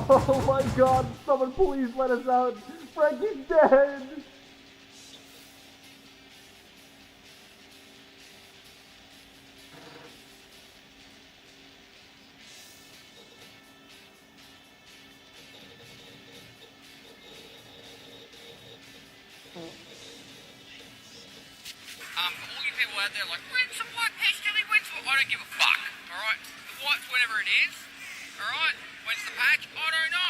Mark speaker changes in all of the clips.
Speaker 1: Oh my god, someone please let us out. Frankie's dead.
Speaker 2: All you people out there like, when's the white Pestily? When's the... I don't give a fuck, alright? The white's whenever it is, alright? When's the patch? I don't know.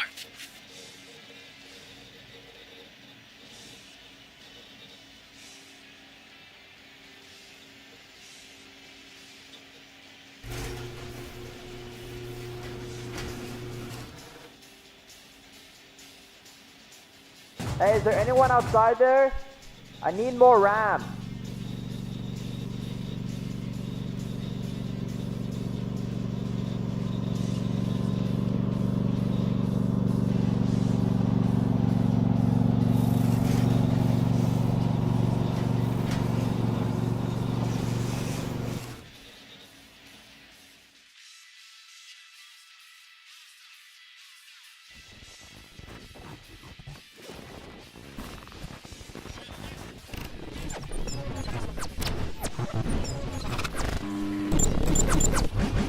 Speaker 1: Hey, is there anyone outside there? I need more RAM.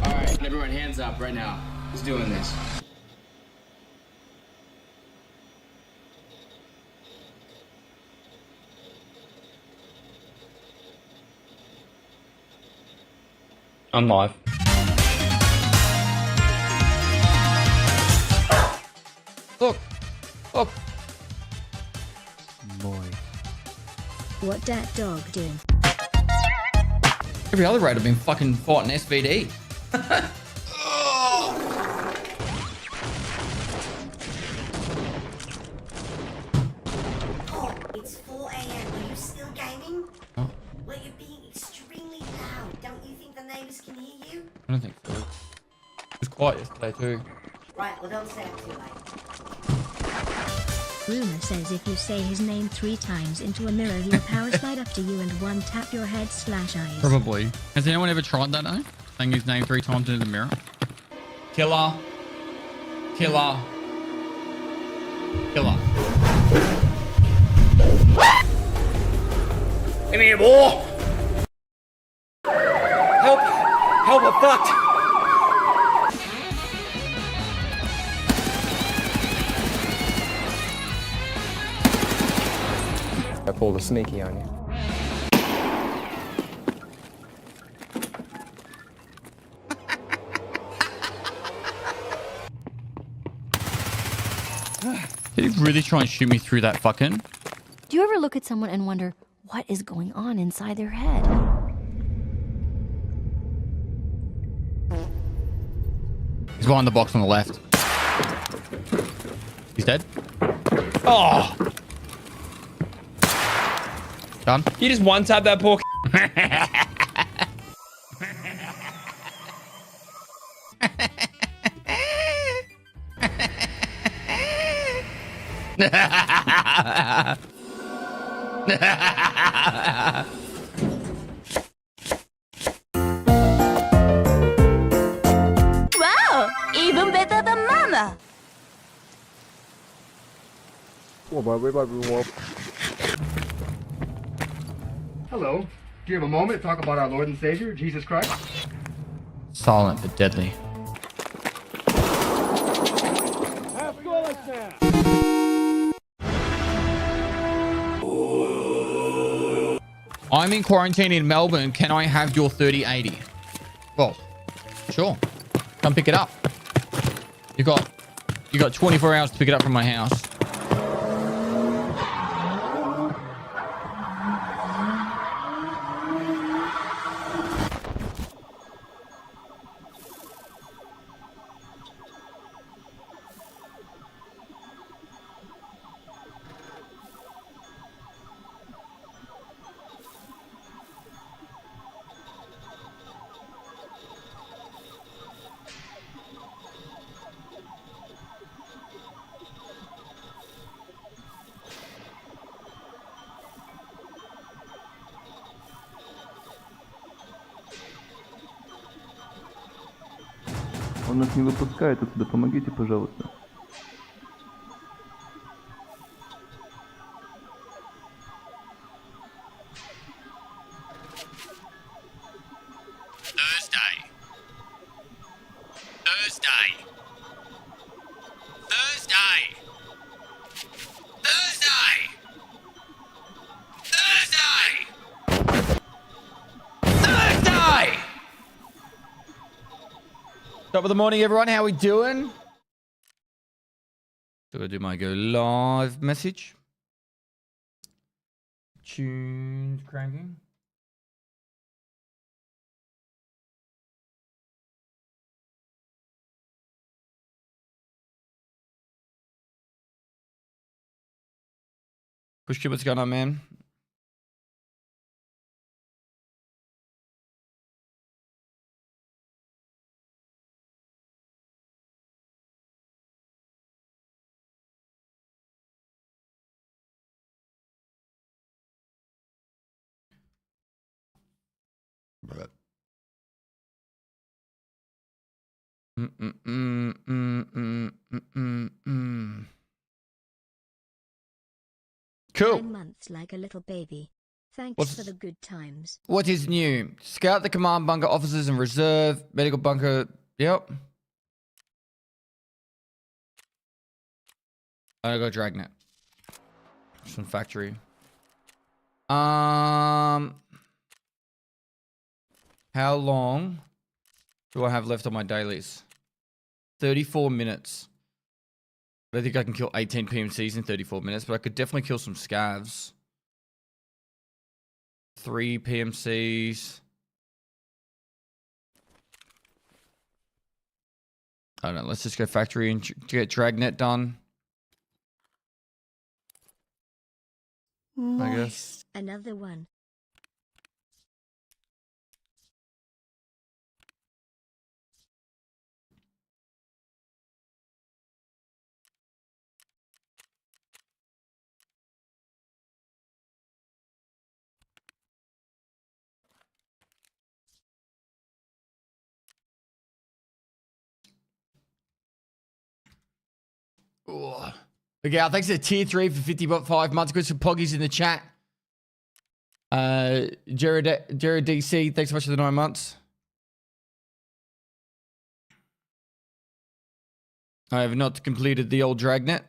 Speaker 2: Alright, everyone hands up right now. Who's doing this?
Speaker 3: I'm live. Look! Look! Boy.
Speaker 4: What that dog doing?
Speaker 3: Every other raid I've been fucking fighting SVD.
Speaker 5: It's 4 a.m. Are you still gaming?
Speaker 3: Oh.
Speaker 5: Well, you're being extremely loud. Don't you think the neighbors can hear you?
Speaker 3: I don't think so. It was quiet yesterday too.
Speaker 5: Right, well, don't stay up too late.
Speaker 4: Rumor says if you say his name 3 times into a mirror, he'll power slide up to you and one tap your head/eyes.
Speaker 3: Probably. Has anyone ever tried that though? Saying his name 3 times into the mirror? Killer. Killer. Killer.
Speaker 2: Come here, boy! Help! Help, I'm fucked!
Speaker 1: I pulled a sneaky on you.
Speaker 3: Did he really try and shoot me through that fucking?
Speaker 6: Do you ever look at someone and wonder what is going on inside their head?
Speaker 3: He's behind the box on the left. He's dead. Oh! Done.
Speaker 7: You just one tap that poor.
Speaker 6: Wow! Even better than Mama!
Speaker 8: Hello. Do you have a moment to talk about our Lord and Savior, Jesus Christ?
Speaker 3: Silent but deadly. I'm in quarantine in Melbourne. Can I have your 3080? Well, sure. Come pick it up. You got 24 hours to pick it up from my house.
Speaker 9: Он нас не выпускает отсюда, помогите, пожалуйста.
Speaker 3: Top of the morning, everyone. How we doing? So I do my go live message. Tunes cranking. Push what's going on, man? Cool.
Speaker 4: 9 months like a little baby. Thanks for the good times.
Speaker 3: What is new? Scout the command bunker, officers and reserve, medical bunker. Yep. I got Dragnet. From factory. How long do I have left on my dailies? 34 minutes. I don't think I can kill 18 PMCs in 34 minutes, but I could definitely kill some scavs. 3 PMCs. I don't know. Let's just go factory and get Dragnet done. I guess.
Speaker 4: Another one.
Speaker 3: Ooh. Okay, thanks to tier 3 for 55 months. Got some poggies in the chat. Jared DC, thanks so much for the 9 months. I have not completed the old Dragnet.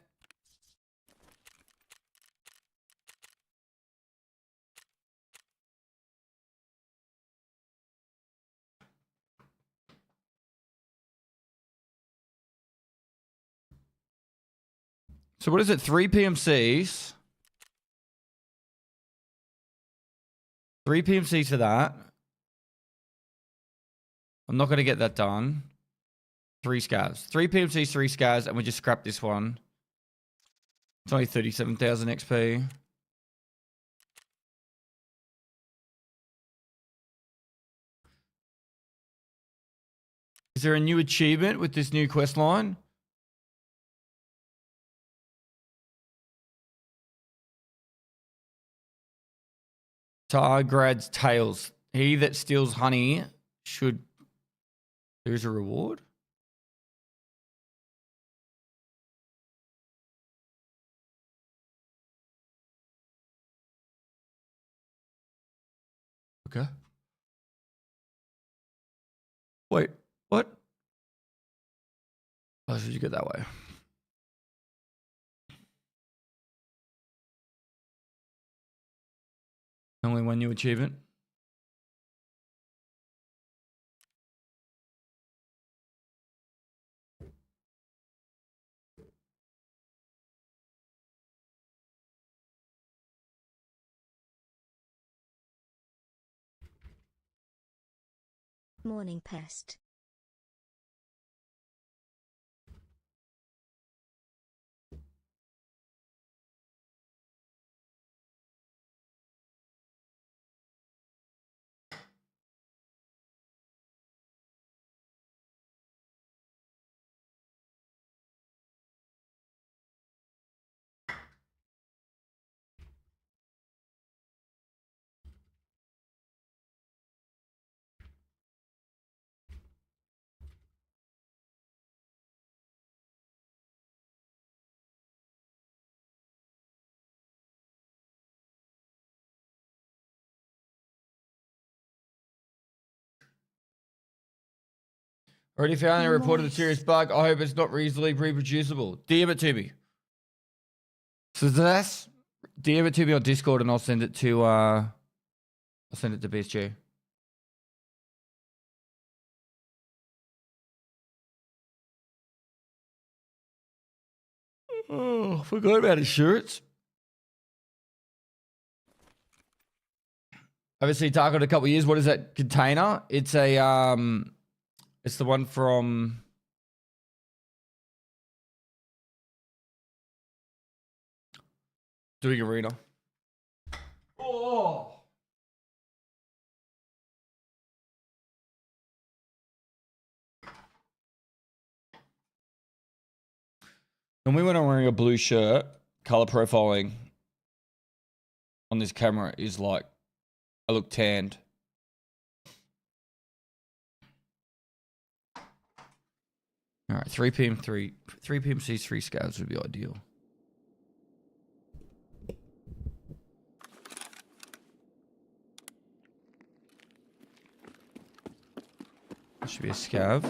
Speaker 3: So what is it? 3 PMCs. 3 PMCs for that. I'm not going to get that done. 3 scavs. 3 PMCs, 3 scavs, and we just scrap this one. It's only 37,000 XP. Is there a new achievement with this new quest line? Targrad's Tales. He that steals honey should... There's a reward? Okay. Wait, what? Oh, should you go that way? Only one new achievement.
Speaker 4: Morning pest.
Speaker 3: Already found and reported a serious bug. I hope it's not reasonably reproducible. DM it to me. So that's DM it to me on Discord and I'll send it to BSG. Oh, forgot about insurance. I haven't seen Tarkov in a couple of years. What is that container? It's a it's the one from Doing Arena. Oh. And when I'm wearing a blue shirt, color profiling on this camera is like I look tanned. All right, 3 p.m. 3 PMCs, 3 scouts would be ideal. That should be a scav.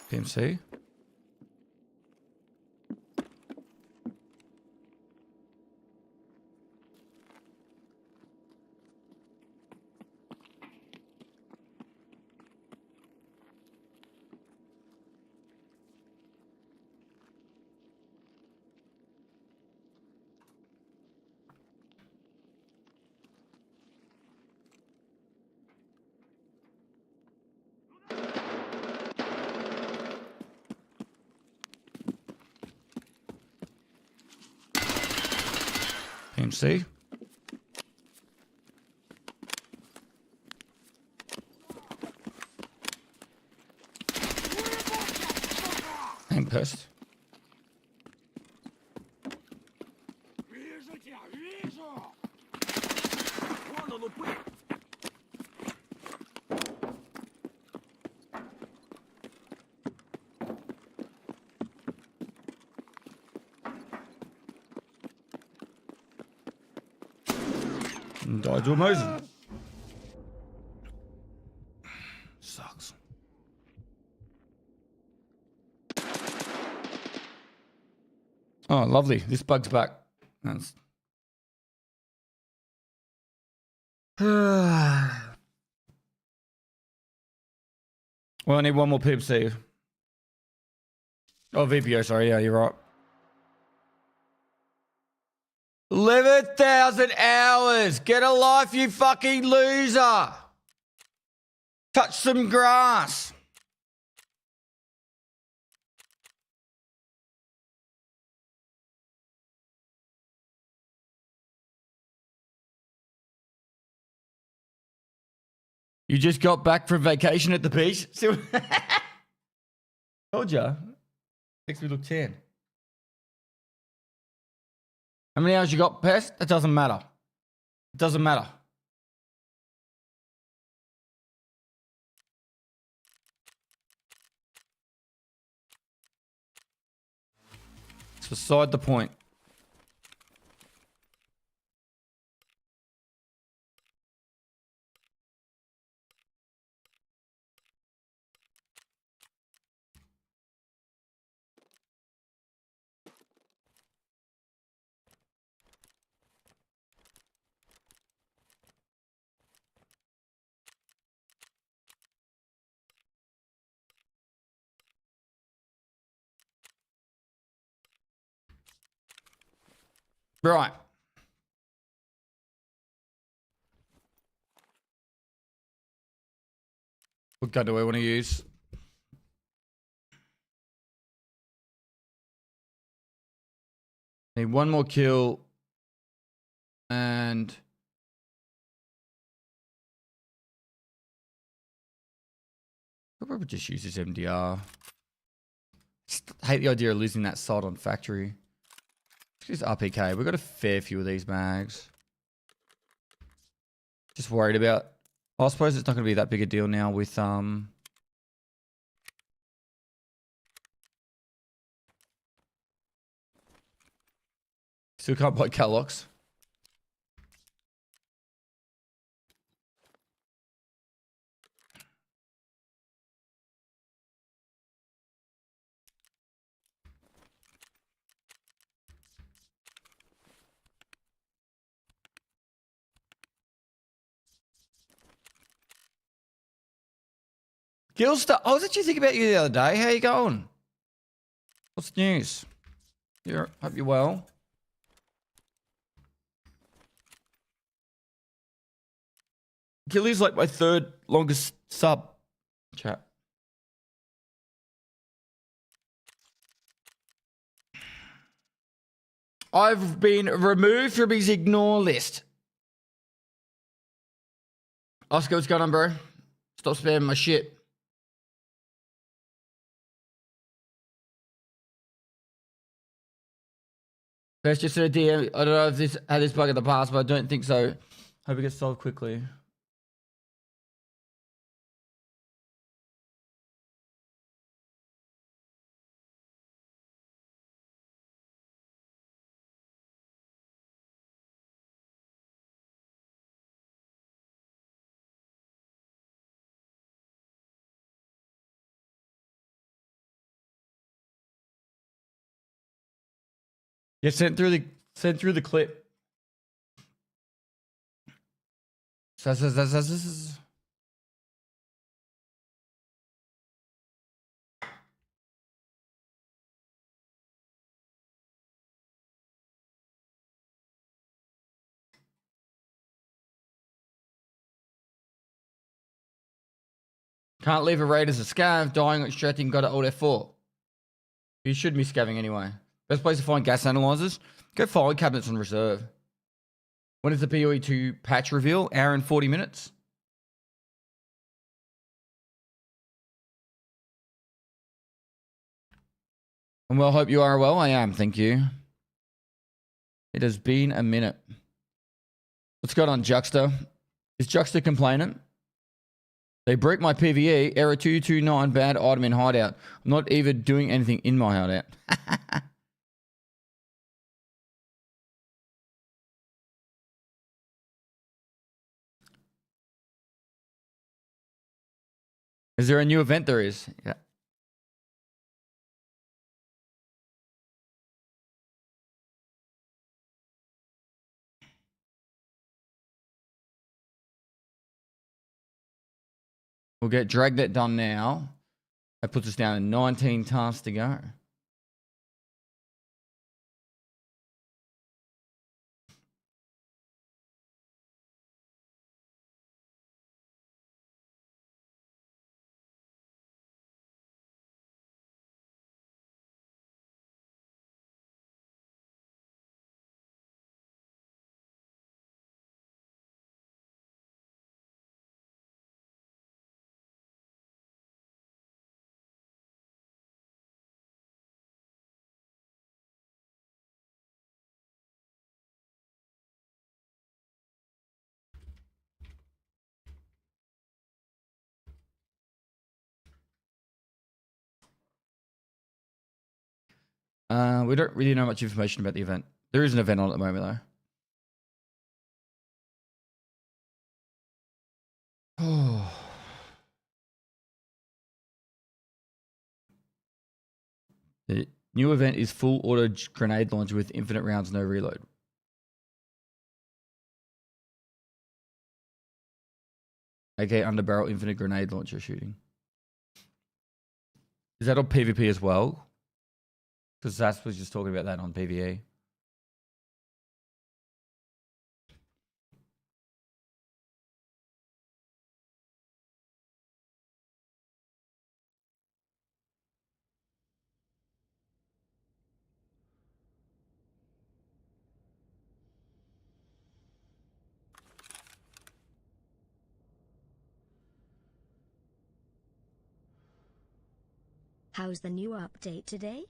Speaker 3: PMC. PMC. And pest. And died to a Mosin. Sucks. Oh, lovely. This bug's back. That's... well, I need one more PMC. Oh, VPO, sorry. Yeah, you're right. 11,000 hours. Get a life, you fucking loser. Touch some grass. You just got back from vacation at the beach? Told ya. Makes me look tan. How many hours you got, Pest? That doesn't matter. It doesn't matter. It's beside the point. Right. What gun do I want to use? Need one more kill. And... I'll probably just use this MDR. I hate the idea of losing that side on factory. Let's use RPK. We've got a fair few of these mags. Just worried about... I suppose it's not going to be that big a deal now with... Still can't buy Calox. Gilster, I was actually thinking about you the other day. How you going? What's the news? Hope you're well. Gilly's like my third longest sub. Chat. I've been removed from his ignore list. Oscar, what's going on, bro? Stop spamming my shit. First, just a DM. I don't know if this had this bug in the past, but I don't think so. Hope it gets solved quickly. Yeah, send through the clip. Can't leave a raid as a scav. Dying or extracting. Got to alt F4. You should be scavving anyway. Best place to find gas analyzers. Go file cabinets on reserve. When is the POE2 patch reveal? Hour and 40 minutes. And well, hope you are well. I am, thank you. It has been a minute. What's going on, Juxta? Is Juxta complaining? They break my PvE. Error 229, bad item in hideout. I'm not even doing anything in my hideout. Is there a new event? There is. Yeah. We'll get Dragnet done now. That puts us down to 19 tasks to go. We don't really know much information about the event. There is an event on at the moment, though. Oh. The new event is full auto grenade launcher with infinite rounds, no reload. AK underbarrel infinite grenade launcher shooting. Is that on PvP as well? Because Zas was just talking about that on PvE.
Speaker 4: How's the new update today?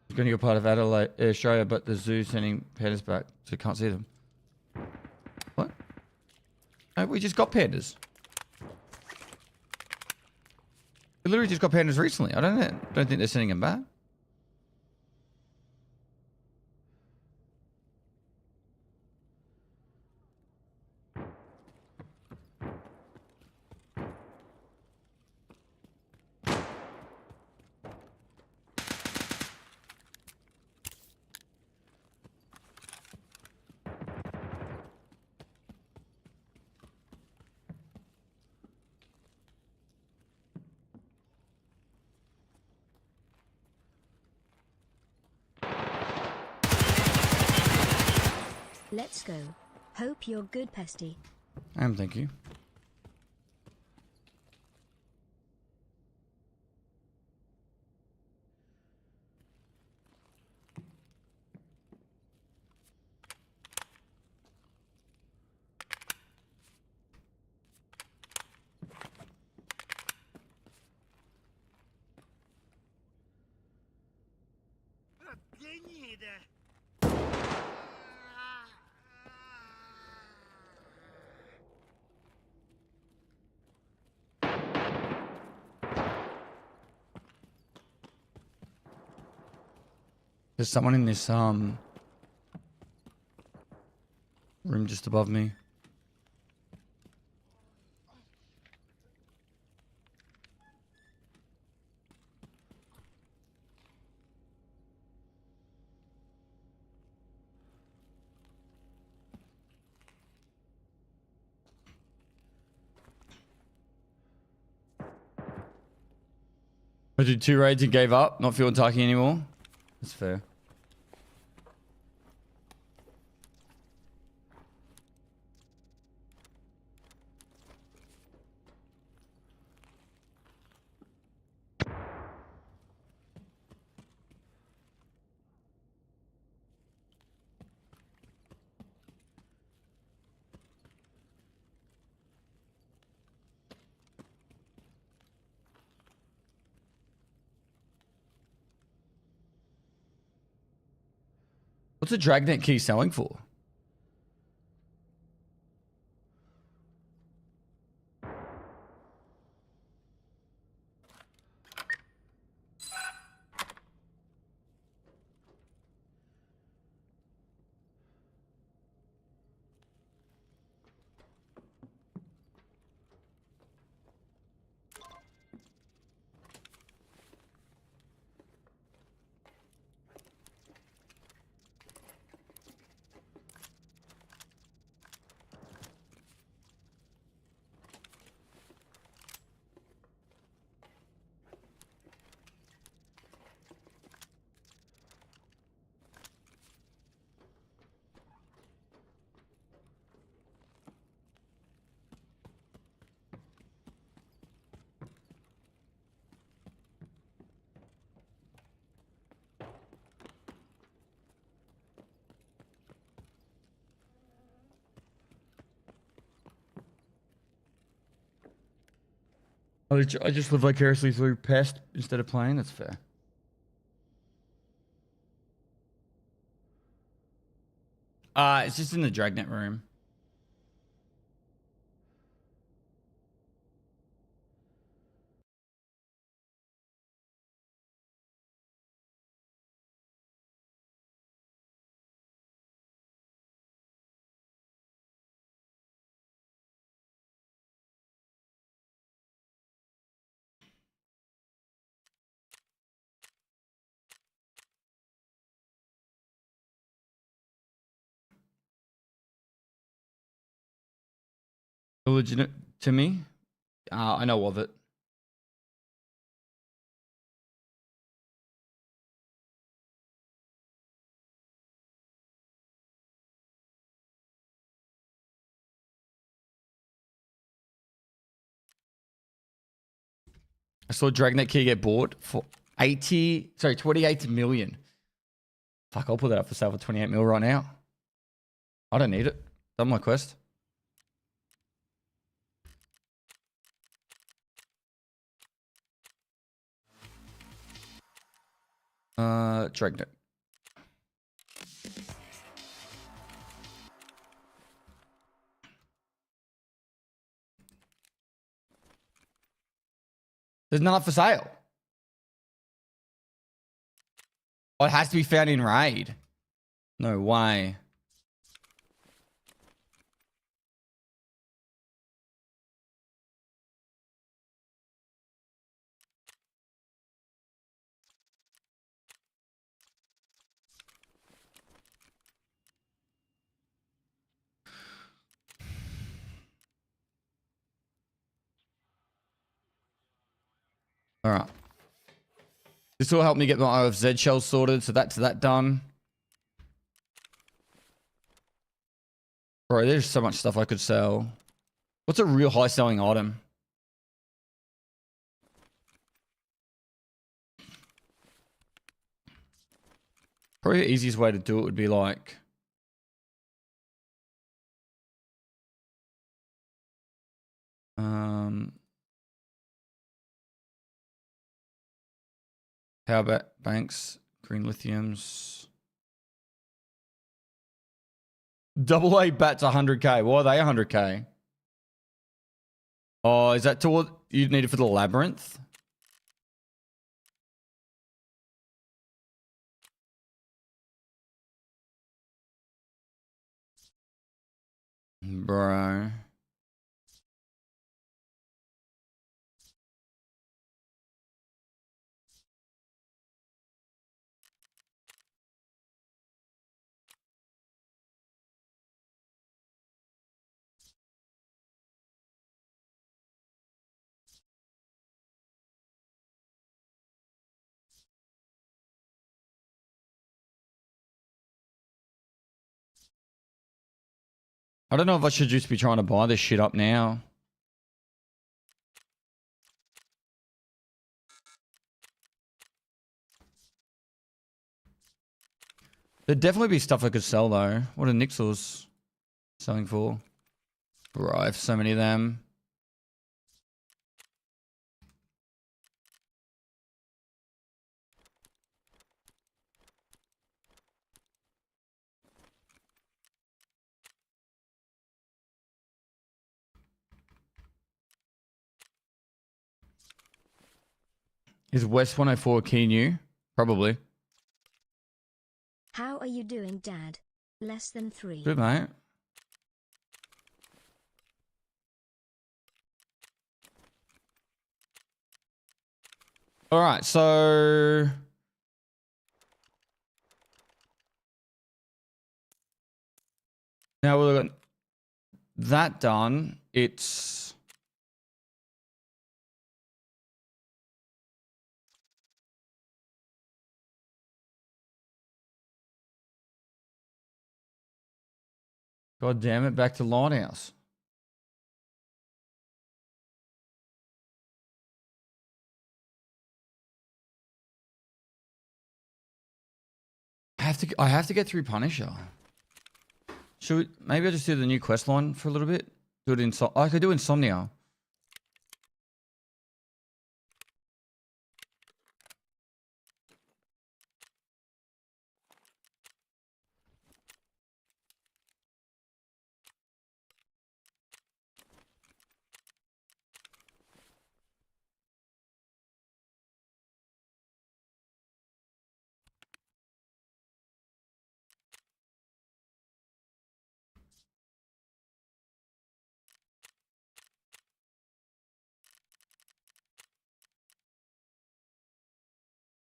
Speaker 3: It's going to go part of Adelaide, Australia, but the zoo sending pandas back, so you can't see them. What? No, we just got pandas. We literally just got pandas recently. I don't think they're sending them back.
Speaker 4: Let's go. Hope you're good, Pesty.
Speaker 3: Thank you. There's someone in this room just above me. I did 2 raids and gave up, not feeling tacky anymore. That's fair. What's a dragnet key selling for? I just live vicariously through Pest instead of playing. That's fair. It's just in the dragnet room. Illegitimate to me? I know of it. I saw Dragnet Key get bought for 28 million. Fuck, I'll put that up for sale for 28 mil right now. I don't need it. Done my quest. Dragnet. There's none for sale. Oh, it has to be found in raid. No way. All right. This will help me get my OFZ shells sorted, so that's that done. Bro, there's so much stuff I could sell. What's a real high selling item? Probably the easiest way to do it would be like... Power banks, green lithiums. Double A bats 100k. Why are they 100k? Oh, is that toward you need it for the labyrinth? Bro. I don't know if I should just be trying to buy this shit up now. There'd definitely be stuff I could sell though. What are Nixels selling for? Bro, I have so many of them. Is West 104 key new? Probably.
Speaker 4: How are you doing, Dad? Less than 3.
Speaker 3: Good, mate. All right, so... Now we've got that done. It's... God damn it, back to Lighthouse. I have to get through Punisher. Should we, maybe I'll just do the new quest line for a little bit. Do it in I could do Insomnia.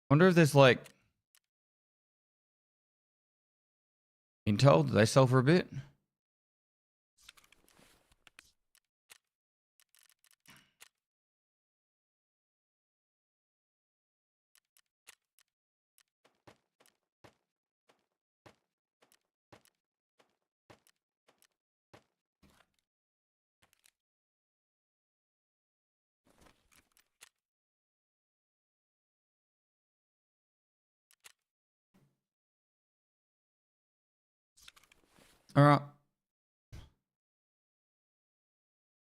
Speaker 3: Wonder if there's like Intel. Do they sell for a bit? All right.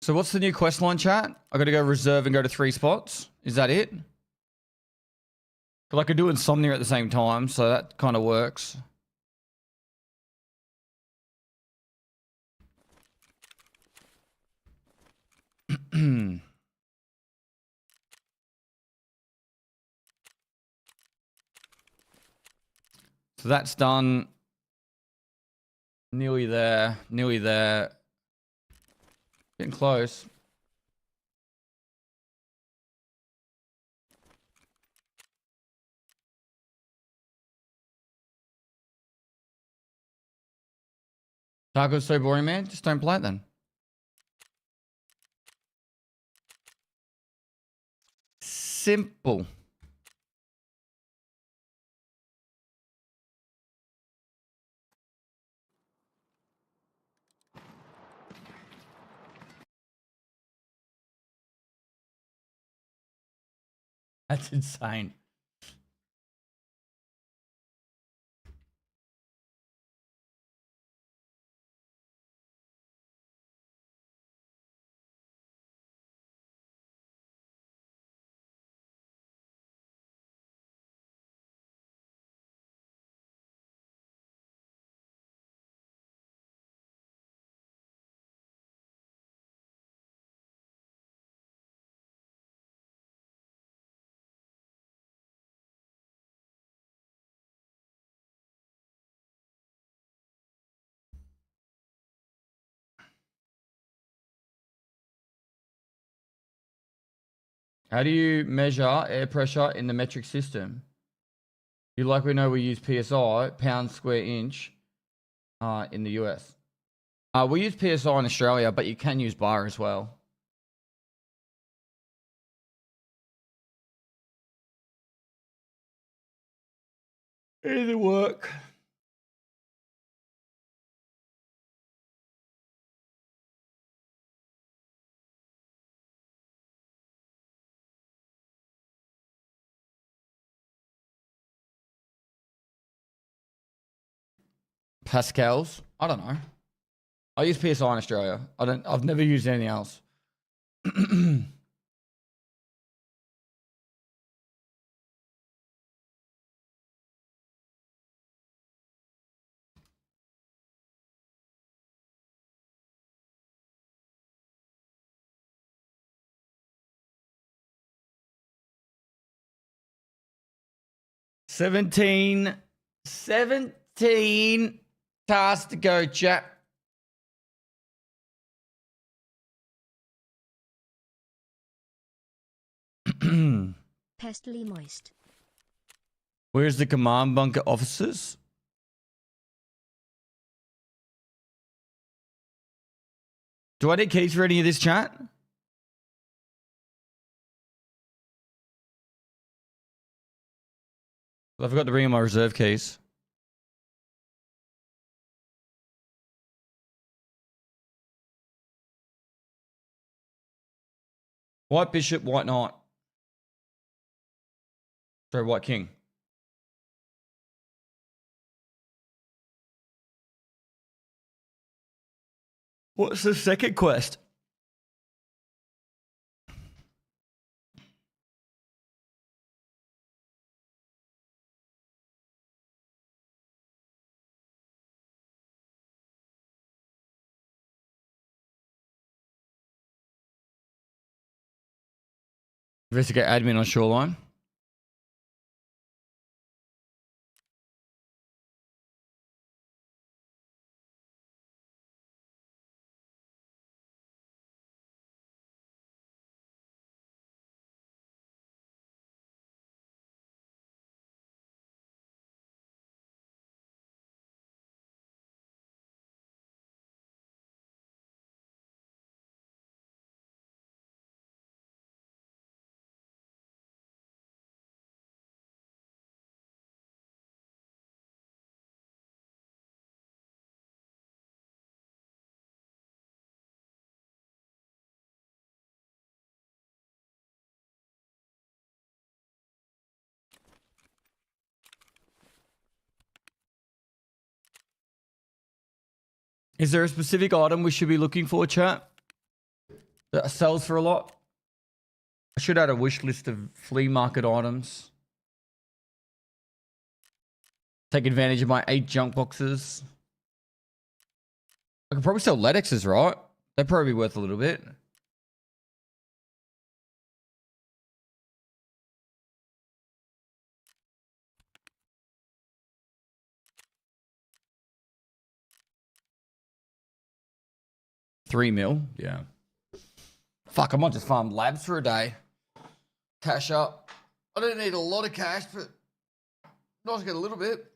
Speaker 3: So what's the new quest line, chat? I got to go reserve and go to 3 spots. Is that it? But I could do Insomnia at the same time, so that kind of works. So that's done. Nearly there. Nearly there. Getting close. Tarkov's so boring, man. Just don't play it then. Simple. That's insane. How do you measure air pressure in the metric system? You likely know we use PSI, pound square inch, in the US. We use PSI in Australia, but you can use bar as well. Either work. Pascals? I don't know. I use PSI in Australia. I've never used anything else. 17 tasks to go, chat.
Speaker 4: Pestily moist.
Speaker 3: Where's the command bunker officers? Do I need keys for any of this, chat? I've got to bring in my reserve keys. White bishop, white knight. Sorry, white king. What's the second quest? Investigate admin on shoreline. Is there a specific item we should be looking for, chat? That sells for a lot? I should add a wish list of flea market items. Take advantage of my 8 junk boxes. I could probably sell lettuces, right? They'd probably be worth a little bit. $3 mil, yeah. Fuck, I might just farm labs for a day. Cash up. I don't need a lot of cash, but nice to get a little bit.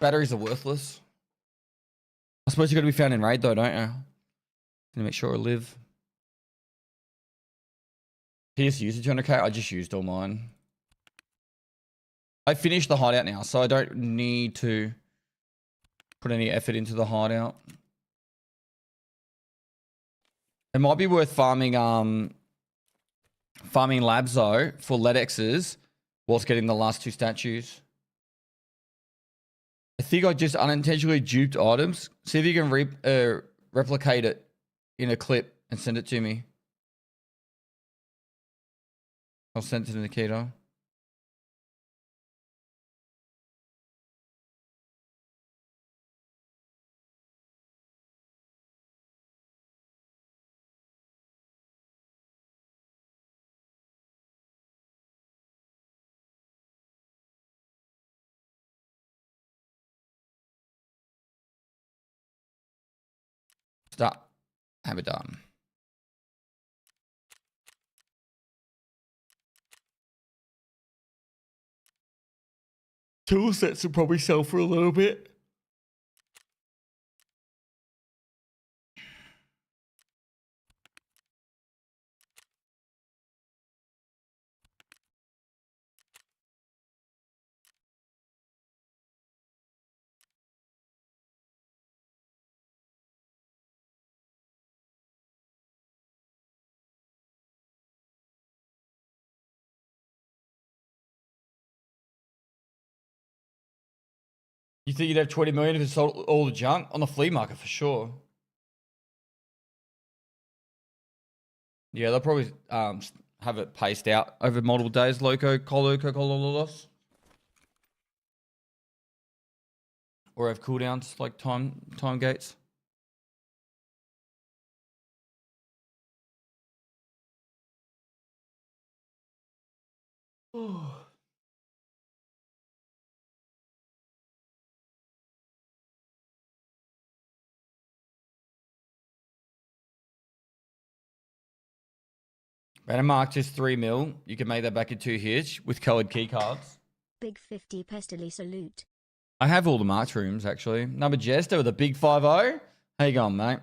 Speaker 3: Batteries are worthless. I suppose you got to be found in raid though, don't you? Gonna make sure I live. PS usage 200k. I just used all mine. I finished the hideout now, so I don't need to put any effort into the hideout. It might be worth farming Farming labs though for LEDXs whilst getting the last 2 statues. I think I just unintentionally duped items. See if you can replicate it in a clip and send it to me. I'll send it to Nikita. Start. Have it done. Tool sets will probably sell for a little bit. You think you'd have 20 million if it sold all the junk? On the flea market for sure. Yeah, they'll probably have it paced out over multiple days. Cololos. Or have cooldowns like time gates. Banner marked is 3 mil. You can make that back in 2 hits with colored key cards.
Speaker 4: Big 50 Pestily salute.
Speaker 3: I have all the marked rooms actually. Number Jester with a big 5-0. How you going, mate?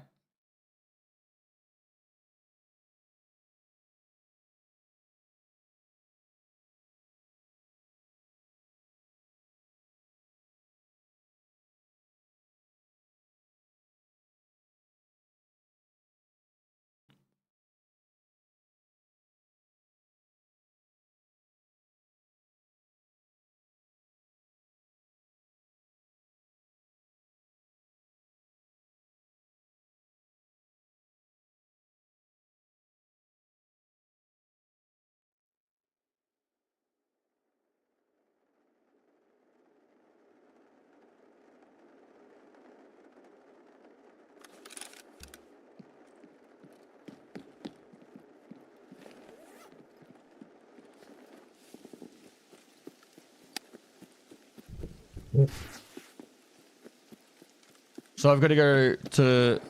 Speaker 3: So I've got to go to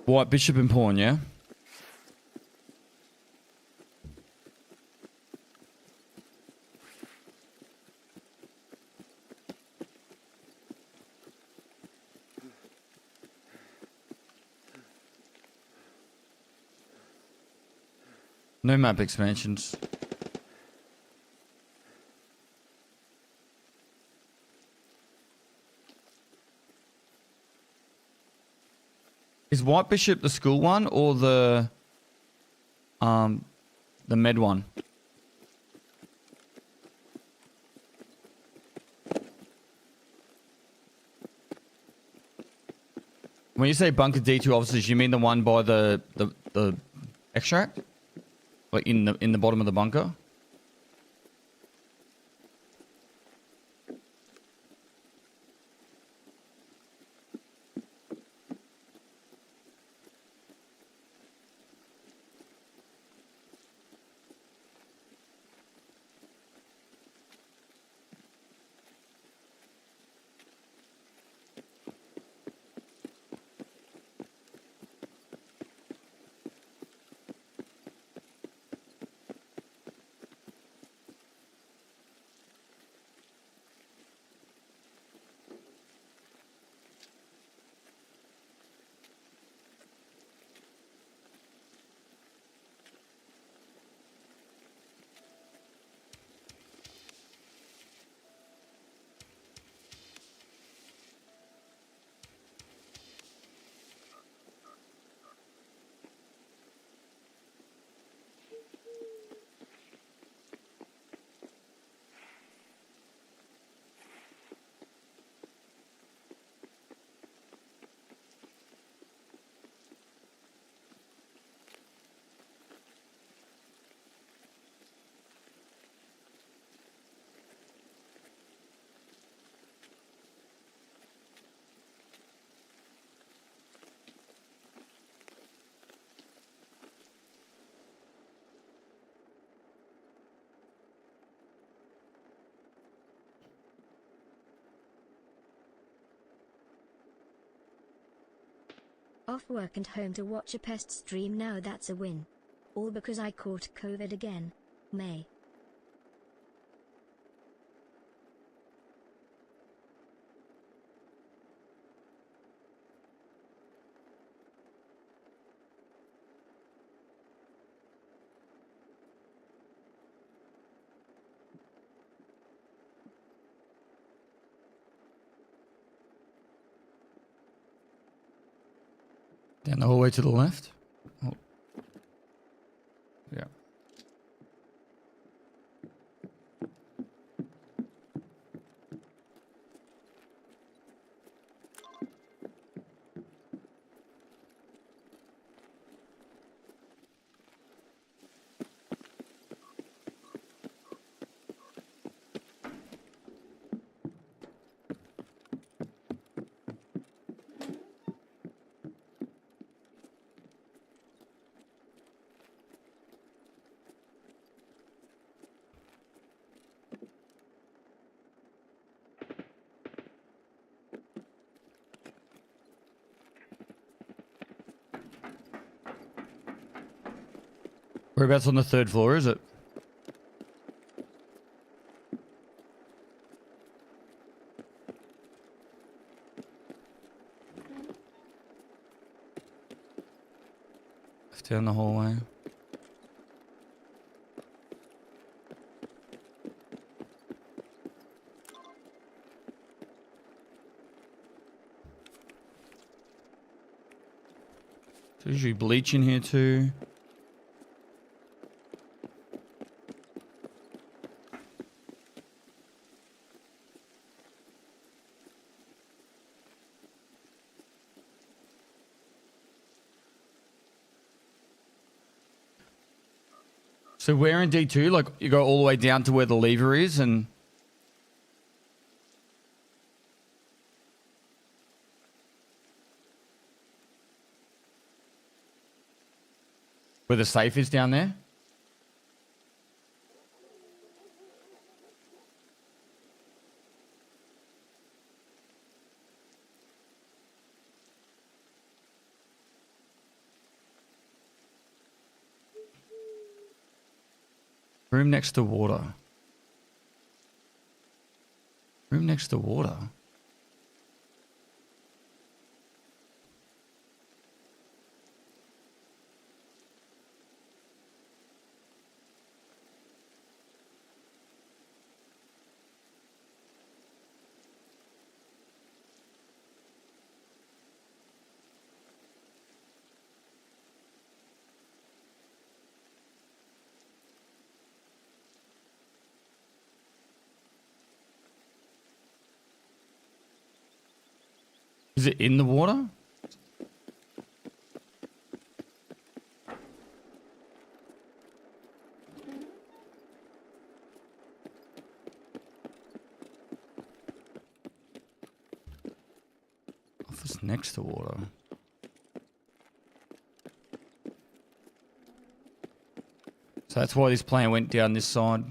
Speaker 3: White Bishop and Pawn, yeah? No map expansions. Is White Bishop the school one or the med one? When you say bunker D2 officers, you mean the one by the extract? Like in the bottom of the bunker?
Speaker 4: Off work and home to watch a pest stream, now that's a win. All because I caught COVID again. May.
Speaker 3: Down the hallway to the left. Oh. Yeah. Whereabouts on the 3rd floor is it? Left down the hallway. There's usually bleach in here too. So where in D2, like you go all the way down to where the lever is and... where the safe is down there? Room next to water. Room next to water. Is it in the water? Office next to water. So that's why this plane went down this side.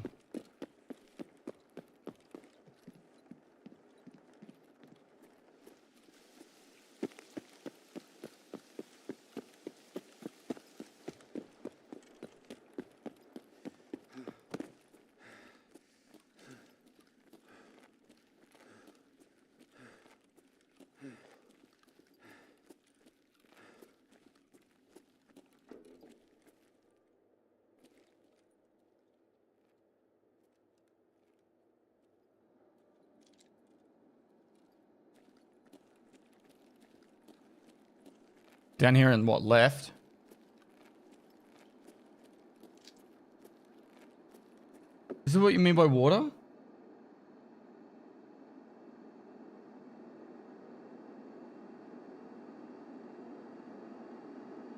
Speaker 3: Down here in what, left? Is this what you mean by water?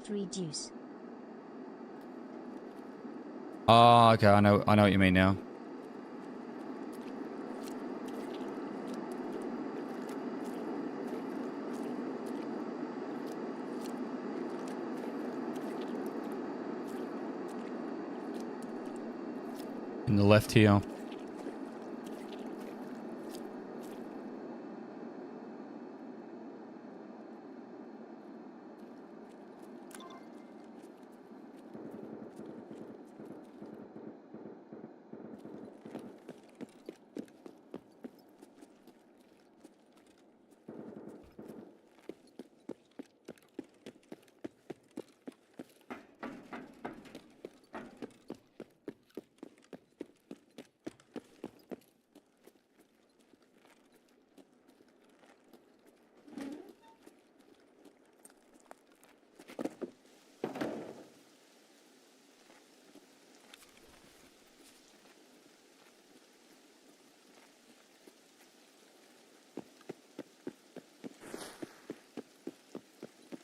Speaker 4: Three deuce.
Speaker 3: Oh, okay, I know what you mean now. In the left here.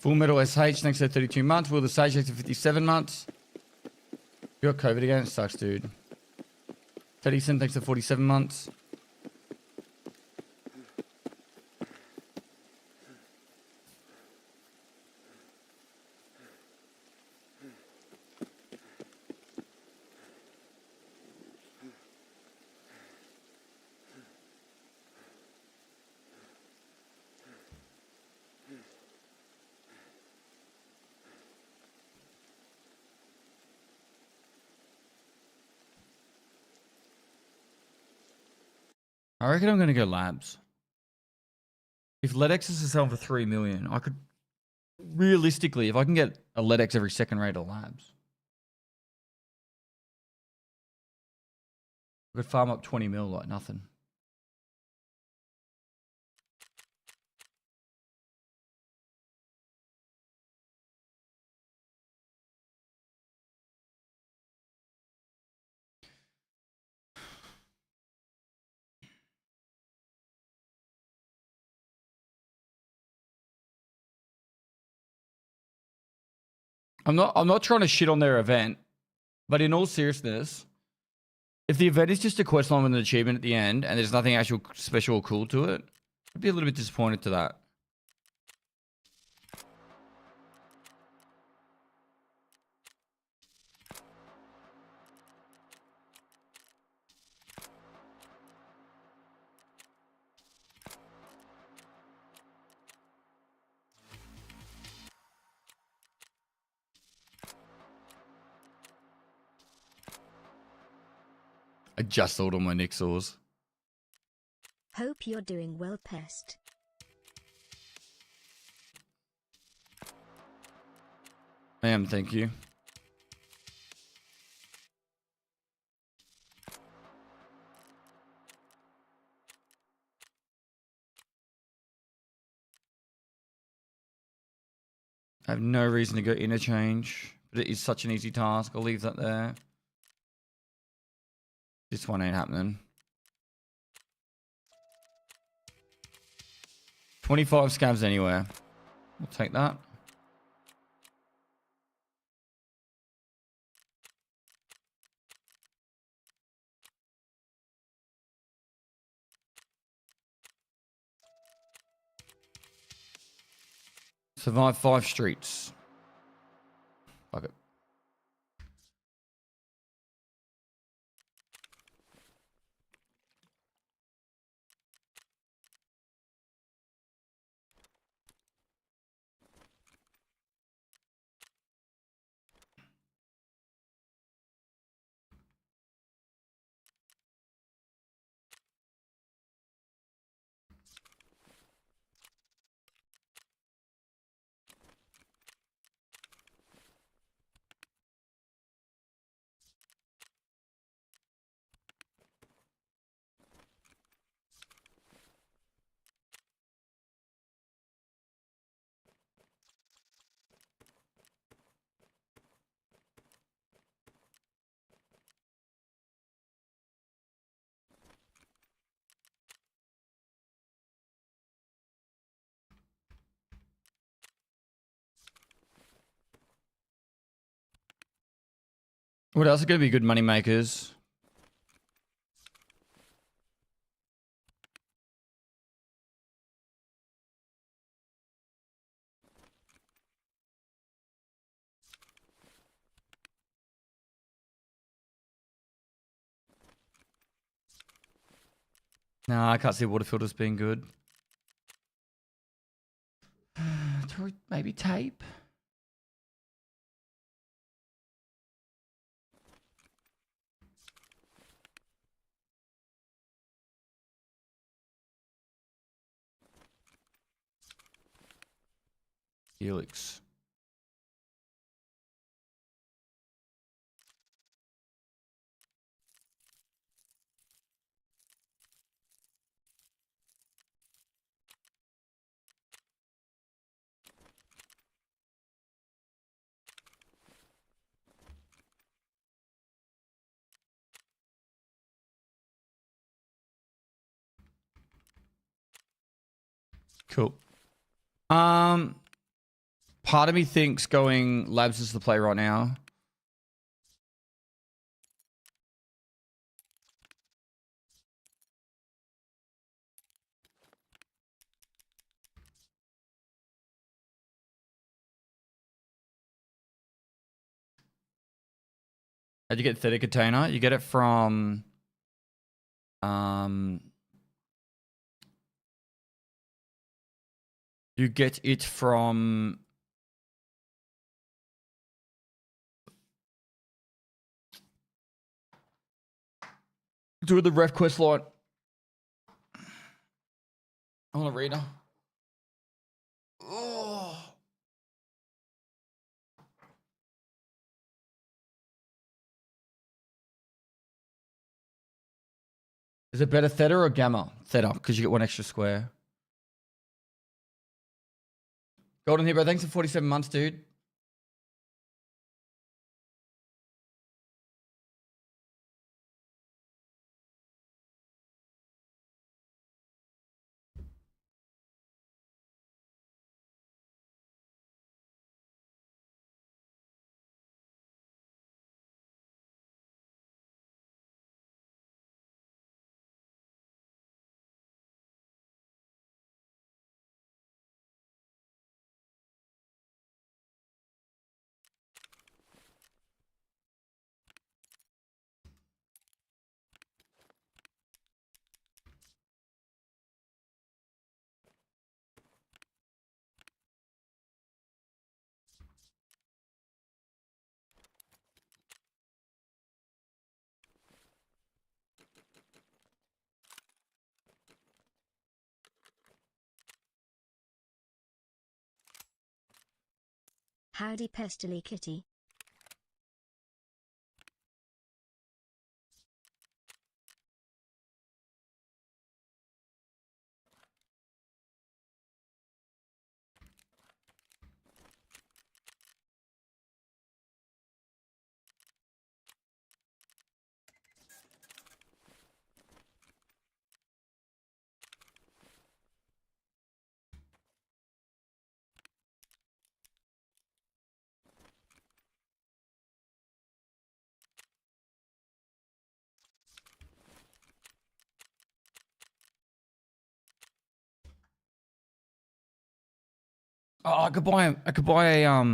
Speaker 3: Full Metal SH, thanks for 32 months. Will the Sage, thanks for 57 months. You got COVID again? It sucks, dude. Teddyson, thanks for 47 months. I reckon I'm going to go labs. If LEDX is selling for 3 million, I could realistically, if I can get a LEDX every second rate of labs, I could farm up 20 mil like nothing. I'm not trying to shit on their event, but in all seriousness, if the event is just a quest line with an achievement at the end and there's nothing actual special or cool to it, I'd be a little bit disappointed to that. I just sold all my Nixors.
Speaker 4: Hope you're doing well, Pest.
Speaker 3: I am, thank you. I have no reason to go interchange, but it is such an easy task. I'll leave that there. This one ain't happening. 25 scabs anywhere. We'll take that. Survive 5 streets. Fuck it. What else are going to be good money makers? No, I can't see water filters being good. Maybe tape. Helix. Cool. Part of me thinks going labs is the play right now. How'd you get theta container? You get it from you get it from do the ref quest line. I want to read her. Oh. Is it better theta or gamma? Theta, because you get one extra square. Golden Hero, thanks for 47 months, dude.
Speaker 4: Howdy Pestily kitty.
Speaker 3: Oh, I could buy a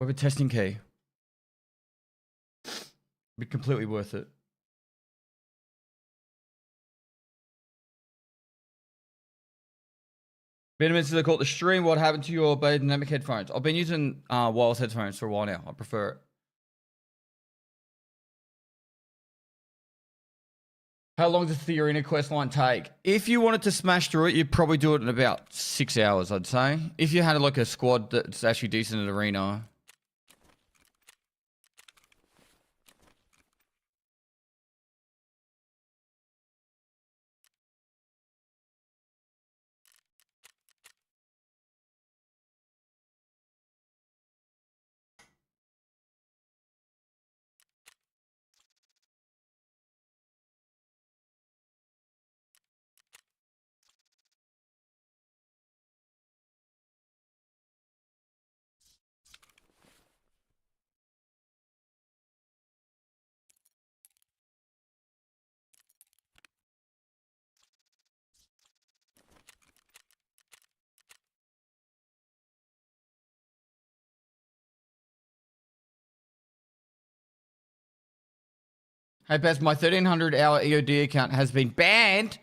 Speaker 3: with a testing key. Be completely worth it. Benjamin says I caught the stream. What happened to your dynamic headphones? I've been using wireless headphones for a while now. I prefer it. How long does the arena quest line take? If you wanted to smash through it, you'd probably do it in about 6 hours, I'd say. If you had like a squad that's actually decent at arena. Hey, Bess, my 1,300-hour EOD account has been banned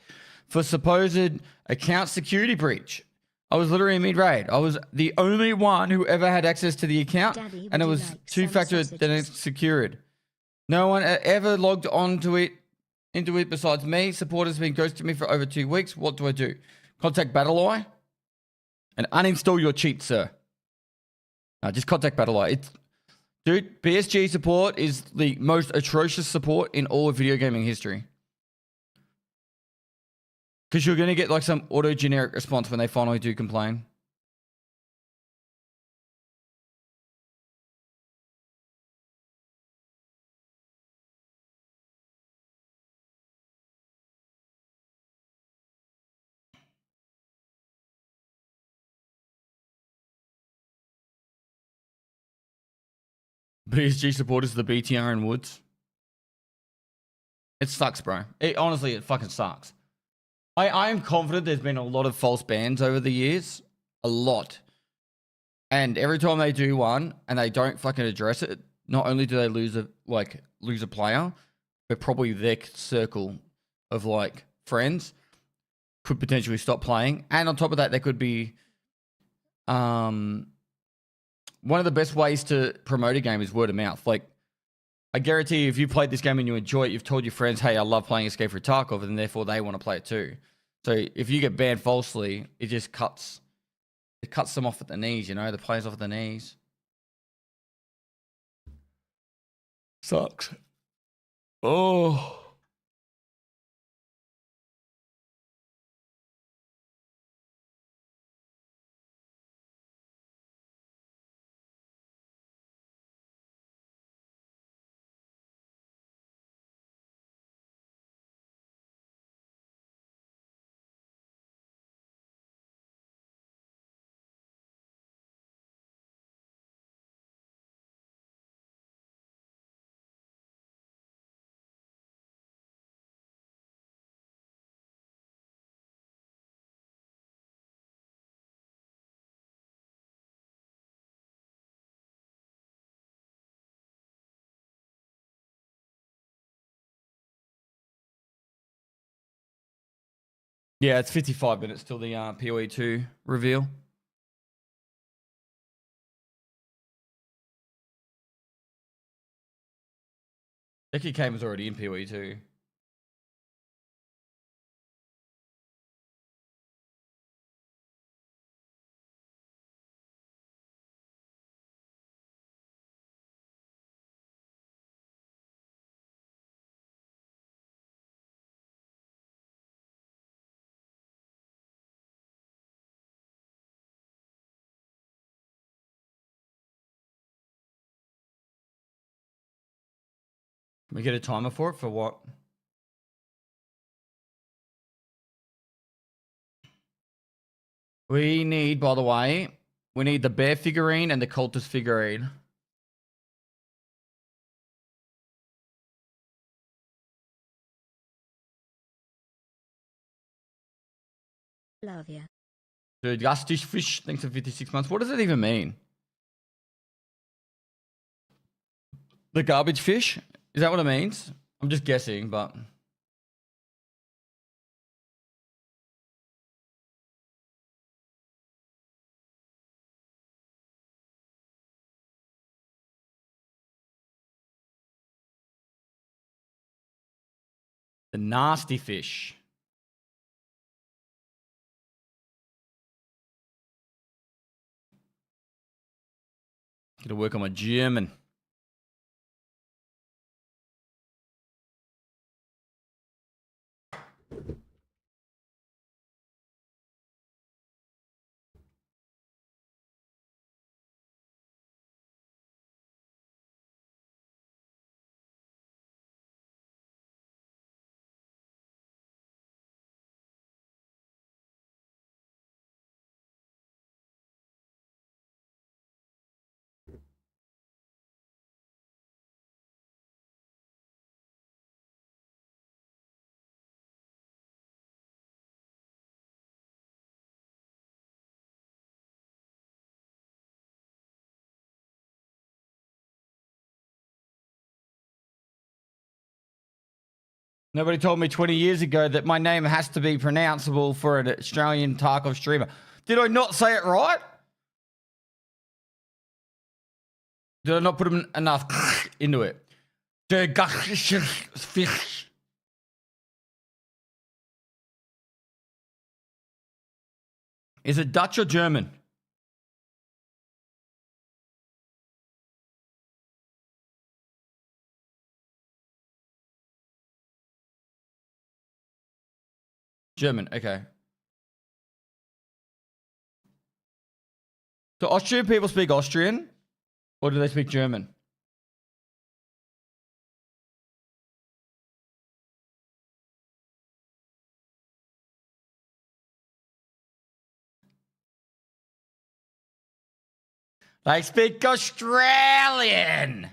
Speaker 3: for supposed account security breach. I was literally in mid-raid. I was the only one who ever had access to the account,
Speaker 4: Daddy,
Speaker 3: and it
Speaker 4: would you
Speaker 3: was
Speaker 4: like
Speaker 3: two-factor
Speaker 4: some
Speaker 3: then it's secured. No one ever logged into it besides me. Support has been ghosting me for over 2 weeks. What do I do? Contact Battleye and uninstall your cheat, sir. Just contact Battleye. Dude, BSG support is the most atrocious support in all of video gaming history. Because you're going to get like some auto-generic response when they finally do complain. PSG supporters of the BTR and Woods. It sucks, bro. Honestly, it fucking sucks. I am confident there's been a lot of false bans over the years. A lot. And every time they do one and they don't fucking address it, not only do they lose a player, but probably their circle of like friends could potentially stop playing. And on top of that, there could be one of the best ways to promote a game is word of mouth. Like, I guarantee you, if you played this game and you enjoy it, you've told your friends, hey, I love playing Escape for Tarkov, and therefore they want to play it too. So if you get banned falsely, it just cuts them off at the knees, you know, the players off at the knees. Sucks. Oh. Yeah, it's 55 minutes till the POE2 reveal. Becky Kane was already in POE2. Can we get a timer for it? For what? We need, by the way, we need the bear figurine and the cultist figurine.
Speaker 4: Love ya.
Speaker 3: Dude, Gustish Fish, thanks for 56 months. What does it even mean? The garbage fish? Is that what it means? I'm just guessing, but... The nasty fish. Gotta work on my German. Nobody told me 20 years ago that my name has to be pronounceable for an Australian Tarkov streamer. Did I not say it right? Did I not put enough into it? Fish. Is it Dutch or German? German, okay. Do Austrian people speak Austrian? Or do they speak German? They speak Australian!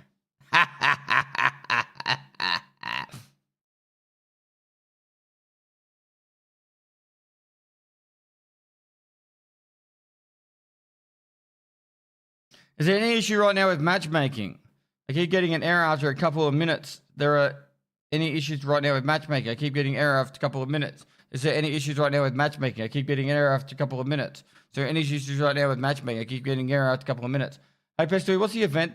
Speaker 3: Is there any issue right now with matchmaking? I keep getting an error after a couple of minutes. There are any issues right now with matchmaking? I keep getting error after a couple of minutes. Is there any issues right now with matchmaking? I keep getting error after a couple of minutes. Is there any issues right now with matchmaking? I keep getting error after a couple of minutes. Hey, Pestily, what's the event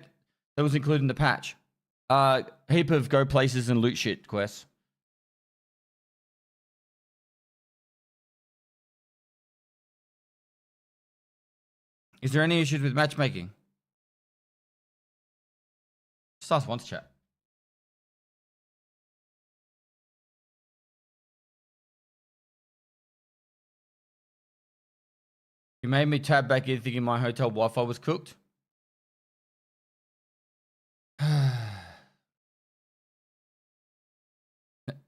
Speaker 3: that was included in the patch? Heap of go places and loot shit quests. Is there any issues with matchmaking? Just ask once, chat. You made me tab back in thinking my hotel Wi-Fi was cooked.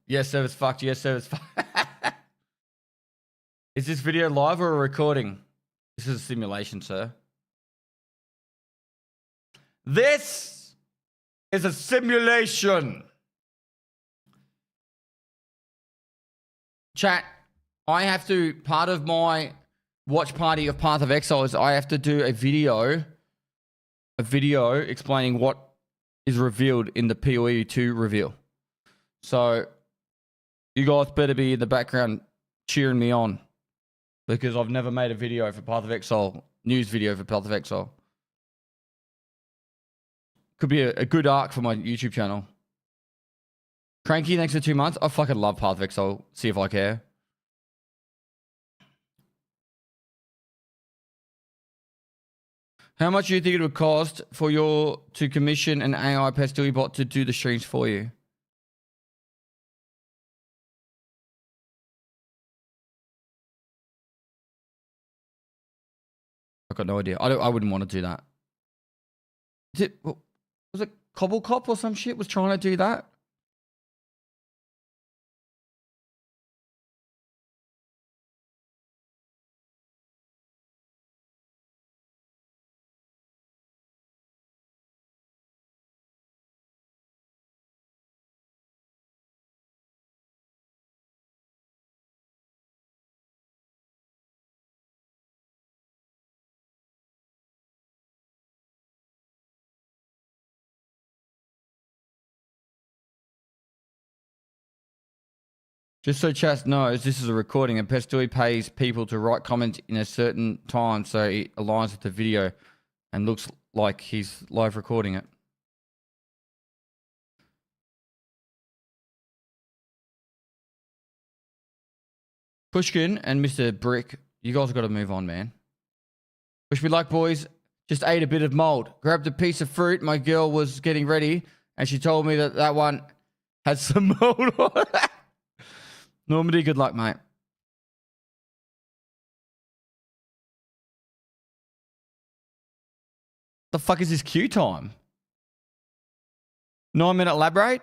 Speaker 3: Yes, service fucked. Yes, service fucked. Is this video live or a recording? This is a simulation, sir. This is a simulation. Chat, I have to, part of my watch party of Path of Exile is I have to do a video explaining what is revealed in the POE2 reveal. So you guys better be in the background cheering me on because I've never made a video for Path of Exile, news video for Path of Exile. Could be a good arc for my YouTube channel. Cranky, thanks for 2 months. I fucking love Path of Exile. See if I care. How much do you think it would cost for to commission an AI Pestily bot to do the streams for you? I've got no idea. I wouldn't want to do that. Was it Cobblecop or some shit was trying to do that? Just so chat knows, this is a recording and Pestily pays people to write comments in a certain time so it aligns with the video and looks like he's live recording it. Pushkin and Mr. Brick, you guys got to move on, man. Wish me luck, boys. Just ate a bit of mold. Grabbed a piece of fruit. My girl was getting ready and she told me that one had some mold on it. Normandy, good luck, mate. The fuck is this queue time? 9-minute lab rate?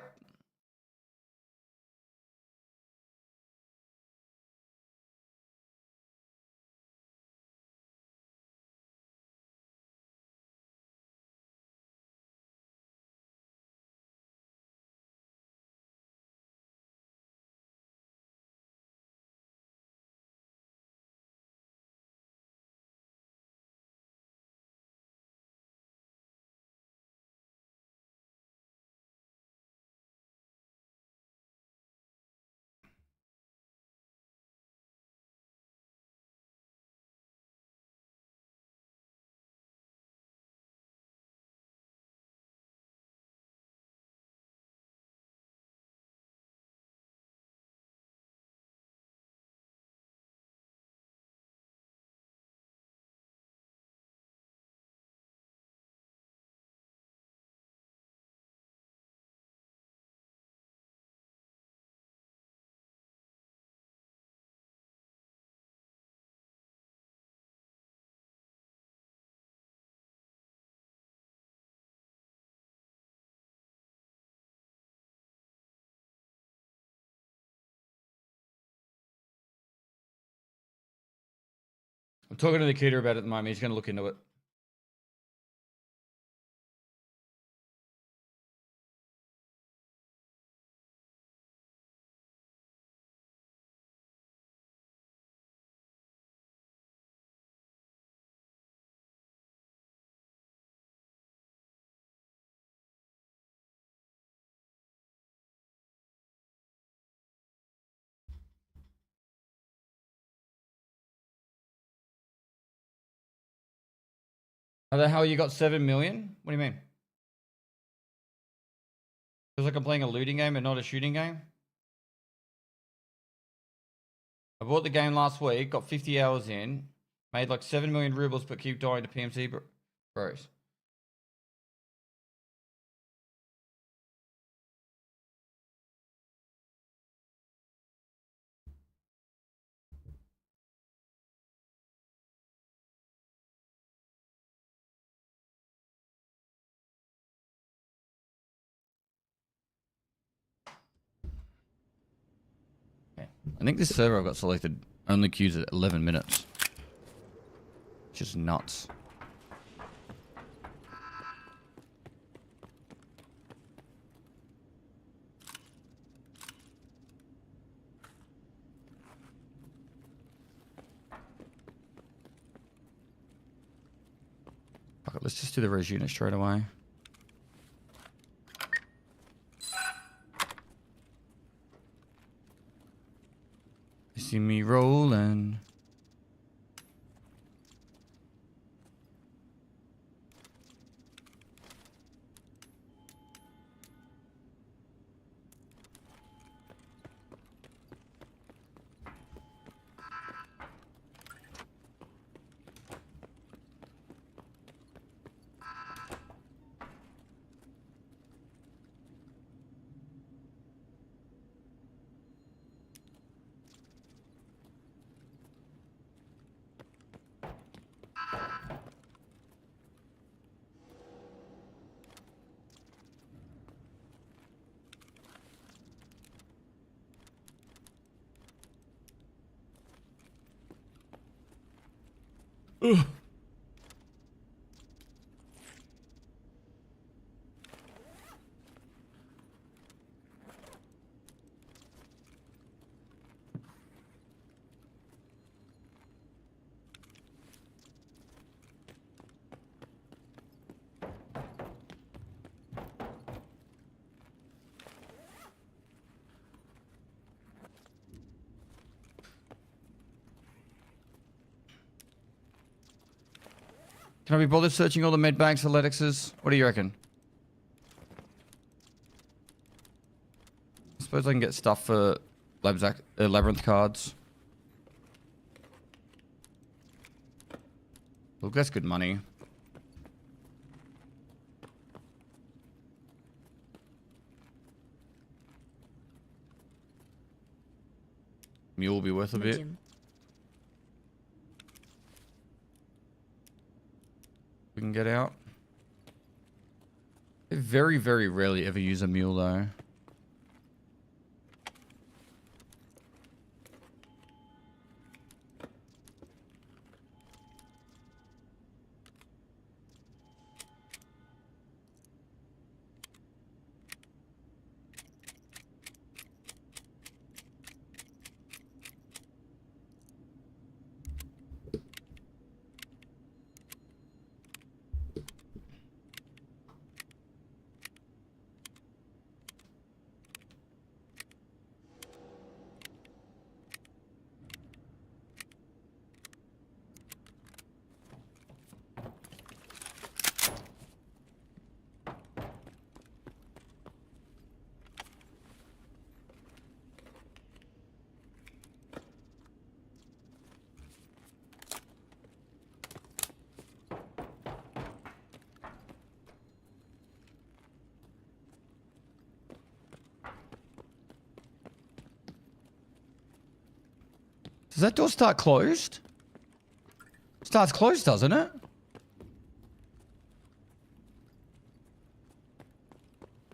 Speaker 3: I'm talking to Nikita about it at the moment. He's going to look into it. How the hell you got 7 million? What do you mean? Feels like I'm playing a looting game and not a shooting game. I bought the game last week, got 50 hours in, made like 7 million rubles, but keep dying to PMC bros. Okay. I think this server I got selected only queues at 11 minutes. Just nuts. Fuck it, let's just do the res unit straight away. You see me rolling. Ugh. Can I be bothered searching all the med banks for Letixes? What do you reckon? I suppose I can get stuff for Labyrinth cards. Look, that's good money. Mule will be worth a bit.
Speaker 4: Medium.
Speaker 3: We can get out. I very, very rarely ever use a mule though. Does that door start closed? Starts closed, doesn't it?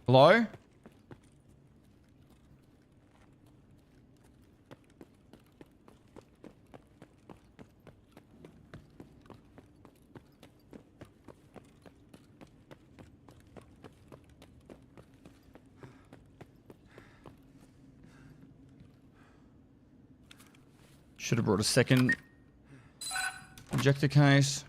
Speaker 3: Hello? Should have brought a second injector case.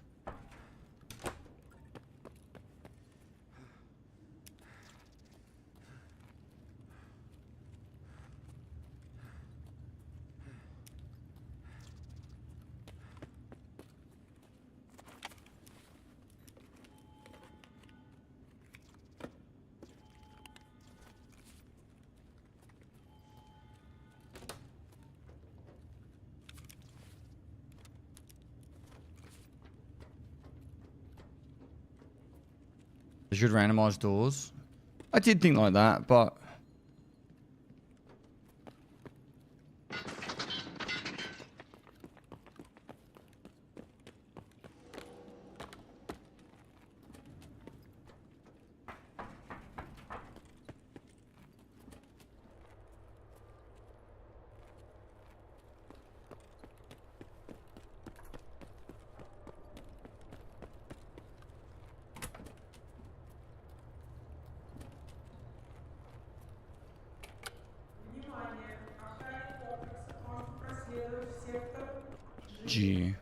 Speaker 3: They should randomize doors. I did think like that, but... G.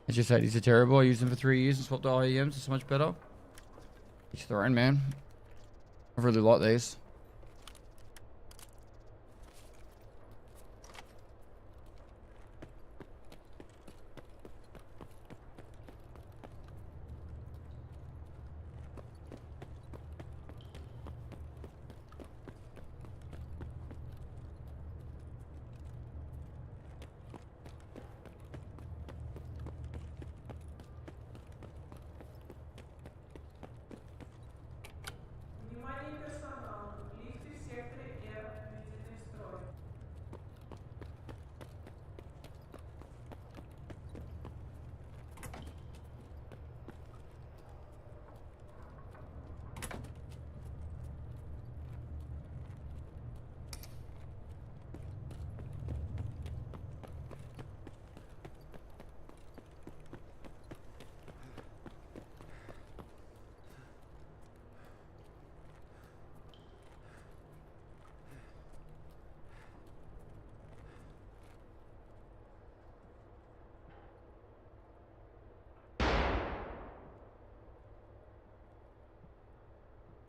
Speaker 3: I just said these are terrible. I used them for 3 years and swapped the IEMs. It's so much better. Each their own, man. I really like these.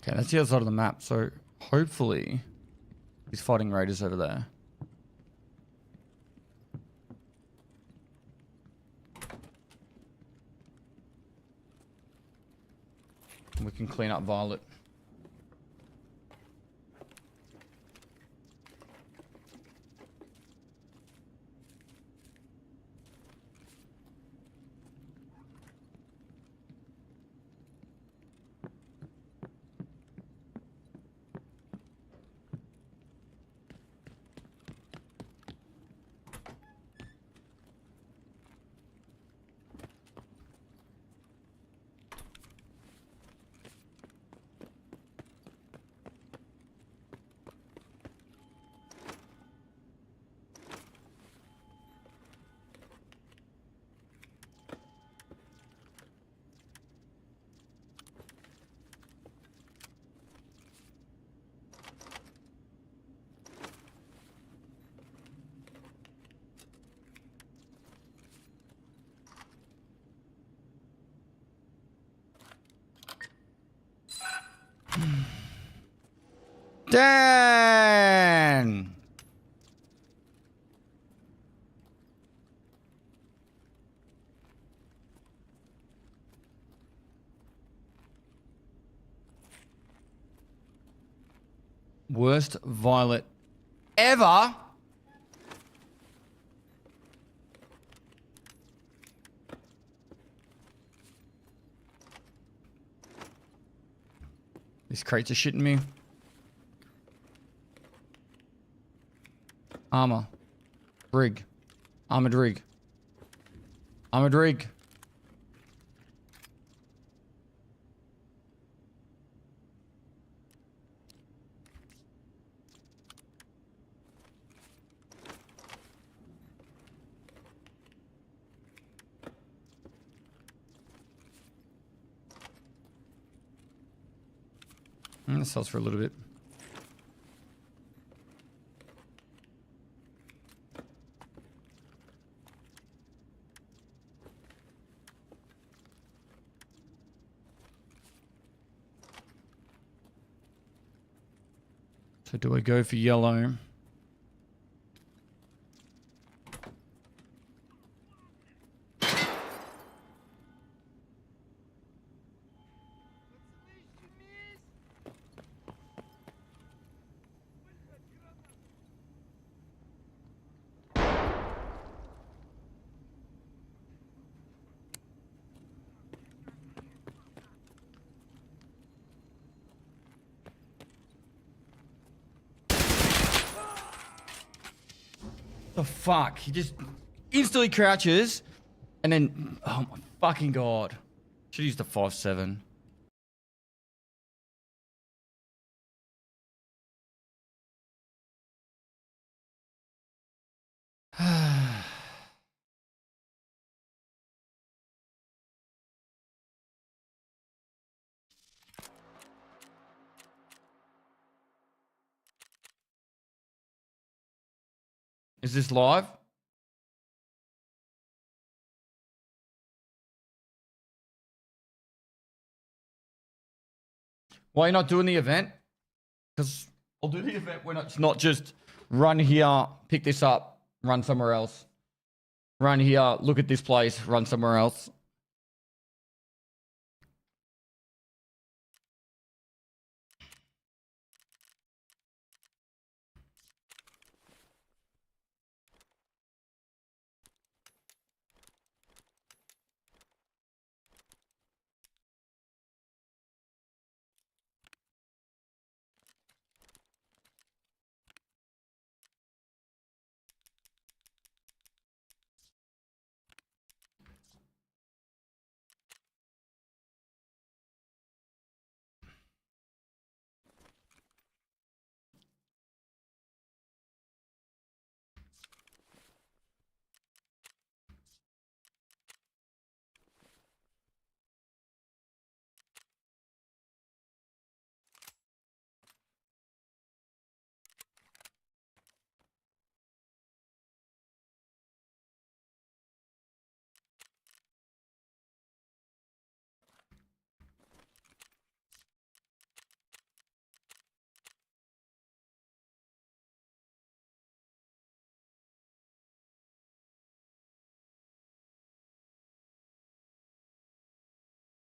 Speaker 3: Okay, that's the other side of the map. So hopefully he's fighting raiders over there. We can clean up Violet. Dan! Worst Violet ever? These crates are shitting me. Armor. Rig. Armored rig. Armored rig. This sells for a little bit. So do I go for yellow? The fuck? He just instantly crouches and then, oh my fucking god. Should use the 5.7. Is this live? Why are you not doing the event? Because I'll do the event when it's not just run here, pick this up, run somewhere else. Run here, look at this place, run somewhere else.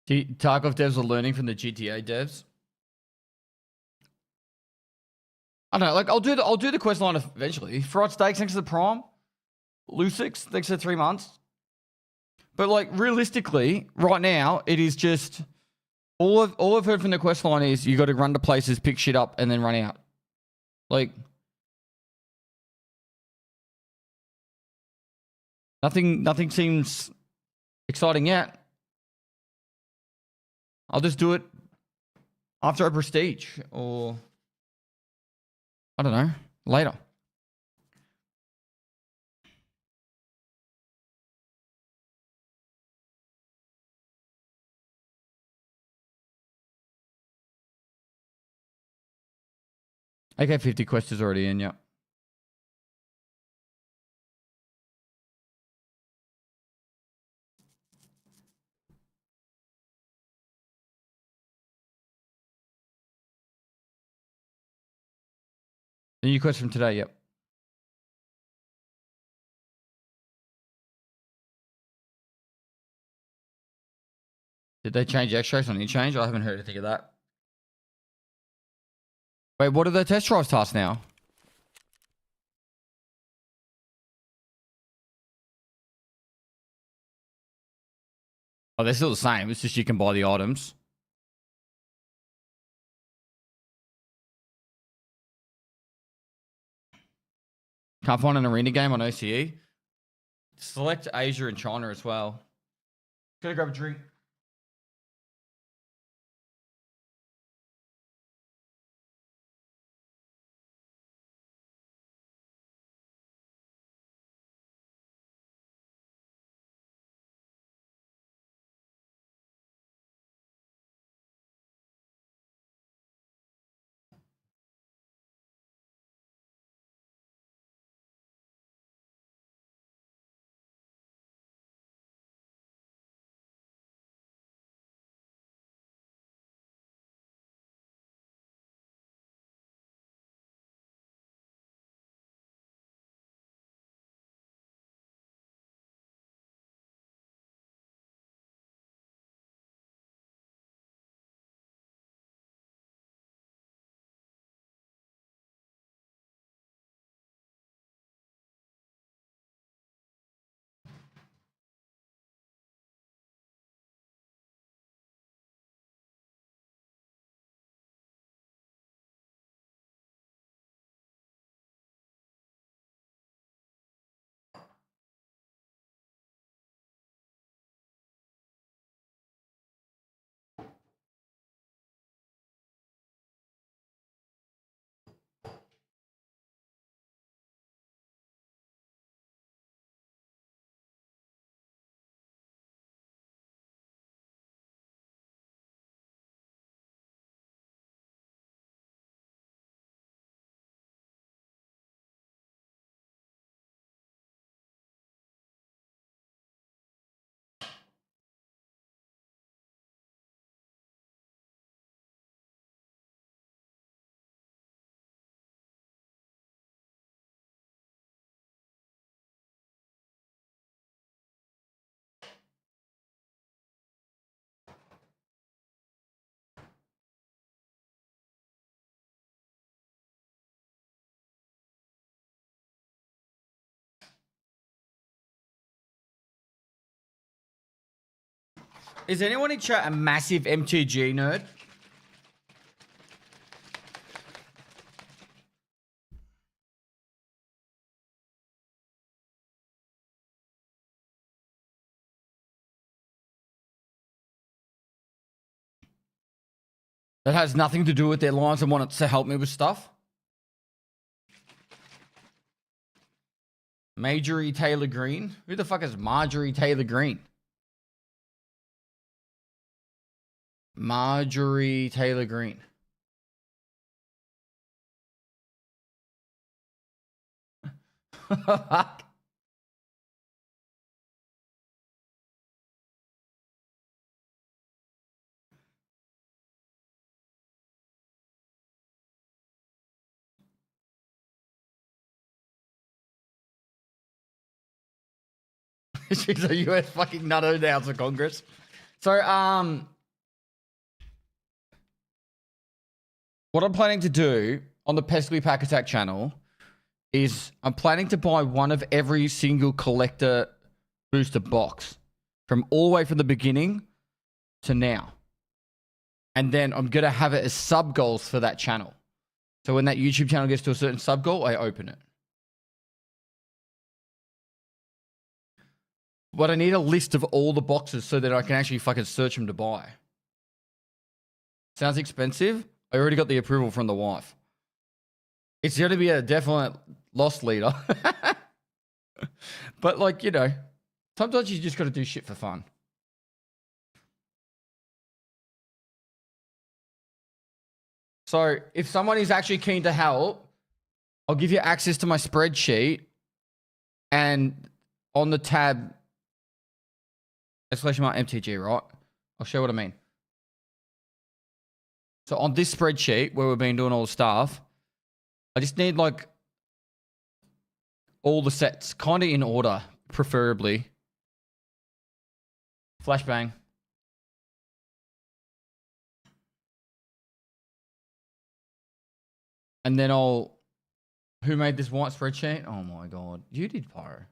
Speaker 3: Tarkov devs are learning from the GTA devs. I don't know, like I'll do the quest line eventually. Fried steaks thanks to the Prime. Lucix thanks to 3 months. But like realistically, right now it is just all I've heard from the quest line is you got to run to places, pick shit up, and then run out. Like nothing seems exciting yet. I'll just do it after a prestige or I don't know, later. AK-50 quest is already in, yeah. The new quest from today, yep. Did they change extracts on the change? I haven't heard anything of that. Wait, what are the test drives tasks now? Oh, they're still the same. It's just you can buy the items. Can't find an arena game on OCE. Select Asia and China as well. Gonna grab a drink. Is anyone in chat a massive MTG nerd? That has nothing to do with their lines and wanted to help me with stuff. Marjorie Taylor Green? Who the fuck is Marjorie Taylor Green? Marjorie Taylor Green. She's a US fucking nutto now to Congress. So, what I'm planning to do on the Pestily Pack Attack channel is I'm planning to buy one of every single collector booster box from all the way from the beginning to now. And then I'm going to have it as sub goals for that channel. So when that YouTube channel gets to a certain sub goal, I open it. But I need a list of all the boxes so that I can actually fucking search them to buy. Sounds expensive? I already got the approval from the wife. It's going to be a definite loss leader. But like, you know, sometimes you just got to do shit for fun. So if someone is actually keen to help, I'll give you access to my spreadsheet, and on the tab /MTG, right? I'll show you what I mean. So on this spreadsheet where we've been doing all the stuff, I just need like all the sets kind of in order, preferably. Flashbang. And then I'll... Who made this white spreadsheet? Oh my god. You did, Pyro.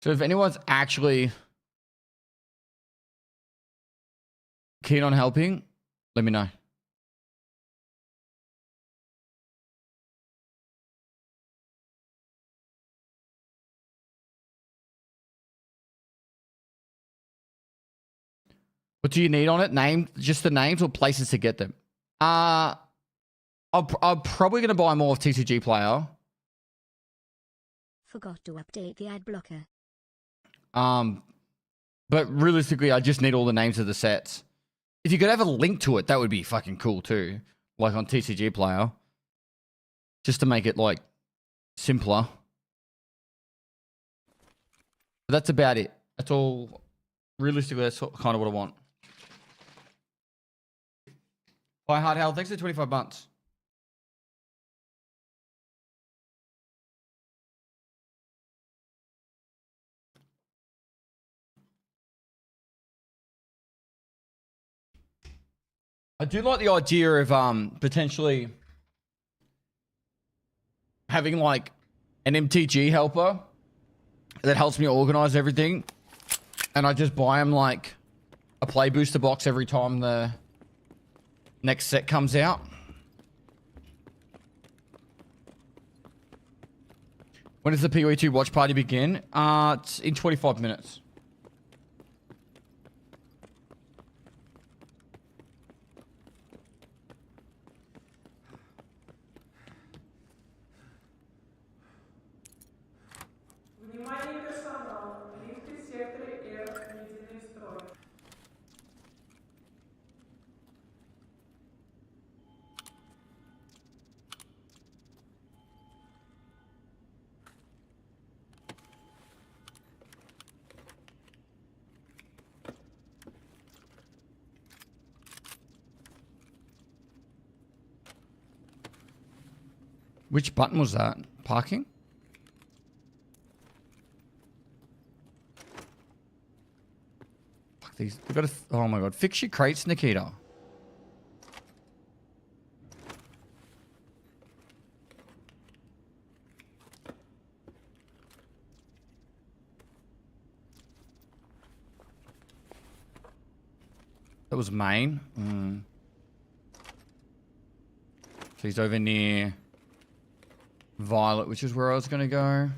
Speaker 3: So if anyone's actually keen on helping, let me know. What do you need on it? Name, just the names or places to get them? I'm probably going to buy more of TCG Player.
Speaker 4: Forgot to update the ad blocker.
Speaker 3: But realistically, I just need all the names of the sets. If you could have a link to it, that would be fucking cool too. Like on TCG Player. Just to make it like simpler. But that's about it. That's all. Realistically, that's kind of what I want. Bye, Hard Hell. Thanks for 25 months. I do like the idea of potentially having like an MTG helper that helps me organize everything, and I just buy them like a play booster box every time the next set comes out. When does the POE2 watch party begin? It's in 25 minutes.
Speaker 7: Внимание персонал. Лифты в секторе R. Медленный строй.
Speaker 3: Which button was that? Parking? These, we've got to, oh my god, fix your crates, Nikita. That was main. So he's over near Violet, which is where I was going to go.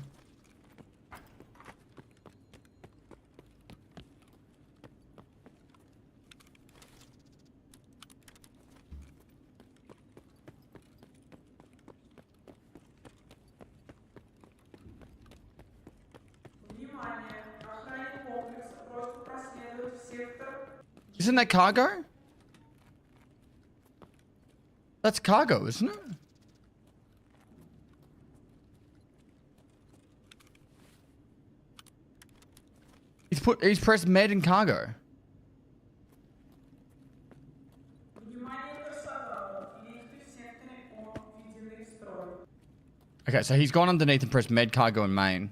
Speaker 7: Внимание! Охране комплекса просьба проследовать в сектор.
Speaker 3: Isn't that cargo? That's cargo, isn't it? He's pressed med and cargo.
Speaker 7: Внимание персонала! Лифты в секторе О введены в строй.
Speaker 3: Okay, so he's gone underneath and pressed med, cargo, and main.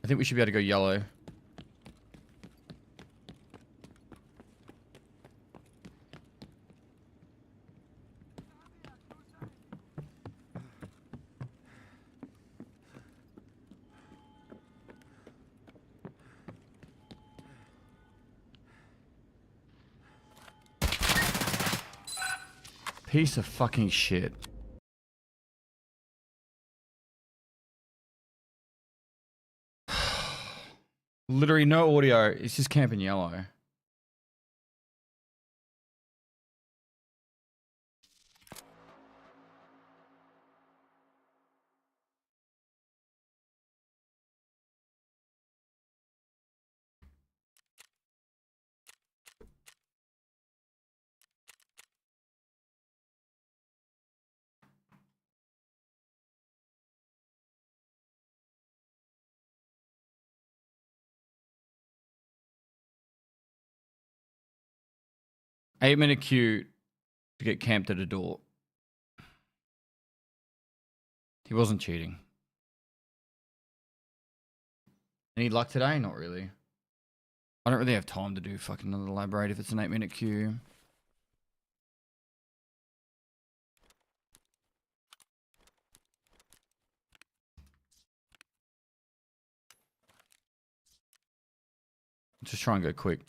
Speaker 3: I think we should be able to go yellow. Piece of fucking shit. Literally no audio. It's just camping yellow. Eight-minute queue to get camped at a door. He wasn't cheating. Any luck today? Not really. I don't really have time to do fucking another elaborate if it's an 8-minute queue. Just try and go quick.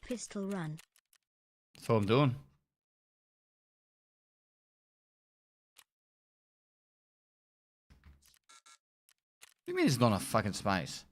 Speaker 4: Pistol run.
Speaker 3: That's all I'm doing. What do you mean there's not enough fucking space?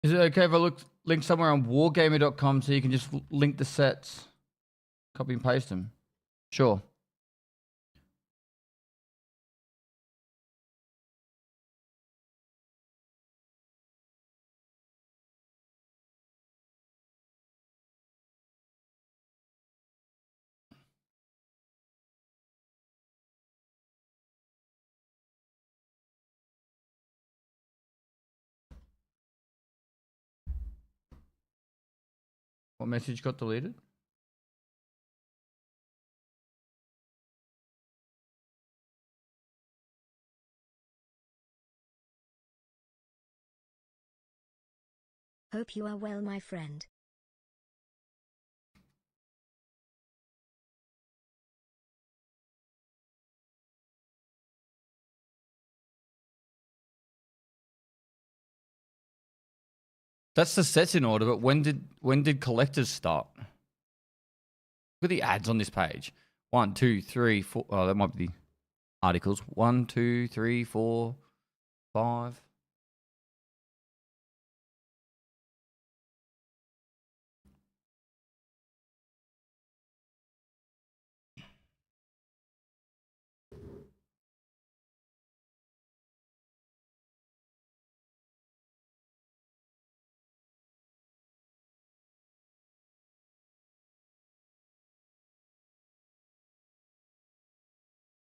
Speaker 3: Is it okay if I link somewhere on wargamer.com so you can just link the sets? Copy and paste them. Sure. What message got deleted?
Speaker 4: Hope you are well, my friend.
Speaker 3: That's the sets in order, but when did collectors start? Look at the ads on this page. 1, 2, 3, 4. Oh, that might be the articles. 1, 2, 3, 4, 5.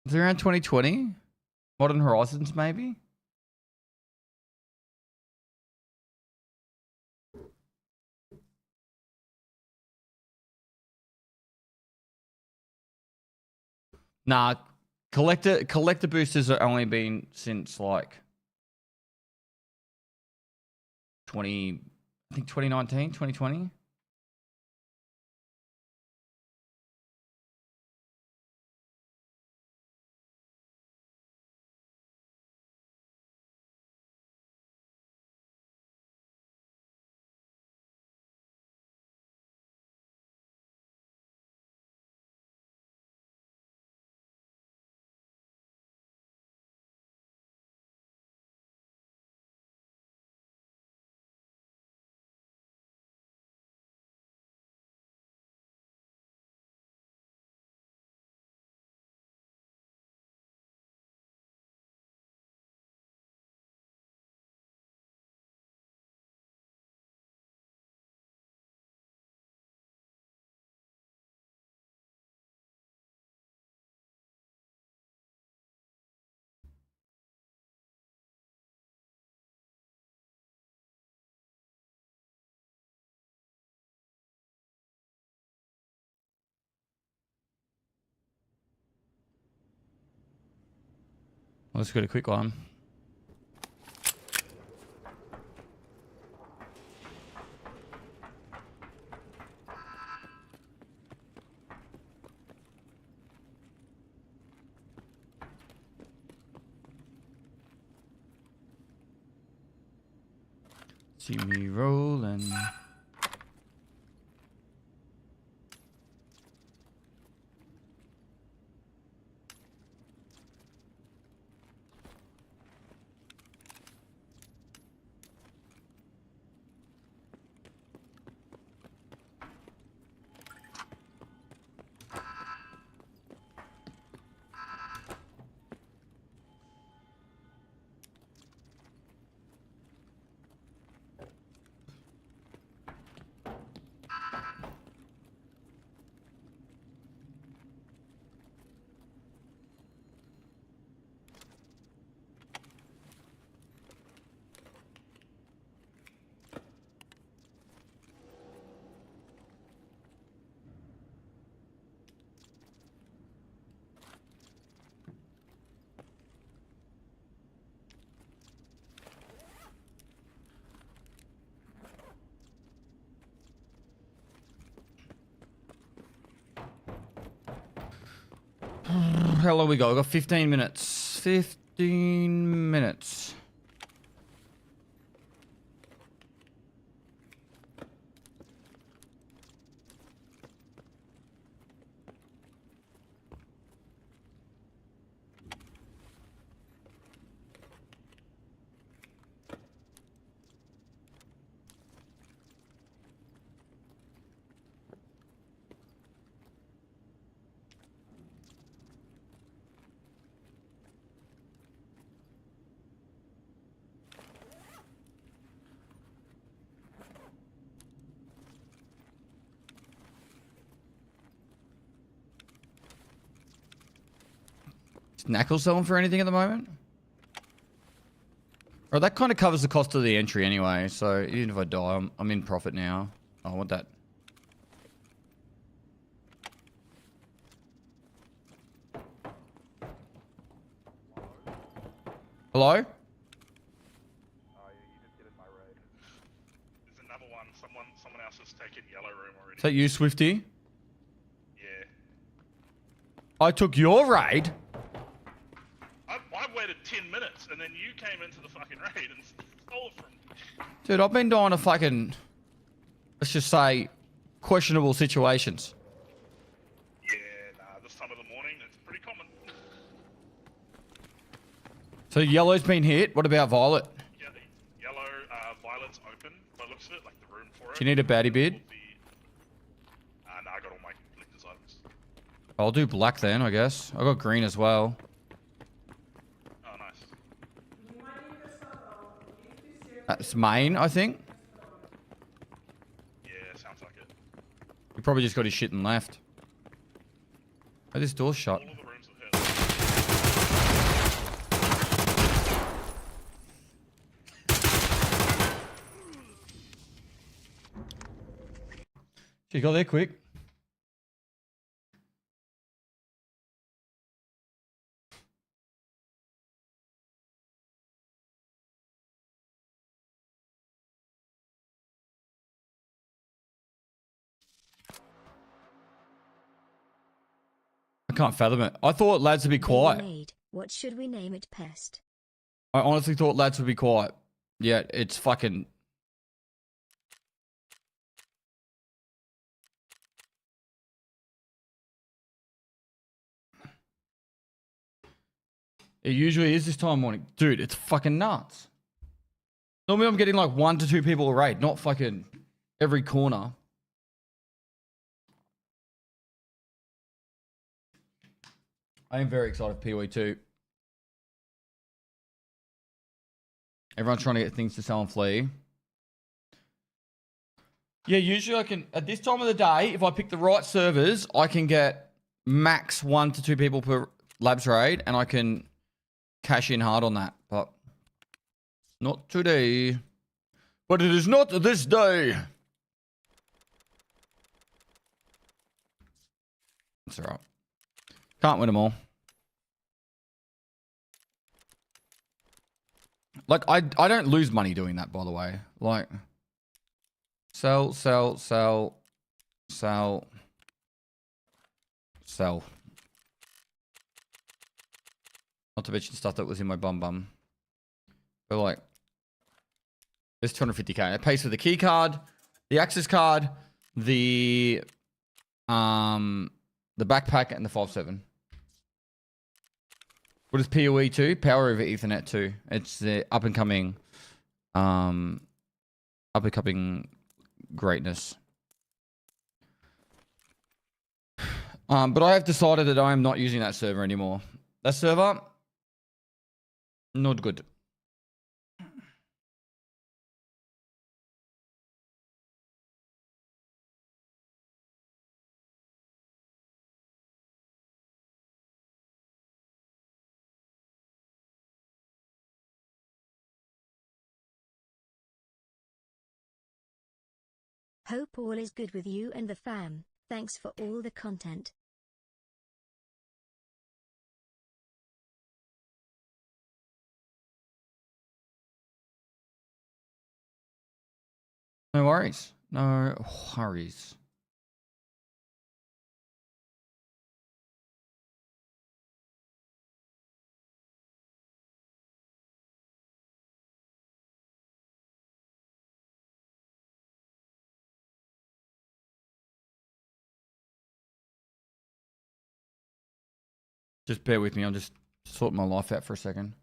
Speaker 3: Is it around 2020? Modern Horizons, maybe? Nah, collector boosters are only been since like 2019, 2020. Let's get a quick one. See me rolling. How long we got? We got 15 minutes. 15 minutes. Is Knackle selling for anything at the moment? Or that kind of covers the cost of the entry anyway, so even if I die, I'm in profit now. I want that Hello?
Speaker 9: There's another one. Someone else has taken yellow room already.
Speaker 3: Is that you, Swifty?
Speaker 9: Yeah.
Speaker 3: I took your raid.
Speaker 9: I waited 10 minutes and then you came into the fucking raid and stole it from me.
Speaker 3: Dude, I've been doing a fucking, let's just say, questionable situations.
Speaker 9: Yeah, nah, this time of the morning, it's pretty common.
Speaker 3: So yellow's been hit. What about violet?
Speaker 9: Yeah, the yellow, violet's open, by the looks of it, like the room for it.
Speaker 3: Do you need a baddie bid?
Speaker 9: Nah, I got all my collector's items.
Speaker 3: I'll do black then, I guess. I got green as well.
Speaker 9: Oh, nice.
Speaker 3: That's main, I think.
Speaker 9: Yeah, sounds like it.
Speaker 3: He probably just got his shit and left. Oh, this door's shut.
Speaker 9: All of the rooms have hit.
Speaker 3: You got there quick. I can't fathom it. I thought lads would be quiet.
Speaker 4: Made. What should we name it? Pest.
Speaker 3: I honestly thought lads would be quiet. Yeah, it's fucking... It usually is this time of morning. Dude, it's fucking nuts. Normally I'm getting like 1 to 2 people a raid, not fucking every corner. I am very excited for POE2. Everyone's trying to get things to sell on Flea. Yeah, usually I can, at this time of the day, if I pick the right servers, I can get max 1 to 2 people per labs raid, and I can cash in hard on that, but not today. But it is not this day. That's alright. Can't win them all. Like, I don't lose money doing that, by the way. Like, sell, sell, sell, sell, sell. Not to mention stuff that was in my bum. But like, there's 250k. It pays for the key card, the access card, the backpack, and the 5.7. What is POE2? Power over Ethernet 2. It's the up and coming greatness. But I have decided that I am not using that server anymore. That server, not good.
Speaker 4: Hope all is good with you and the fam. Thanks for all the content.
Speaker 3: No worries. No worries. Just bear with me. I'm just sorting my life out for a second.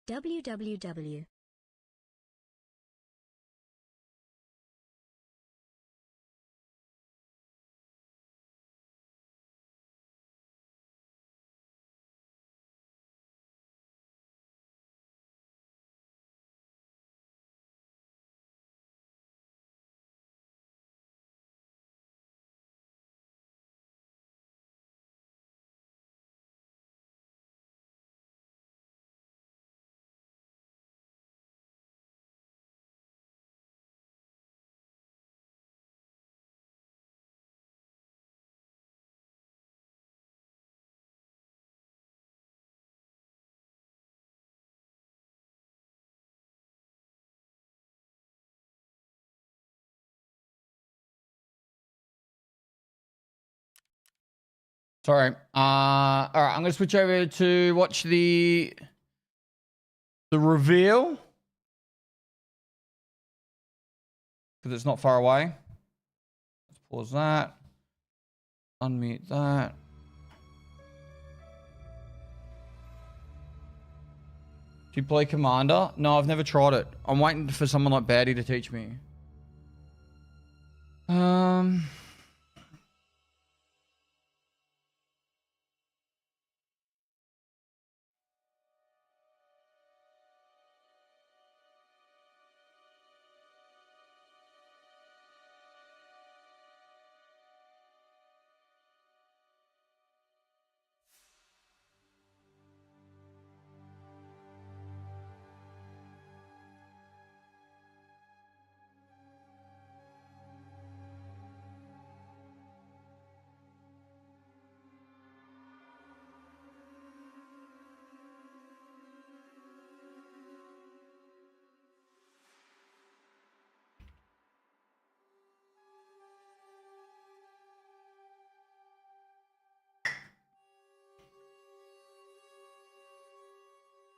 Speaker 4: www.
Speaker 3: Sorry. All right, I'm gonna switch over to watch the reveal because it's not far away. Let's pause that. Unmute that. Do you play Commander? No, I've never tried it. I'm waiting for someone like Batty to teach me.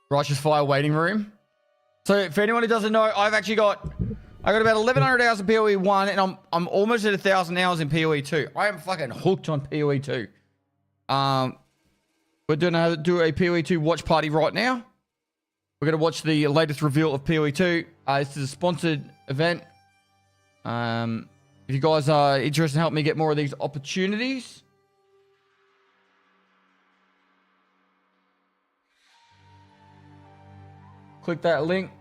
Speaker 3: Righteous Fire waiting room. So for anyone who doesn't know, I got about 1,100 hours of POE1 and I'm almost at 1,000 hours in POE2. I am fucking hooked on POE2. We're gonna do a POE2 watch party right now. We're gonna watch the latest reveal of POE2. This is a sponsored event. If you guys are interested in helping me get more of these opportunities, click that link.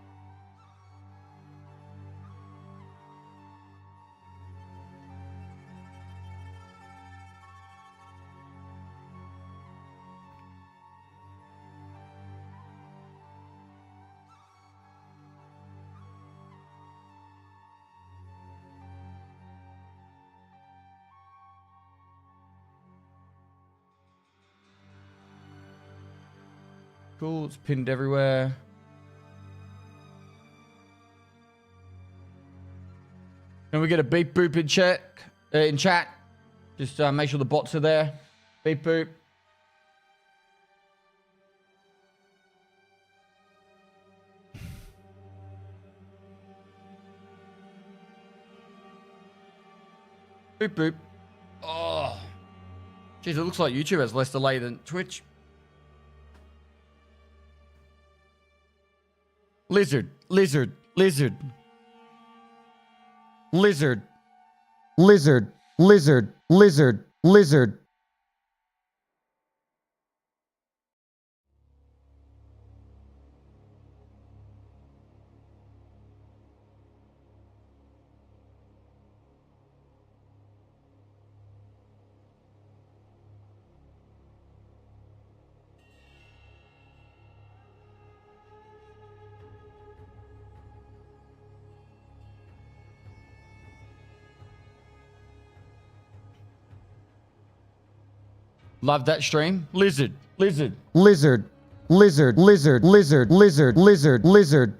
Speaker 3: Cool, it's pinned everywhere. Can we get a beep boop in chat? Just make sure the bots are there. Beep boop. Boop boop. Oh. Jeez, it looks like YouTube has less delay than Twitch. Lizard, lizard, lizard. Lizard, lizard, lizard, lizard, lizard. Love that stream. Lizard, lizard, lizard, lizard, lizard, lizard, lizard, lizard, lizard.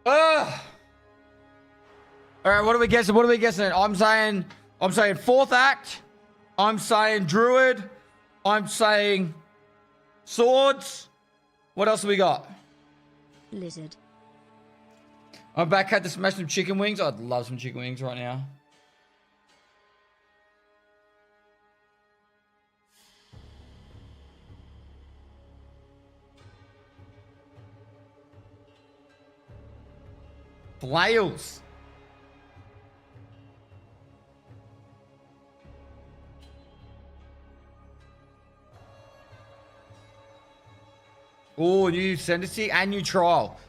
Speaker 3: All right, what are we guessing? What are we guessing? I'm saying fourth act. I'm saying druid. I'm saying swords. What else have we got?
Speaker 4: Lizard.
Speaker 3: I'm back. Had to smash some chicken wings. I'd love some chicken wings right now. Flails. Oh, new ascendancy and new trial.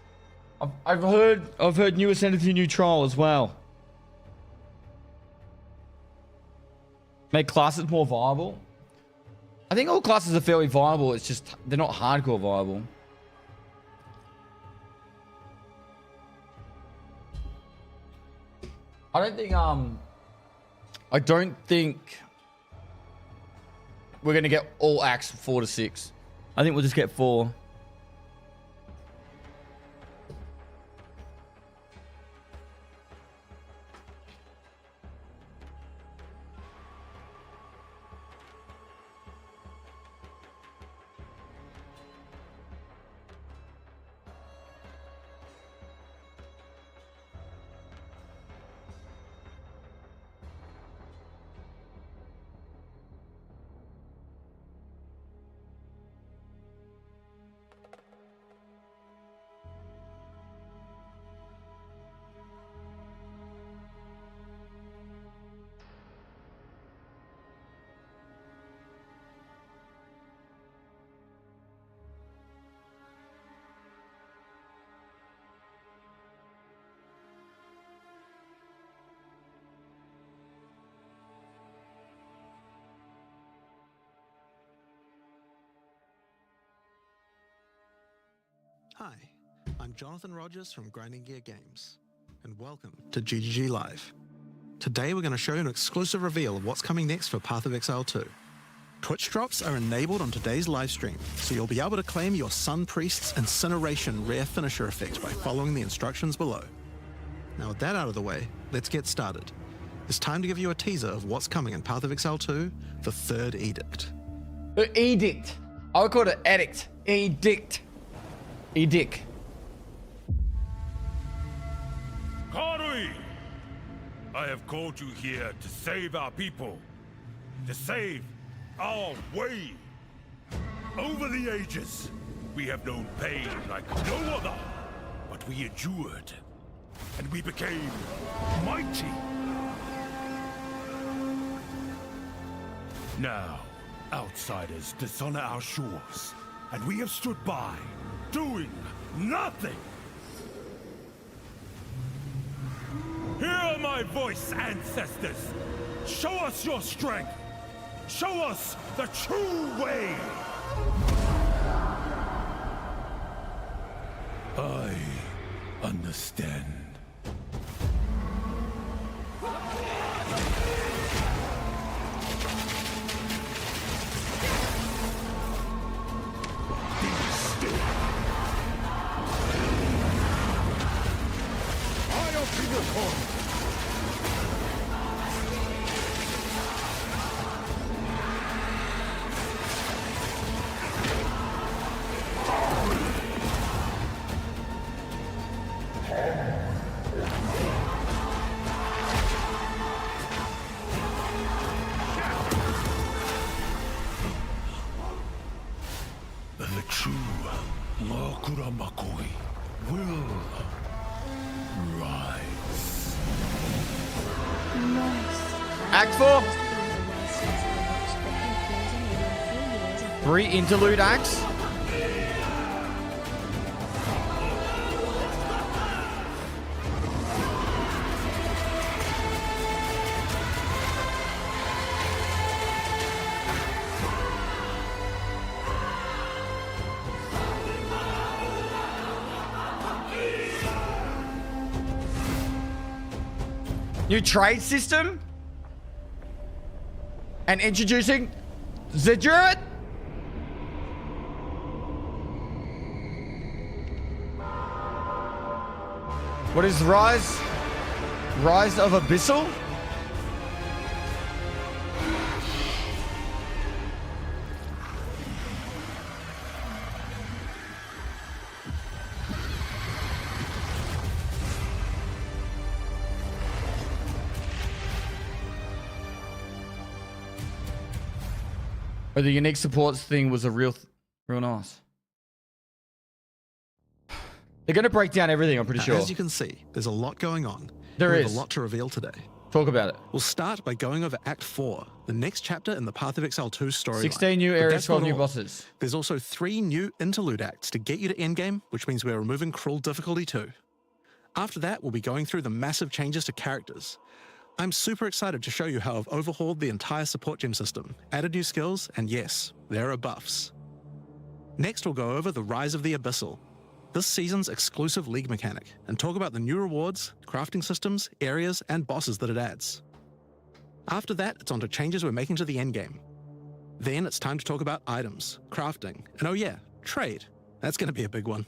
Speaker 3: I've heard new ascendancy, new trial as well. Make classes more viable. I think all classes are fairly viable. It's just they're not hardcore viable. I don't think we're gonna get all acts 4 to 6. I think we'll just get 4.
Speaker 10: Hi, I'm Jonathan Rogers from Grinding Gear Games, and welcome to GGG Live. Today we're going to show you an exclusive reveal of what's coming next for Path of Exile 2. Twitch drops are enabled on today's live stream, so you'll be able to claim your Sun Priest's Incineration rare finisher effect by following the instructions below. Now with that out of the way, let's get started. It's time to give you a teaser of what's coming in Path of Exile 2, the Third Edict.
Speaker 3: Edict. I would call it edict. Edict. Edict.
Speaker 11: Karui! I have called you here to save our people. To save our way. Over the ages, we have known pain like no other. But we endured. And we became mighty. Now, outsiders dishonor our shores. And we have stood by, doing nothing. Hear my voice, ancestors. Show us your strength. Show us the true way. I understand. The true Makura Makoi will rise.
Speaker 3: Act 4. 3 interlude acts. New trade system. And introducing the Druid. What is Rise? Rise of Abyssal? Oh, the unique supports thing was a real nice. They're going to break down everything, I'm pretty
Speaker 10: Now,
Speaker 3: sure.
Speaker 10: as you can see, there's a lot going on.
Speaker 3: There
Speaker 10: We
Speaker 3: is.
Speaker 10: have a lot to reveal today.
Speaker 3: Talk about it.
Speaker 10: We'll start by going over Act 4, the next chapter in the Path of Exile 2 storyline.
Speaker 3: 16 new
Speaker 10: But
Speaker 3: areas,
Speaker 10: that's
Speaker 3: 12
Speaker 10: not
Speaker 3: new
Speaker 10: all.
Speaker 3: bosses.
Speaker 10: There's also 3 new interlude acts to get you to Endgame, which means we're removing Cruel Difficulty 2. After that, we'll be going through the massive changes to characters. I'm super excited to show you how I've overhauled the entire support gem system, added new skills, and yes, there are buffs. Next, we'll go over the Rise of the Abyssal, this season's exclusive league mechanic, and talk about the new rewards, crafting systems, areas, and bosses that it adds. After that, it's on to changes we're making to the endgame. Then it's time to talk about items, crafting, and oh yeah, trade. That's going to be a big one.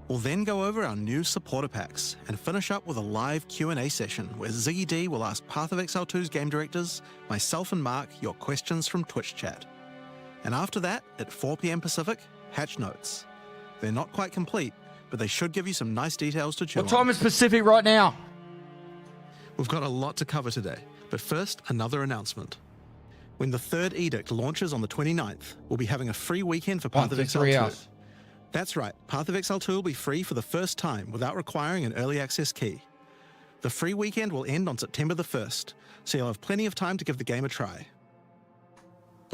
Speaker 10: We'll then go over our new supporter packs and finish up with a live Q&A session where Ziggy D will ask Path of Exile 2's game directors, myself and Mark, your questions from Twitch chat. And after that, at 4 PM Pacific, hatch notes. They're not quite complete, but they should give you some nice details to chew on.
Speaker 3: What time is Pacific right now?
Speaker 10: We've got a lot to cover today, but first, another announcement. When the third edict launches on the 29th, we'll be having a free weekend for Path of Exile 2.
Speaker 3: hours.
Speaker 10: That's right, Path of Exile 2 will be free for the first time without requiring an early access key. The free weekend will end on September the 1st, so you'll have plenty of time to give the game a try.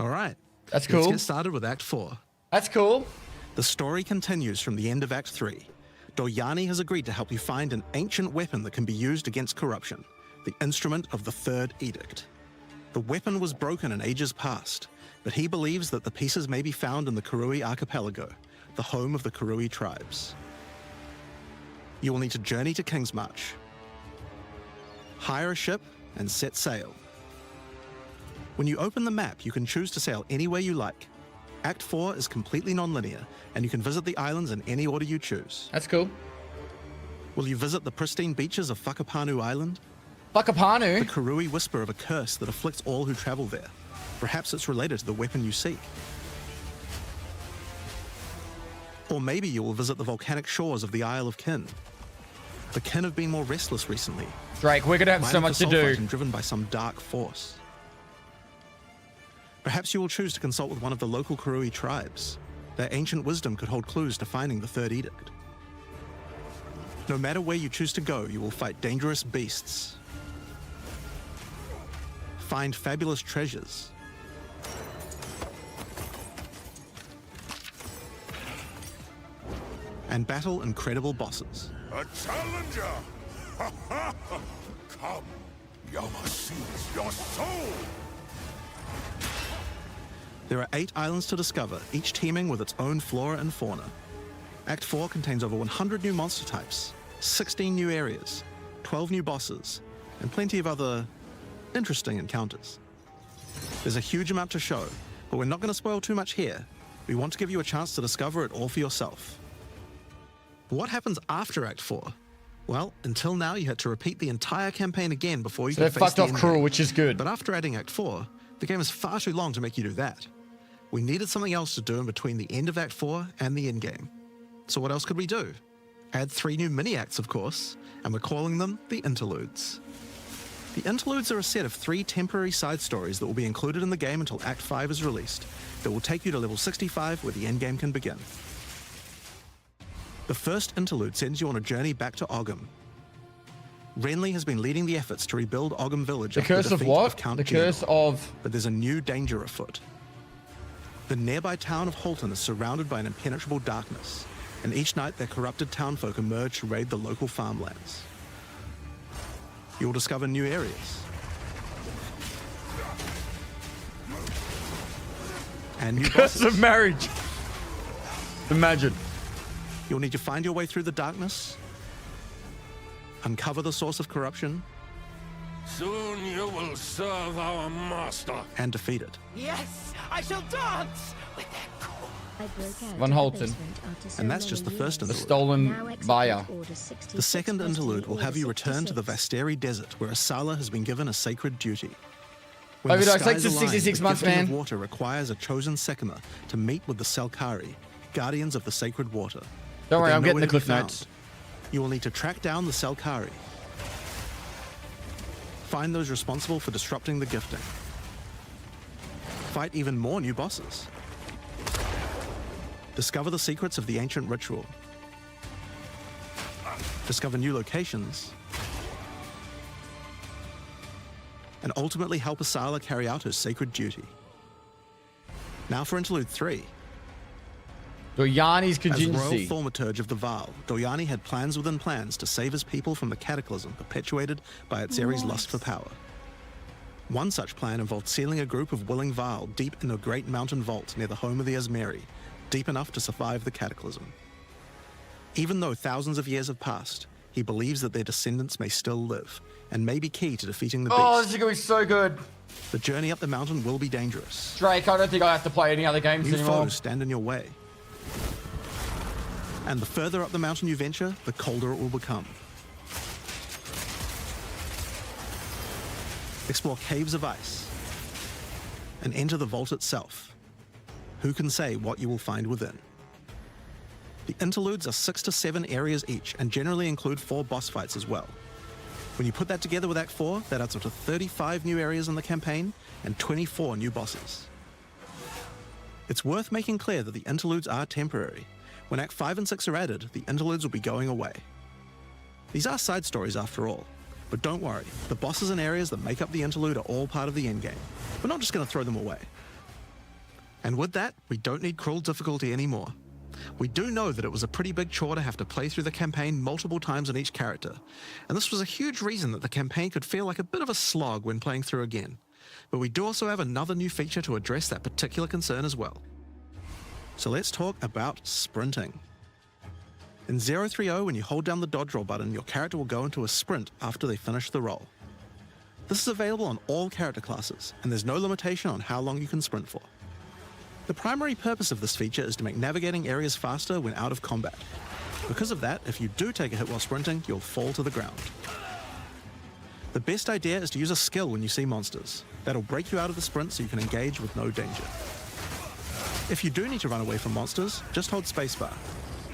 Speaker 10: All right,
Speaker 3: That's
Speaker 10: let's
Speaker 3: cool.
Speaker 10: get started with Act 4.
Speaker 3: That's cool.
Speaker 10: The story continues from the end of Act 3. Doryani has agreed to help you find an ancient weapon that can be used against corruption, the instrument of the Third Edict. The weapon was broken in ages past, but he believes that the pieces may be found in the Karui Archipelago, the home of the Karui tribes. You will need to journey to Kingsmarch, hire a ship, and set sail. When you open the map, you can choose to sail anywhere you like. Act 4 is completely non-linear, and you can visit the islands in any order you choose.
Speaker 3: That's cool.
Speaker 10: Will you visit the pristine beaches of Whakapanu Island?
Speaker 3: Whakapanu?
Speaker 10: The Karui whisper of a curse that afflicts all who travel there. Perhaps it's related to the weapon you seek. Or maybe you will visit the volcanic shores of the Isle of Kin. The Kin have been more restless recently.
Speaker 3: Drake, we're going to have so much to do.
Speaker 10: And driven by some dark force. Perhaps you will choose to consult with one of the local Karui tribes. Their ancient wisdom could hold clues to finding the Third Edict. No matter where you choose to go, you will fight dangerous beasts, find fabulous treasures, and battle incredible bosses.
Speaker 11: A challenger! Come, Yama sees your soul!
Speaker 10: There are 8 islands to discover, each teeming with its own flora and fauna. Act 4 contains over 100 new monster types, 16 new areas, 12 new bosses, and plenty of other interesting encounters. There's a huge amount to show, but we're not going to spoil too much here. We want to give you a chance to discover it all for yourself. What happens after Act 4? Well, until now you had to repeat the entire campaign again before you
Speaker 3: So
Speaker 10: could
Speaker 3: they
Speaker 10: face
Speaker 3: fucked
Speaker 10: the
Speaker 3: off
Speaker 10: endgame.
Speaker 3: Cruel, which is good.
Speaker 10: But after adding Act 4, the game is far too long to make you do that. We needed something else to do in between the end of Act 4 and the endgame. So what else could we do? Add 3 new mini-acts, of course, and we're calling them the Interludes. The Interludes are a set of 3 temporary side stories that will be included in the game until Act 5 is released, that will take you to level 65 where the endgame can begin. The first interlude sends you on a journey back to Ogham. Renly has been leading the efforts to rebuild Ogham Village.
Speaker 3: The curse of what? The curse of...
Speaker 10: But there's a new danger afoot. The nearby town of Holton is surrounded by an impenetrable darkness, and each night their corrupted townfolk emerge to raid the local farmlands. You'll discover new areas. And new
Speaker 3: Curse
Speaker 10: bosses.
Speaker 3: of marriage. Imagine.
Speaker 10: You'll need to find your way through the darkness, uncover the source of corruption,
Speaker 11: Soon you will serve our master.
Speaker 10: and defeat it.
Speaker 12: Yes, I shall dance with that cool.
Speaker 3: Van Holten.
Speaker 10: And that's just the first
Speaker 3: The
Speaker 10: interlude.
Speaker 3: stolen buyer.
Speaker 10: The second interlude will have you return to the Vasteri Desert, where Asala has been given a sacred duty. When
Speaker 3: Baby
Speaker 10: the
Speaker 3: dog, it takes
Speaker 10: skies
Speaker 3: us
Speaker 10: align,
Speaker 3: 66
Speaker 10: the
Speaker 3: months,
Speaker 10: gifting
Speaker 3: man.
Speaker 10: of water requires a chosen Sekima to meet with the Selkari, guardians of the sacred water.
Speaker 3: Don't worry,
Speaker 10: But
Speaker 3: I'm
Speaker 10: they're
Speaker 3: getting the
Speaker 10: nowhere to be
Speaker 3: cliff
Speaker 10: found.
Speaker 3: notes.
Speaker 10: You will need to track down the Selkari, find those responsible for disrupting the gifting, fight even more new bosses, discover the secrets of the ancient ritual, discover new locations, and ultimately help Abyssal carry out her sacred duty. Now for Interlude 3.
Speaker 3: Doryani's
Speaker 10: As royal
Speaker 3: contingency.
Speaker 10: thaumaturge of the Vaal, Doryani had plans within plans to save his people from the cataclysm perpetuated by Atzeri's lust for power. One such plan involved sealing a group of willing Vaal deep in a great mountain vault near the home of the Asmeri, deep enough to survive the cataclysm. Even though thousands of years have passed, he believes that their descendants may still live, and may be key to defeating the beast.
Speaker 3: Oh, this is going to be so good.
Speaker 10: The journey up the mountain will be dangerous.
Speaker 3: Drake, I don't think I have to play any other games
Speaker 10: New
Speaker 3: anymore.
Speaker 10: foes stand in your way. And the further up the mountain you venture, the colder it will become. Explore caves of ice and enter the vault itself. Who can say what you will find within? The interludes are 6 to 7 areas each and generally include 4 boss fights as well. When you put that together with Act 4, that adds up to 35 new areas in the campaign and 24 new bosses. It's worth making clear that the interludes are temporary. When Act 5 and 6 are added, the interludes will be going away. These are side stories after all, but don't worry, the bosses and areas that make up the interlude are all part of the endgame. We're not just going to throw them away. And with that, we don't need cruel difficulty anymore. We do know that it was a pretty big chore to have to play through the campaign multiple times on each character, and this was a huge reason that the campaign could feel like a bit of a slog when playing through again. But we do also have another new feature to address that particular concern as well. So let's talk about sprinting. In 030, when you hold down the dodge roll button, your character will go into a sprint after they finish the roll. This is available on all character classes, and there's no limitation on how long you can sprint for. The primary purpose of this feature is to make navigating areas faster when out of combat. Because of that, if you do take a hit while sprinting, you'll fall to the ground. The best idea is to use a skill when you see monsters. That'll break you out of the sprint so you can engage with no danger. If you do need to run away from monsters, just hold spacebar.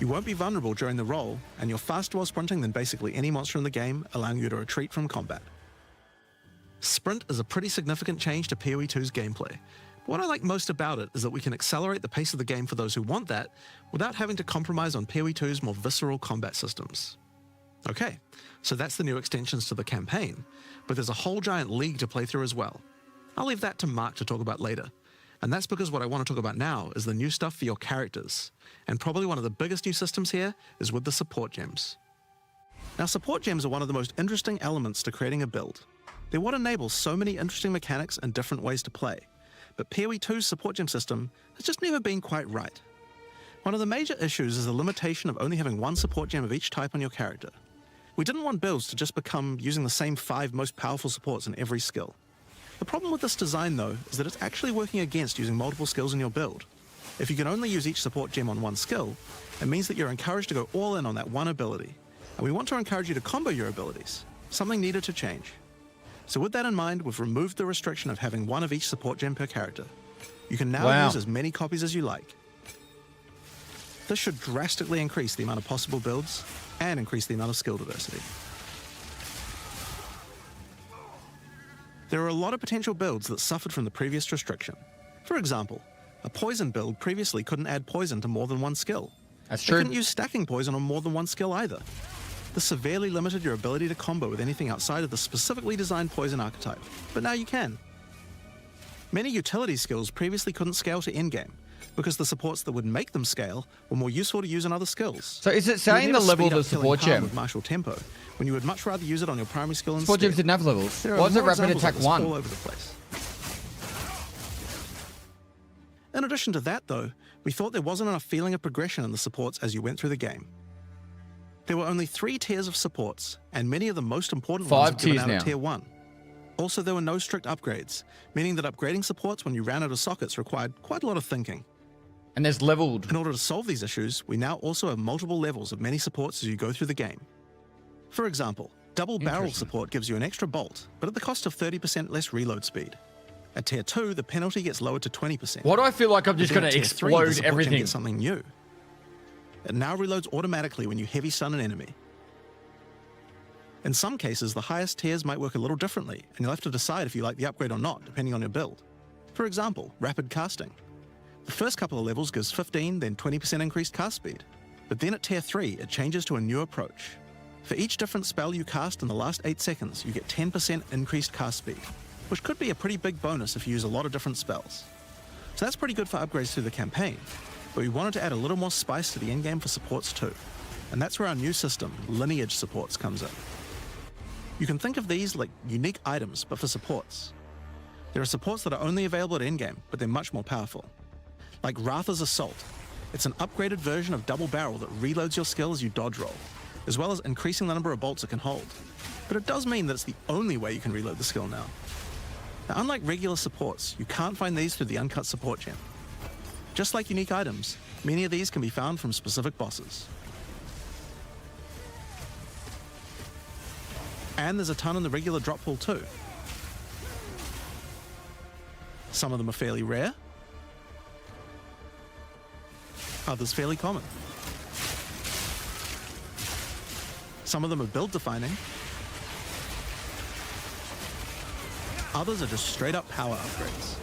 Speaker 10: You won't be vulnerable during the roll, and you're faster while sprinting than basically any monster in the game, allowing you to retreat from combat. Sprint is a pretty significant change to POE2's gameplay. What I like most about it is that we can accelerate the pace of the game for those who want that, without having to compromise on POE2's more visceral combat systems. Okay, so that's the new extensions to the campaign, but there's a whole giant league to play through as well. I'll leave that to Mark to talk about later. And that's because what I want to talk about now is the new stuff for your characters. And probably one of the biggest new systems here is with the support gems. Now, support gems are one of the most interesting elements to creating a build. They're what enables so many interesting mechanics and different ways to play. But POE2's support gem system has just never been quite right. One of the major issues is the limitation of only having one support gem of each type on your character. We didn't want builds to just become using the same 5 most powerful supports in every skill. The problem with this design, though, is that it's actually working against using multiple skills in your build. If you can only use each support gem on one skill, it means that you're encouraged to go all in on that one ability. And we want to encourage you to combo your abilities, something needed to change. So with that in mind, we've removed the restriction of having one of each support gem per character. You can now use as many copies as you like. This should drastically increase the amount of possible builds and increase the amount of skill diversity. There are a lot of potential builds that suffered from the previous restriction. For example, a poison build previously couldn't add poison to more than one skill.
Speaker 3: That's
Speaker 10: They
Speaker 3: true.
Speaker 10: couldn't use stacking poison on more than one skill either. This severely limited your ability to combo with anything outside of the specifically designed poison archetype, but now you can. Many utility skills previously couldn't scale to endgame, because the supports that would make them scale were more useful to use in other skills.
Speaker 3: So is it saying the level of the support gem?
Speaker 10: With martial tempo, when you would much rather use it on your primary skill instead.
Speaker 3: Support gems didn't have levels.
Speaker 10: There are
Speaker 3: Why was it
Speaker 10: more
Speaker 3: rapid
Speaker 10: examples
Speaker 3: attack
Speaker 10: of this
Speaker 3: 1?
Speaker 10: all over the place. In addition to that, though, we thought there wasn't enough feeling of progression in the supports as you went through the game. There were only 3 tiers of supports, and many of the most important
Speaker 3: 5
Speaker 10: ones were given
Speaker 3: tiers
Speaker 10: out
Speaker 3: now.
Speaker 10: at Tier 1. Also, there were no strict upgrades, meaning that upgrading supports when you ran out of sockets required quite a lot of thinking.
Speaker 3: And there's leveled.
Speaker 10: In order to solve these issues, we now also have multiple levels of many supports as you go through the game. For example, double barrel support gives you an extra bolt, but at the cost of 30% less reload speed. At Tier 2, the penalty gets lowered to 20%.
Speaker 3: Why do I feel like I'm just
Speaker 10: But then
Speaker 3: going
Speaker 10: at
Speaker 3: to
Speaker 10: Tier 3, the
Speaker 3: explode
Speaker 10: support gem
Speaker 3: everything?
Speaker 10: gets something new. It now reloads automatically when you heavy stun an enemy. In some cases, the highest tiers might work a little differently, and you'll have to decide if you like the upgrade or not, depending on your build. For example, rapid casting. The first couple of levels gives 15, then 20% increased cast speed. But then at Tier 3, it changes to a new approach. For each different spell you cast in the last 8 seconds, you get 10% increased cast speed, which could be a pretty big bonus if you use a lot of different spells. So that's pretty good for upgrades through the campaign, but we wanted to add a little more spice to the endgame for supports too. And that's where our new system, Lineage Supports, comes in. You can think of these like unique items, but for supports. There are supports that are only available at endgame, but they're much more powerful. Like Ratha's Assault. It's an upgraded version of Double Barrel that reloads your skill as you dodge roll, as well as increasing the number of bolts it can hold. But it does mean that it's the only way you can reload the skill now. Now, unlike regular supports, you can't find these through the uncut support gem. Just like unique items, many of these can be found from specific bosses. And there's a ton in the regular drop pool too. Some of them are fairly rare, others fairly common. Some of them are build defining, others are just straight up power upgrades.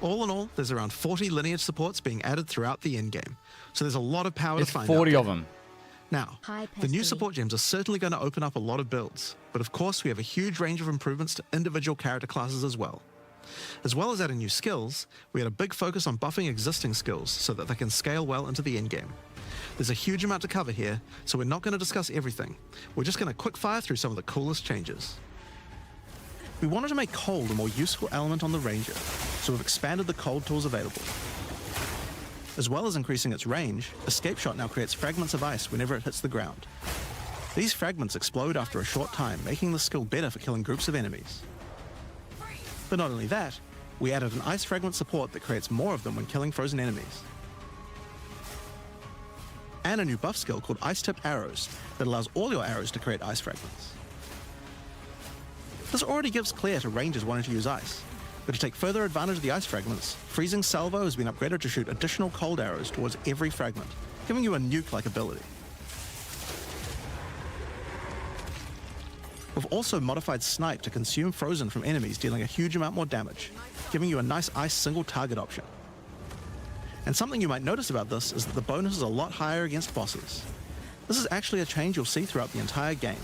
Speaker 10: All in all, there's around 40 lineage supports being added throughout the endgame, so there's a lot of power to find
Speaker 3: 40 of them.
Speaker 10: Now, the new support gems are certainly going to open up a lot of builds, but of course we have a huge range of improvements to individual character classes as well. As well as adding new skills, we had a big focus on buffing existing skills so that they can scale well into the endgame. There's a huge amount to cover here, so we're not going to discuss everything. We're just going to quick fire through some of the coolest changes. We wanted to make cold a more useful element on the Ranger, so we've expanded the cold tools available. As well as increasing its range, Escape Shot now creates fragments of ice whenever it hits the ground. These fragments explode after a short time, making the skill better for killing groups of enemies. But not only that, we added an ice fragment support that creates more of them when killing frozen enemies. And a new buff skill called Ice-Tipped Arrows that allows all your arrows to create ice fragments. This already gives clear to rangers wanting to use ice, but to take further advantage of the ice fragments, Freezing Salvo has been upgraded to shoot additional cold arrows towards every fragment, giving you a nuke-like ability. We've also modified Snipe to consume frozen from enemies, dealing a huge amount more damage, giving you a nice ice single target option. And something you might notice about this is that the bonus is a lot higher against bosses. This is actually a change you'll see throughout the entire game.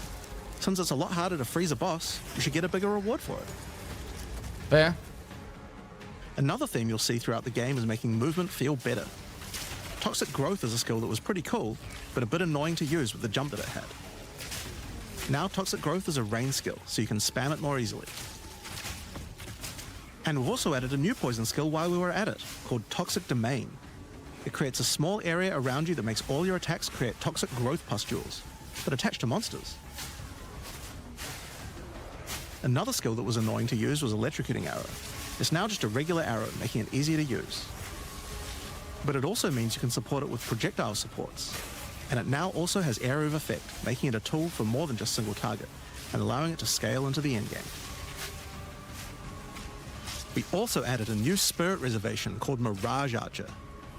Speaker 10: Since it's a lot harder to freeze a boss, you should get a bigger reward for it.
Speaker 3: Fair.
Speaker 10: Another theme you'll see throughout the game is making movement feel better. Toxic Growth is a skill that was pretty cool, but a bit annoying to use with the jump that it had. Now Toxic Growth is a range skill, so you can spam it more easily. And we've also added a new poison skill while we were at it, called Toxic Domain. It creates a small area around you that makes all your attacks create toxic growth pustules, but attached to monsters. Another skill that was annoying to use was Electrocuting Arrow. It's now just a regular arrow, making it easier to use. But it also means you can support it with projectile supports. And it now also has Area of Effect, making it a tool for more than just single target, and allowing it to scale into the endgame. We also added a new spirit reservation called Mirage Archer.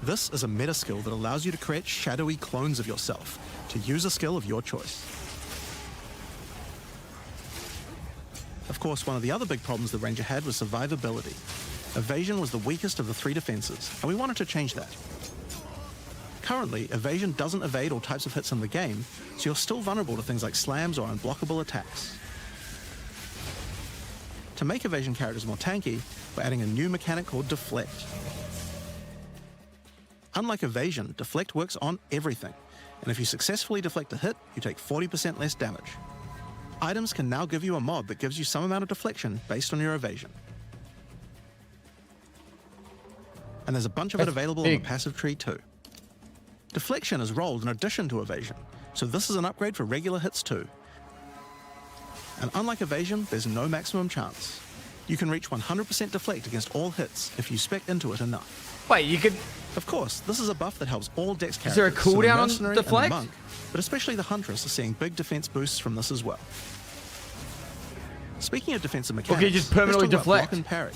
Speaker 10: This is a meta skill that allows you to create shadowy clones of yourself to use a skill of your choice. Of course, one of the other big problems the Ranger had was survivability. Evasion was the weakest of the 3 defenses, and we wanted to change that. Currently, Evasion doesn't evade all types of hits in the game, so you're still vulnerable to things like slams or unblockable attacks. To make Evasion characters more tanky, we're adding a new mechanic called Deflect. Unlike Evasion, Deflect works on everything, and if you successfully deflect a hit, you take 40% less damage. Items can now give you a mod that gives you some amount of deflection based on your evasion. And there's a bunch of it available in the passive tree too. Deflection is rolled in addition to evasion, so this is an upgrade for regular hits too. And unlike evasion, there's no maximum chance. You can reach 100% deflect against all hits if you spec into it enough.
Speaker 3: Wait, you could...
Speaker 10: Of course, this is a buff that helps all Dex characters.
Speaker 3: Is there a cooldown
Speaker 10: so the
Speaker 3: on deflect?
Speaker 10: And the monk, but especially the Huntress are seeing big defense boosts from this as well. Speaking of defensive mechanics,
Speaker 3: okay, just permanently
Speaker 10: let's talk about
Speaker 3: deflect.
Speaker 10: block and parry.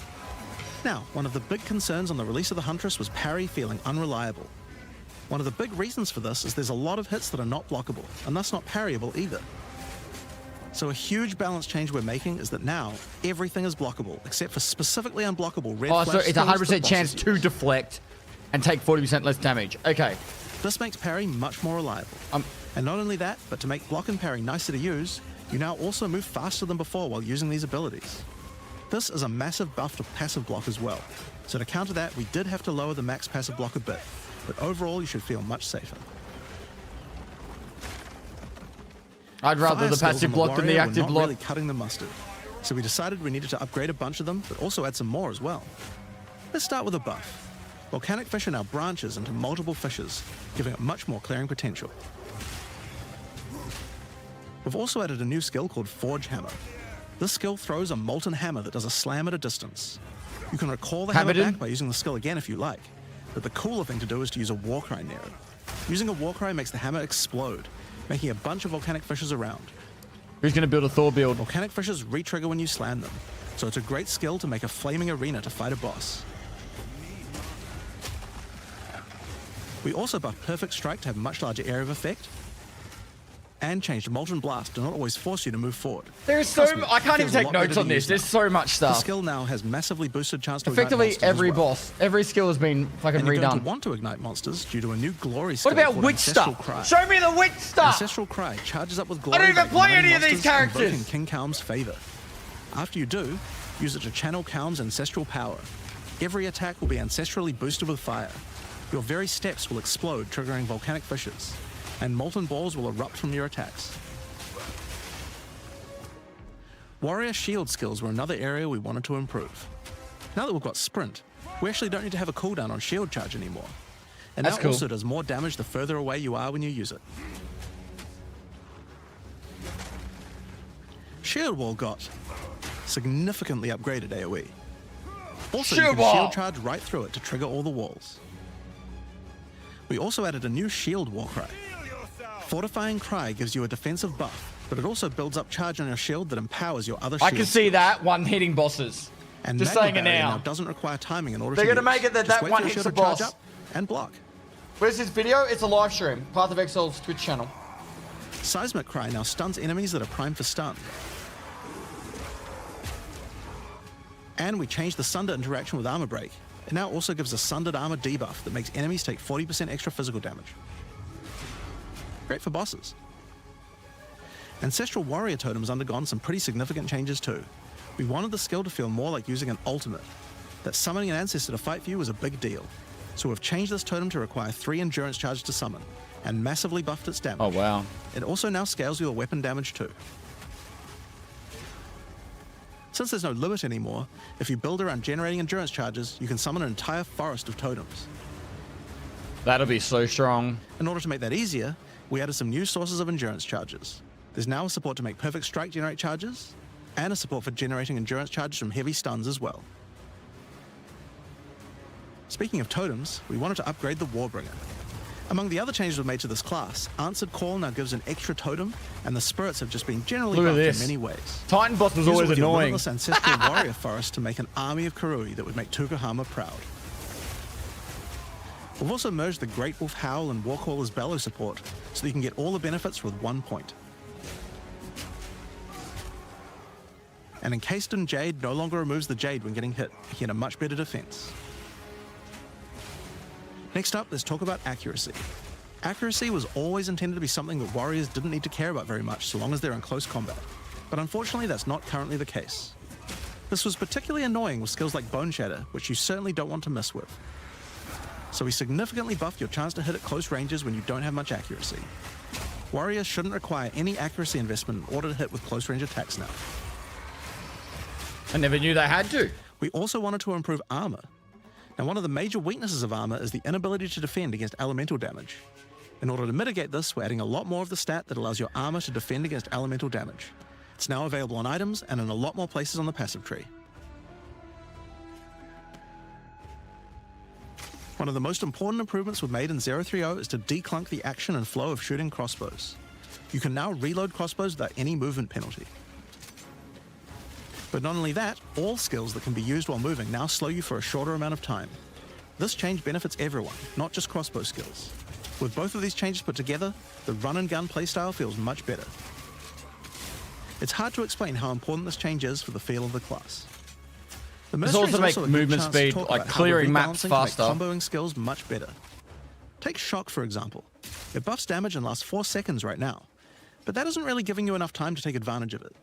Speaker 10: Now, one of the big concerns on the release of the Huntress was parry feeling unreliable. One of the big reasons for this is there's a lot of hits that are not blockable, and thus not parryable either. So a huge balance change we're making is that now everything is blockable, except for specifically unblockable red flash
Speaker 3: so it's a
Speaker 10: skills
Speaker 3: 100%
Speaker 10: that
Speaker 3: chance
Speaker 10: bosses
Speaker 3: to
Speaker 10: use.
Speaker 3: deflect and take 40% less damage. Okay.
Speaker 10: This makes parry much more reliable. And not only that, but to make block and parry nicer to use, you now also move faster than before while using these abilities. This is a massive buff to passive block as well. So to counter that, we did have to lower the max passive block a bit, but overall you should feel much safer.
Speaker 3: I'd rather the passive block than the active
Speaker 10: block.
Speaker 3: block.
Speaker 10: Really cutting the mustard. So we decided we needed to upgrade a bunch of them, but also add some more as well. Let's start with a buff. Volcanic Fissure now branches into multiple fissures, giving it much more clearing potential. We've also added a new skill called Forge Hammer. This skill throws a molten hammer that does a slam at a distance. You can recall the hammer back by using the skill again if you like, but the cooler thing to do is to use a Warcry near it. Using a Warcry makes the hammer explode, making a bunch of volcanic fissures around.
Speaker 3: Who's going to build a Thor build?
Speaker 10: Volcanic fissures re-trigger when you slam them, so it's a great skill to make a flaming arena to fight a boss. We also buffed Perfect Strike to have a much larger area of effect, and changed Molten Blast to not always force you to move forward.
Speaker 3: There's so I can't even take notes on this. There's so much stuff.
Speaker 10: The skill now has massively boosted chance to
Speaker 3: effectively
Speaker 10: ignite
Speaker 3: every boss, every skill has been fucking
Speaker 10: and you're
Speaker 3: redone.
Speaker 10: going to want to ignite monsters due to a new glory skill.
Speaker 3: What about
Speaker 10: called
Speaker 3: witch
Speaker 10: Ancestral
Speaker 3: stuff?
Speaker 10: Cry.
Speaker 3: Show me the witch stuff.
Speaker 10: Ancestral Cry charges up with glory.
Speaker 3: I don't even play any of these
Speaker 10: characters.
Speaker 3: characters.
Speaker 10: In King Kaum's favor. After you do, use it to channel Kaum's ancestral power. Every attack will be ancestrally boosted with fire. Your very steps will explode, triggering volcanic fissures, and molten balls will erupt from your attacks. Warrior shield skills were another area we wanted to improve. Now that we've got sprint, we actually don't need to have a cooldown on shield charge anymore. And that also does more damage the further away you are when you use it. Shield wall got significantly upgraded AoE. Also, you can shield charge right through it to trigger all the walls. We also added a new shield war cry. Fortifying Cry gives you a defensive buff, but it also builds up charge on your shield that empowers your other shields.
Speaker 3: I can see that one hitting bosses.
Speaker 10: And
Speaker 3: just
Speaker 10: Magma
Speaker 3: saying it
Speaker 10: Barrier
Speaker 3: now.
Speaker 10: Doesn't require timing in order
Speaker 3: They're
Speaker 10: to
Speaker 3: going to make it that
Speaker 10: Just
Speaker 3: that
Speaker 10: wait
Speaker 3: one
Speaker 10: for your
Speaker 3: hits
Speaker 10: shield
Speaker 3: the
Speaker 10: to charge
Speaker 3: boss.
Speaker 10: up and block.
Speaker 3: Where's this video? It's a live stream. Path of Exile's Twitch channel.
Speaker 10: Seismic Cry now stuns enemies that are primed for stun. And we changed the Sunder interaction with Armor Break. It now also gives a Sundered Armor debuff that makes enemies take 40% extra physical damage. Great for bosses. Ancestral Warrior Totem has undergone some pretty significant changes too. We wanted the skill to feel more like using an ultimate. That summoning an ancestor to fight for you was a big deal. So we've changed this totem to require 3 endurance charges to summon, and massively buffed its damage.
Speaker 3: Oh wow.
Speaker 10: It also now scales with your weapon damage too. Since there's no limit anymore, if you build around generating endurance charges, you can summon an entire forest of totems.
Speaker 3: That'll be so strong.
Speaker 10: In order to make that easier, we added some new sources of endurance charges. There's now a support to make Perfect Strike generate charges, and a support for generating endurance charges from heavy stuns as well. Speaking of totems, we wanted to upgrade the Warbringer. Among the other changes we've made to this class, Answered Call now gives an extra totem, and the spirits have just been generally buffed in many ways.
Speaker 3: Titan boss was always annoying.
Speaker 10: Use ancestral warrior forest to make an army of Karui that would make Tukohama proud. We've also merged the Great Wolf Howl and Warcaller's Bellow support, so that you can get all the benefits with 1 point. And Encased in Jade no longer removes the Jade when getting hit, making it a much better defense. Next up, let's talk about accuracy. Accuracy was always intended to be something that warriors didn't need to care about very much so long as they're in close combat. But unfortunately, that's not currently the case. This was particularly annoying with skills like Bone Shatter, which you certainly don't want to mess with. So we significantly buffed your chance to hit at close ranges when you don't have much accuracy. Warriors shouldn't require any accuracy investment in order to hit with close range attacks now.
Speaker 3: I never knew they had to.
Speaker 10: We also wanted to improve armor. Now, one of the major weaknesses of armor is the inability to defend against elemental damage. In order to mitigate this, we're adding a lot more of the stat that allows your armor to defend against elemental damage. It's now available on items and in a lot more places on the passive tree. One of the most important improvements we've made in 030 is to declunk the action and flow of shooting crossbows. You can now reload crossbows without any movement penalty. But not only that, all skills that can be used while moving now slow you for a shorter amount of time. This change benefits everyone, not just crossbow skills. With both of these changes put together, the run and gun playstyle feels much better. It's hard to explain how important this change is for the feel of the class. The
Speaker 3: This also makes movement speed, like clearing maps faster.
Speaker 10: Comboing skills much better. Take Shock, for example. It buffs damage and lasts 4 seconds right now, but that isn't really giving you enough time to take advantage of it.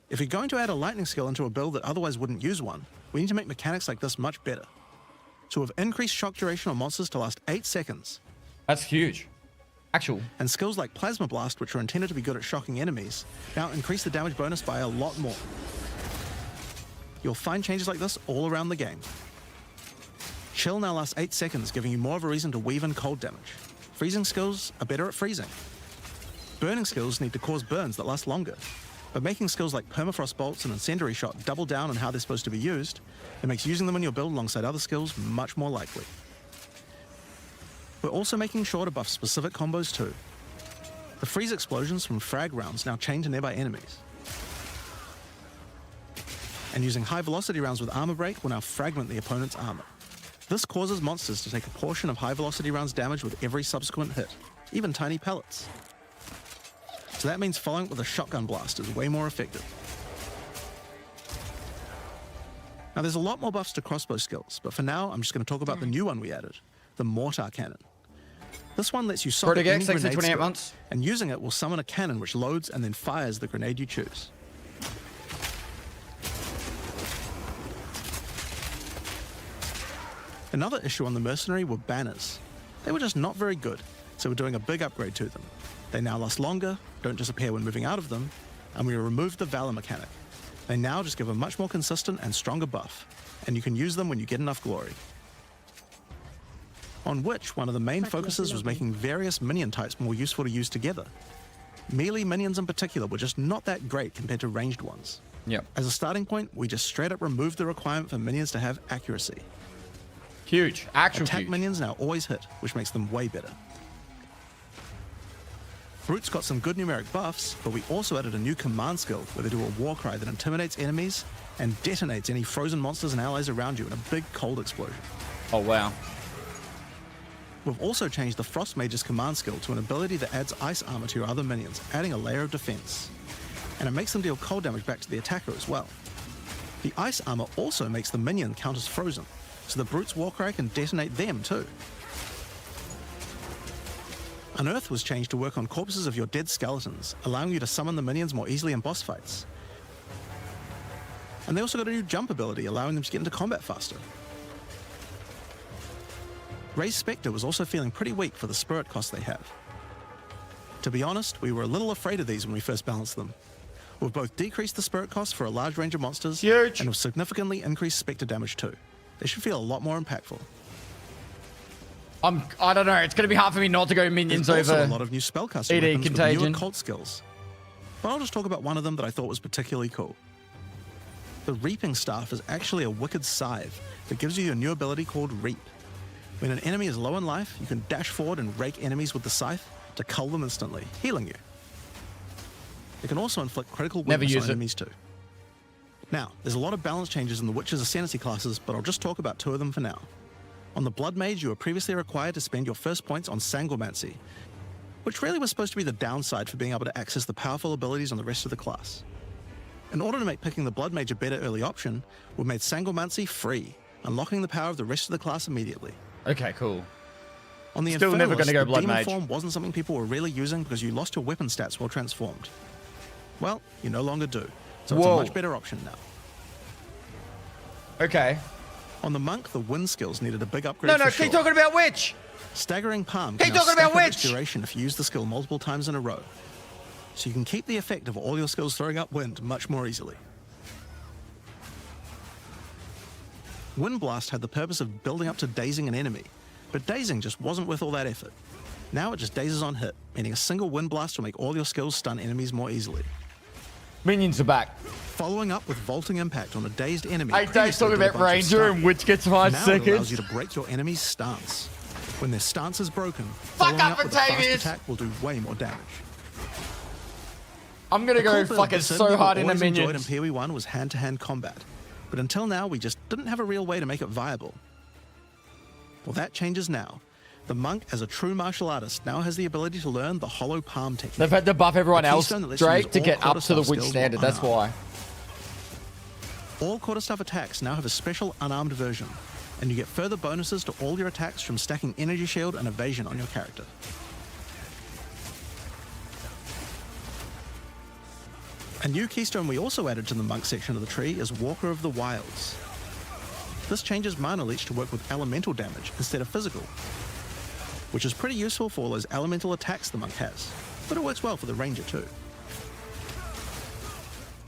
Speaker 10: If you're going to add a lightning skill into a build that otherwise wouldn't use one, we need to make mechanics like this much better. So we've increased shock duration on monsters to last 8 seconds.
Speaker 3: That's huge. Actual.
Speaker 10: And skills like Plasma Blast, which are intended to be good at shocking enemies, now increase the damage bonus by a lot more. You'll find changes like this all around the game. Chill now lasts 8 seconds, giving you more of a reason to weave in cold damage. Freezing skills are better at freezing. Burning skills need to cause burns that last longer. But making skills like Permafrost Bolts and Incendiary Shot double down on how they're supposed to be used, it makes using them in your build alongside other skills much more likely. We're also making sure to buff specific combos too. The freeze explosions from frag rounds now chain to nearby enemies. And using high velocity rounds with armor break will now fragment the opponent's armor. This causes monsters to take a portion of high velocity rounds damage with every subsequent hit, even tiny pellets. So that means following it with a shotgun blast is way more effective. Now there's a lot more buffs to crossbow skills, but for now I'm just going to talk about the new one we added, the Mortar Cannon. This one lets you socket any grenade scope, and using it will summon a cannon which loads and then fires the grenade you choose. Another issue on the Mercenary were banners. They were just not very good, so we're doing a big upgrade to them. They now last longer, don't disappear when moving out of them, and we removed the Valor mechanic. They now just give a much more consistent and stronger buff, and you can use them when you get enough glory. On which, one of the main focuses was making various minion types more useful to use together. Melee minions in particular were just not that great compared to ranged ones.
Speaker 3: Yep.
Speaker 10: As a starting point, we just straight up removed the requirement for minions to have accuracy.
Speaker 3: Huge. Actual
Speaker 10: Attack
Speaker 3: huge.
Speaker 10: minions now always hit, which makes them way better. Brutes got some good numeric buffs, but we also added a new command skill where they do a war cry that intimidates enemies and detonates any frozen monsters and allies around you in a big cold explosion.
Speaker 3: Oh, wow.
Speaker 10: We've also changed the Frost Mage's command skill to an ability that adds ice armor to your other minions, adding a layer of defense. And it makes them deal cold damage back to the attacker as well. The ice armor also makes the minion count as frozen, so the Brute's Warcry can detonate them too. Unearth was changed to work on corpses of your dead skeletons, allowing you to summon the minions more easily in boss fights. And they also got a new jump ability, allowing them to get into combat faster. Ray's Spectre was also feeling pretty weak for the spirit cost they have. To be honest, we were a little afraid of these when we first balanced them. We've both decreased the spirit cost for a large range of monsters, and have significantly increased Spectre damage too. They should feel a lot more impactful.
Speaker 3: I don't know. It's going to be hard for me not to go minions
Speaker 10: There's
Speaker 3: over
Speaker 10: also a lot of new spellcasting
Speaker 3: ED
Speaker 10: weapons with
Speaker 3: Contagion.
Speaker 10: new occult skills. But I'll just talk about one of them that I thought was particularly cool. The Reaping Staff is actually a wicked scythe that gives you a new ability called Reap. When an enemy is low in life, you can dash forward and rake enemies with the scythe to cull them instantly, healing you. It can also inflict critical weakness on enemies too. Now, there's a lot of balance changes in the Witch's Ascendancy classes, but I'll just talk about 2 of them for now. On the Blood Mage, you were previously required to spend your first points on Sanguimancy, which really was supposed to be the downside for being able to access the powerful abilities on the rest of the class. In order to make picking the Blood Mage a better early option, we've made Sanguimancy free, unlocking the power of the rest of the class immediately.
Speaker 3: Okay, cool.
Speaker 10: On the
Speaker 3: Still never gonna go Blood
Speaker 10: Demon
Speaker 3: Mage.
Speaker 10: form wasn't something people were really using because you lost your weapon stats while transformed. Well, you no longer do, so it's a much better option now.
Speaker 3: Okay.
Speaker 10: On the Monk, the wind skills needed a big upgrade.
Speaker 3: No, keep talking about Witch!
Speaker 10: Staggering Palm
Speaker 3: Keep
Speaker 10: can now
Speaker 3: talking about
Speaker 10: stack up its
Speaker 3: Witch!
Speaker 10: duration if you use the skill multiple times in a row. So you can keep the effect of all your skills throwing up wind much more easily. Wind Blast had the purpose of building up to dazing an enemy, but dazing just wasn't worth all that effort. Now it just dazes on hit, meaning a single Wind Blast will make all your skills stun enemies more easily.
Speaker 3: Minions are back.
Speaker 10: Following up with Vaulting Impact on a dazed enemy.
Speaker 3: Hey, Dave's talking about Ranger and Witch gets 5
Speaker 10: now
Speaker 3: seconds.
Speaker 10: It allows you to break your enemy's stance. When their stance is broken,
Speaker 3: Fuck
Speaker 10: following
Speaker 3: up,
Speaker 10: up with a fast
Speaker 3: Octavius!
Speaker 10: attack will do way more damage.
Speaker 3: I'm going to go fucking so hard in the
Speaker 10: enjoyed in
Speaker 3: minions.
Speaker 10: POE1 was hand-to-hand combat, but until now we just didn't have a real way to make it viable. Well, that changes now. The Monk, as a true martial artist, now has the ability to learn the Hollow Palm technique.
Speaker 3: They've had to buff everyone
Speaker 10: A
Speaker 3: else,
Speaker 10: keystone that lets you
Speaker 3: Drake,
Speaker 10: use
Speaker 3: to
Speaker 10: all
Speaker 3: get up to the
Speaker 10: quarterstaff
Speaker 3: Witch
Speaker 10: skills
Speaker 3: standard.
Speaker 10: while
Speaker 3: That's why.
Speaker 10: All quarterstaff attacks now have a special unarmed version, and you get further bonuses to all your attacks from stacking energy shield and evasion on your character. A new keystone we also added to the monk section of the tree is Walker of the Wilds. This changes mana leech to work with elemental damage instead of physical, which is pretty useful for all those elemental attacks the monk has, but it works well for the ranger too.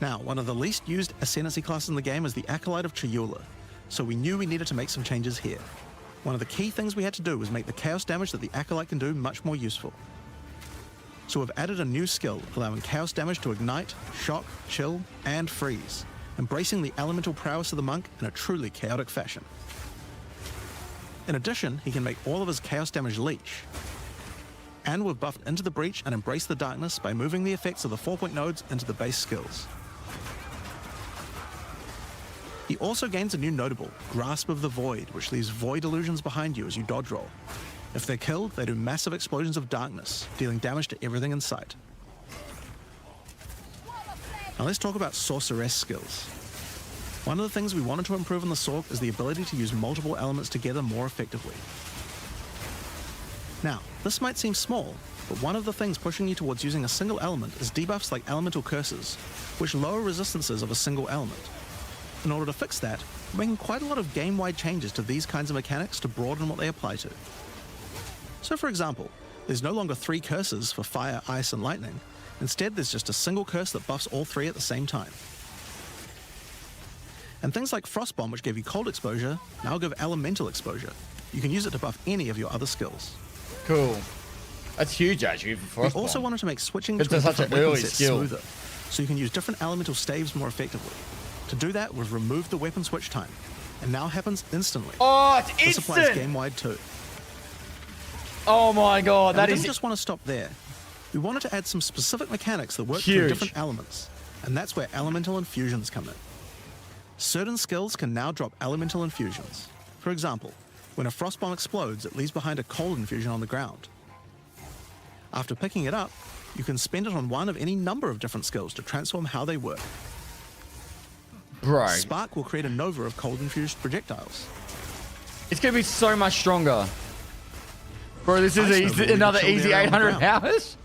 Speaker 10: Now, one of the least used ascendancy classes in the game is the Acolyte of Chayula, so we knew we needed to make some changes here. One of the key things we had to do was make the chaos damage that the Acolyte can do much more useful. So we've added a new skill, allowing chaos damage to ignite, shock, chill, and freeze, embracing the elemental prowess of the monk in a truly chaotic fashion. In addition, he can make all of his chaos damage leech. And we've buffed Into the Breach and Embrace the Darkness by moving the effects of the 4-point nodes into the base skills. He also gains a new notable, Grasp of the Void, which leaves void illusions behind you as you dodge roll. If they're killed, they do massive explosions of darkness, dealing damage to everything in sight. Now let's talk about Sorceress skills. One of the things we wanted to improve on the Sorc is the ability to use multiple elements together more effectively. Now, this might seem small, but one of the things pushing you towards using a single element is debuffs like Elemental Curses, which lower resistances of a single element. In order to fix that, we're making quite a lot of game-wide changes to these kinds of mechanics to broaden what they apply to. So for example, there's no longer 3 curses for fire, ice, and lightning. Instead, there's just a single curse that buffs all 3 at the same time. And things like Frost Bomb, which gave you cold exposure, now give elemental exposure. You can use it to buff any of your other skills.
Speaker 3: Cool. That's huge, actually, for Frost
Speaker 10: We also
Speaker 3: Bomb.
Speaker 10: wanted to make switching
Speaker 3: It's
Speaker 10: between
Speaker 3: such
Speaker 10: different
Speaker 3: an
Speaker 10: weapon
Speaker 3: early
Speaker 10: sets
Speaker 3: skill.
Speaker 10: smoother, so you can use different elemental staves more effectively. To do that, we've removed the weapon switch time, and now happens instantly.
Speaker 3: Oh, it's
Speaker 10: This
Speaker 3: instant!
Speaker 10: applies game-wide too.
Speaker 3: Oh my god, that
Speaker 10: we
Speaker 3: is...
Speaker 10: didn't just want to stop there. We wanted to add some specific mechanics that work
Speaker 3: Huge.
Speaker 10: through different elements, and that's where elemental infusions come in. Certain skills can now drop elemental infusions. For example, when a frost bomb explodes, it leaves behind a cold infusion on the ground. After picking it up, you can spend it on one of any number of different skills to transform how they work.
Speaker 3: Bro.
Speaker 10: Spark will create a nova of cold infused projectiles.
Speaker 3: It's going to be so much stronger. Bro, this is
Speaker 10: Ice
Speaker 3: easy,
Speaker 10: Nova will
Speaker 3: another
Speaker 10: chill the
Speaker 3: easy
Speaker 10: area on the
Speaker 3: 800
Speaker 10: ground.
Speaker 3: hours?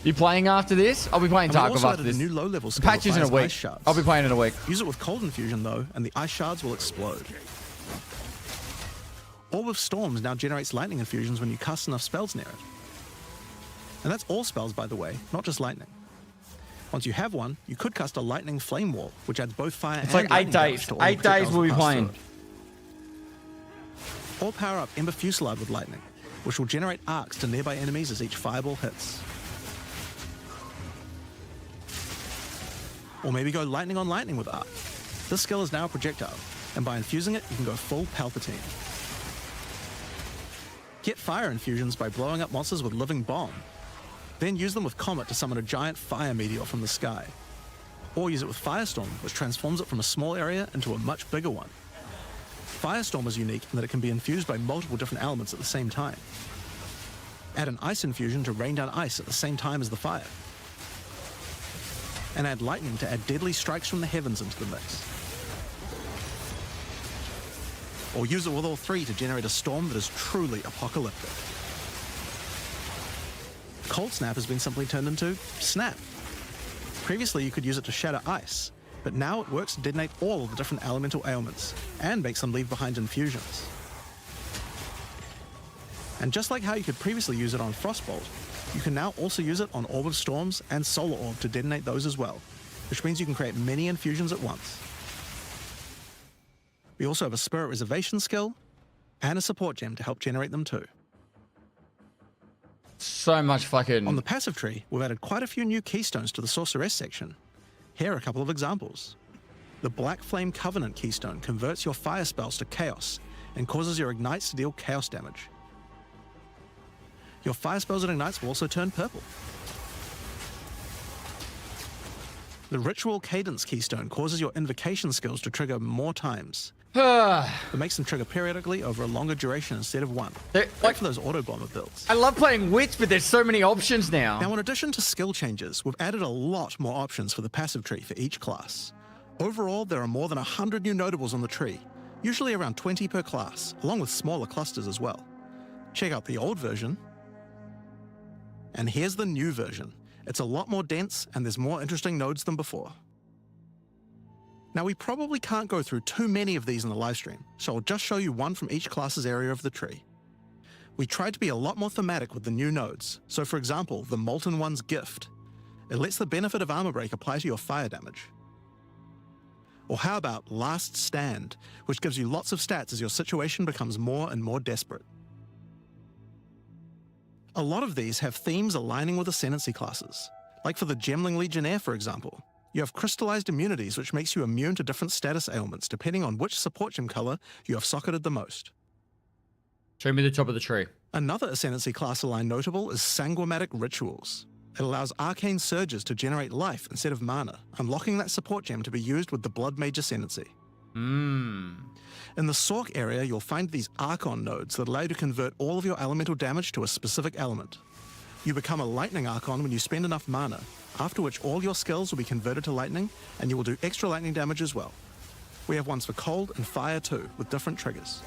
Speaker 3: You playing after this? I'll be playing
Speaker 10: And we
Speaker 3: Tarkov
Speaker 10: also
Speaker 3: after
Speaker 10: added
Speaker 3: this.
Speaker 10: a new low-level
Speaker 3: The
Speaker 10: skill
Speaker 3: patch is in a
Speaker 10: that fires
Speaker 3: week.
Speaker 10: ice shards.
Speaker 3: I'll be playing in a week.
Speaker 10: Use it with cold infusion though, and the ice shards will explode. Orb of Storms now generates lightning infusions when you cast enough spells near it. And that's all spells, by the way, not just lightning. Once you have one, you could cast a lightning flame wall, which adds both fire
Speaker 3: It's
Speaker 10: and
Speaker 3: like 8
Speaker 10: lightning damage
Speaker 3: days.
Speaker 10: to all the
Speaker 3: 8 days
Speaker 10: projectiles
Speaker 3: we'll be
Speaker 10: that pass
Speaker 3: playing.
Speaker 10: through it. Or power up Ember Fusillade with lightning, which will generate arcs to nearby enemies as each fireball hits. Or maybe go lightning on lightning with arc. This skill is now a projectile, and by infusing it, you can go full Palpatine. Get fire infusions by blowing up monsters with Living Bomb. Then use them with Comet to summon a giant fire meteor from the sky. Or use it with Firestorm, which transforms it from a small area into a much bigger one. Firestorm is unique in that it can be infused by multiple different elements at the same time. Add an ice infusion to rain down ice at the same time as the fire. And add lightning to add deadly strikes from the heavens into the mix. Or use it with all 3 to generate a storm that is truly apocalyptic. Cold Snap has been simply turned into Snap. Previously you could use it to shatter ice, but now it works to detonate all of the different elemental ailments, and makes them leave behind infusions. And just like how you could previously use it on Frostbolt, you can now also use it on Orb of Storms and Solar Orb to detonate those as well, which means you can create many infusions at once. We also have a Spirit Reservation skill, and a support gem to help generate them too.
Speaker 3: So much fucking...
Speaker 10: On the passive tree, we've added quite a few new keystones to the Sorceress section. Here are a couple of examples. The Black Flame Covenant keystone converts your fire spells to chaos and causes your ignites to deal chaos damage. Your fire spells and ignites will also turn purple. The Ritual Cadence keystone causes your invocation skills to trigger more times. It makes them trigger periodically over a longer duration instead of one. Like for those auto bomber builds.
Speaker 3: I love playing Witch, but there's so many options now.
Speaker 10: Now, in addition to skill changes, we've added a lot more options for the passive tree for each class. Overall, there are more than 100 new notables on the tree, usually around 20 per class, along with smaller clusters as well. Check out the old version, and here's the new version. It's a lot more dense, and there's more interesting nodes than before. Now, we probably can't go through too many of these in the livestream, so I'll just show you one from each class's area of the tree. We tried to be a lot more thematic with the new nodes, so for example, the Molten One's Gift. It lets the benefit of armor break apply to your fire damage. Or how about Last Stand, which gives you lots of stats as your situation becomes more and more desperate. A lot of these have themes aligning with ascendancy classes, like for the Gemling Legionnaire, for example. You have crystallized immunities, which makes you immune to different status ailments depending on which support gem color you have socketed the most.
Speaker 3: Show me the top of the tree.
Speaker 10: Another ascendancy class aligned notable is Sanguimatic Rituals. It allows arcane surges to generate life instead of mana, unlocking that support gem to be used with the Blood Mage Ascendancy. In the Sork area, you'll find these Archon nodes that allow you to convert all of your elemental damage to a specific element. You become a Lightning Archon when you spend enough mana, after which all your skills will be converted to lightning, and you will do extra lightning damage as well. We have ones for cold and fire too, with different triggers.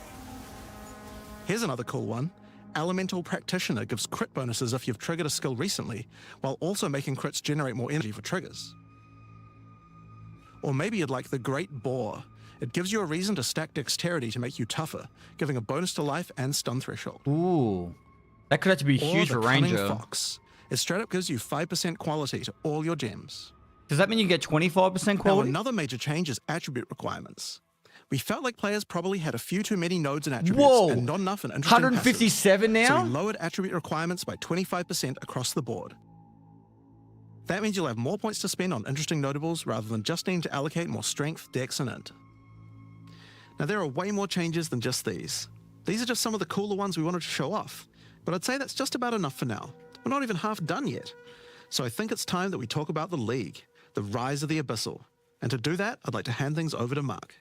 Speaker 10: Here's another cool one. Elemental Practitioner gives crit bonuses if you've triggered a skill recently, while also making crits generate more energy for triggers. Or maybe you'd like the Great Boar. It gives you a reason to stack dexterity to make you tougher, giving a bonus to life and stun threshold.
Speaker 3: Ooh. That could actually be huge for Ranger.
Speaker 10: Cunning Fox. It straight up gives you 5% quality to all your gems.
Speaker 3: Does that mean you get 25% quality?
Speaker 10: Now, another major change is attribute requirements. We felt like players probably had a few too many nodes and attributes and not enough in interesting
Speaker 3: 157
Speaker 10: passive.
Speaker 3: now?
Speaker 10: So we lowered attribute requirements by 25% across the board. That means you'll have more points to spend on interesting notables rather than just needing to allocate more strength, dex, and int. Now, there are way more changes than just these. These are just some of the cooler ones we wanted to show off, but I'd say that's just about enough for now. We're not even half done yet. So I think it's time that we talk about the League, the rise of the Abyssal. And to do that, I'd like to hand things over to Mark.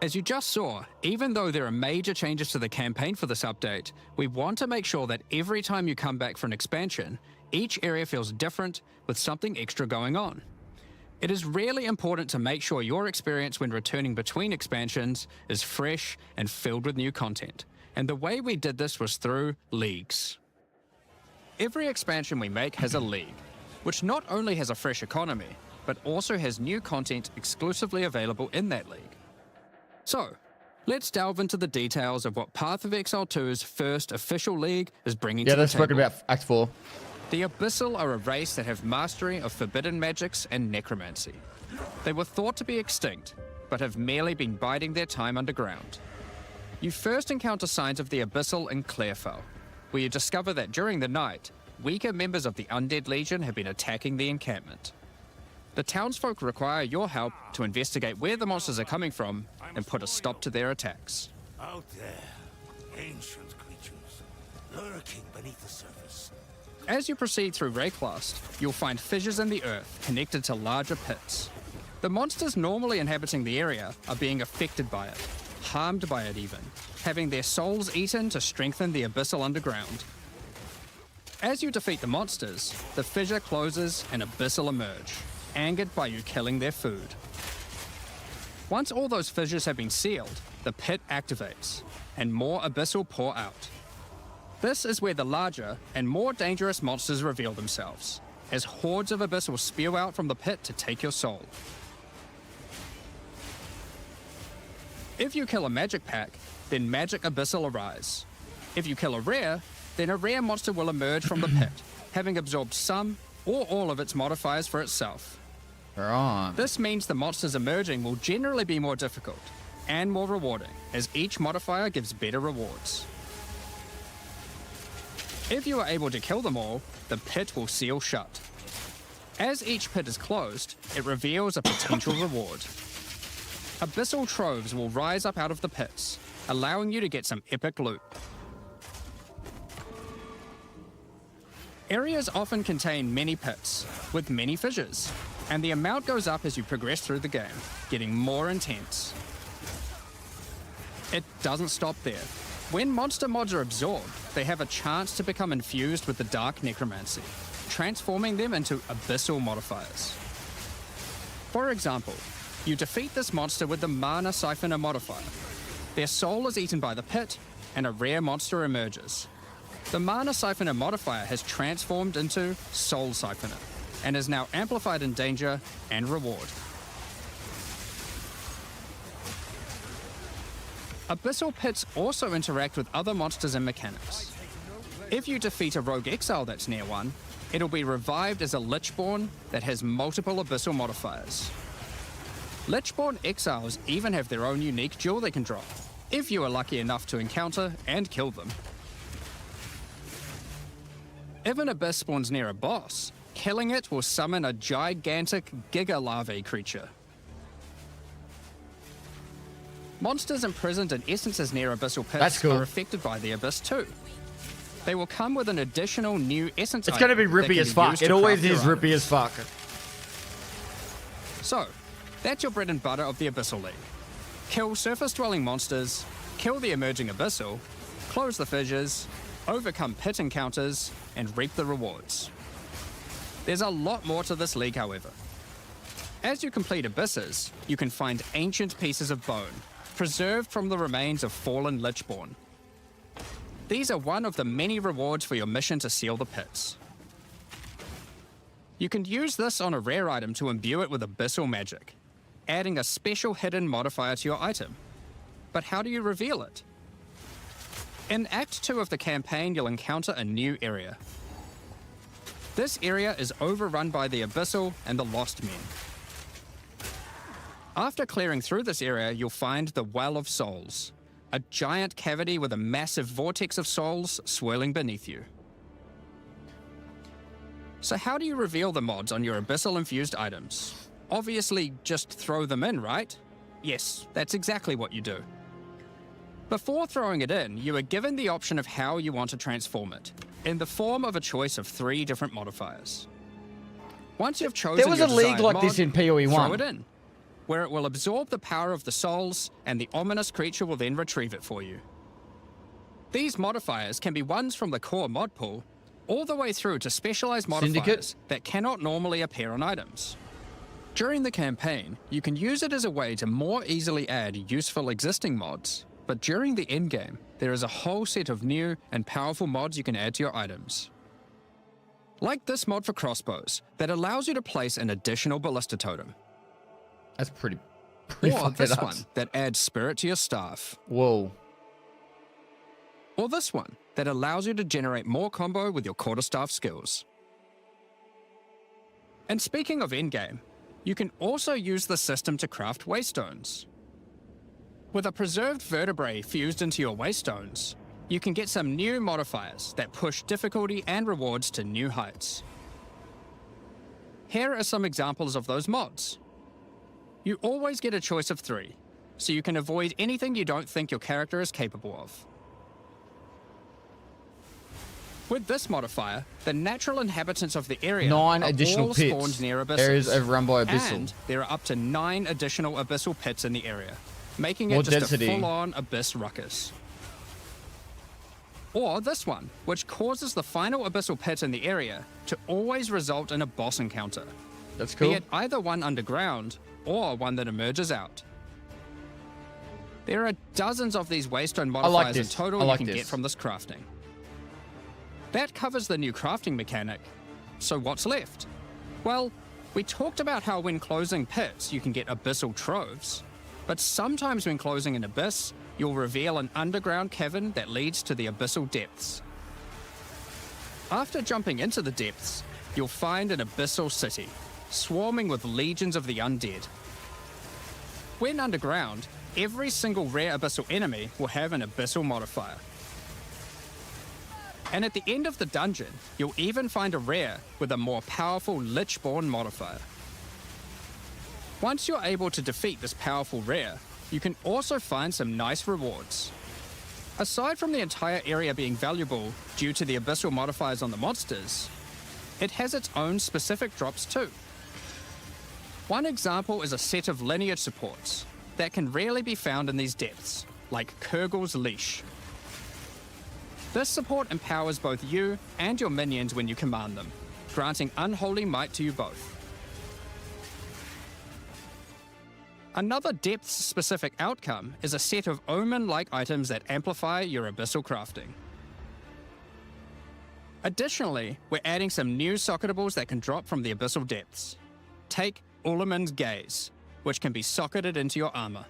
Speaker 13: As you just saw, even though there are major changes to the campaign for this update, we want to make sure that every time you come back for an expansion, each area feels different with something extra going on. It is really important to make sure your experience when returning between expansions is fresh and filled with new content. And the way we did this was through leagues. Every expansion we make has a league, which not only has a fresh economy, but also has new content exclusively available in that league. So, let's delve into the details of what Path of Exile 2's first official league is bringing to the table.
Speaker 3: Yeah, let's talk about Act 4.
Speaker 13: The Abyssal are a race that have mastery of forbidden magics and necromancy. They were thought to be extinct, but have merely been biding their time underground. You first encounter signs of the Abyssal in Clairfell, where you discover that during the night, weaker members of the Undead Legion have been attacking the encampment. The townsfolk require your help to investigate where the monsters are coming from and put a stop to their attacks.
Speaker 11: Out there, ancient creatures, lurking beneath the surface.
Speaker 13: As you proceed through Rayclast, you'll find fissures in the earth connected to larger pits. The monsters normally inhabiting the area are being affected by it, harmed by it even, having their souls eaten to strengthen the Abyssal underground. As you defeat the monsters, the fissure closes and Abyssal emerge, angered by you killing their food. Once all those fissures have been sealed, the pit activates, and more Abyssal pour out. This is where the larger and more dangerous monsters reveal themselves, as hordes of Abyssal spew out from the pit to take your soul. If you kill a magic pack, then magic Abyssal arise. If you kill a rare, then a rare monster will emerge from the pit, having absorbed some or all of its modifiers for itself.
Speaker 3: Right.
Speaker 13: This means the monsters emerging will generally be more difficult and more rewarding, as each modifier gives better rewards. If you are able to kill them all, the pit will seal shut. As each pit is closed, it reveals a potential reward. Abyssal troves will rise up out of the pits, allowing you to get some epic loot. Areas often contain many pits, with many fissures, and the amount goes up as you progress through the game, getting more intense. It doesn't stop there. When monster mods are absorbed, they have a chance to become infused with the dark necromancy, transforming them into Abyssal modifiers. For example, You defeat this monster with the Mana Siphoner modifier. Their soul is eaten by the pit, and a rare monster emerges. The Mana Siphoner modifier has transformed into Soul Siphoner, and is now amplified in danger and reward. Abyssal pits also interact with other monsters and mechanics. If you defeat a rogue exile that's near one, it'll be revived as a Lichborn that has multiple Abyssal modifiers. Lichborn exiles even have their own unique jewel they can drop, if you are lucky enough to encounter and kill them. If an Abyss spawns near a boss, killing it will summon a gigantic Giga Larvae creature. Monsters imprisoned in essences near Abyssal pits are affected by the Abyss too. They will come with an additional new essence.
Speaker 3: It's gonna be rippy as fuck. It always is rippy as fuck.
Speaker 13: So, that's your bread and butter of the Abyssal League. Kill surface-dwelling monsters, kill the emerging Abyssal, close the fissures, overcome pit encounters, and reap the rewards. There's a lot more to this league, however. As you complete Abysses, you can find ancient pieces of bone, preserved from the remains of fallen Lichborn. These are one of the many rewards for your mission to seal the pits. You can use this on a rare item to imbue it with Abyssal magic, adding a special hidden modifier to your item. But how do you reveal it? In Act 2 of the campaign, you'll encounter a new area. This area is overrun by the Abyssal and the Lost Men. After clearing through this area, you'll find the Well of Souls, a giant cavity with a massive vortex of souls swirling beneath you. So how do you reveal the mods on your Abyssal-infused items? Obviously, just throw them in, right? Yes, that's exactly what you do. Before throwing it in, you are given the option of how you want to transform it, in the form of a choice of 3 different modifiers. Once you've chosen
Speaker 3: there was
Speaker 13: your
Speaker 3: a league
Speaker 13: desired
Speaker 3: like
Speaker 13: mod,
Speaker 3: this in POE1.
Speaker 13: throw it in, where it will absorb the power of the souls, and the ominous creature will then retrieve it for you. These modifiers can be ones from the core mod pool, all the way through to specialized modifiers that cannot normally appear on items. During the campaign, you can use it as a way to more easily add useful existing mods, but during the endgame, there is a whole set of new and powerful mods you can add to your items. Like this mod for crossbows, that allows you to place an additional ballista totem.
Speaker 3: That's pretty
Speaker 13: or this one that adds spirit to your staff.
Speaker 3: Whoa.
Speaker 13: Or this one that allows you to generate more combo with your quarterstaff skills. And speaking of endgame, you can also use the system to craft waystones. With a preserved vertebrae fused into your waystones, you can get some new modifiers that push difficulty and rewards to new heights. Here are some examples of those mods. You always get a choice of 3, so you can avoid anything you don't think your character is capable of. With this modifier, the natural inhabitants of the area
Speaker 3: 9
Speaker 13: are
Speaker 3: additional
Speaker 13: all
Speaker 3: pits.
Speaker 13: spawned near abysses.
Speaker 3: Areas overrun by Abyssal.
Speaker 13: And there are up to 9 additional Abyssal pits in the area, making
Speaker 3: More
Speaker 13: it just
Speaker 3: density.
Speaker 13: a full-on Abyss ruckus. Or this one, which causes the final Abyssal pit in the area to always result in a boss encounter.
Speaker 3: That's cool.
Speaker 13: Be it either one underground, or one that emerges out. There are dozens of these waystone modifiers in total you can get from this crafting. That covers the new crafting mechanic. So what's left? Well, we talked about how when closing pits you can get abyssal troves, but sometimes when closing an abyss, you'll reveal an underground cavern that leads to the abyssal depths. After jumping into the depths, you'll find an abyssal city, swarming with legions of the undead. When underground, every single rare abyssal enemy will have an abyssal modifier. And at the end of the dungeon, you'll even find a rare with a more powerful Lichborn modifier. Once you're able to defeat this powerful rare, you can also find some nice rewards. Aside from the entire area being valuable due to the abyssal modifiers on the monsters, it has its own specific drops too. One example is a set of lineage supports that can rarely be found in these depths, like Kurgel's Leash. This support empowers both you and your minions when you command them, granting unholy might to you both. Another depth-specific outcome is a set of omen-like items that amplify your abyssal crafting. Additionally, we're adding some new socketables that can drop from the abyssal depths. Take Ulaman's Gaze, which can be socketed into your armor.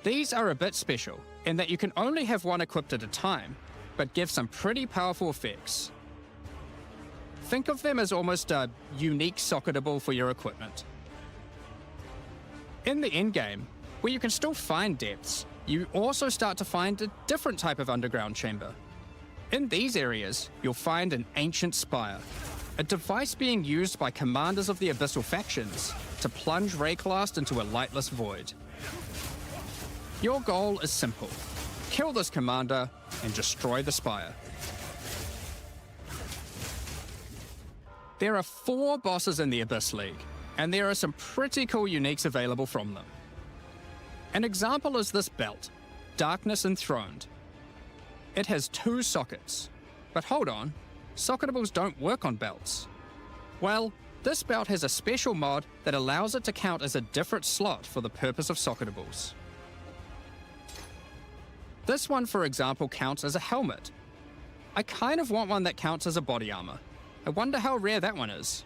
Speaker 13: These are a bit special in that you can only have one equipped at a time, but give some pretty powerful effects. Think of them as almost a unique socketable for your equipment. In the endgame, where you can still find depths, you also start to find a different type of underground chamber. In these areas, you'll find an ancient spire, a device being used by commanders of the Abyssal factions to plunge Rayclast into a lightless void. Your goal is simple: kill this commander and destroy the spire. There are 4 bosses in the Abyss League, and there are some pretty cool uniques available from them. An example is this belt, Darkness Enthroned. It has 2 sockets, but hold on, socketables don't work on belts. Well, this belt has a special mod that allows it to count as a different slot for the purpose of socketables. This one, for example, counts as a helmet. I kind of want one that counts as a body armor. I wonder how rare that one is.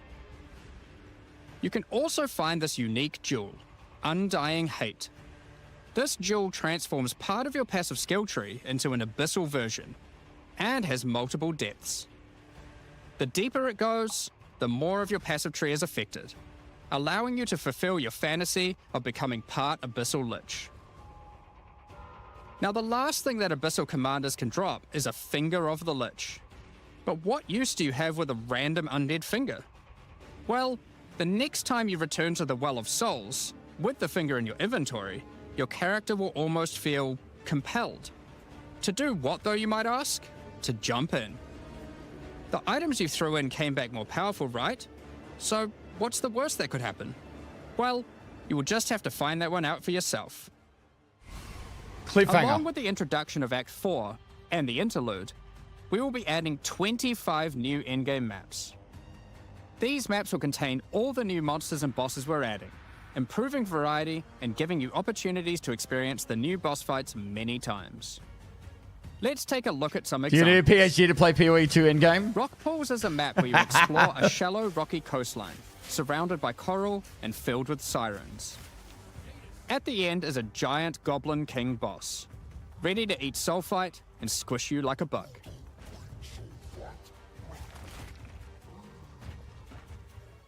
Speaker 13: You can also find this unique jewel, Undying Hate. This jewel transforms part of your passive skill tree into an abyssal version, and has multiple depths. The deeper it goes, the more of your passive tree is affected, allowing you to fulfill your fantasy of becoming part Abyssal Lich. Now, the last thing that Abyssal commanders can drop is a Finger of the Lich. But what use do you have with a random undead finger? Well, the next time you return to the Well of Souls, with the finger in your inventory, your character will almost feel compelled. To do what, though, you might ask? To jump in. The items you threw in came back more powerful, right? So, what's the worst that could happen? Well, you will just have to find that one out for yourself.
Speaker 3: Cliffhanger.
Speaker 13: Along with the introduction of Act 4 and the interlude, we will be adding 25 new endgame maps. These maps will contain all the new monsters and bosses we're adding, improving variety and giving you opportunities to experience the new boss fights many times. Let's take a look at some
Speaker 3: Do you
Speaker 13: examples.
Speaker 3: need a PhD to play POE2 endgame?
Speaker 13: Rock Pools is a map where you explore a shallow rocky coastline, surrounded by coral and filled with sirens. At the end is a giant Goblin King boss, ready to eat sulfite and squish you like a bug.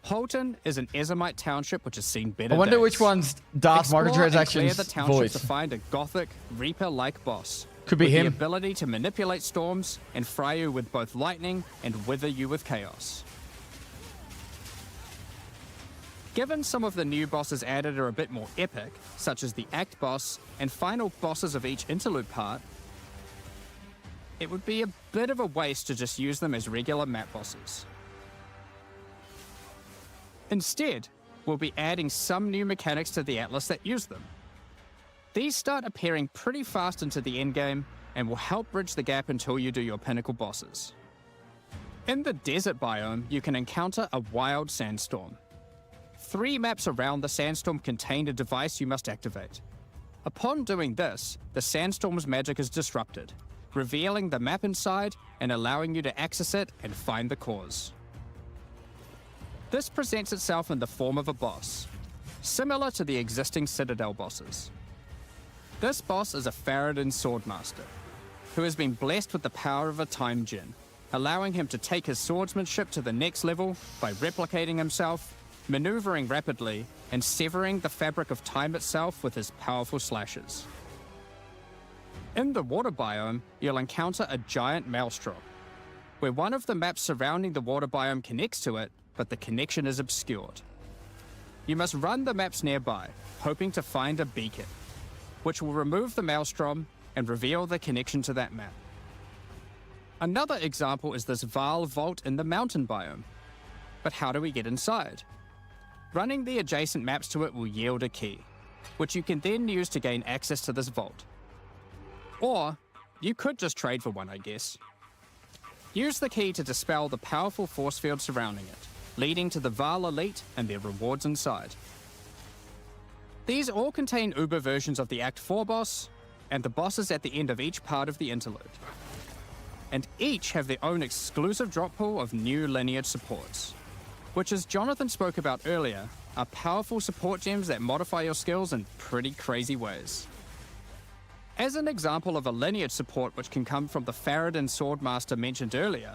Speaker 13: Holton is an Ezomite township which has seen better
Speaker 3: I wonder
Speaker 13: days.
Speaker 3: which one's Darth
Speaker 13: Explore and
Speaker 3: microtransactions
Speaker 13: clear the township
Speaker 3: voice.
Speaker 13: to find a gothic, Reaper-like boss.
Speaker 3: Could be
Speaker 13: with
Speaker 3: him.
Speaker 13: the ability to manipulate storms and fry you with both lightning and wither you with chaos. Given some of the new bosses added are a bit more epic, such as the Act boss and final bosses of each interlude part, it would be a bit of a waste to just use them as regular map bosses. Instead, we'll be adding some new mechanics to the Atlas that use them. These start appearing pretty fast into the endgame and will help bridge the gap until you do your pinnacle bosses. In the desert biome, you can encounter a wild sandstorm. 3 maps around the sandstorm contain a device you must activate. Upon doing this, the sandstorm's magic is disrupted, revealing the map inside and allowing you to access it and find the cause. This presents itself in the form of a boss, similar to the existing Citadel bosses. This boss is a Faradin Swordmaster, who has been blessed with the power of a Time Djinn, allowing him to take his swordsmanship to the next level by replicating himself, maneuvering rapidly, and severing the fabric of time itself with his powerful slashes. In the water biome, you'll encounter a giant maelstrom, where one of the maps surrounding the water biome connects to it, but the connection is obscured. You must run the maps nearby, hoping to find a beacon, which will remove the maelstrom and reveal the connection to that map. Another example is this Vaal vault in the mountain biome. But how do we get inside? Running the adjacent maps to it will yield a key, which you can then use to gain access to this vault. Or, you could just trade for one, I guess. Use the key to dispel the powerful force field surrounding it, leading to the Vaal Elite and their rewards inside. These all contain Uber versions of the Act 4 boss, and the bosses at the end of each part of the interlude. And each have their own exclusive drop pool of new lineage supports, which, as Jonathan spoke about earlier, are powerful support gems that modify your skills in pretty crazy ways. As an example of a lineage support which can come from the Faradin Swordmaster mentioned earlier,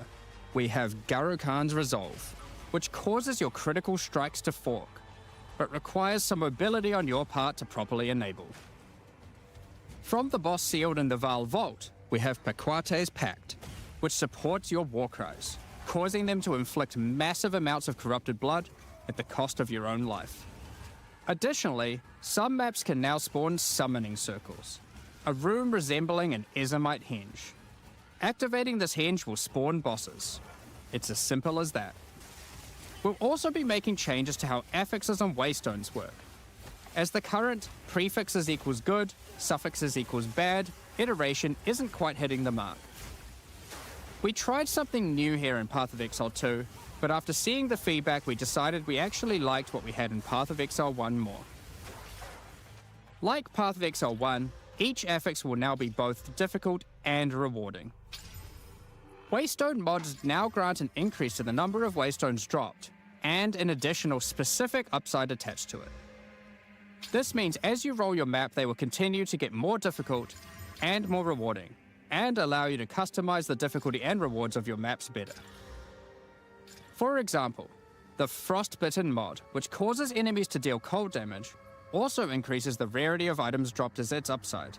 Speaker 13: we have Garo Khan's Resolve, which causes your critical strikes to fork, but requires some mobility on your part to properly enable. From the boss sealed in the Val Vault, we have Paquate's Pact, which supports your war cries, causing them to inflict massive amounts of corrupted blood at the cost of your own life. Additionally, some maps can now spawn summoning circles, a room resembling an Ezomite henge. Activating this henge will spawn bosses. It's as simple as that. We'll also be making changes to how affixes and waystones work, as the current prefixes equals good, suffixes equals bad iteration isn't quite hitting the mark. We tried something new here in Path of Exile 2, but after seeing the feedback we decided we actually liked what we had in Path of Exile 1 more. Like Path of Exile 1, each affix will now be both difficult and rewarding. Waystone mods now grant an increase to the number of waystones dropped, and an additional specific upside attached to it. This means as you roll your map, they will continue to get more difficult and more rewarding, and allow you to customize the difficulty and rewards of your maps better. For example, the Frostbitten mod, which causes enemies to deal cold damage, also increases the rarity of items dropped as its upside.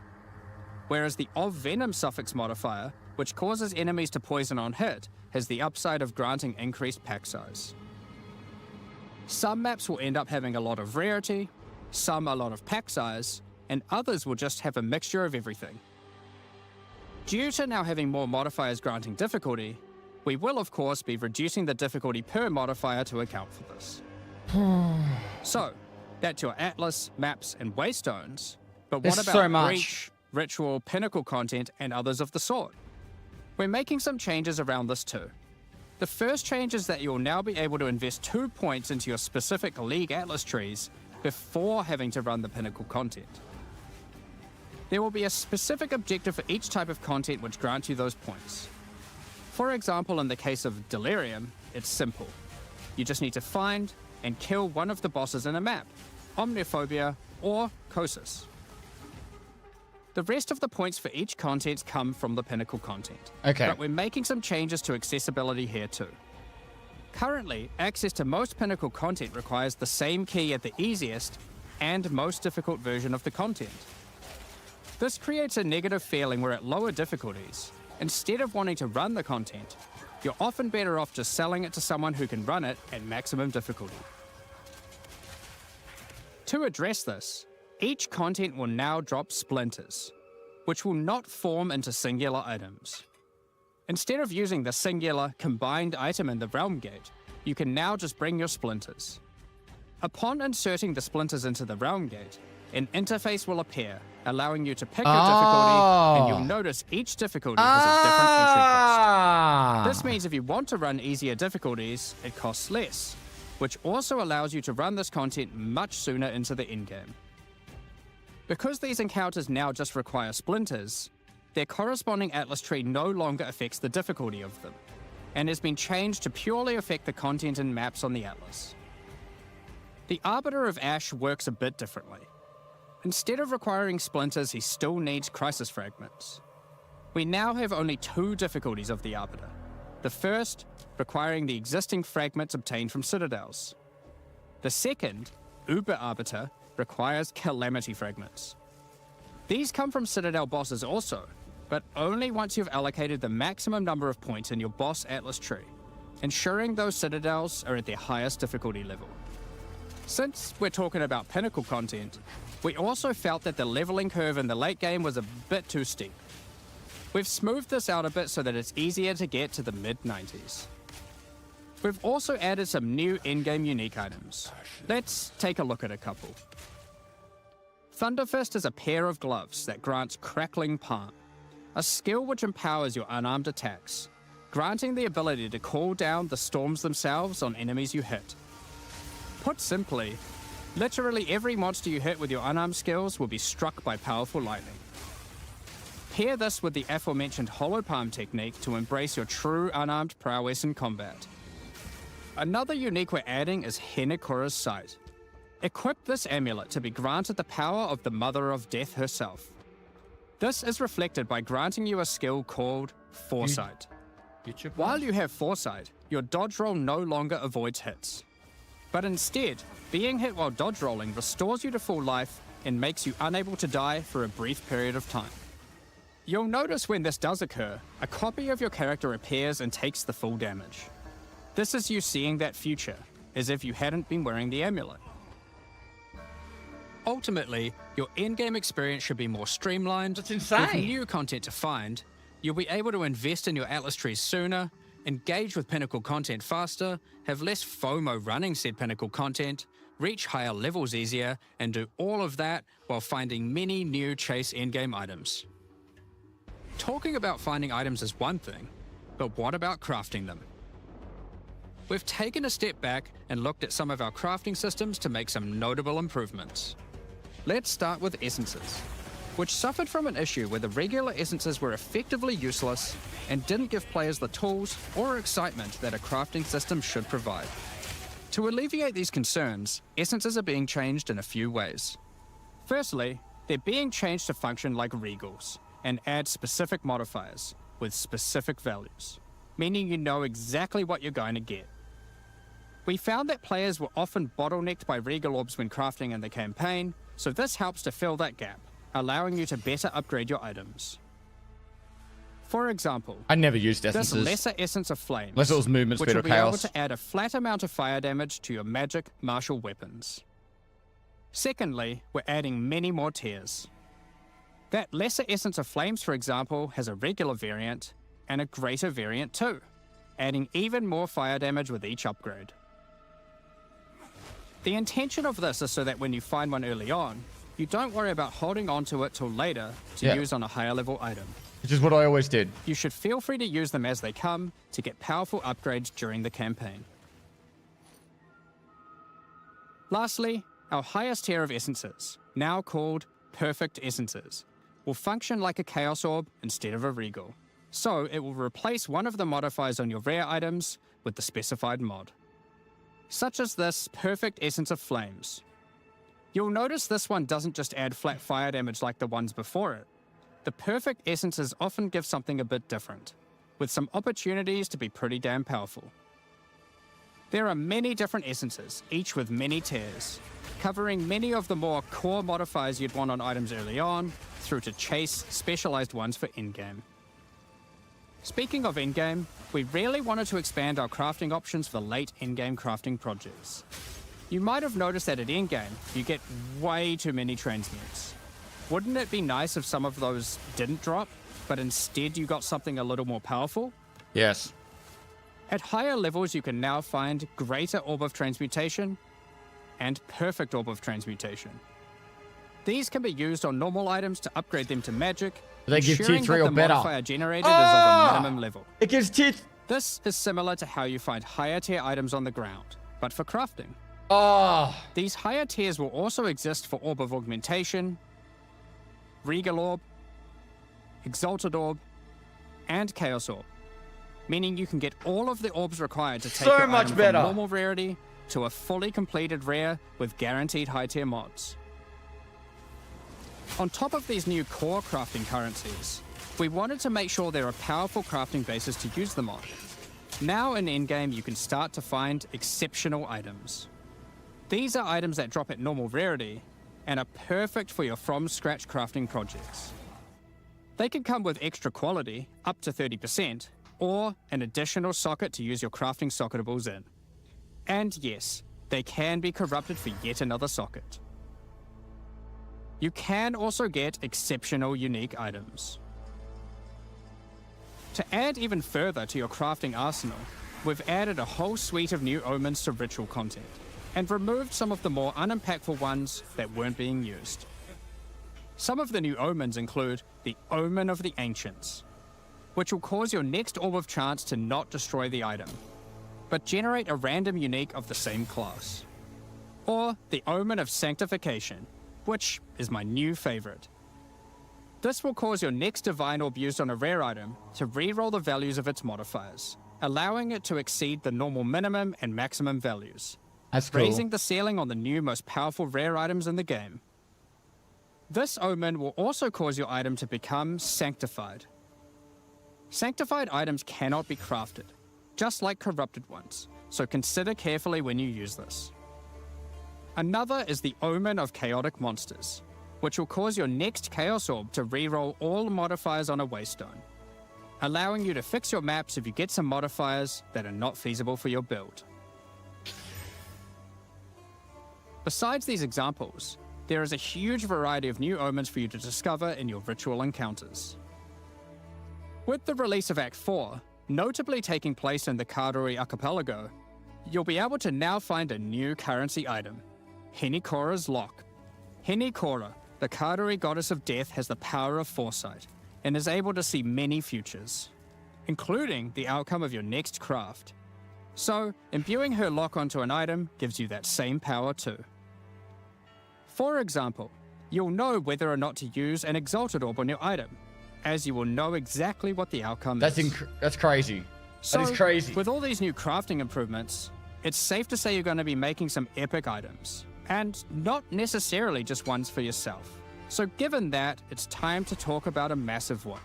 Speaker 13: Whereas the Of Venom suffix modifier, which causes enemies to poison on hit, has the upside of granting increased pack size. Some maps will end up having a lot of rarity, some a lot of pack size, and others will just have a mixture of everything. Due to now having more modifiers granting difficulty, we will of course be reducing the difficulty per modifier to account for this. So, that's your Atlas, maps, and waystones, but what
Speaker 3: There's
Speaker 13: about
Speaker 3: so much.
Speaker 13: Breach, Ritual, Pinnacle content, and others of the sort? We're making some changes around this too. The first change is that you'll now be able to invest 2 points into your specific League Atlas trees before having to run the Pinnacle content. There will be a specific objective for each type of content which grants you those points. For example, in the case of Delirium, it's simple. You just need to find and kill one of the bosses in a map, Omniophobia or Kosis. The rest of the points for each content come from the Pinnacle content.
Speaker 3: Okay.
Speaker 13: But we're making some changes to accessibility here too. Currently, access to most Pinnacle content requires the same key at the easiest and most difficult version of the content. This creates a negative feeling where at lower difficulties, instead of wanting to run the content, you're often better off just selling it to someone who can run it at maximum difficulty. To address this, each content will now drop splinters, which will not form into singular items. Instead of using the singular combined item in the Realm Gate, you can now just bring your splinters. Upon inserting the splinters into the Realm Gate, an interface will appear, allowing you to pick your difficulty, and you'll notice each difficulty has a different entry cost. This means if you want to run easier difficulties, it costs less, which also allows you to run this content much sooner into the endgame. Because these encounters now just require splinters, their corresponding Atlas tree no longer affects the difficulty of them, and has been changed to purely affect the content and maps on the Atlas. The Arbiter of Ash works a bit differently. Instead of requiring splinters, he still needs crisis fragments. We now have only 2 difficulties of the Arbiter. The first, requiring the existing fragments obtained from citadels. The second, Uber Arbiter, requires Calamity fragments. These come from Citadel bosses also, but only once you've allocated the maximum number of points in your boss Atlas tree, ensuring those Citadels are at their highest difficulty level. Since we're talking about Pinnacle content, we also felt that the leveling curve in the late game was a bit too steep. We've smoothed this out a bit so that it's easier to get to the mid-90s. We've also added some new in-game unique items. Let's take a look at a couple. Thunderfist is a pair of gloves that grants Crackling Palm, a skill which empowers your unarmed attacks, granting the ability to call down the storms themselves on enemies you hit. Put simply, Literally every monster you hit with your unarmed skills will be struck by powerful lightning. Pair this with the aforementioned hollow palm technique to embrace your true unarmed prowess in combat. Another unique we're adding is Henekura's Sight. Equip this amulet to be granted the power of the Mother of Death herself. This is reflected by granting you a skill called Foresight. While you have Foresight, your dodge roll no longer avoids hits. But instead, being hit while dodge rolling restores you to full life and makes you unable to die for a brief period of time. You'll notice when this does occur, a copy of your character appears and takes the full damage. This is you seeing that future, as if you hadn't been wearing the amulet. Ultimately, your in-game experience should be more streamlined.
Speaker 3: That's insane.
Speaker 13: With new content to find, you'll be able to invest in your Atlas trees sooner, engage with pinnacle content faster, have less FOMO running said pinnacle content, reach higher levels easier, and do all of that while finding many new chase endgame items. Talking about finding items is one thing, but what about crafting them? We've taken a step back and looked at some of our crafting systems to make some notable improvements. Let's start with essences, which suffered from an issue where the regular essences were effectively useless and didn't give players the tools or excitement that a crafting system should provide. To alleviate these concerns, essences are being changed in a few ways. Firstly, they're being changed to function like regals and add specific modifiers with specific values, meaning you know exactly what you're going to get. We found that players were often bottlenecked by regal orbs when crafting in the campaign, so this helps to fill that gap, allowing you to better upgrade your items. For example,
Speaker 3: I never used essences.
Speaker 13: This lesser essence of flames,
Speaker 3: Unless it was movement
Speaker 13: which
Speaker 3: speed
Speaker 13: will
Speaker 3: or
Speaker 13: be able
Speaker 3: chaos.
Speaker 13: to add a flat amount of fire damage to your magic martial weapons. Secondly, we're adding many more tiers. That lesser essence of flames, for example, has a regular variant and a greater variant too, adding even more fire damage with each upgrade. The intention of this is so that when you find one early on, you don't worry about holding on to it till later to use on a higher level item.
Speaker 3: Which is what I always did.
Speaker 13: You should feel free to use them as they come to get powerful upgrades during the campaign. Lastly, our highest tier of essences, now called Perfect Essences, will function like a Chaos Orb instead of a Regal. So it will replace one of the modifiers on your rare items with the specified mod. Such as this Perfect Essence of Flames. You'll notice this one doesn't just add flat fire damage like the ones before it. The Perfect Essences often give something a bit different, with some opportunities to be pretty damn powerful. There are many different essences, each with many tiers, covering many of the more core modifiers you'd want on items early on, through to chase specialized ones for endgame. Speaking of endgame, we really wanted to expand our crafting options for late endgame crafting projects. You might have noticed that at endgame, you get way too many transmutes. Wouldn't it be nice if some of those didn't drop, but instead you got something a little more powerful?
Speaker 3: Yes.
Speaker 13: At higher levels, you can now find Greater Orb of Transmutation and Perfect Orb of Transmutation. These can be used on normal items to upgrade them to magic,
Speaker 3: They give tier 3 or
Speaker 13: the
Speaker 3: better.
Speaker 13: modifier generated is of a minimum level.
Speaker 3: It gives tier...
Speaker 13: This is similar to how you find higher tier items on the ground, but for crafting. These higher tiers will also exist for Orb of Augmentation, Regal Orb, Exalted Orb, and Chaos Orb, meaning you can get all of the orbs required to take your item from normal rarity to a fully completed rare with guaranteed high tier mods. On top of these new core crafting currencies, we wanted to make sure there are powerful crafting bases to use them on. Now in endgame, you can start to find exceptional items. These are items that drop at normal rarity and are perfect for your from-scratch crafting projects. They can come with extra quality, up to 30%, or an additional socket to use your crafting socketables in. And yes, they can be corrupted for yet another socket. You can also get exceptional unique items. To add even further to your crafting arsenal, we've added a whole suite of new omens to ritual content, and removed some of the more unimpactful ones that weren't being used. Some of the new omens include the Omen of the Ancients, which will cause your next Orb of Chance to not destroy the item, but generate a random unique of the same class. or the Omen of Sanctification, which is my new favorite. This will cause your next divine orb used on a rare item to re-roll the values of its modifiers, allowing it to exceed the normal minimum and maximum values,
Speaker 3: That's cool.
Speaker 13: raising the ceiling on the new most powerful rare items in the game. This omen will also cause your item to become sanctified. Sanctified items cannot be crafted, just like corrupted ones, so consider carefully when you use this. Another is the Omen of Chaotic Monsters, which will cause your next Chaos Orb to reroll all modifiers on a Waystone, allowing you to fix your maps if you get some modifiers that are not feasible for your build. Besides these examples, there is a huge variety of new omens for you to discover in your ritual encounters. With the release of Act 4, notably taking place in the Karori Archipelago, you'll be able to now find a new currency item, Henikora's Lock. Henikora, the Karori goddess of death, has the power of foresight and is able to see many futures, including the outcome of your next craft. So, imbuing her lock onto an item gives you that same power too. For example, you'll know whether or not to use an Exalted Orb on your item, as you will know exactly what the outcome is.
Speaker 3: That's crazy.
Speaker 13: So,
Speaker 3: that is crazy.
Speaker 13: With all these new crafting improvements, it's safe to say you're going to be making some epic items, and not necessarily just ones for yourself. So given that, it's time to talk about a massive one.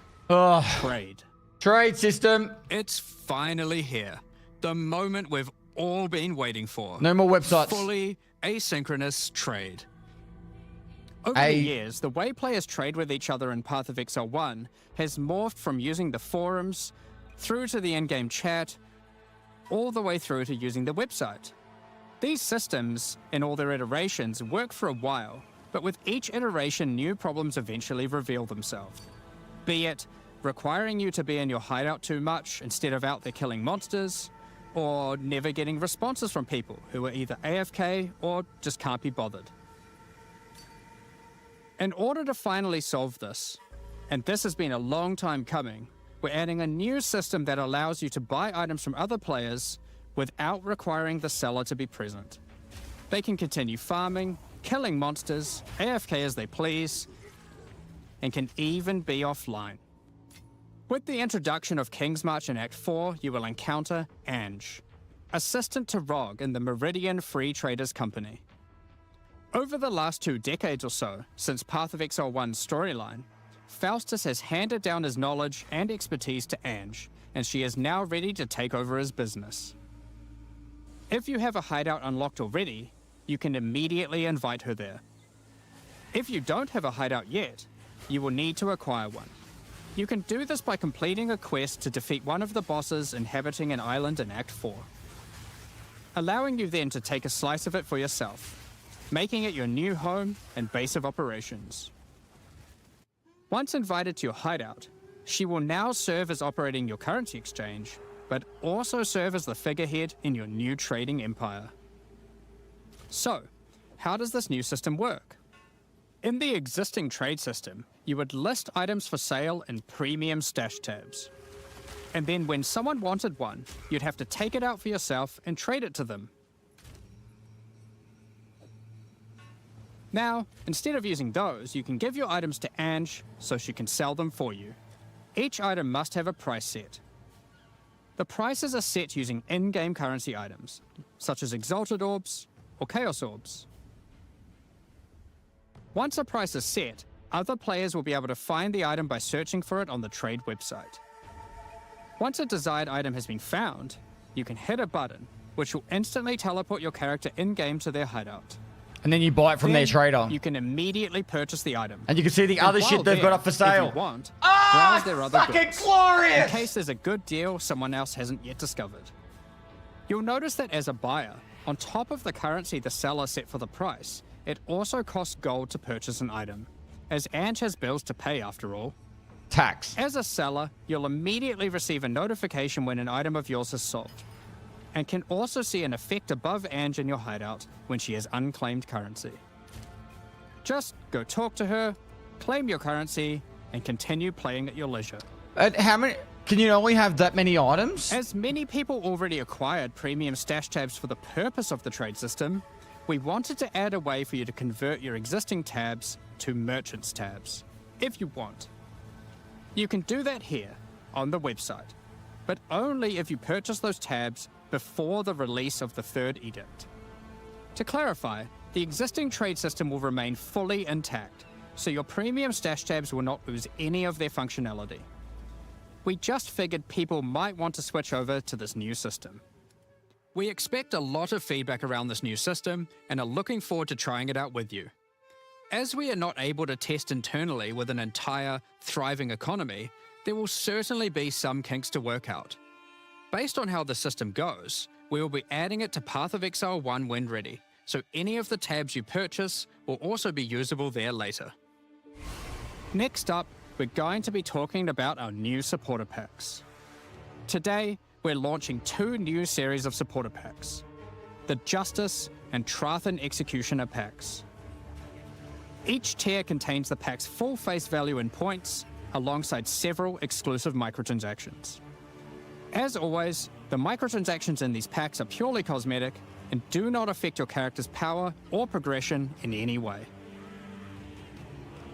Speaker 13: Trade.
Speaker 3: Trade system.
Speaker 13: It's finally here. The moment we've all been waiting for.
Speaker 3: No more websites.
Speaker 13: Fully asynchronous trade. Over the years, the way players trade with each other in Path of Exile 1 has morphed from using the forums, through to the in-game chat, all the way through to using the website. These systems, in all their iterations, work for a while, but with each iteration, new problems eventually reveal themselves. Be it requiring you to be in your hideout too much instead of out there killing monsters, or never getting responses from people who are either AFK or just can't be bothered. In order to finally solve this, and this has been a long time coming, we're adding a new system that allows you to buy items from other players without requiring the seller to be present. They can continue farming, killing monsters, AFK as they please, and can even be offline. With the introduction of King's March in Act 4, you will encounter Ange, assistant to Rog in the Meridian Free Traders Company. Over the last 2 decades or so, since Path of Exile 1's storyline, Faustus has handed down his knowledge and expertise to Ange, and she is now ready to take over his business. If you have a hideout unlocked already, you can immediately invite her there. If you don't have a hideout yet, you will need to acquire one. You can do this by completing a quest to defeat one of the bosses inhabiting an island in Act 4, allowing you then to take a slice of it for yourself, making it your new home and base of operations. Once invited to your hideout, she will now serve as operating your currency exchange, but also serve as the figurehead in your new trading empire. So, how does this new system work? In the existing trade system, you would list items for sale in premium stash tabs. And then when someone wanted one, you'd have to take it out for yourself and trade it to them. Now, instead of using those, you can give your items to Ange so she can sell them for you. Each item must have a price set. The prices are set using in-game currency items, such as Exalted Orbs or Chaos Orbs. Once a price is set, other players will be able to find the item by searching for it on the trade website. Once a desired item has been found, you can hit a button, which will instantly teleport your character in-game to their hideout.
Speaker 3: And then you buy it from their trader.
Speaker 13: You can immediately purchase the item.
Speaker 3: And you can see the other shit they've got up for sale.
Speaker 13: If you want, browse their other
Speaker 3: fucking
Speaker 13: goods,
Speaker 3: glorious!
Speaker 13: in case there's a good deal someone else hasn't yet discovered. You'll notice that as a buyer, on top of the currency the seller set for the price, it also costs gold to purchase an item, as Ange has bills to pay after all.
Speaker 3: Tax.
Speaker 13: As a seller, you'll immediately receive a notification when an item of yours is sold, and can also see an effect above Ange in your hideout when she has unclaimed currency. Just go talk to her, claim your currency, and continue playing at your leisure.
Speaker 3: How many? Can you only have that many items?
Speaker 13: As many people already acquired premium stash tabs for the purpose of the trade system, we wanted to add a way for you to convert your existing tabs to merchants tabs, if you want. You can do that here on the website, but only if you purchase those tabs before the release of the third edict. To clarify, the existing trade system will remain fully intact, so your premium stash tabs will not lose any of their functionality. We just figured people might want to switch over to this new system. We expect a lot of feedback around this new system and are looking forward to trying it out with you. As we are not able to test internally with an entire, thriving economy, there will certainly be some kinks to work out. Based on how the system goes, we will be adding it to Path of Exile 1 when ready, so any of the tabs you purchase will also be usable there later. Next up, we're going to be talking about our new supporter packs. Today, we're launching 2 new series of supporter packs, the Justice and Trathan Executioner packs. Each tier contains the pack's full face value in points, alongside several exclusive microtransactions. As always, the microtransactions in these packs are purely cosmetic and do not affect your character's power or progression in any way.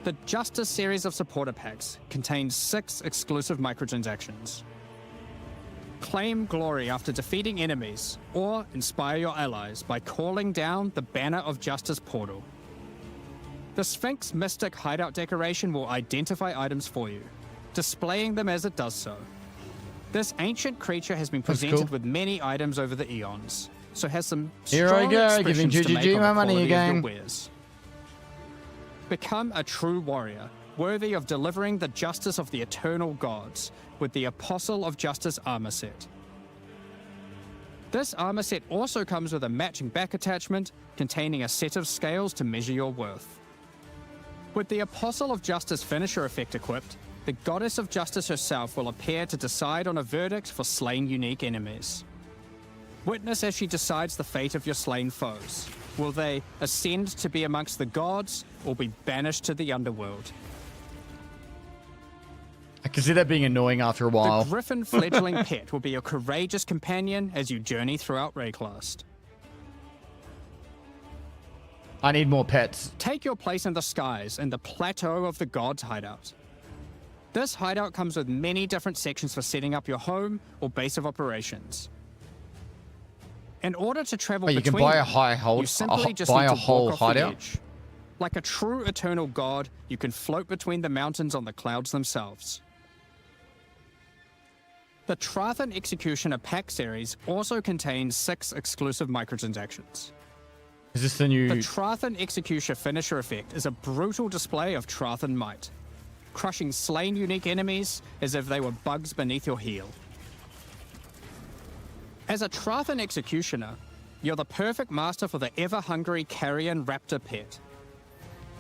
Speaker 13: The Justice series of supporter packs contains 6 exclusive microtransactions. Claim glory after defeating enemies, or inspire your allies by calling down the Banner of Justice portal. The Sphinx Mystic Hideout decoration will identify items for you, displaying them as it does so. This ancient creature has been presented with many items over the eons, so has some strong expressions to make on the quality of your wares. Become a true warrior, worthy of delivering the justice of the eternal gods, with the Apostle of Justice armor set. This armor set also comes with a matching back attachment containing a set of scales to measure your worth. With the Apostle of Justice finisher effect equipped, the Goddess of Justice herself will appear to decide on a verdict for slain unique enemies. Witness as she decides the fate of your slain foes. Will they ascend to be amongst the gods or be banished to the underworld?
Speaker 3: I can see that being annoying after a while.
Speaker 13: The Griffin fledgling pet will be your courageous companion as you journey throughout Rayclast.
Speaker 3: I need more pets.
Speaker 13: Take your place in the skies in the Plateau of the Gods hideout. This hideout comes with many different sections for setting up your home or base of operations. In order to travel
Speaker 3: you
Speaker 13: between
Speaker 3: can buy a high hold,
Speaker 13: you simply just
Speaker 3: buy
Speaker 13: need
Speaker 3: a
Speaker 13: to
Speaker 3: whole
Speaker 13: walk off the
Speaker 3: hideout.
Speaker 13: edge. Like a true eternal god, you can float between the mountains on the clouds themselves. The Trathan Executioner pack series also contains 6 exclusive microtransactions.
Speaker 3: Is this the new...
Speaker 13: The Trathan Executioner finisher effect is a brutal display of Trathan might, crushing slain unique enemies as if they were bugs beneath your heel. As a Trathan Executioner, you're the perfect master for the ever-hungry carrion raptor pet.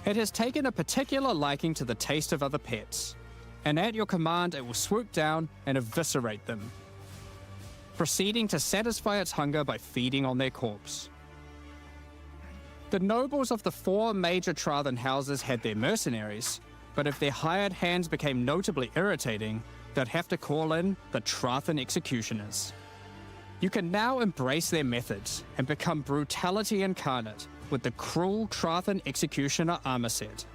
Speaker 13: It has taken a particular liking to the taste of other pets, and at your command it will swoop down and eviscerate them, proceeding to satisfy its hunger by feeding on their corpse. The nobles of the 4 major Trathan houses had their mercenaries, but if their hired hands became notably irritating, they'd have to call in the Trathan Executioners. You can now embrace their methods and become brutality incarnate with the Cruel Trathan Executioner armor set.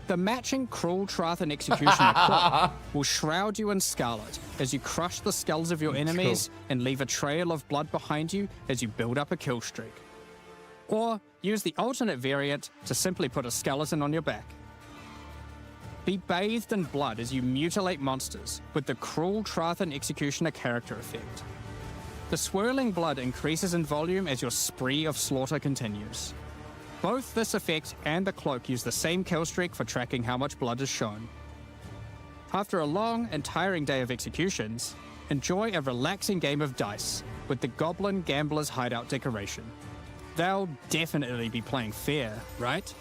Speaker 13: The matching Cruel Trathan Executioner cloak will shroud you in scarlet as you crush the skulls of your enemies and leave a trail of blood behind you as you build up a kill streak. Or use the alternate variant to simply put a skeleton on your back. Be bathed in blood as you mutilate monsters with the Cruel Trathan Executioner character effect. The swirling blood increases in volume as your spree of slaughter continues. Both this effect and the cloak use the same kill streak for tracking how much blood is shown. After a long and tiring day of executions, enjoy a relaxing game of dice with the Goblin Gambler's Hideout decoration. They'll definitely be playing fair, right?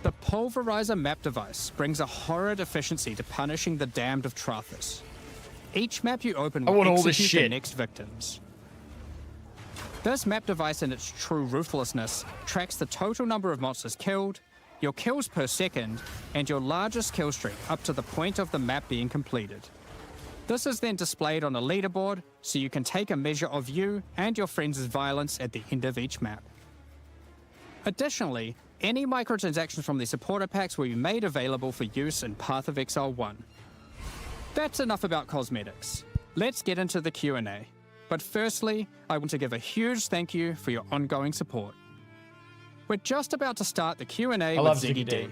Speaker 13: The Pulverizer map device brings a horrid efficiency to punishing the damned of Trathus. Each map you open will execute the next victims. This map device in its true ruthlessness tracks the total number of monsters killed, your kills per second, and your largest kill streak up to the point of the map being completed. This is then displayed on a leaderboard so you can take a measure of you and your friends' violence at the end of each map. Additionally, any microtransactions from the supporter packs will be made available for use in Path of Exile 1. That's enough about cosmetics. Let's get into the Q&A. But firstly, I want to give a huge thank you for your ongoing support. We're just about to start the Q&A with Ziggy D.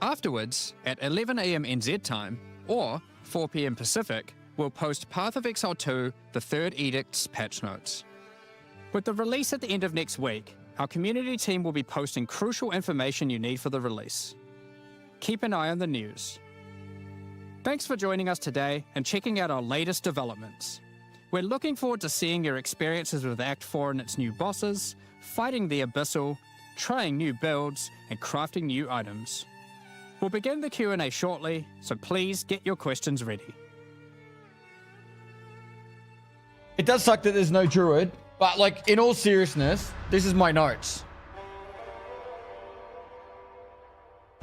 Speaker 13: Afterwards, at 11 AM NZ time, or 4 PM Pacific, we'll post Path of Exile 2, the Third Edict's patch notes. With the release at the end of next week, our community team will be posting crucial information you need for the release. Keep an eye on the news. Thanks for joining us today and checking out our latest developments. We're looking forward to seeing your experiences with Act 4 and its new bosses, fighting the Abyssal, trying new builds, and crafting new items. We'll begin the Q&A shortly, so please get your questions ready.
Speaker 3: It does suck that there's no druid, but like in all seriousness, this is my notes.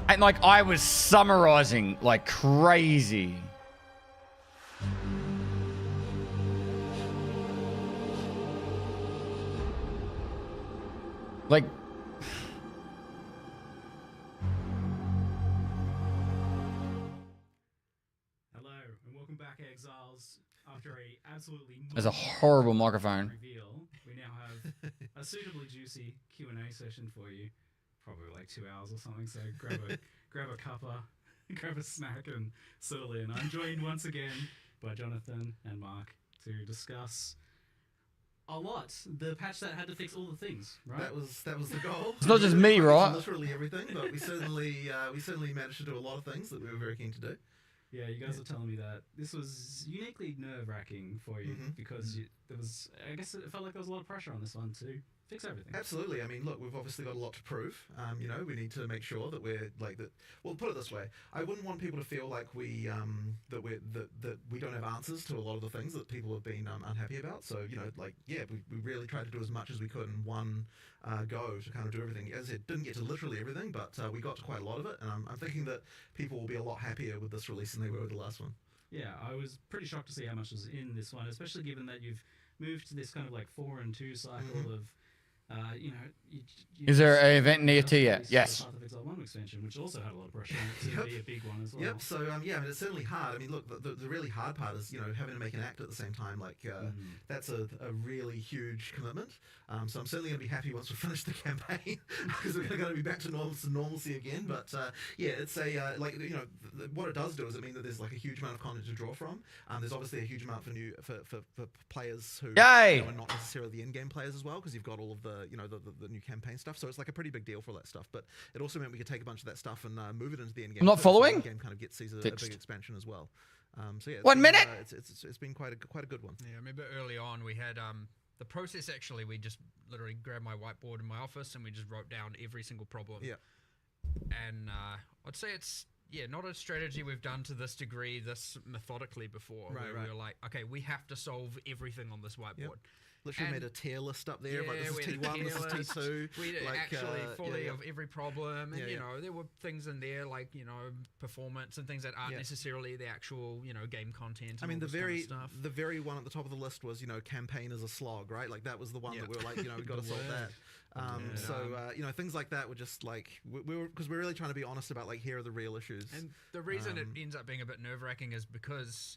Speaker 3: And like I was summarizing like crazy. Like
Speaker 14: hello and welcome back, Exiles. After a absolutely
Speaker 3: there's a horrible microphone.
Speaker 14: Reveal, we now have a suitably juicy Q&A session for you. Probably like 2 hours or something. So grab a cuppa, grab a snack, and settle in. I'm joined once again by Jonathan and Mark to discuss a lot. The patch that had to fix all the things, right?
Speaker 10: That was the goal.
Speaker 3: It's not just me, right?
Speaker 10: Literally everything, but we certainly managed to do a lot of things that we were very keen to do.
Speaker 14: Yeah, you guys were telling me that this was uniquely nerve-wracking for you because there was, I guess it felt like there was a lot of pressure on this one to fix everything.
Speaker 10: Absolutely. I mean, look, we've obviously got a lot to prove. You know, we need to make sure that we're like that. Well, put it this way: I wouldn't want people to feel like we that we don't have answers to a lot of the things that people have been unhappy about. So you know, like we really tried to do as much as we could in one go to kind of do everything. As I said, didn't get to literally everything, but we got to quite a lot of it, and I'm thinking that people will be a lot happier with this release than they were with the last one.
Speaker 14: Yeah, I was pretty shocked to see how much was in this one, especially given that you've moved to this kind of like 4 and 2 cycle of. You know,
Speaker 3: is there an event near to you? Yes.
Speaker 14: Path of Exile 1 expansion, which also had a lot of pressure on it to be a big one as well.
Speaker 10: Yep. So yeah, I mean, it's certainly hard. I mean, look, the really hard part is having to make an act at the same time. Like that's a really huge commitment. So I'm certainly going to be happy once we finish the campaign because we're going to be back to normalcy again. But yeah, it's a what it does do is it means that there's like a huge amount of content to draw from. There's obviously a huge amount for players who are not necessarily the in-game players as well, because you've got all of the new campaign stuff. So it's like a pretty big deal for all that stuff. But it also meant we could take a bunch of that stuff and move it into the in-game.
Speaker 3: I'm not following.
Speaker 10: The game kind of sees a big expansion as well. So yeah,
Speaker 3: 1 minute.
Speaker 10: It's been quite a good one.
Speaker 15: Yeah, I remember early on we had the process. Actually, we just literally grabbed my whiteboard in my office and we just wrote down every single problem.
Speaker 10: Yeah.
Speaker 15: And I'd say it's not a strategy we've done to this degree, this methodically before.
Speaker 10: Right.
Speaker 15: We were like, okay, we have to solve everything on this whiteboard.
Speaker 10: Yep. Literally made a tier list up there. Like, this is T1, this is T2.
Speaker 15: We actually fully of every problem. And, there were things in there like, performance and things that aren't necessarily the actual, game content.
Speaker 10: I mean, the very one at the top of the list was, campaign is a slog, right? Like, that was the one that we were like, we've got to solve that. Things like that were just like, because we're really trying to be honest about, like, here are the real issues.
Speaker 15: And the reason it ends up being a bit nerve-wracking is because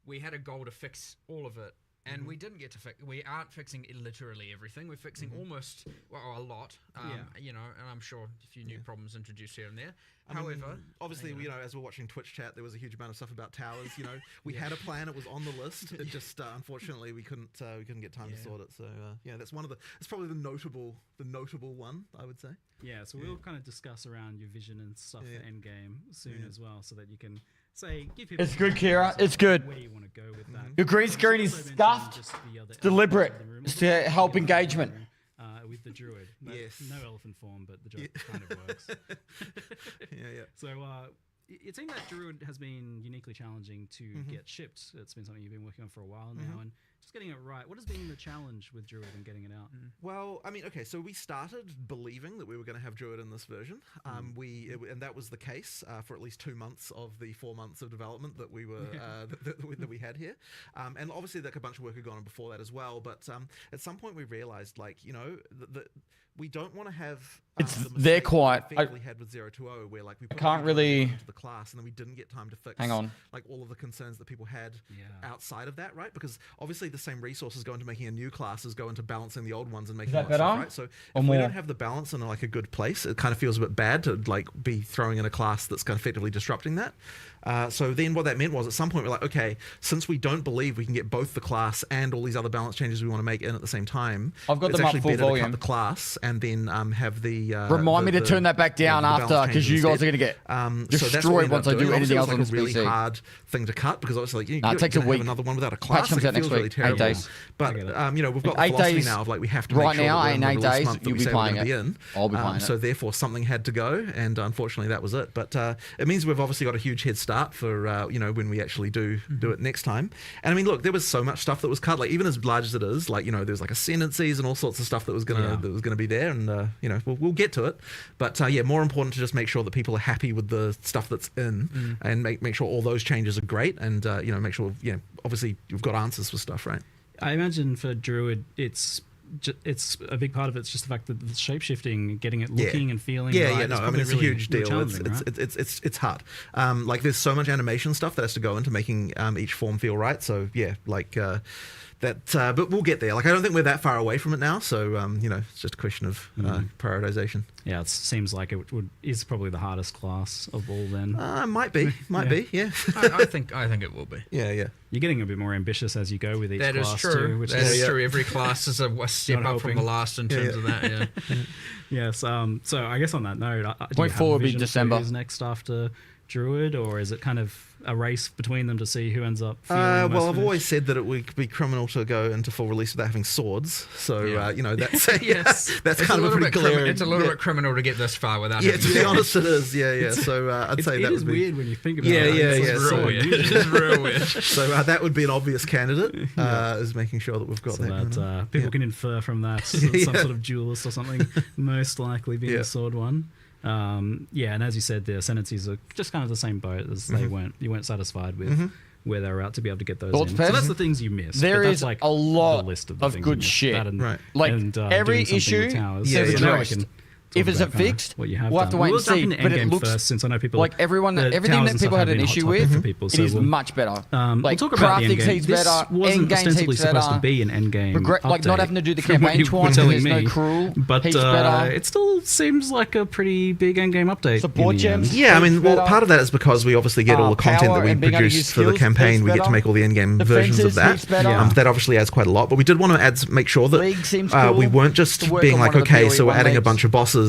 Speaker 15: we had a goal to fix all of it. And we didn't get to fix. We aren't fixing literally everything. We're fixing almost, a lot. And I'm sure a few new problems introduced here and there. However,
Speaker 10: obviously, as we're watching Twitch chat, there was a huge amount of stuff about towers. We had a plan; it was on the list. It just unfortunately we couldn't get time to sort it. So that's one of the. It's probably the notable one, I would say.
Speaker 14: Yeah. So we'll kind of discuss around your vision and stuff for Endgame soon as well, so that you can. Give people
Speaker 3: it's good, Kira. It's good.
Speaker 14: Where you want to go with that.
Speaker 3: Your green screen is stuffed. It's deliberate. It's to help engagement.
Speaker 14: With the druid. No elephant form, but the druid kind of works.
Speaker 10: Yeah.
Speaker 14: So, it seems that Druid has been uniquely challenging to get shipped. It's been something you've been working on for a while now, and just getting it right. What has been the challenge with Druid and getting it out?
Speaker 16: Well, I mean, okay, so we started believing that we were going to have Druid in this version. And that was the case for at least 2 months of the 4 months of development that we were that we had here. And obviously, like a bunch of work had gone on before that as well. But at some point, we realized, like, you know, that we don't want to have.
Speaker 3: They're quite.
Speaker 16: We had with 020, where like we put
Speaker 3: can't really
Speaker 16: into the class, and then we didn't get time to fix.
Speaker 3: Hang on.
Speaker 16: Like all of the concerns that people had outside of that, right? Because obviously the same resources go into making a new class as go into balancing the old ones and making
Speaker 3: that better?
Speaker 16: stuff, right? So if we don't have the balance in like a good place, it kind of feels a bit bad to like be throwing in a class that's kind of effectively disrupting that. So then what that meant was at some point we're like, okay, since we don't believe we can get both the class and all these other balance changes we want to make in at the same time,
Speaker 3: I've got
Speaker 16: it's
Speaker 3: them up
Speaker 16: actually
Speaker 3: full
Speaker 16: better
Speaker 3: volume.
Speaker 16: to cut the class and then have the
Speaker 3: Remind me to turn that back down after, because you guys are going to get destroyed once I do anything else on this
Speaker 16: PC. It's like a really hard thing to cut because obviously like, you
Speaker 3: it takes a week.
Speaker 16: have another one without a class.
Speaker 3: Patch comes out next
Speaker 16: feels really
Speaker 3: week.
Speaker 16: terrible.
Speaker 3: 8 days.
Speaker 16: But you know, we've got the
Speaker 3: 8
Speaker 16: philosophy
Speaker 3: days
Speaker 16: now of like we have to
Speaker 3: right
Speaker 16: make sure
Speaker 3: now,
Speaker 16: that we're
Speaker 3: in
Speaker 16: in
Speaker 3: 8
Speaker 16: the release
Speaker 3: days,
Speaker 16: month that
Speaker 3: you'll
Speaker 16: we
Speaker 3: be
Speaker 16: say we're
Speaker 3: playing
Speaker 16: going to be
Speaker 3: it.
Speaker 16: in.
Speaker 3: I'll be playing it.
Speaker 16: So therefore something had to go, and unfortunately that was it. But it means we've obviously got a huge head start for you know, when we actually do it next time. And I mean, look, there was so much stuff that was cut, like even as large as it is, like, you know, there's like ascendancies and all sorts of stuff that was gonna be there, and you know, we'll get to it. But yeah, more important to just make sure that people are happy with the stuff that's in, and make sure all those changes are great, and you know, make sure, you know, obviously you've got answers for stuff, right?
Speaker 14: I imagine for Druid, it's a big part of it's just the fact that the shapeshifting, getting it looking and feeling.
Speaker 16: Yeah, no, I mean, it's
Speaker 14: really,
Speaker 16: a huge deal.
Speaker 14: Right?
Speaker 16: It's hard. Like there's so much animation stuff that has to go into making each form feel right. So yeah, like that. But we'll get there. Like I don't think we're that far away from it now. So you know, it's just a question of prioritization.
Speaker 14: Yeah, it seems like it is probably the hardest class of all. Then
Speaker 16: might be. Yeah.
Speaker 15: I think it will be.
Speaker 16: Yeah.
Speaker 14: You're getting a bit more ambitious as you go with each class.
Speaker 15: That is true.
Speaker 14: Too, which
Speaker 15: is true. Every class is a step up from the last in terms of that. Yeah.
Speaker 14: Yes. So I guess on that note,
Speaker 3: Point 4 will be December.
Speaker 14: Who's next after Druid, or is it kind of a race between them to see who ends up feeling
Speaker 16: well, I've always said that it would be criminal to go into full release without having swords. So you know, that's that's kind of a pretty clear.
Speaker 15: It's a little bit criminal to get this far without.
Speaker 16: Yeah, to be honest, it is. Yeah. So I'd say that
Speaker 14: is
Speaker 16: would be
Speaker 14: weird when you think about it.
Speaker 15: It's real weird. It's real weird.
Speaker 16: So that would be an obvious candidate. Is making sure that we've got
Speaker 14: that. People can infer from that some sort of duelist or something. Most likely being the sword one. And as you said, the ascendancies are just kind of the same boat as you weren't satisfied with where they were at to be able to get those in. So that's the things you missed.
Speaker 3: There is
Speaker 14: like
Speaker 3: a lot
Speaker 14: list of
Speaker 3: good shit. Like
Speaker 14: every
Speaker 3: issue, if it's fixed, we'll have to wait and see. But it looks
Speaker 14: first, since I know people
Speaker 3: like everything that people had an issue with, it is much better. Like
Speaker 14: talk about
Speaker 3: crafting seems better,
Speaker 14: wasn't ostensibly supposed to be an endgame
Speaker 3: like not having to do the campaign twice, there's no cruel,
Speaker 14: but it still seems like a pretty big endgame update.
Speaker 3: Support gems.
Speaker 16: Yeah, I mean, well, part of that is because we obviously get all the content that we produced for the campaign. We get to make all the endgame versions of that. That obviously adds quite a lot. But we did want to make sure that we weren't just being like, okay, so we're adding a bunch of bosses.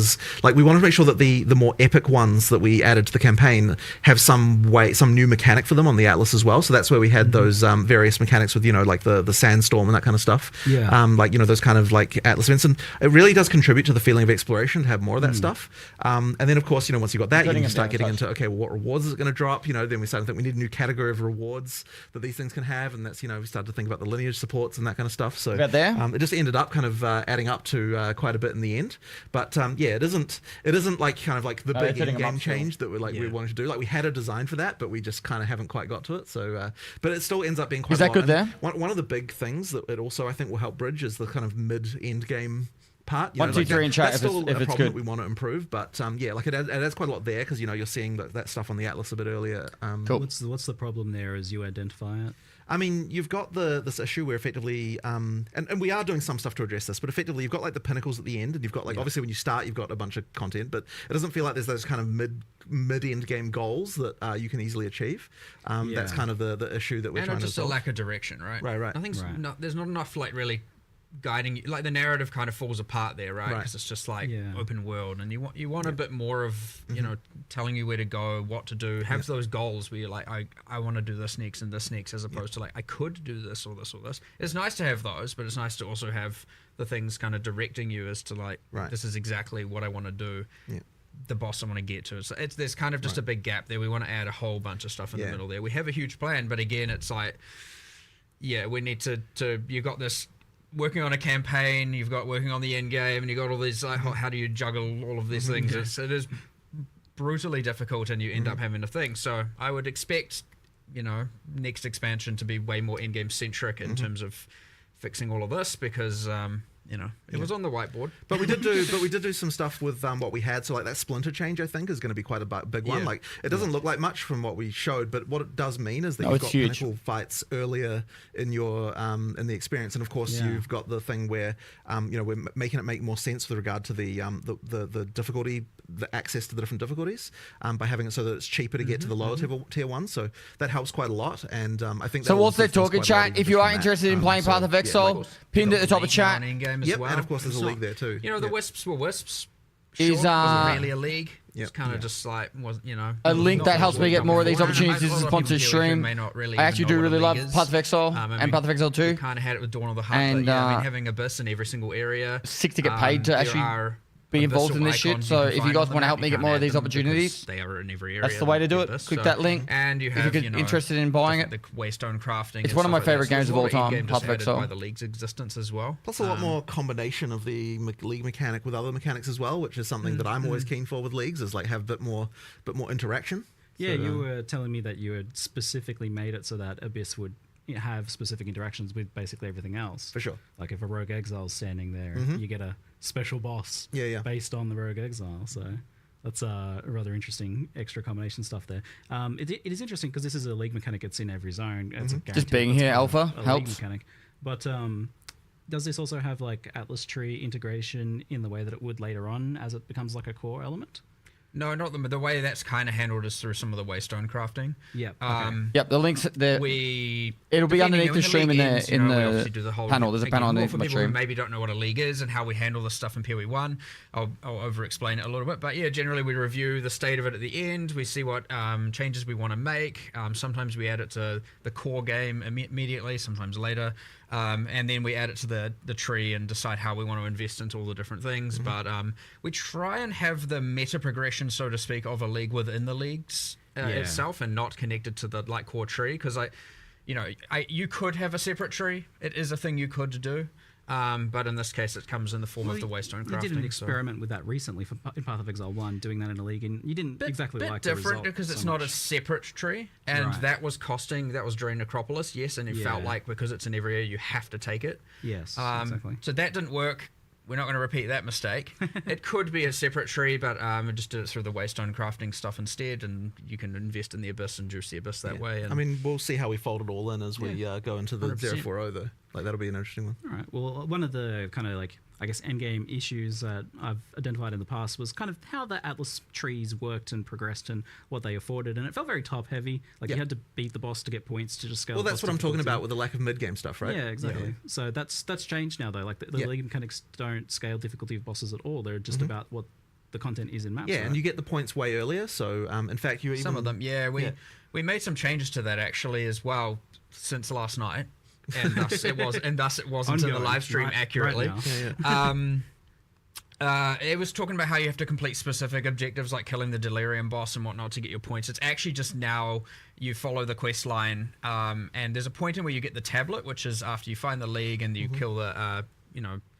Speaker 16: Like we wanted to make sure that the more epic ones that we added to the campaign have some new mechanic for them on the Atlas as well. So that's where we had those various mechanics with, you know, like the sandstorm and that kind of stuff. Like, you know, those kind of like Atlas events, and it really does contribute to the feeling of exploration to have more of that stuff. And then of course, you know, once you've got that, you can start getting into, okay, well, what rewards is it going to drop? You know, then we started to think we need a new category of rewards that these things can have, and that's, you know, we started to think about the lineage supports and that kind of stuff. So it just ended up kind of adding up to quite a bit in the end. But yeah, it isn't like kind of like the big in-game change that we wanted to do. Like we had a design for that, but we just kind of haven't quite got to it. So, but it still ends up being quite.
Speaker 3: Is that good there?
Speaker 16: One of the big things that it also I think will help bridge is the kind of mid-end game part.
Speaker 3: 1, 2, 3 in chat.
Speaker 16: That's still
Speaker 3: if
Speaker 16: a
Speaker 3: it's
Speaker 16: problem
Speaker 3: good,
Speaker 16: that we want to improve. But yeah, like it adds quite a lot there because you know you're seeing that stuff on the Atlas a bit earlier.
Speaker 14: Cool. What's the problem there as you identify it?
Speaker 16: I mean, you've got this issue where effectively, and we are doing some stuff to address this, but effectively you've got like the pinnacles at the end, and you've got like obviously when you start you've got a bunch of content, but it doesn't feel like there's those kind of mid-end game goals that you can easily achieve. That's kind of the issue that we're trying to solve.
Speaker 15: And just a lack of direction, right?
Speaker 16: Right.
Speaker 15: There's not enough like really guiding you. Like the narrative kind of falls apart there, right? Because it's just like open world, and you want a bit more of you know telling you where to go, what to do, have those goals where you're like I want to do this next and this next, as opposed to like I could do this or this or this. It's nice to have those, but it's nice to also have the things kind of directing you as to like this is exactly what I want to do. the boss I want to get to. So there's kind of just a big gap there. We want to add a whole bunch of stuff in the middle there. We have a huge plan, but again, it's like, yeah, we need to you got this working on a campaign, you've got working on the end game, and you got all these like, how do you juggle all of these things? It is brutally difficult, and you end up having to think. So I would expect, you know, next expansion to be way more end game centric in terms of fixing all of this, because you know, it was on the whiteboard.
Speaker 16: But we did do some stuff with what we had. So like that splinter change, I think, is going to be quite a big one. Like it doesn't look like much from what we showed, but what it does mean is that you've got pinnacle fights earlier in your in the experience, and of course you've got the thing where you know, we're making it make more sense with regard to the difficulty, the access to the different difficulties, by having it so that it's cheaper to get to the lower tier ones. So that helps quite a lot, and I think.
Speaker 3: So what's that talking chat? If you are interested in playing Path of Exile, pinned at the top of chat.
Speaker 16: Yep, and of course there's a league there too.
Speaker 15: You know, the Wisps were Wisps.
Speaker 3: Is
Speaker 15: wasn't really a league. It's kind of just like, you know,
Speaker 3: a link that helps me get more of these opportunities is a sponsored stream. I actually do really love Path of Exile and Path of Exile 2.
Speaker 15: Kind of had it with Dawn of the Hunt,
Speaker 3: and
Speaker 15: I mean, having Abyss in every single area.
Speaker 3: Sick to get paid to actually be involved in this shit. So if you guys want to help me get more of these opportunities,
Speaker 15: they are in every area.
Speaker 3: That's the way to do it. Click that link.
Speaker 15: And you have,
Speaker 3: if you're interested in buying it.
Speaker 15: The Waystone crafting.
Speaker 3: It's one of my favorite games of all time. Path of Exile.
Speaker 15: By the league's existence as well.
Speaker 16: Plus a lot more combination of the league mechanic with other mechanics as well, which is something that I'm always keen for with leagues. Is like have a bit more interaction.
Speaker 14: Yeah, you were telling me that you had specifically made it so that Abyss would have specific interactions with basically everything else.
Speaker 16: For sure.
Speaker 14: Like if a rogue exile's standing there, you get a special boss based on the rogue exile. So that's rather interesting extra combination stuff there. It is interesting because this is a league mechanic. It's in every zone. It's
Speaker 3: just being here, Alpha helps.
Speaker 14: Mechanic. But does this also have like Atlas tree integration in the way that it would later on as it becomes like a core element?
Speaker 15: No, not the way that's kind of handled is through some of the Waystone crafting.
Speaker 14: Yep.
Speaker 3: Yep. The links there. It'll be underneath the stream in the panel. There's a panel underneath the stream.
Speaker 15: For people who maybe don't know what a league is and how we handle this stuff in POE1, I'll over-explain it a little bit. But yeah, generally we review the state of it at the end. We see what changes we want to make. Sometimes we add it to the core game immediately. Sometimes later. And then we add it to the tree and decide how we want to invest into all the different things. But we try and have the meta progression, so to speak, of a league within the leagues itself, and not connected to the like core tree. Because you could have a separate tree. It is a thing you could do. But in this case, it comes in the form of the Waystone crafting.
Speaker 14: You did an experiment with that recently in Path of Exile 1, doing that in a league, and you didn't exactly like the result.
Speaker 15: Different because it's not a separate tree, and that was during Necropolis, yes, and it felt like because it's in every area, you have to take it.
Speaker 14: Yes, exactly.
Speaker 15: So that didn't work. We're not going to repeat that mistake. It could be a separate tree, but we just did it through the Waystone crafting stuff instead, and you can invest in the Abyss and juice the Abyss that way. And
Speaker 16: I mean, we'll see how we fold it all in as we go into the 040 though. Like that'll be an interesting one.
Speaker 14: All right. Well, one of the kind of like, I guess, endgame issues that I've identified in the past was kind of how the Atlas trees worked and progressed and what they afforded, and it felt very top heavy. Like you had to beat the boss to get points to just scale.
Speaker 16: Well, that's what I'm talking about with the lack of mid game stuff, right?
Speaker 14: Yeah, exactly. Yeah. So that's changed now though. Like the league mechanics don't scale difficulty of bosses at all. They're just about what the content is in maps.
Speaker 16: Yeah, and you get the points way earlier. So in fact, you even
Speaker 15: some of them. Yeah, we made some changes to that actually as well since last night. And thus it wasn't in the live stream accurately. It was talking about how you have to complete specific objectives like killing the Delirium boss and whatnot to get your points. It's actually just now you follow the quest line, and there's a point in where you get the tablet, which is after you find the league and you kill the,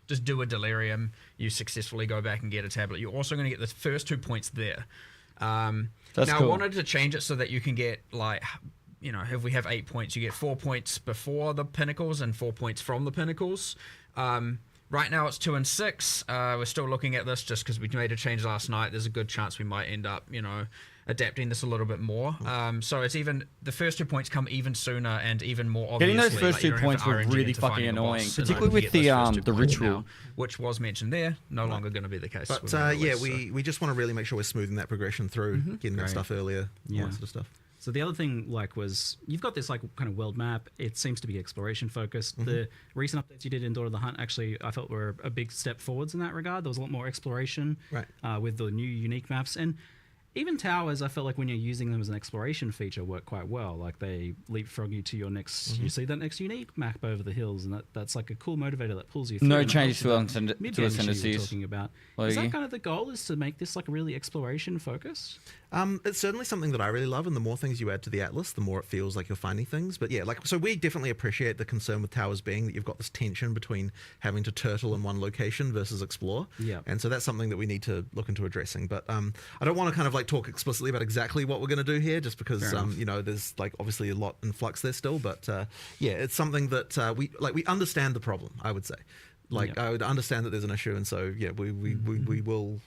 Speaker 15: just do a Delirium, you successfully go back and get a tablet. You're also going to get the first 2 points there. Now cool. I wanted to change it so that you can get like, if we have 8 points, you get 4 points before the pinnacles and 4 points from the pinnacles. Right now it's 2 and 6. We're still looking at this just because we made a change last night. There's a good chance we might end up, adapting this a little bit more. So it's even the first 2 points come even sooner and even more obviously.
Speaker 3: Getting those first 2 points were really fucking annoying, particularly with the ritual,
Speaker 15: now, which was mentioned there. No longer going to be the case.
Speaker 16: But we just want to really make sure we're smoothing that progression through, getting that stuff earlier, all that sort of stuff.
Speaker 14: So the other thing, was you've got this kind of world map. It seems to be exploration focused. The recent updates you did in Dawn of the Hunt actually, I felt were a big step forwards in that regard. There was a lot more exploration with the new unique maps, and even towers, I felt like when you're using them as an exploration feature, work quite well. Like they leapfrog you to your next. You see that next unique map over the hills, and that's like a cool motivator that pulls you through.
Speaker 3: No changes to ascendancies.
Speaker 14: Talking about. Is that kind of the goal? Is to make this like a really exploration focused?
Speaker 16: It's certainly something that I really love, and the more things you add to the Atlas, the more it feels like you're finding things. But yeah, so we definitely appreciate the concern with towers being that you've got this tension between having to turtle in one location versus explore.
Speaker 14: Yeah.
Speaker 16: And so that's something that we need to look into addressing. But I don't want to kind of like talk explicitly about exactly what we're going to do here, just because there's like obviously a lot in flux there still. But yeah, it's something that we understand the problem, I would say. I would understand that there's an issue, and so yeah, we will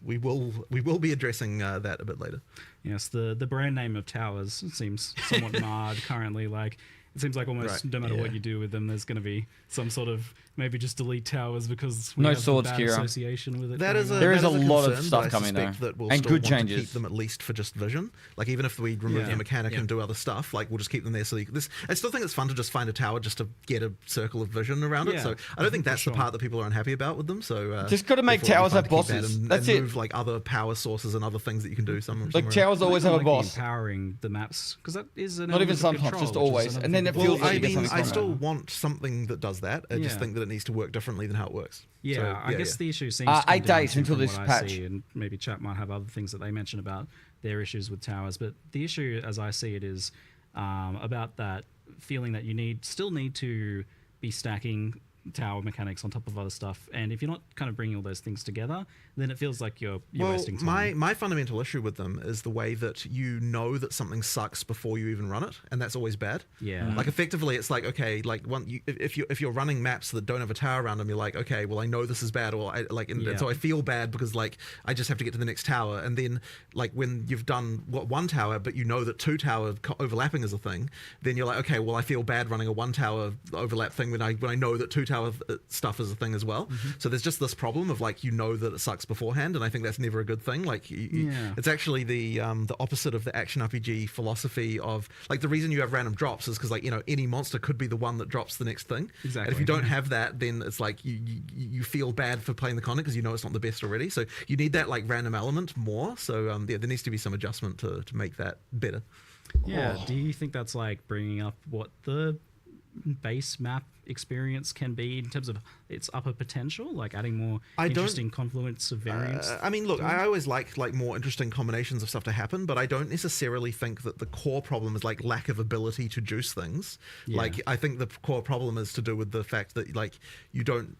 Speaker 16: be addressing that a bit later.
Speaker 14: Yes, the brand name of towers seems somewhat marred currently. Like it seems like almost no matter what you do with them, there's going to be some sort of maybe just delete towers because we have
Speaker 3: swords,
Speaker 14: bad
Speaker 3: Kira.
Speaker 14: Association with it.
Speaker 16: There is a lot of stuff coming though,
Speaker 3: and good changes.
Speaker 16: To keep them at least for just vision. Like even if we remove the mechanic and do other stuff, like we'll just keep them there. So I still think it's fun to just find a tower just to get a circle of vision around it. So I don't think that's the part that people are unhappy about with them. So
Speaker 3: just got to make towers have bosses. That's it.
Speaker 16: Move like other power sources and other things that you can do.
Speaker 3: Like towers always have a boss.
Speaker 14: Empowering the maps because that is
Speaker 3: not even sometimes, just always. And then it feels like
Speaker 16: I still want something that does that. I just think that it needs to work differently than how it works.
Speaker 14: Yeah,
Speaker 16: so,
Speaker 14: I guess the issue seems to
Speaker 3: 8 days until this patch.
Speaker 14: And maybe chat might have other things that they mention about their issues with towers, but the issue, as I see it, is about that feeling that you still need to be stacking tower mechanics on top of other stuff, and if you're not kind of bringing all those things together, then it feels like you're wasting time.
Speaker 16: My fundamental issue with them is the way that you know that something sucks before you even run it, and that's always bad.
Speaker 14: Yeah.
Speaker 16: Like effectively, it's like okay, like if you're running maps that don't have a tower around them, you're like okay, well I know this is bad, or and so I feel bad because like I just have to get to the next tower, and then like when you've done one tower, but you know that 2 tower overlapping is a thing, then you're like okay, well I feel bad running a 1 tower overlap thing when I know that 2 tower stuff is a thing as well. So there's just this problem of like you know that it sucks beforehand, and I think that's never a good thing. Like it's actually the opposite of the action RPG philosophy of like the reason you have random drops is because like any monster could be the one that drops the next thing.
Speaker 14: Exactly.
Speaker 16: And if you don't have that, then it's like you feel bad for playing the content because you know it's not the best already. So you need that like random element more. So there needs to be some adjustment to make that better.
Speaker 14: Yeah. Do you think that's like bringing up what the base map experience can be in terms of its upper potential, like adding more interesting confluence of variants?
Speaker 16: I mean, look, I always like more interesting combinations of stuff to happen, but I don't necessarily think that the core problem is like lack of ability to juice things. Like I think the core problem is to do with the fact that like you don't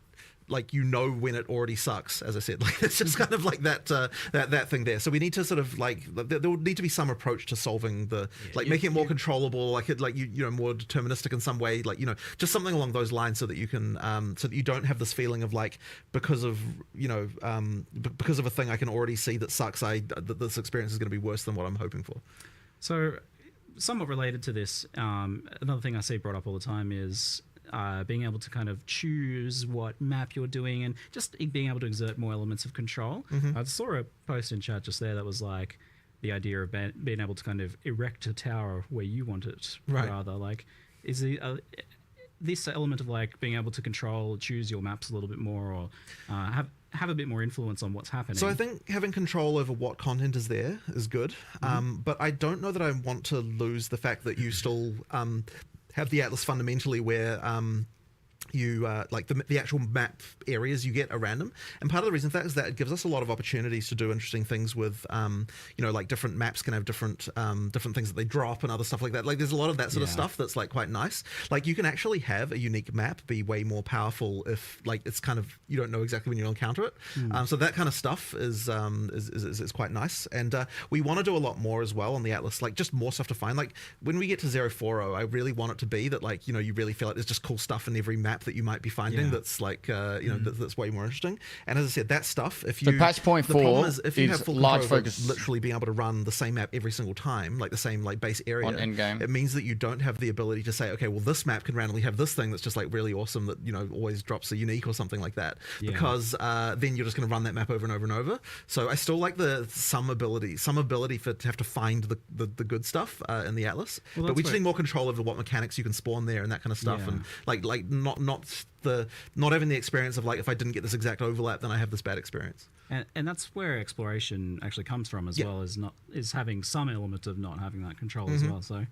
Speaker 16: like when it already sucks, as I said. Like it's just kind of like that thing there. So we need to sort of like there will need to be some approach to solving making it more controllable, more deterministic in some way, like just something along those lines, so that you can so that you don't have this feeling of like because of a thing I can already see that sucks, that this experience is going to be worse than what I'm hoping for.
Speaker 14: So somewhat related to this, another thing I see brought up all the time is being able to kind of choose what map you're doing and just being able to exert more elements of control. I saw a post in chat just there that was like the idea of being able to kind of erect a tower where you want it, rather. Like, is this element of like being able to choose your maps a little bit more, or have a bit more influence on what's happening.
Speaker 16: So I think having control over what content is there is good, but I don't know that I want to lose the fact that you still have the Atlas fundamentally where you like the actual map areas you get are random, and part of the reason for that is that it gives us a lot of opportunities to do interesting things with like different maps can have different things that they drop and other stuff like that. Like there's a lot of that sort of stuff that's like quite nice. Like you can actually have a unique map be way more powerful if like it's kind of you don't know exactly when you'll encounter it. So that kind of stuff is quite nice, and we want to do a lot more as well on the Atlas, like just more stuff to find. Like when we get to 040, I really want it to be that like you really feel like there's just cool stuff in every map that you might be finding that's like that's way more interesting. And as I said, that stuff, if you
Speaker 3: patch point 4
Speaker 16: is if you have full
Speaker 3: large
Speaker 16: control
Speaker 3: focus,
Speaker 16: literally being able to run the same map every single time, like the same like base area
Speaker 3: on Endgame,
Speaker 16: it means that you don't have the ability to say, okay, well this map can randomly have this thing that's just like really awesome that always drops a unique or something like that, because then you're just going to run that map over and over and over. So I still like some ability to have to find the good stuff in the Atlas, but we just need more control over what mechanics you can spawn there and that kind of stuff, and like not having the experience of like, if I didn't get this exact overlap, then I have this bad experience.
Speaker 14: And that's where exploration actually comes from as well, is having some element of not having that control as well. So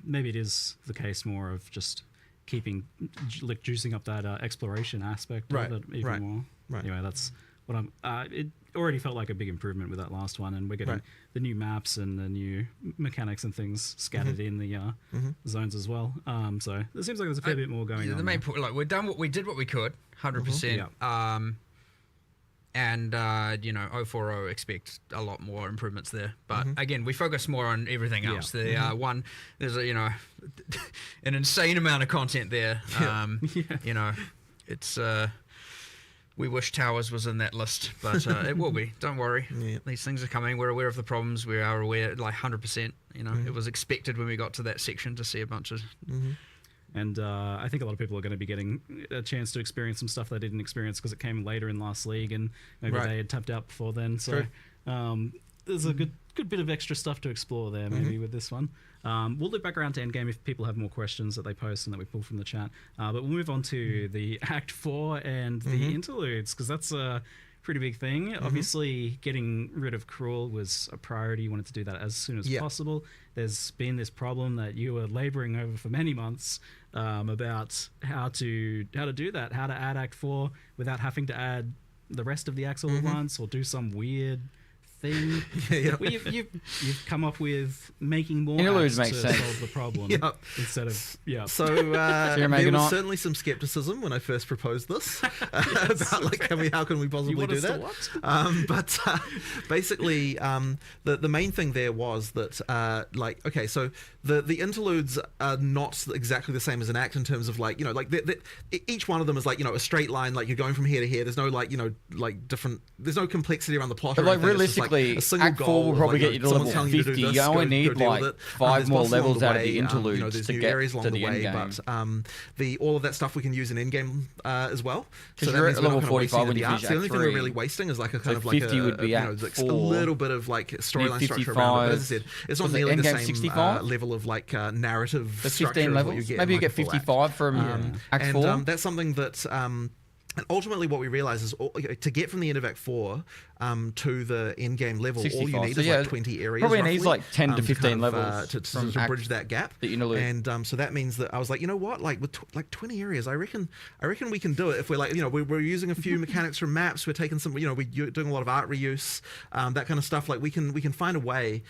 Speaker 14: maybe it is the case more of just juicing up that exploration aspect of it even more. Right. Anyway, that's what I'm. It already felt like a big improvement with that last one, and we're getting the new maps and the new mechanics and things scattered in the zones as well. So it seems like there's a fair bit more going on.
Speaker 15: The main point, like we did what we could, 100%. And 040 expect a lot more improvements there, but again, we focus more on everything else. There's an insane amount of content there. It's we wish Towers was in that list, but it will be. Don't worry. These things are coming. We're aware of the problems. We are aware, like 100%. It was expected when we got to that section to see a bunch of.
Speaker 14: And I think a lot of people are going to be getting a chance to experience some stuff they didn't experience because it came later in last league, and maybe they had tapped out before then. So there's a good bit of extra stuff to explore there, maybe with this one. We'll loop back around to Endgame if people have more questions that they post and that we pull from the chat. But we'll move on to the Act 4 and the interludes, because that's a pretty big thing. Obviously, getting rid of Cruel was a priority. You wanted to do that as soon as possible. There's been this problem that you were laboring over for many months about how to do that, how to add Act 4 without having to add the rest of the acts all at once or do some weird thing. Well, you've come up with making more acts to solve the problem instead of So
Speaker 16: there was certainly some skepticism when I first proposed this about like how can we possibly do that. But basically, the main thing there was that so the interludes are not exactly the same as an act in terms of like each one of them is like a straight line, like you're going from here to here. There's no different. There's no complexity around the plot.
Speaker 3: But like realistically, Act 4 will probably get you to level 50. You only need like 5 more levels out of the interludes to get to the end game.
Speaker 16: But all of that stuff we can use in in-game as well.
Speaker 3: So you're at level 45 when you finish Act 3.
Speaker 16: The only thing we're really wasting is like a kind of like
Speaker 3: 50 would be Act 4.
Speaker 16: A little bit of like storyline structure around it. As I said, it's not nearly the same level of like narrative structure.
Speaker 3: 15 levels. Maybe you get 55 from Act 4.
Speaker 16: And that's something that. And ultimately, what we realize is to get from the end of Act 4 to the end game level, 65. All you need is like 20 areas.
Speaker 3: Probably
Speaker 16: roughly,
Speaker 3: needs like 10 to 15 levels
Speaker 16: to bridge that gap. And so that means that I was like, you know what, like with 20 areas, I reckon we can do it if we're like, we're using a few mechanics from maps, we're taking some, we're doing a lot of art reuse, that kind of stuff. Like we can find a way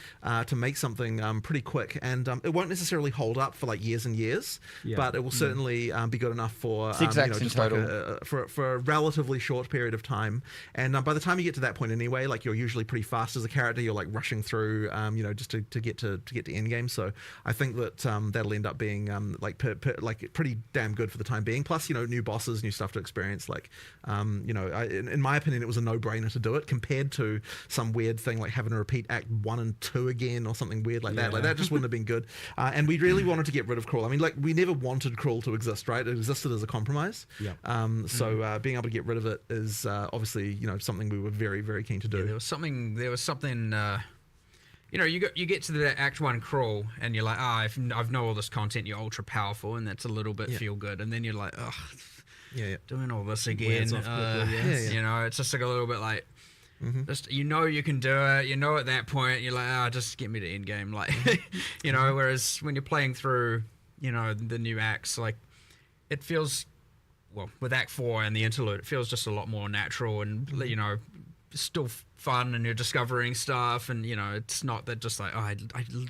Speaker 16: to make something pretty quick, and it won't necessarily hold up for like years and years, but it will certainly be good enough for
Speaker 3: 6 acts in total.
Speaker 16: Like for a relatively short period of time. And by the time you get to that point anyway, like you're usually pretty fast as a character. You're like rushing through, just to get to end game. So I think that that'll end up being like pretty damn good for the time being. Plus, new bosses, new stuff to experience. Like, in my opinion, it was a no-brainer to do it compared to some weird thing like having to repeat Act 1 and 2 again or something weird like that. Like that just wouldn't have been good. And we really wanted to get rid of Cruel. I mean, like we never wanted Cruel to exist, right? It existed as a compromise. So being able to get rid of it is obviously something we were very, very keen to do.
Speaker 15: There was something you get to the Act 1 Crawl and you're like, I've know all this content, you're ultra powerful, and that's a little bit feel good, and then you're like, doing all this again, it's just like a little bit like just you can do it, at that point you're like, just get me to end game, like whereas when you're playing through the new acts, like it feels, well, with Act 4 and the interlude, it feels just a lot more natural and still fun, and you're discovering stuff, and it's not that just like, I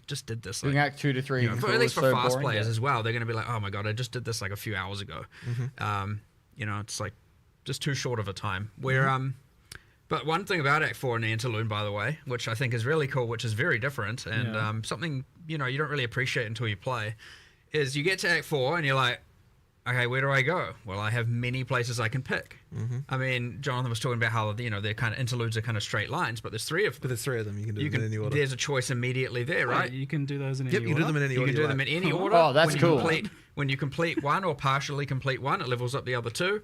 Speaker 15: just did this.
Speaker 3: Doing Act 2 to 3,
Speaker 15: but at least for fast players as well, they're going to be like, oh my god, I just did this like a few hours ago. It's like just too short of a time. Where but one thing about Act 4 and the interlude, by the way, which I think is really cool, which is very different, and something you don't really appreciate until you play, is you get to Act 4 and you're like, okay, where do I go? Well, I have many places I can pick. I mean, Jonathan was talking about how their kind of interludes are kind of straight lines, but there's 3 of them.
Speaker 16: But there's 3 of them. You can do them in any order.
Speaker 15: There's a choice immediately there, right?
Speaker 14: You can do those in any order.
Speaker 16: You can do them in any order.
Speaker 15: You can do them in any order.
Speaker 3: Oh, that's cool.
Speaker 15: When you complete one or partially complete one, it levels up the other 2.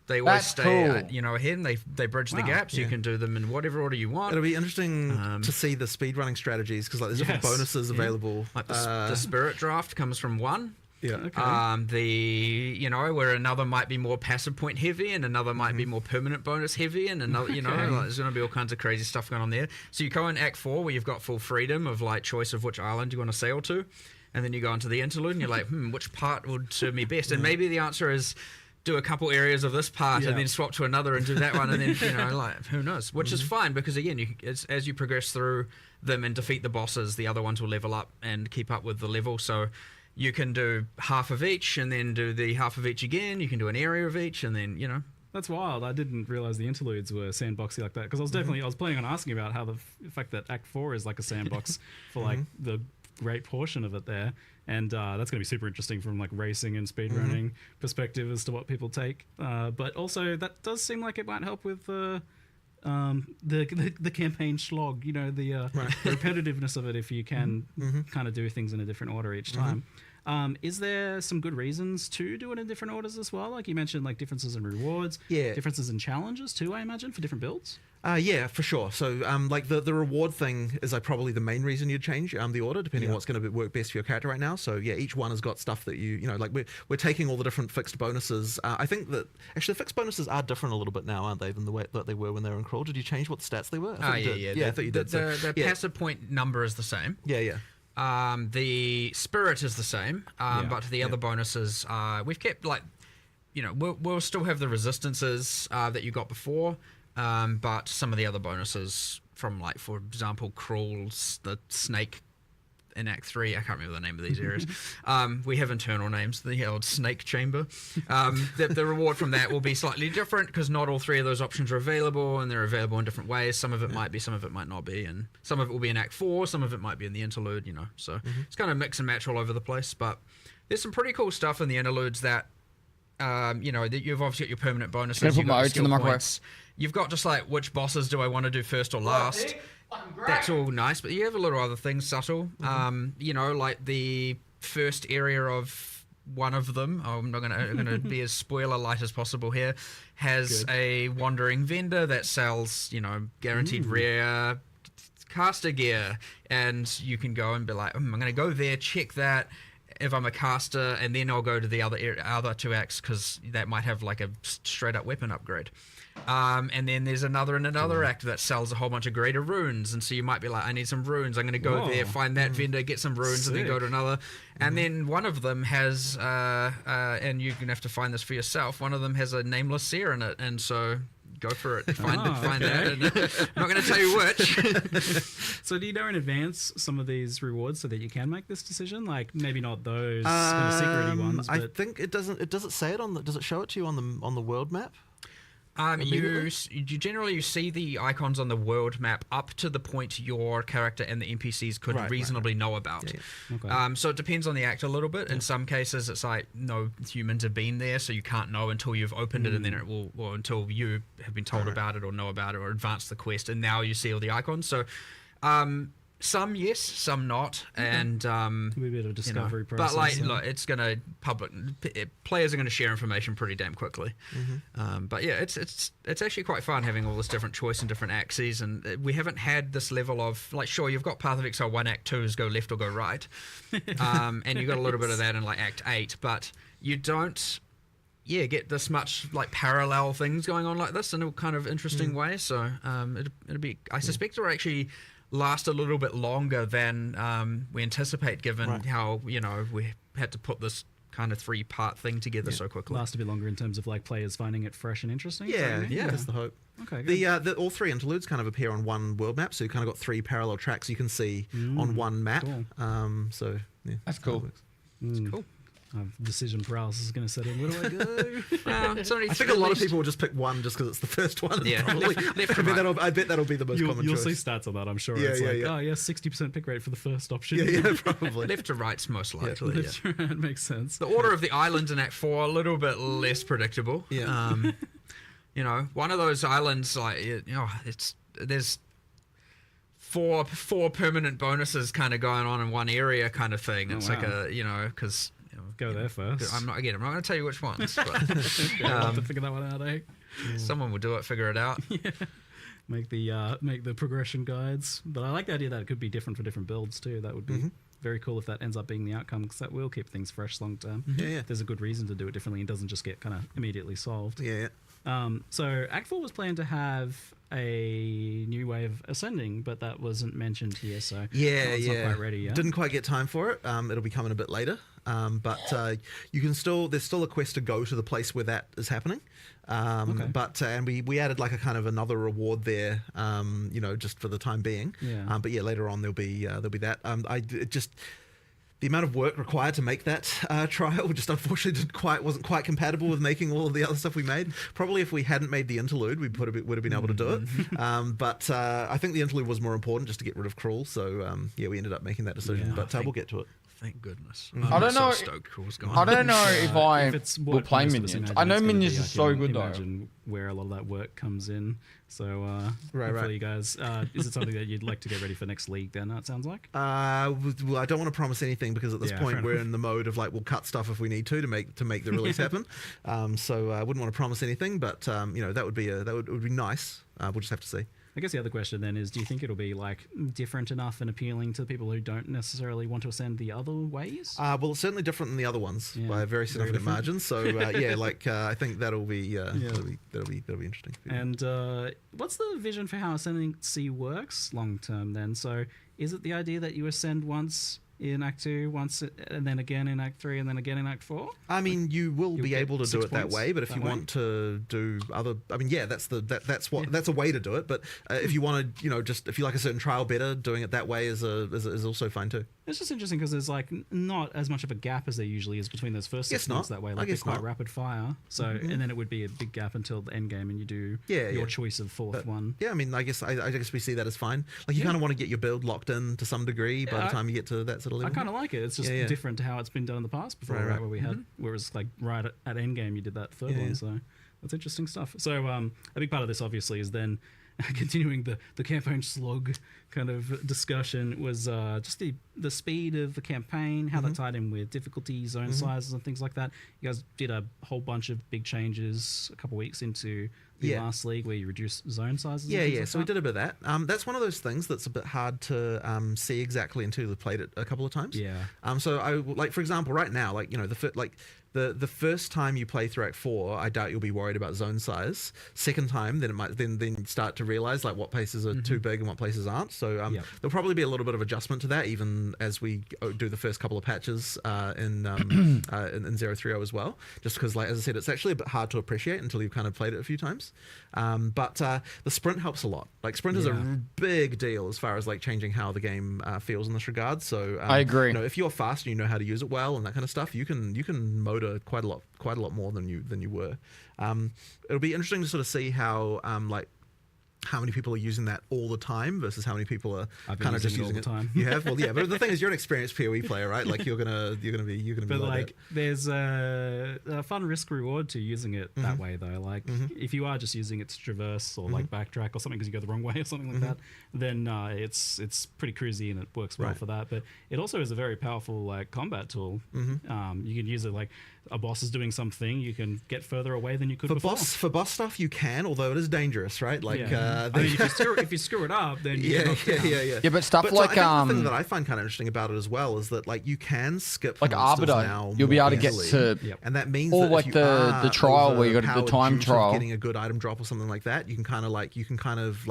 Speaker 15: They always stay, ahead, and they bridge the gaps. You can do them in whatever order you want.
Speaker 16: It'll be interesting to see the speedrunning strategies, because like there's different bonuses available.
Speaker 15: Like the spirit draft comes from 1.
Speaker 16: Yeah.
Speaker 15: Okay. Where another might be more passive point heavy and another might be more permanent bonus heavy and another, there's going to be all kinds of crazy stuff going on there. So you go in Act 4 where you've got full freedom of like choice of which island you want to sail to, and then you go into the interlude and you're like, which part would serve me best? And maybe the answer is do a couple areas of this part and then swap to another and do that one, and then who knows? Which is fine because again, as you progress through them and defeat the bosses, the other ones will level up and keep up with the level. So you can do half of each and then do the half of each again. You can do an area of each and then,
Speaker 14: That's wild. I didn't realize the interludes were sandboxy like that because I was planning on asking about how the fact that Act 4 is like a sandbox for like the great portion of it there. And that's going to be super interesting from like racing and speedrunning perspective as to what people take. But also that does seem like it might help with the campaign slog, the repetitiveness of it if you can kind of do things in a different order each time. Is there some good reasons to do it in different orders as well? Like you mentioned, like differences in rewards, differences in challenges too, I imagine, for different builds?
Speaker 16: Yeah, for sure. So, like the reward thing is like probably the main reason you'd change the order, depending on what's going to work best for your character right now. So yeah, each one has got stuff that like we're taking all the different fixed bonuses. I think that actually the fixed bonuses are different a little bit now, aren't they, than the way that they were when they were in Crawl? Did you change what stats they were?
Speaker 15: Yeah.
Speaker 16: I thought you did.
Speaker 15: The passive point number is the same.
Speaker 16: Yeah.
Speaker 15: The spirit is the same, but the other bonuses we've kept like, we'll still have the resistances that you got before. But some of the other bonuses from, like, for example, Crawls, the snake in Act 3, I can't remember the name of these areas. We have internal names, the old snake chamber. The reward from that will be slightly different because not all three of those options are available, and they're available in different ways. Some of it might be, some of it might not be, and some of it will be in Act 4, some of it might be in the interlude, So it's kind of mix and match all over the place, but there's some pretty cool stuff in the interludes that that you've obviously got your permanent bonuses. You've got skill points. You've got just like which bosses do I want to do first or last. That's all nice, but you have a little other things subtle. Like the first area of one of them. I'm not gonna be as spoiler light as possible here. Has a wandering vendor that sells guaranteed rare caster gear, and you can go and be like, I'm gonna go there, check that. If I'm a caster, and then I'll go to the other two acts because that might have like a straight up weapon upgrade. And then there's another act that sells a whole bunch of greater runes, and so you might be like, I need some runes. I'm going to go there, find that vendor, get some runes, and then go to another. And then one of them has, and you're going to have to find this for yourself. One of them has a nameless seer in it, and so go for it. Find that. And, I'm not going to tell you which.
Speaker 14: So do you know in advance some of these rewards so that you can make this decision? Like maybe not those kind of secret ones. But
Speaker 16: I think it doesn't. Does it say it on the? Does it show it to you on the world map?
Speaker 15: You generally see the icons on the world map up to the point your character and the NPCs could reasonably know about. Okay. So it depends on the act a little bit. In some cases, it's like no humans have been there, so you can't know until you've opened it, and then it will, or until you have been told about it or know about it or advanced the quest, and now you see all the icons. So. Some yes, some not, and
Speaker 14: be a bit of a discovery process.
Speaker 15: But like, look, it's gonna players are gonna share information pretty damn quickly. But yeah, it's actually quite fun having all this different choice and different axes, and we haven't had this level of like, sure, you've got Path of Exile 1 Act 2 is go left or go right, and you got a little bit of that in like Act 8, but you don't. Yeah, get this much like parallel things going on like this in a kind of interesting way. So it'll be. I suspect it'll actually last a little bit longer than we anticipate, given how we had to put this kind of 3-part thing together so quickly.
Speaker 14: Last a bit longer in terms of like players finding it fresh and interesting.
Speaker 16: Yeah, that's the hope.
Speaker 14: Okay,
Speaker 16: good. All 3 interludes kind of appear on one world map, so you kind of got 3 parallel tracks you can see on one map.
Speaker 14: Cool.
Speaker 16: So yeah,
Speaker 3: that's cool.
Speaker 14: It's cool. Decision paralysis is going to set in. Where do I go?
Speaker 16: I think a lot of people will just pick one just because it's the first one.
Speaker 15: Yeah,
Speaker 16: I bet that'll be the most common
Speaker 14: You'll
Speaker 16: choice.
Speaker 14: see stats on that, I'm sure. It's 60% pick rate for the first option.
Speaker 16: Yeah, probably.
Speaker 15: Left to right's most likely.
Speaker 14: Left to right makes sense.
Speaker 15: The order of the islands in Act 4 a little bit less predictable.
Speaker 16: Yeah.
Speaker 15: One of those islands, like there's four permanent bonuses kind of going on in one area, kind of thing. It's like a because.
Speaker 14: Go there first.
Speaker 15: I'm not going to tell you which ones. But,
Speaker 14: I'll have to figure that one out, eh?
Speaker 15: Someone will do it, figure it out.
Speaker 14: Yeah. Make the progression guides. But I like the idea that it could be different for different builds too. That would be very cool if that ends up being the outcome, because that will keep things fresh long term.
Speaker 16: Yeah.
Speaker 14: There's a good reason to do it differently and doesn't just get kind of immediately solved.
Speaker 16: Yeah.
Speaker 14: So Act 4 was planned to have a new way of ascending, but that wasn't mentioned here, so it's not quite ready yet.
Speaker 16: Didn't quite get time for it. It'll be coming a bit later. But you can there's still a quest to go to the place where that is happening. But and we added like a kind of another reward there, just for the time being.
Speaker 14: Yeah.
Speaker 16: But later on there'll be that. The amount of work required to make that trial just unfortunately wasn't quite compatible with making all of the other stuff we made. Probably if we hadn't made the interlude, we would have been able to do it. But I think the interlude was more important just to get rid of Cruel. So we ended up making that decision. But we'll get to it.
Speaker 15: Thank goodness.
Speaker 3: I don't know. I don't know if I will play
Speaker 14: most of us
Speaker 3: Minions.
Speaker 14: imagine
Speaker 3: I know
Speaker 14: it's gonna
Speaker 3: Minions
Speaker 14: be,
Speaker 3: is
Speaker 14: I
Speaker 3: so
Speaker 14: can
Speaker 3: good though.
Speaker 14: imagine where a lot of that work comes in. So hopefully you guys, is it something that you'd like to get ready for next league then, it sounds like?
Speaker 16: Well, I don't want to promise anything because at this point we're in the mode of like we'll cut stuff if we need to make the release happen. So I wouldn't want to promise anything, but that would be nice. We'll just have to see.
Speaker 14: I guess the other question then is, do you think it'll be like different enough and appealing to people who don't necessarily want to ascend the other ways?
Speaker 16: Well, it's certainly different than the other ones by a very significant margin. So I think that'll be interesting.
Speaker 14: And what's the vision for how Ascendancy works long term then? So is it the idea that you ascend once in Act 2, once and then again in Act 3, and then again in Act 4?
Speaker 16: I mean, you will be able to do it that way, but if you want to do other, that's a way to do it. But if you want to, if you like a certain trial better, doing it that way is also fine too.
Speaker 14: It's just interesting because there's like not as much of a gap as there usually is between those first 6 months that way. Like it's quite rapid fire. So and then it would be a big gap until the end game, and you do your choice of fourth one.
Speaker 16: Yeah, I mean, I guess we see that as fine. Like you kind of want to get your build locked in to some degree by the time you get to that sort of level.
Speaker 14: I kind of like it. It's just different to how it's been done in the past before, right? Where we had, whereas like right at Endgame, you did that third one. So that's interesting stuff. So a big part of this obviously is then continuing the campaign slog kind of discussion was just the speed of the campaign, how that tied in with difficulty, zone sizes and things like that. You guys did a whole bunch of big changes a couple weeks into the last league where you reduced zone sizes.
Speaker 16: So we did a bit of that. That's one of those things that's a bit hard to see exactly until you've played it a couple of times. So I like, for example, right now, like the first time you play through Act 4, I doubt you'll be worried about zone size. Second time, then it might then start to realize like what places are too big and what places aren't. So there'll probably be a little bit of adjustment to that, even as we do the first couple of patches in 030 as well. Just because, like as I said, it's actually a bit hard to appreciate until you've kind of played it a few times. But the sprint helps a lot. Like sprint is a big deal as far as like changing how the game feels in this regard. So
Speaker 3: I agree.
Speaker 16: If you're fast and you know how to use it well and that kind of stuff, you can motor quite a lot more than you were. It'll be interesting to sort of see how how many people are using that all the time versus how many people are kind of just using it all the time. You have, well, yeah, but the thing is, you're an experienced POE player, right? Like you're gonna be. But
Speaker 14: like,
Speaker 16: that.
Speaker 14: There's a fun risk reward to using it that way, though. Like, if you are just using it to traverse or like backtrack or something because you go the wrong way or something like that, then it's pretty cruisy and it works well for that. But it also is a very powerful like combat tool. You can use it like a boss is doing something, you can get further away than you could before.
Speaker 16: For boss stuff, you can, although it is dangerous, right? Like,
Speaker 14: I mean, if you screw it up, then you
Speaker 3: yeah. But stuff
Speaker 16: but
Speaker 3: like
Speaker 16: the thing that I find kind of interesting about it as well is that like you can skip
Speaker 3: like Arbiter
Speaker 16: now.
Speaker 3: You'll be able to get
Speaker 16: easily,
Speaker 3: to,
Speaker 16: and that means
Speaker 3: or
Speaker 16: that
Speaker 3: like the trial where you got the time trial,
Speaker 16: getting a good item drop or something like that. You can kind of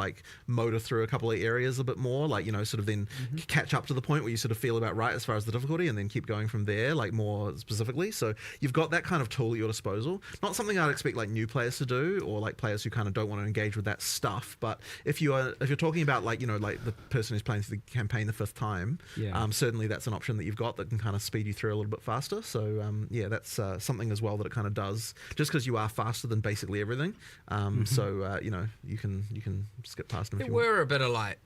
Speaker 16: motor through a couple of areas a bit more, like sort of then catch up to the point where you sort of feel about right as far as the difficulty, and then keep going from there, like more specifically. So you've got that kind of tool at your disposal. Not something I'd expect like new players to do, or like players who kind of don't want to engage with that stuff. But if you're talking about like the person who's playing through the campaign the fifth time, certainly that's an option that you've got that can kind of speed you through a little bit faster. So that's something as well that it kind of does, just because you are faster than basically everything. So you can skip past them.
Speaker 15: There were a bit of like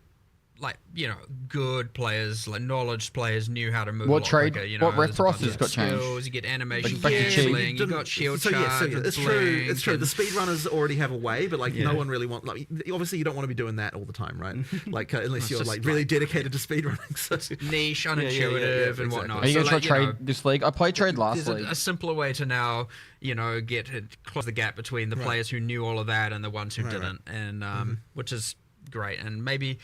Speaker 15: good players, like knowledge players knew how to move.
Speaker 3: What trade?
Speaker 15: Quicker,
Speaker 3: what references got changed?
Speaker 15: You get animation
Speaker 3: like
Speaker 15: cancelling. You got shield charge.
Speaker 16: It's true. It's true. The speedrunners already have a way, but like no one really wants. Like obviously, you don't want to be doing that all the time, right? Like unless you're like really dedicated to speedrunning. So.
Speaker 15: Niche, unintuitive, and whatnot.
Speaker 3: Are you gonna try trade this league? I played trade last league.
Speaker 15: A simpler way to now, close the gap between the players who knew all of that and the ones who didn't, and which is great. And maybe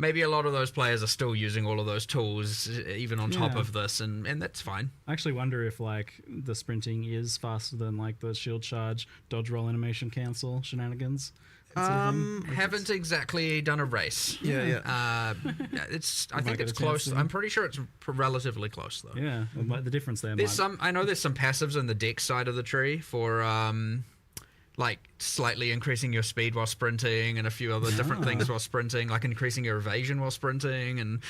Speaker 15: maybe a lot of those players are still using all of those tools even on top of this, and that's fine.
Speaker 14: I actually wonder if like the sprinting is faster than like the shield charge, dodge roll, animation cancel shenanigans.
Speaker 15: Haven't exactly done a race. I think it's close. I'm pretty sure it's relatively close though.
Speaker 14: Yeah, well, the difference there.
Speaker 15: I know there's some passives in the deck side of the tree for like slightly increasing your speed while sprinting, and a few other different things while sprinting, like increasing your evasion while sprinting, and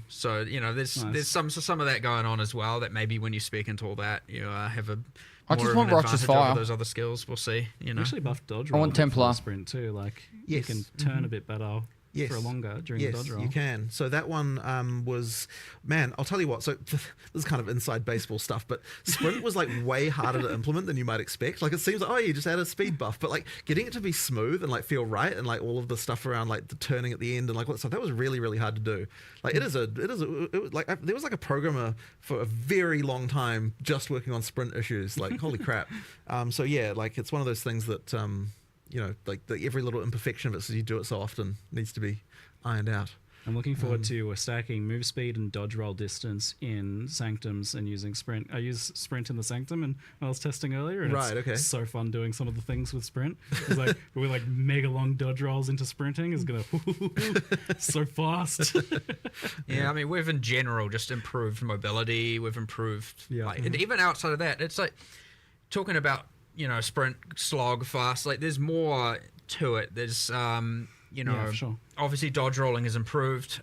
Speaker 15: so there's some of that going on as well. That maybe when you speak into all that, you have a
Speaker 3: I just want Roch's fire.
Speaker 15: Those other skills, we'll see.
Speaker 14: Actually buffed dodge
Speaker 3: roll. I want Templar
Speaker 14: sprint too. Like you can turn a bit better for longer during the dodge roll.
Speaker 16: You can. So that one was, man, I'll tell you what. So this is kind of inside baseball stuff, but sprint was like way harder to implement than you might expect. Like it seems like, oh, you just add a speed buff, but like getting it to be smooth and like feel right, and like all of the stuff around like the turning at the end and like what stuff, that was really, really hard to do. Like it was like there was like a programmer for a very long time just working on sprint issues. Like holy crap. So yeah, like it's one of those things that like every little imperfection of it, so you do it so often, needs to be ironed out.
Speaker 14: I'm looking forward to stacking move speed and dodge roll distance in Sanctums and using sprint. I used sprint in the Sanctum and I was testing earlier, and it's so fun doing some of the things with sprint. It's like we're like mega long dodge rolls into sprinting is gonna so fast.
Speaker 15: I mean, we've in general just improved mobility. We've improved, and even outside of that, it's like talking about sprint, slog, fast. Like there's more to it. There's for sure. Obviously dodge rolling has improved.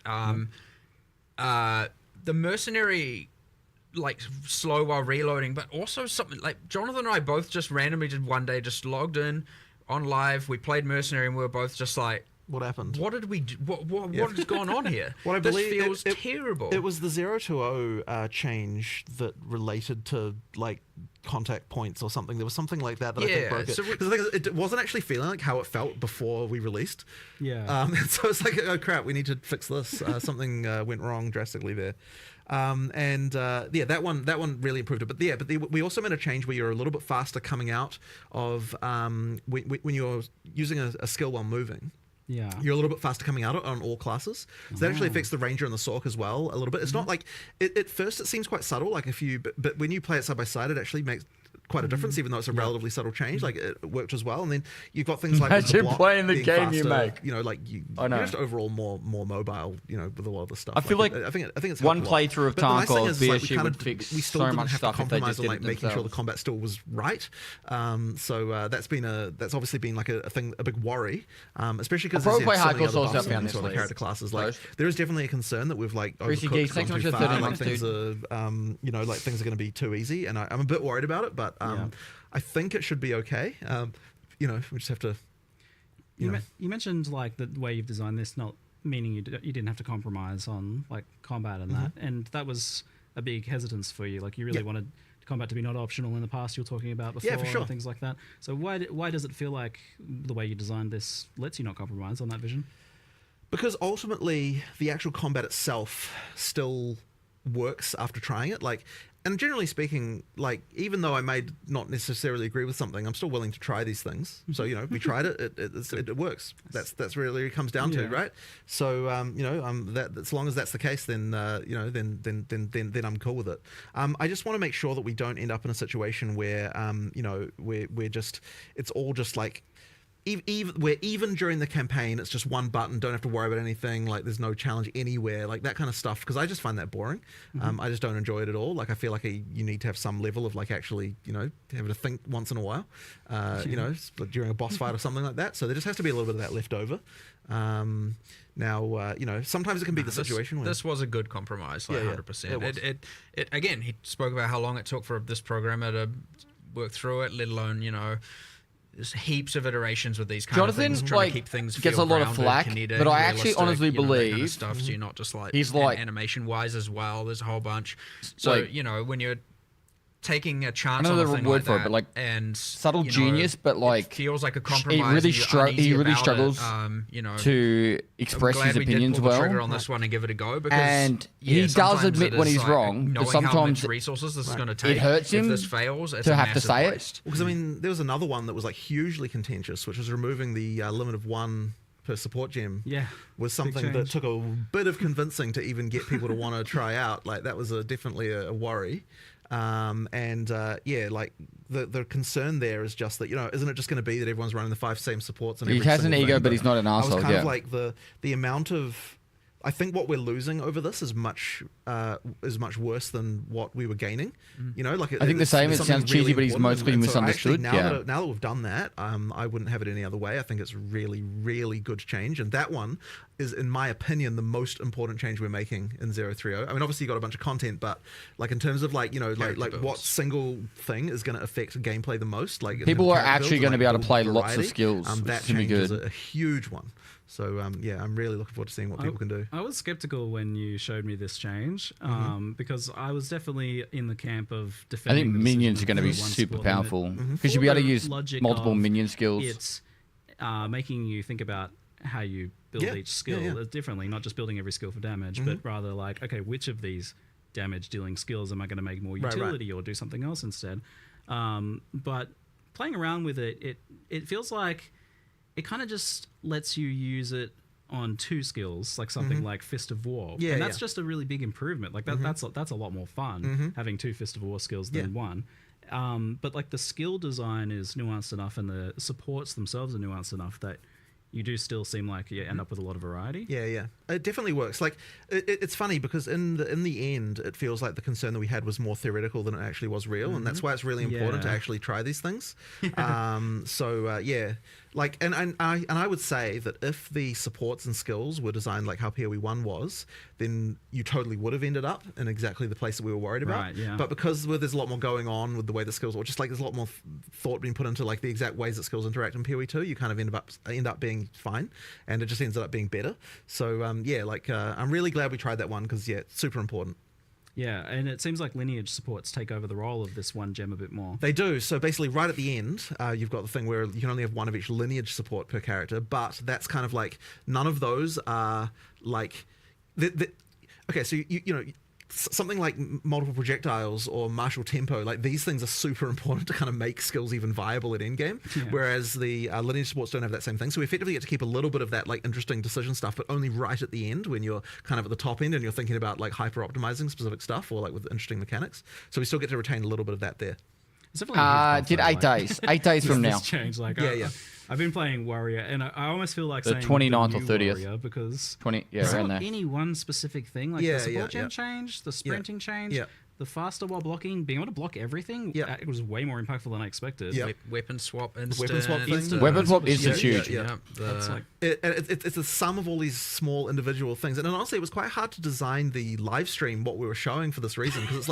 Speaker 15: The mercenary, like slow while reloading, but also something like Jonathan and I both just randomly did one day, just logged in on live. We played mercenary and we were both just like,
Speaker 16: what happened?
Speaker 15: What did we do? What has gone on here?
Speaker 16: What I believe
Speaker 15: feels terrible.
Speaker 16: It was the 0-0 change that related to like contact points or something. There was something like that I think broke it. Because it wasn't actually feeling like how it felt before we released. So it's like, oh crap, we need to fix this. Something went wrong drastically there. That one really improved it. But we also made a change where you're a little bit faster coming out of when you're using a skill while moving. You're a little bit faster coming out on all classes. So that actually affects the Ranger and the Sork as well a little bit. It's not like, at first it seems quite subtle, like but when you play it side by side, it actually makes quite a difference, even though it's a relatively subtle change. Like it worked as well. And then you've got things like
Speaker 3: imagine playing the game faster, you make.
Speaker 16: You're just overall more mobile, with a lot of the stuff.
Speaker 3: I feel like I think it's
Speaker 16: one
Speaker 3: playthrough of Tarkov, BSG would fix so much stuff if they just did it
Speaker 16: making sure the combat still was right. That's obviously been like a big worry, especially because there's so many other buffs on these other character classes. Like there is definitely a concern that we've like overcooked, gone too far, like things are like things are going to be too easy, and I'm a bit worried about it, but I think it should be okay. We just have to. You
Speaker 14: mentioned like the way you've designed this, not meaning you didn't have to compromise on like combat and that, and that was a big hesitance for you. Like you really wanted combat to be not optional in the past. You were talking about before,
Speaker 16: for sure.
Speaker 14: And things like that. So why does it feel like the way you designed this lets you not compromise on that vision?
Speaker 16: Because ultimately, the actual combat itself still works after trying it. Like, and generally speaking, like, even though I may not necessarily agree with something, I'm still willing to try these things. So, we tried it. It works. That's really it comes down to, right? So, that as long as that's the case, then then I'm cool with it. I just want to make sure that we don't end up in a situation where, we're just, it's all just like, even during the campaign, it's just one button, don't have to worry about anything, like there's no challenge anywhere, like that kind of stuff, because I just find that boring. I just don't enjoy it at all. Like I feel like you need to have some level of like actually, having to think once in a while, during a boss fight or something like that. So there just has to be a little bit of that left over. Sometimes it can be the situation where
Speaker 15: this was a good compromise, like 100%. It again, he spoke about how long it took for this programmer to work through it, let alone, there's heaps of iterations with these kind of things, trying to keep things
Speaker 3: gets a lot of flack, but I actually honestly believe
Speaker 15: kind of stuff. So you're not just like
Speaker 3: he's like
Speaker 15: animation wise as well. There's a whole bunch. So when you're taking a chance on
Speaker 3: the
Speaker 15: thing
Speaker 3: word
Speaker 15: like
Speaker 3: for
Speaker 15: that,
Speaker 3: it, but like
Speaker 15: and
Speaker 3: subtle genius, but like
Speaker 15: it feels like a compromise.
Speaker 3: He really struggles to express his opinions well.
Speaker 15: Trigger on this one and give it a go, because
Speaker 3: and he does admit when he's wrong, but sometimes
Speaker 15: resources this is going to take.
Speaker 3: It hurts him
Speaker 15: if this fails, it's
Speaker 3: to
Speaker 15: a
Speaker 3: have to say
Speaker 15: waste.
Speaker 3: it.
Speaker 16: Because there was another one that was like hugely contentious, which was removing the limit of one per support gem
Speaker 14: Yeah,
Speaker 16: was something that took a bit of convincing to even get people to want to try out. Like that was definitely a worry. Yeah, like the concern there is just that, you know, isn't it just going to be that everyone's running the 5 same supports? And
Speaker 3: he has an ego, but he's not an arsehole.
Speaker 16: I was kind of like the amount of, I think what we're losing over this is much worse than what we were gaining. You know, like
Speaker 3: I think the same. It sounds cheesy, really, but he's mostly misunderstood.
Speaker 16: So actually, now that we've done that, I wouldn't have it any other way. I think it's really, really good change, and that one is, in my opinion, the most important change we're making in 030. I mean, obviously you got a bunch of content, but like in terms of like, you know, like what single thing is going to affect gameplay the most? Like
Speaker 3: people are actually going to be able to play lots of skills.
Speaker 16: That change is a huge one. So yeah, I'm really looking forward to seeing what people can do.
Speaker 14: I was skeptical when you showed me this change, because I was definitely in the camp of defending.
Speaker 3: I think minions are going to be super powerful because you'll be able to use multiple minion skills.
Speaker 14: It's making you think about how you build each skill differently, not just building every skill for damage, but rather like, okay, which of these damage dealing skills am I going to make more utility or do something else instead? But playing around with it, it feels like it kind of just lets you use it on 2 skills, like something like Fist of War.
Speaker 16: Yeah,
Speaker 14: and that's just a really big improvement. Like that's a lot more fun having 2 Fist of War skills than one. But like the skill design is nuanced enough and the supports themselves are nuanced enough that you do still seem like you end up with a lot of variety.
Speaker 16: Yeah, it definitely works. Like it's funny because in the end, it feels like the concern that we had was more theoretical than it actually was real, and that's why it's really important to actually try these things. Yeah, like and I would say that if the supports and skills were designed like how POE1 was, then you totally would have ended up in exactly the place that we were worried about.
Speaker 14: Right, yeah.
Speaker 16: But because there's a lot more going on with the way the skills, or just like there's a lot more thought being put into like the exact ways that skills interact in POE2, you kind of end up being fine, and it just ends up being better. So yeah, like I'm really glad we tried that one because it's super important.
Speaker 14: Yeah, and it seems like lineage supports take over the role of this one gem a bit more.
Speaker 16: They do. So basically right at the end, you've got the thing where you can only have one of each lineage support per character, but that's kind of like, none of those are like... okay, so you know... something like multiple projectiles or martial tempo, like these things are super important to kind of make skills even viable at endgame, whereas the lineage supports don't have that same thing. So we effectively get to keep a little bit of that like interesting decision stuff, but only right at the end when you're kind of at the top end and you're thinking about like hyper optimizing specific stuff or like with interesting mechanics. So we still get to retain a little bit of that there.
Speaker 3: Did 8 days. 8 days from now.
Speaker 14: Change, like,
Speaker 16: yeah.
Speaker 14: I've been playing Warrior, and I almost feel like
Speaker 3: the
Speaker 14: saying
Speaker 3: 29th or 30th.
Speaker 14: Warrior because
Speaker 3: 20,
Speaker 14: it's
Speaker 3: around
Speaker 14: not
Speaker 3: there.
Speaker 14: any one specific thing. Like the support gem change, the sprinting change, the faster while blocking, being able to block everything. It was way more impactful than I expected.
Speaker 15: Weapon swap instant.
Speaker 3: Weapon swap instant huge.
Speaker 14: That's like
Speaker 16: it's the sum of all these small individual things, and honestly, it was quite hard to design the live stream what we were showing for this reason, because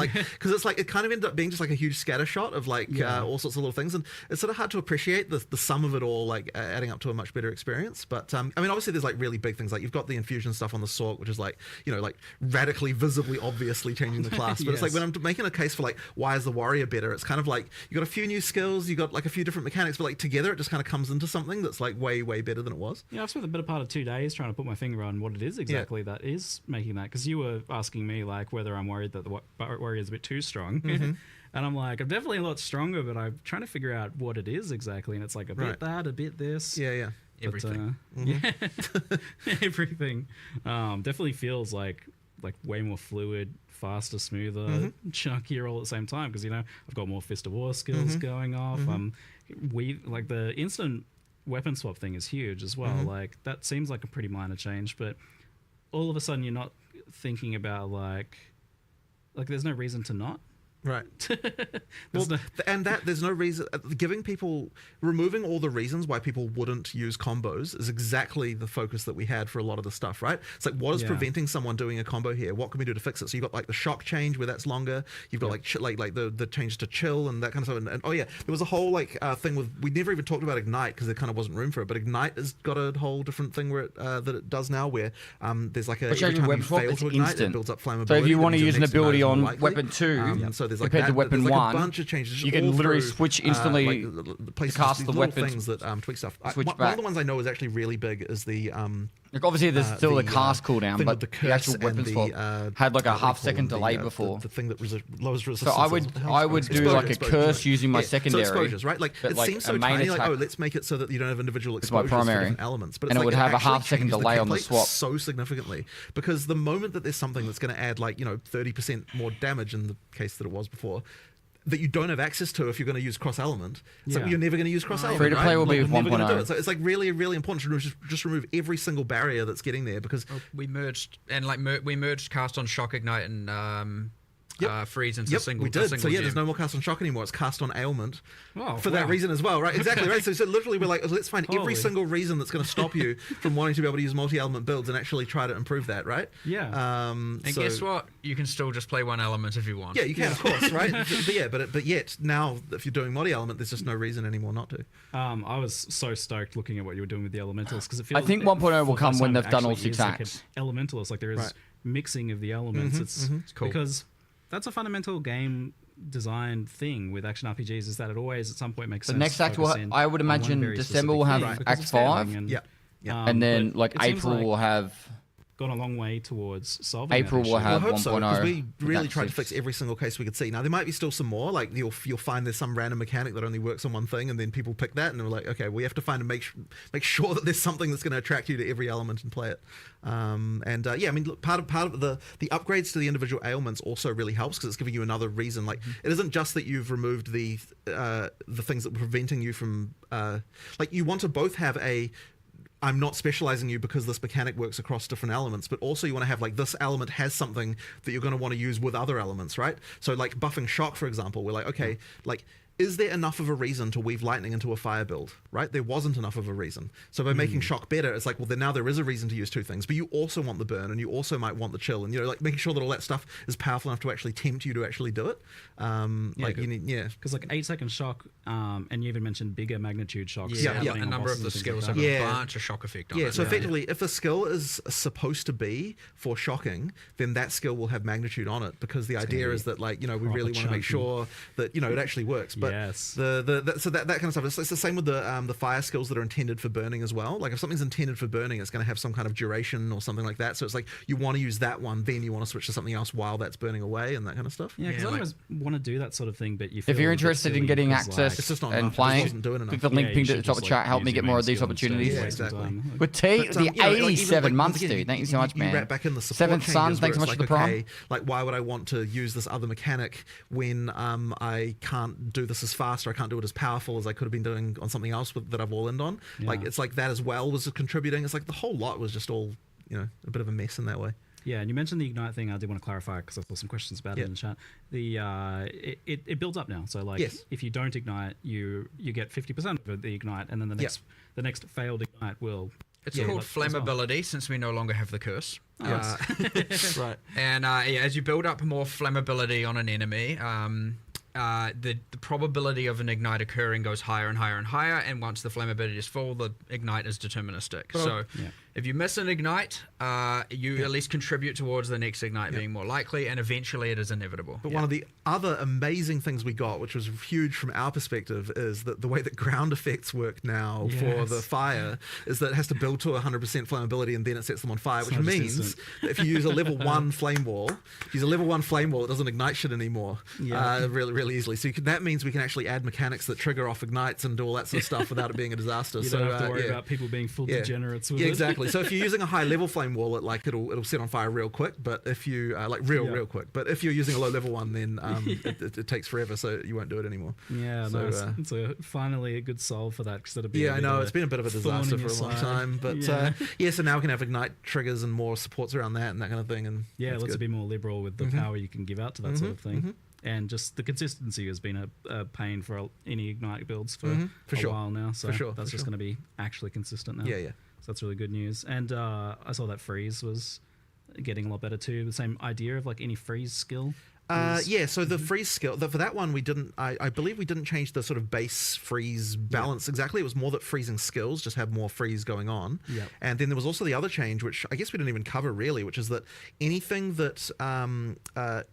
Speaker 16: it's like it kind of ended up being just like a huge scatter shot of like all sorts of little things, and it's sort of hard to appreciate the sum of it all, like adding up to a much better experience. But I mean, obviously, there's like really big things, like you've got the infusion stuff on the Sork, which is like, you know, like radically, visibly, obviously changing the class. But it's like when I'm making a case for like why is the Warrior better, it's kind of like you got a few new skills, you got like a few different mechanics, but like together it just kind of comes into something that's like way better than it was.
Speaker 14: Yeah, I've spent a better part of 2 days trying to put my finger on what it is exactly that is making that, because you were asking me like whether I'm worried that the Warrior is a bit too strong. And I'm like, I'm definitely a lot stronger, but I'm trying to figure out what it is exactly, and it's like a bit that, a bit this.
Speaker 15: Everything.
Speaker 14: Everything. Definitely feels like way more fluid, faster, smoother, chunkier all at the same time, because, you know, I've got more Fist of War skills going off. Like the instant weapon swap thing is huge as well. Like that seems like a pretty minor change, but all of a sudden you're not thinking about like there's no reason to not.
Speaker 16: Right. There's no reason, removing all the reasons why people wouldn't use combos is exactly the focus that we had for a lot of the stuff, right? It's like, what is preventing someone doing a combo here? What can we do to fix it? So you've got like the shock change where that's longer. You've got like the change to chill and that kind of stuff. And oh yeah, there was a whole like thing with, we never even talked about Ignite because there kind of wasn't room for it. But Ignite has got a whole different thing where that it does now, where there's like every time you fail to Ignite, it builds up flammability.
Speaker 3: So if you want to use an ability on weapon 2,
Speaker 16: so there's like
Speaker 3: compared to weapon
Speaker 16: there's
Speaker 3: 1,
Speaker 16: like a bunch of changes.
Speaker 3: You can literally switch instantly
Speaker 16: to
Speaker 3: cast the weapons.
Speaker 16: Things that tweak stuff.
Speaker 3: Switch
Speaker 16: one
Speaker 3: back.
Speaker 16: of the ones I know is actually really big is the
Speaker 3: Like obviously there's still the cast cooldown,
Speaker 16: thing
Speaker 3: but
Speaker 16: with
Speaker 3: the actual weapon swap had like a half-second delay before.
Speaker 16: The thing that lowers resistance.
Speaker 3: So I would do like a curse using my secondary.
Speaker 16: So exposures, right? Like it seems so tiny. Like, oh, let's make it so that you don't have individual exposures for different elements. But
Speaker 3: and it would have a half-second delay on the swap
Speaker 16: so significantly, because the moment that there's something that's going to add like 30% more damage in the case that it was before, that you don't have access to if you're going to use cross-element, so you're never going to use cross-element.
Speaker 3: Free to play will be with 1.0.
Speaker 16: So it's like really, really important to just remove every single barrier that's getting there, because
Speaker 15: we merged we merged cast on shock, ignite, and freeze into single.
Speaker 16: We did. So there's no more cast on shock anymore. It's cast on ailment for that reason as well, right? Exactly, right. So literally we're like, let's find every single reason that's going to stop you from wanting to be able to use multi-element builds and actually try to improve that, right?
Speaker 15: Yeah. And guess what? You can still just play one element if you want.
Speaker 16: Yeah, you can, of course, right? but yet now if you're doing multi-element, there's just no reason anymore not to.
Speaker 14: I was so stoked looking at what you were doing with the elementals, because it feels.
Speaker 3: I think 1.0 will come when they've done all 6 acts.
Speaker 14: Like elementalist, like there is mixing of the elements. It's cool because that's a fundamental game design thing with action RPGs, is that it always at some point makes sense.
Speaker 3: The next act will, I would imagine December will have Act 5. And then like April will have
Speaker 14: gone a long way towards solving
Speaker 3: April will have 1.0.
Speaker 16: I hope so, because we really tried to fix every single case we could see. Now there might be still some more, like you'll find there's some random mechanic that only works on one thing, and then people pick that, and they're like, okay, we have to find and make sure that there's something that's going to attract you to every element and play it. I mean, look, part of the upgrades to the individual ailments also really helps, because it's giving you another reason. Like it isn't just that you've removed the things that were preventing you from like you want to both have a I'm not specializing you because this mechanic works across different elements, but also you want to have like this element has something that you're going to want to use with other elements, right? So like buffing shock, for example, we're like, okay, like is there enough of a reason to weave lightning into a fire build, right? There wasn't enough of a reason. So by making shock better, it's like, well, then now there is a reason to use 2 things, but you also want the burn and you also might want the chill, and like making sure that all that stuff is powerful enough to actually tempt you to actually do it. You need,
Speaker 14: because like 8-second shock, and you even mentioned bigger magnitude shocks.
Speaker 15: A number of the skills have a bunch of shock effect on it.
Speaker 16: So effectively, if a skill is supposed to be for shocking, then that skill will have magnitude on it, because the idea is that like, we really want to make sure that, it actually works. But so that kind of stuff, it's the same with the fire skills that are intended for burning as well. Like if something's intended for burning, it's going to have some kind of duration or something like that. So it's like you want to use that one, then you want to switch to something else while that's burning away and that kind of stuff.
Speaker 14: Yeah, because I always want to do that sort of thing, but you feel
Speaker 3: if you're interested in getting access and playing, click the link pinned at the top of the chat. Help me get more of these opportunities.
Speaker 16: Yeah, exactly.
Speaker 3: With the 87 months, dude. Thank you so much, man.
Speaker 16: You wrap back in the support
Speaker 3: Seventh Son,
Speaker 16: changes
Speaker 3: thanks so
Speaker 16: where
Speaker 3: much
Speaker 16: it's
Speaker 3: for the
Speaker 16: like,
Speaker 3: prime.
Speaker 16: okay, like why would I want to use this other mechanic when I can't do this as fast, or I can't do it as powerful as I could have been doing on something else that I've all-in on. Like it's like that as well was contributing. It's like the whole lot was just all a bit of a mess in that way.
Speaker 14: Yeah, and you mentioned the ignite thing. I did want to clarify because I saw some questions about it in the chat. It builds up now. So like if you don't ignite, you get 50% of the ignite, and then the next failed ignite will.
Speaker 15: It's called flammability, since we no longer have the curse.
Speaker 16: Right.
Speaker 15: And as you build up more flammability on an enemy, the probability of an ignite occurring goes higher and higher and higher, and once the flammability is full, the ignite is deterministic. So if you miss an ignite, you at least contribute towards the next ignite being more likely, and eventually it is inevitable.
Speaker 16: But one of the other amazing things we got, which was huge from our perspective, is that the way that ground effects work now for the fire is that it has to build to 100% flammability and then it sets them on fire, which means that if you use a level 1 flame wall, it doesn't ignite shit anymore really easily. So that means we can actually add mechanics that trigger off ignites and do all that sort of stuff without it being a disaster.
Speaker 14: You don't have to worry about people being full degenerates with it.
Speaker 16: Exactly. So if you're using a high level flame wall, it'll set on fire real quick. But if you real quick. But if you're using a low level one, then it takes forever, so you won't do it anymore.
Speaker 14: Yeah,
Speaker 16: so,
Speaker 14: nice. It's finally a good solve for that, because that'd be
Speaker 16: I know it's been a bit of a disaster for a long time. But so now we can have ignite triggers and more supports around that and that kind of thing. And
Speaker 14: let's be more liberal with the power you can give out to that sort of thing. And just the consistency has been a pain for any ignite builds for a while now. So that's just going to be actually consistent now.
Speaker 16: Yeah.
Speaker 14: So that's really good news. And I saw that freeze was getting a lot better too. The same idea of like any freeze skill.
Speaker 16: So the freeze skill, for that one we didn't, I believe we didn't change the sort of base freeze balance exactly. It was more that freezing skills just have more freeze going on. And then there was also the other change, which I guess we didn't even cover really, which is that anything that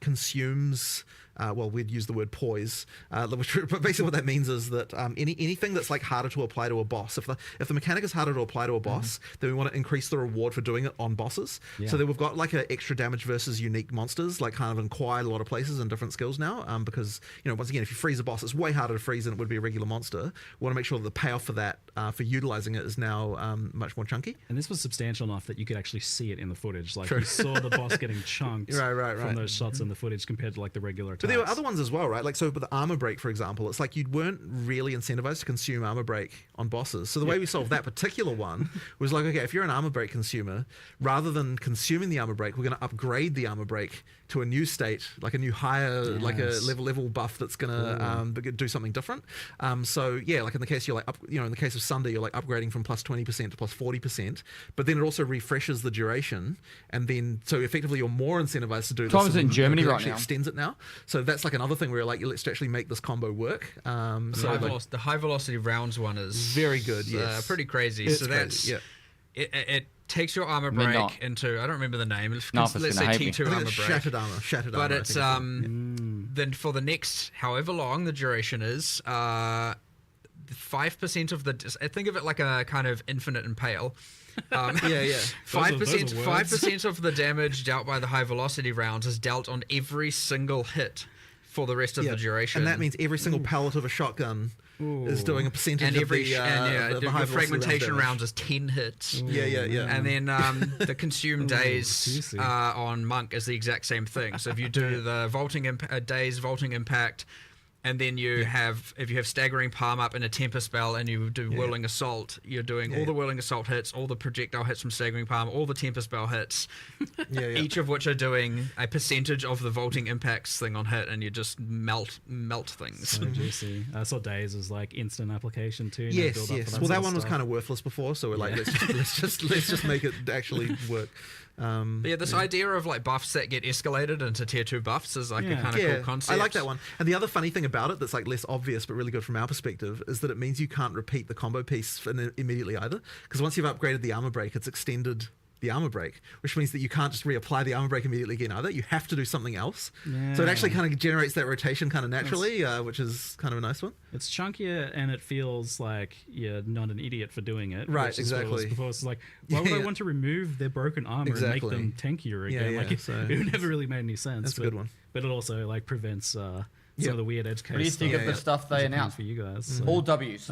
Speaker 16: consumes well, we'd use the word poise, but basically what that means is that anything that's like harder to apply to a boss, if the mechanic is harder to apply to a boss, then we want to increase the reward for doing it on bosses. So then we've got like an extra damage versus unique monsters, like kind of in quite a lot of places and different skills now, because, you know, once again, if you freeze a boss, it's way harder to freeze than it would be a regular monster. We want to make sure that the payoff for that, for utilizing it, is now much more chunky.
Speaker 14: And this was substantial enough that you could actually see it in the footage. Like, you saw the boss getting chunked from those shots in the footage compared to like the regular attacks.
Speaker 16: But there were other ones as well, right? Like, so with the armor break, for example, it's like you weren't really incentivized to consume armor break on bosses. So the way we solved that particular one was like, okay, if you're an armor break consumer, rather than consuming the armor break, we're going to upgrade the armor break to a new state, like a new higher, like a level buff that's going to do something different. So yeah, like in the case you're like, in the case of Sunder, you're like upgrading from plus 20% to plus 40%, but then it also refreshes the duration, and then so effectively you're more incentivized to do this.
Speaker 3: Tom's in Germany right now.
Speaker 16: Extends it now, so that's like another thing where like let's actually make this combo work.
Speaker 15: The high velocity rounds one is
Speaker 16: very good. Yes,
Speaker 15: pretty crazy.
Speaker 16: It's
Speaker 15: so that's
Speaker 16: crazy,
Speaker 15: it takes your armor break into, I don't remember the name. Let's say T2 armor break.
Speaker 16: Shattered armor.
Speaker 15: But it's then for the next however long the duration is, 5% of the, think of it like a kind of infinite impale. 5% of the damage dealt by the high velocity rounds is dealt on every single hit for the rest of the duration.
Speaker 16: And that means every single pellet of a shotgun is doing a percentage
Speaker 15: and every,
Speaker 16: of the
Speaker 15: high fragmentation rounds is 10 hits. And then the consume days on Monk is the exact same thing. So if you do the days vaulting impact, and then you have, if you have staggering palm up in a temper spell and you do whirling assault, you're doing all the whirling assault hits, all the projectile hits from staggering palm, all the temper spell hits, each of which are doing a percentage of the vaulting impacts thing on hit, and you just melt things.
Speaker 14: So juicy. I saw Days was like instant application too.
Speaker 16: Yes. Well, that one was kind of worthless before, so we're like, let's just make it actually work.
Speaker 15: This idea of like buffs that get escalated into tier 2 buffs is like a kind of cool concept.
Speaker 16: I like that one. And the other funny thing about it that's like less obvious but really good from our perspective is that it means you can't repeat the combo piece immediately either, because once you've upgraded the armor break, it's extended the armor break, which means that you can't just reapply the armor break immediately again either. You have to do something else. So it actually kind of generates that rotation kind of naturally, which is kind of a nice one.
Speaker 14: It's chunkier and it feels like you're not an idiot for doing it.
Speaker 16: Right, exactly.
Speaker 14: Before it's like, why would I want to remove their broken armor and make them tankier again? Like it never really made any sense.
Speaker 16: That's a good one.
Speaker 14: But it also like prevents some of the weird edge case.
Speaker 3: What do you think of the stuff they announced
Speaker 14: for you guys?
Speaker 3: So, all W's.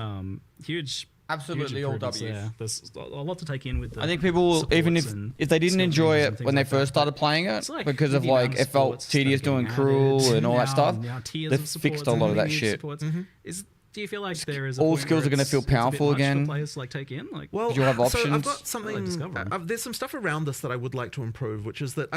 Speaker 14: Huge.
Speaker 3: Absolutely all W's.
Speaker 14: Yeah, there's a lot to take in with the
Speaker 3: I think people will, even if they didn't enjoy it when they first started playing it, because of like it felt tedious doing cruel and all that stuff, they fixed a lot of that shit.
Speaker 14: Do you feel like there is
Speaker 3: all skills are going to feel powerful again?
Speaker 14: Players to, like, take in? Like,
Speaker 16: well,
Speaker 3: you'll have options.
Speaker 16: So I've got something. There's some stuff around this that I would like to improve, which is that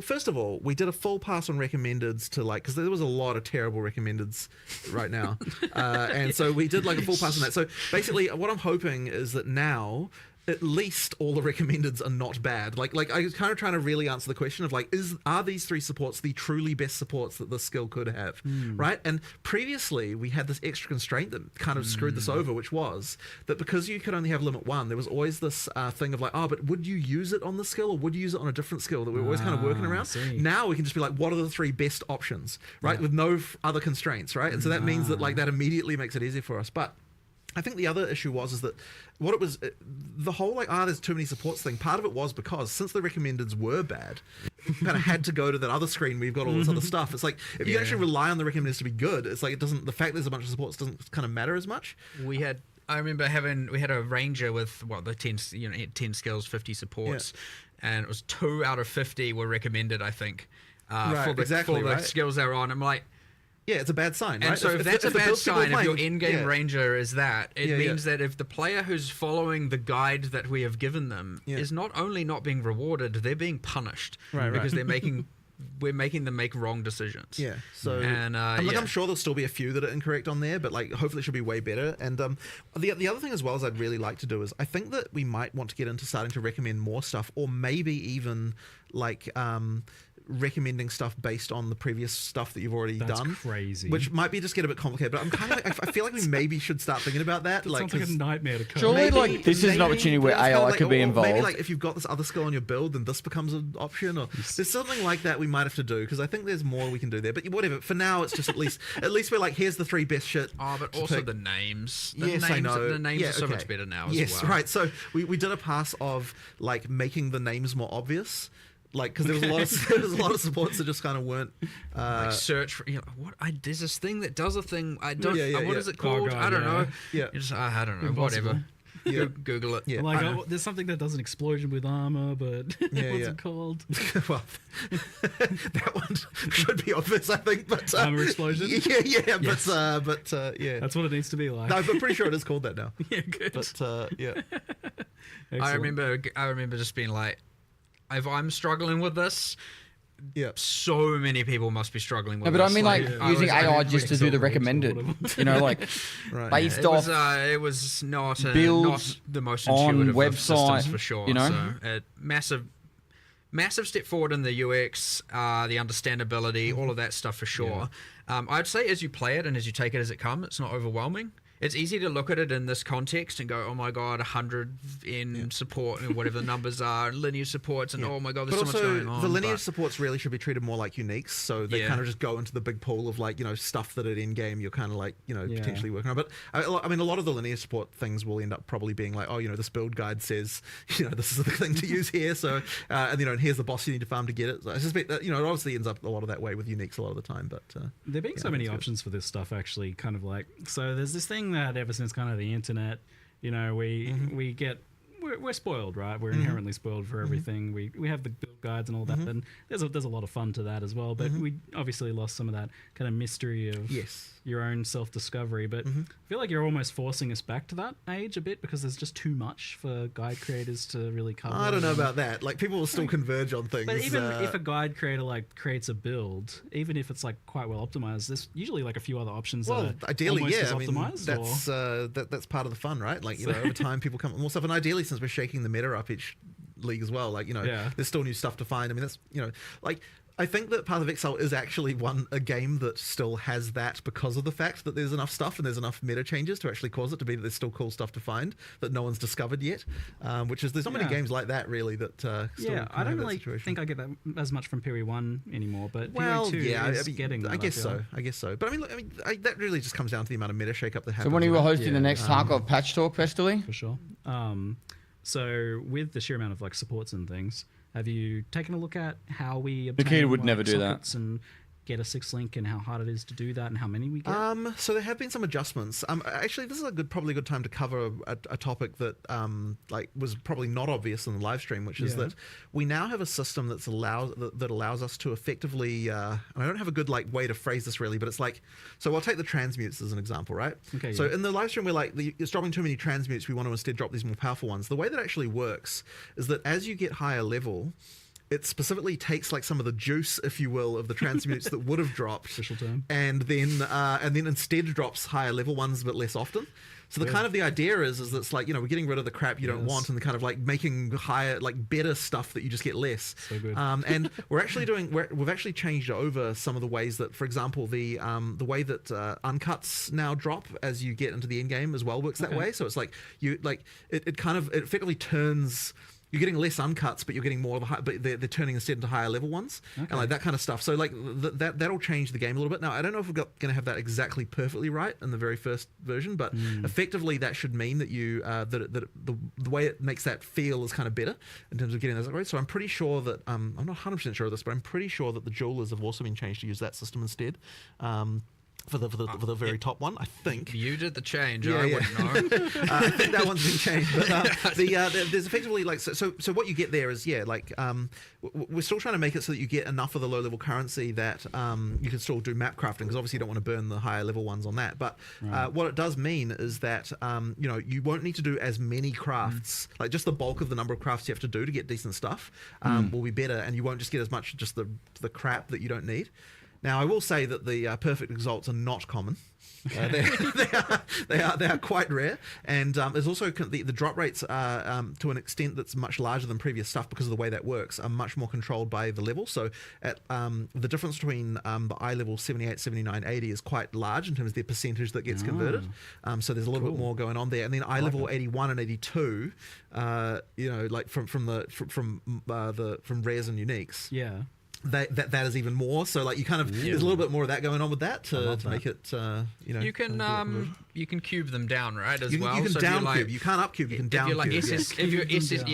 Speaker 16: first of all, we did a full pass on recommendeds to because there was a lot of terrible recommendeds right now, and so we did like a full pass on that. So basically, what I'm hoping is that now, at least all the recommendeds are not bad. Like I was kind of trying to really answer the question of like, are these 3 supports the truly best supports that this skill could have, right? And previously we had this extra constraint that kind of screwed this over, which was that because you could only have limit 1, there was always this thing of like, but would you use it on the skill or would you use it on a different skill that we were always kind of working around. Now we can just be like, what are the 3 best options, right? With no other constraints, right? And so that means that like that immediately makes it easier for us. But I think the other issue is that what it was, the whole like, there's too many supports thing, part of it was because since the recommendeds were bad, you kind of had to go to that other screen where you've got all this other stuff. It's like, if you actually rely on the recommendeds to be good, it's like, the fact there's a bunch of supports doesn't kind of matter as much.
Speaker 15: I remember we had a ranger with the 10 skills, 50 supports, and it was 2 out of 50 were recommended, I think, for the skills they were on. I'm like,
Speaker 16: yeah, it's a bad sign, right?
Speaker 15: And so if that's a bad sign, if your in-game ranger is that, it means that if the player who's following the guide that we have given them is not only not being rewarded, they're being punished because we're making them make wrong decisions.
Speaker 16: Yeah. So I'm sure there'll still be a few that are incorrect on there, but like hopefully it should be way better. And the other thing as well as I'd really like to do is I think that we might want to get into starting to recommend more stuff, or maybe even like recommending stuff based on the previous stuff that you've already
Speaker 14: That's
Speaker 16: done.
Speaker 14: crazy.
Speaker 16: Which might be just get a bit complicated, but I'm kind of like, I feel like we maybe should start thinking about that.
Speaker 14: That sounds like a nightmare to code.
Speaker 3: Surely, like, this is an opportunity where AI could be involved.
Speaker 16: Maybe, like, if you've got this other skill on your build, then this becomes an option, or there's something like that we might have to do, because I think there's more we can do there. But whatever. For now, it's just at least we're like, here's the 3 best shit.
Speaker 15: Oh, but also the names.
Speaker 16: I know.
Speaker 15: The names are so much better now as well.
Speaker 16: Yes, right. So we did a pass of like making the names more obvious. Like, because there was a lot of supports that just kind of weren't
Speaker 15: like search for there's this thing that does a thing. I don't. What is it
Speaker 14: Oh,
Speaker 15: called?
Speaker 14: God,
Speaker 15: I don't know.
Speaker 16: Yeah.
Speaker 15: You just, I don't know.
Speaker 14: Impossible.
Speaker 15: Whatever. Yeah. Google it.
Speaker 16: Yeah.
Speaker 14: Like, there's something that does an explosion with armor, but what's it called?
Speaker 16: Well, that one should be obvious, I think. But
Speaker 14: armor explosion.
Speaker 16: Yeah.
Speaker 14: Yes.
Speaker 16: But yeah.
Speaker 14: That's what it needs to be like.
Speaker 16: No, I'm pretty sure it is called that now.
Speaker 14: Yeah, good.
Speaker 16: But yeah.
Speaker 15: I remember just being like, if I'm struggling with this, so many people must be struggling with
Speaker 3: but
Speaker 15: this.
Speaker 3: I mean, like, using AI just to do the recommended, like, based off
Speaker 15: it was not
Speaker 3: builds
Speaker 15: the most
Speaker 3: on
Speaker 15: intuitive of
Speaker 3: website,
Speaker 15: systems for sure.
Speaker 3: you know?
Speaker 15: So, massive step forward in the UX, the understandability, all of that stuff for sure. I'd say as you play it and as you take it as it comes, it's not overwhelming. It's easy to look at it in this context and go, oh my god, 100 in support and whatever the numbers are, and lineage supports, and oh my god, there's so much going on.
Speaker 16: The lineage supports really should be treated more like uniques, so they kind of just go into the big pool of, like, you know, stuff that at Endgame you're kind of like, you know, potentially working on. But I mean, a lot of the lineage support things will end up probably being like, oh, you know, this build guide says, you know, this is the thing to use here, so and you know, and here's the boss you need to farm to get it. So I suspect that, you know, it obviously ends up a lot of that way with uniques a lot of the time. But
Speaker 14: there being so many options for this stuff, actually, kind of like, so there's this thing that ever since kind of the internet, you know, we're spoiled, right? We're inherently spoiled for everything. We have the build guides and all that, and there's a lot of fun to that as well. But we obviously lost some of that kind of mystery of your own self-discovery. But I feel like you're almost forcing us back to that age a bit, because there's just too much for guide creators to really cover.
Speaker 16: I don't know about that. Like, people will still converge on things.
Speaker 14: But even if a guide creator like creates a build, even if it's like quite well optimized, there's usually like a few other options.
Speaker 16: Well,
Speaker 14: that are
Speaker 16: ideally,
Speaker 14: almost as
Speaker 16: I mean,
Speaker 14: optimized,
Speaker 16: that's part of the fun, right? Like, you know, over time people come more stuff, and ideally, since we're shaking the meta up each league as well, like, you know, there's still new stuff to find. I mean, that's, you know, like, I think that Path of Exile is actually a game that still has that, because of the fact that there's enough stuff and there's enough meta changes to actually cause it to be that there's still cool stuff to find that no one's discovered yet. Which is, there's not many games like that really that still
Speaker 14: I don't really think I get that as much from POE1 anymore, but POE2 is getting that.
Speaker 16: I guess so. But I mean, that really just comes down to the amount of meta shake-up that happens.
Speaker 3: So when are you hosting the next Tarkov patch talk, Pestily?
Speaker 14: For sure. So with the sheer amount of like supports and things, have you taken a look at how we obtain
Speaker 3: the kid would never do that
Speaker 14: and get a 6 link, and how hard it is to do that, and how many we get?
Speaker 16: So there have been some adjustments. Actually, this is probably a good time to cover a topic that like was probably not obvious in the live stream, which is that we now have a system that allows us to effectively. And I don't have a good like way to phrase this really, but it's like, so I'll take the transmutes as an example, right?
Speaker 14: Okay.
Speaker 16: So in the live stream, we're like, it's dropping too many transmutes. We want to instead drop these more powerful ones. The way that actually works is that as you get higher level, it specifically takes like some of the juice, if you will, of the transmutes that would have dropped,
Speaker 14: official term,
Speaker 16: and then instead drops higher level ones but less often. So the kind of the idea is that it's like, you know, we're getting rid of the crap you don't want, and kind of like making higher, like better stuff that you just get less.
Speaker 14: So good.
Speaker 16: And we're actually we've actually changed over some of the ways that, for example, the way that uncuts now drop as you get into the end game as well works that way. So it's like it effectively turns. You're getting less uncuts, but you're getting more of but they're turning instead into higher level ones, and like that kind of stuff. So like that'll change the game a little bit. Now I don't know if we're going to have that exactly perfectly right in the very first version, but effectively that should mean that you the way it makes that feel is kind of better in terms of getting those upgrades. So I'm pretty sure that I'm not 100% sure of this, but I'm pretty sure that the jewelers have also been changed to use that system instead. For the very top one, I think.
Speaker 15: You did the change. I wouldn't know.
Speaker 16: I think that one's been changed. But there's effectively like so what you get there is we're still trying to make it so that you get enough of the low level currency that you can still do map crafting, because obviously you don't want to burn the higher level ones on that. But what it does mean is that you know, you won't need to do as many crafts. Like just the bulk of the number of crafts you have to do to get decent stuff will be better, and you won't just get as much just the crap that you don't need. Now, I will say that the perfect exalts are not common. They are quite rare, and there's also the drop rates are to an extent that's much larger than previous stuff because of the way that works are much more controlled by the level. So at the difference between the eye level 78, 79, 80 is quite large in terms of the percentage that gets converted. So there's a little bit more going on there, and then eye level 81 and 82, like from rares and uniques.
Speaker 14: Yeah.
Speaker 16: That is even more. So like you kind of there's a little bit more of that going on with that to make it
Speaker 15: You can cube them down, right? As well.
Speaker 16: You can
Speaker 15: so
Speaker 16: down cube. You can't up cube. You can down cube.
Speaker 15: If you're SS,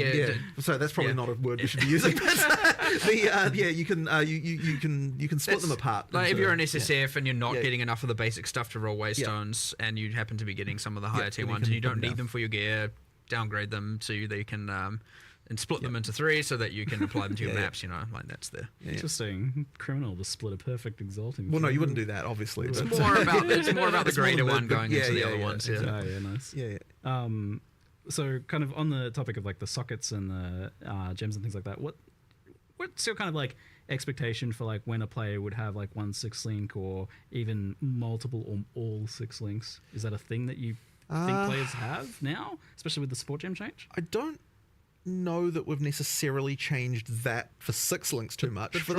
Speaker 16: So that's probably not a word we should be using. But you can split them apart.
Speaker 15: Like if you're an SSF and you're not getting enough of the basic stuff to roll waystones, and you happen to be getting some of the higher tier ones, and you don't need them for your gear, downgrade them so they can. And split them into 3 so that you can apply them to your maps, like that's the...
Speaker 14: Interesting. Criminal to split a perfect exalting.
Speaker 16: Well, no, you wouldn't do that, obviously.
Speaker 15: It's more about the greater one going into the other ones.
Speaker 14: Yeah, nice.
Speaker 16: Yeah.
Speaker 14: So kind of on the topic of like the sockets and the gems and things like that, what's your kind of like expectation for like when a player would have like 1 6 link or even multiple or all 6 links? Is that a thing that you think players have now, especially with the support gem change?
Speaker 16: I don't know that we've necessarily changed that for 6 links too much. For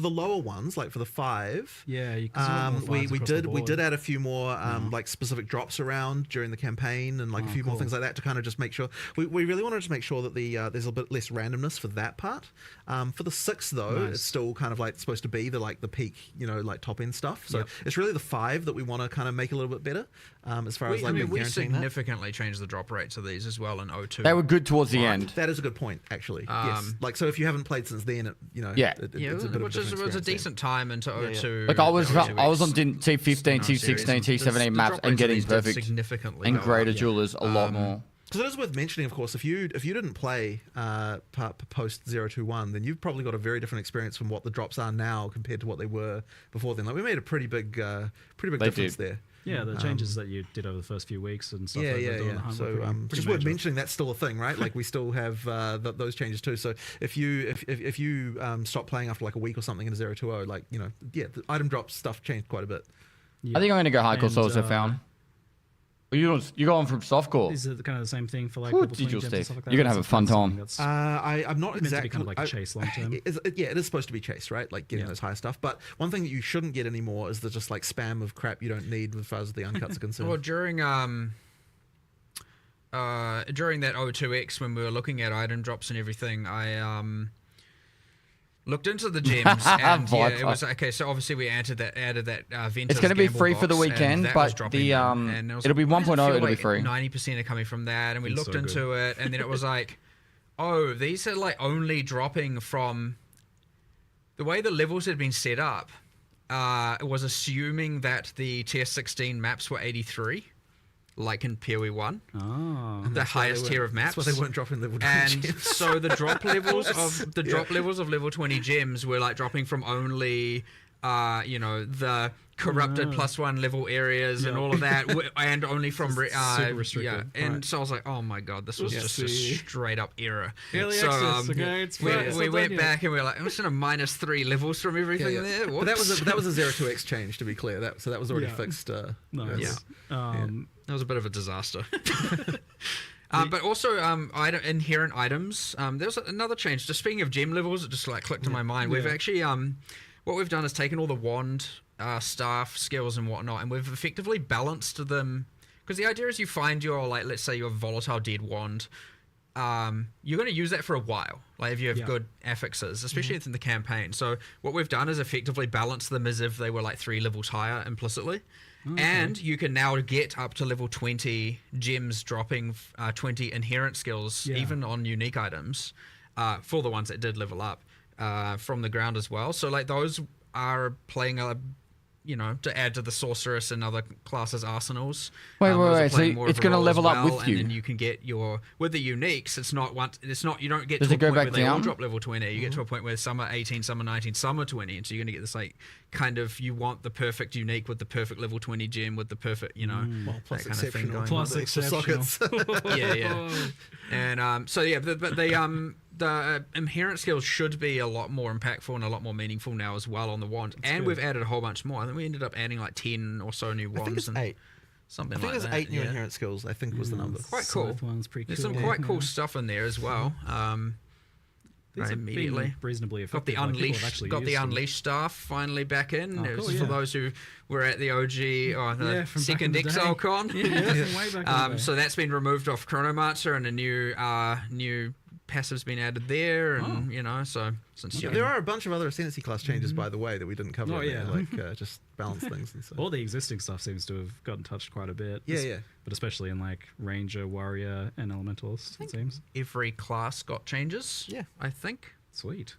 Speaker 16: the lower ones, like for the 5, we did add a few more like specific drops around during the campaign and like a few more things like that to kind of just make sure we really wanted to make sure that there's a bit less randomness for that part. For the 6 though, it's still kind of like supposed to be the peak, like top end stuff. So it's really the 5 that we want to kind of make a little bit better as far as like
Speaker 15: we significantly changed the drop rates of these as well in O2.
Speaker 3: They were good towards the end.
Speaker 16: That is a good point, actually. Yes. Like so, if you haven't played since then, it's a bit of
Speaker 15: it was a decent time into O2.
Speaker 3: Like I was on T15, T16, T17 maps and getting perfect
Speaker 15: significantly
Speaker 3: and greater jewelers a lot more.
Speaker 16: Because it is worth mentioning, of course, if you didn't play post 021, then you've probably got a very different experience from what the drops are now compared to what they were before then. Like we made a pretty big difference there.
Speaker 14: Yeah, the changes that you did over the first few weeks and stuff.
Speaker 16: So just worth mentioning that's still a thing, right? Like we still have those changes too. So if you stop playing after like a week or something in 020, like the item drop stuff changed quite a bit.
Speaker 3: I think I'm going to go hardcore souls have found. You're going from softcore.
Speaker 14: Is it kind of the same thing for like
Speaker 3: digital Steve? Like you're gonna have a fun time.
Speaker 16: I'm not exactly
Speaker 14: kind of like a chase long term.
Speaker 16: It is supposed to be chase, right? Like getting those higher stuff. But one thing that you shouldn't get anymore is the just like spam of crap you don't need as far as the uncuts are concerned.
Speaker 15: Well, during that O2X when we were looking at item drops and everything, I looked into the gems and it was okay. So obviously we added that Ventus.
Speaker 3: It's going to be free for the weekend, but it'll be 1.0. It'll be free.
Speaker 15: 90% are coming from that, and we looked into it, and then it was like, oh, these are like only dropping from the way the levels had been set up. It was assuming that the tier 16 maps were 83. Like in POE1, the highest tier of maps.
Speaker 16: That's why they weren't dropping level 20
Speaker 15: and
Speaker 16: gems.
Speaker 15: so the drop levels of level 20 gems were like dropping from only, the corrupted +1 level areas and all of that, and only from
Speaker 14: super restricted.
Speaker 15: And so I was like, oh my god, this was just a straight up error.
Speaker 14: Early
Speaker 15: so
Speaker 14: access,
Speaker 15: we went back and we were like, I'm just in a -3 levels from everything there.
Speaker 16: But that was a 0-2x change, to be clear. That was already fixed.
Speaker 14: Nice.
Speaker 15: That was a bit of a disaster. But also inherent items. There's another change. Just speaking of gem levels, it just like clicked in my mind. We've actually what we've done is taken all the wand staff skills and whatnot, and we've effectively balanced them. Because the idea is you find your, like, let's say your volatile dead wand. You're going to use that for a while, like if you have good affixes, especially in the campaign. So what we've done is effectively balance them as if they were like 3 levels higher implicitly. Okay. And you can now get up to level 20 gems dropping 20 inherent skills, even on unique items, for the ones that did level up from the ground as well. So like those are playing a, to add to the sorceress and other classes' arsenals.
Speaker 3: Wait. So it's going to level up with you,
Speaker 15: and then you can get with the uniques. It's not you don't get
Speaker 3: to a point where they all
Speaker 15: drop level 20. You get to a point where some are 18, some are 19, some are 20, and so you're going to get this like kind of you want the perfect unique with the perfect level 20 gem with the perfect
Speaker 16: plus
Speaker 15: that kind of thing going.
Speaker 14: Plus exceptional.
Speaker 16: Sockets.
Speaker 15: yeah. And but they the inherent skills should be a lot more impactful and a lot more meaningful now as well on the wand. And we've added a whole bunch more. I think we ended up adding like 10 or so new wands.
Speaker 16: I think it's 8.
Speaker 15: Something
Speaker 16: I think
Speaker 15: like
Speaker 16: there's
Speaker 15: that.
Speaker 16: 8 new inherent skills, I think was the number.
Speaker 15: Quite cool. There's some quite cool stuff in there as well. Right, immediately
Speaker 14: reasonably
Speaker 15: got the
Speaker 14: effective.
Speaker 15: unleashed staff finally back in.
Speaker 14: Oh, cool,
Speaker 15: for those who were at the OG or the second Exile Con. So that's been removed off Chronomancer, and a new passive's been added there, and
Speaker 16: there are a bunch of other Ascendancy class changes, by the way, that we didn't cover. Just balance things and stuff.
Speaker 14: All the existing stuff seems to have gotten touched quite a bit. But especially in like Ranger, Warrior, and Elementalist, it seems.
Speaker 15: Every class got changes. I think.
Speaker 14: Sweet.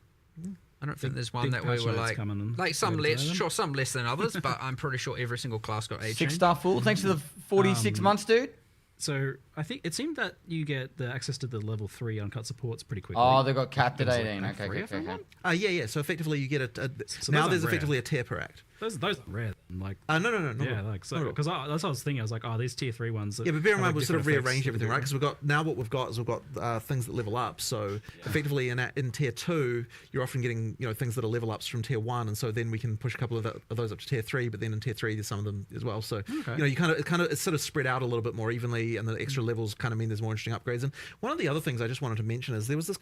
Speaker 15: I don't think there's one that we were like some less than others, but I'm pretty sure every single class got a change.
Speaker 3: 6-star full. Thanks for the 46 months, dude.
Speaker 14: So I think it seemed that you get the access to the level 3 uncut supports pretty quickly.
Speaker 3: Oh, they got capped at 18.
Speaker 16: Okay. So effectively you get now there's effectively a tier per act.
Speaker 14: Those are rare. Like
Speaker 16: no.
Speaker 14: Yeah, like so because that's what I was thinking. I was like, these tier 3 ones.
Speaker 16: But bear in mind we've sort of rearranged everything, right? Because we've got things that level up. So effectively in tier 2 you're often getting things that are level ups from tier 1, and so then we can push a couple of those up to tier 3. But then in tier 3 there's some of them as well. So you kind of it's sort of spread out a little bit more evenly, and the extra levels kind of mean there's more interesting upgrades. And one of the other things I just wanted to mention is there was this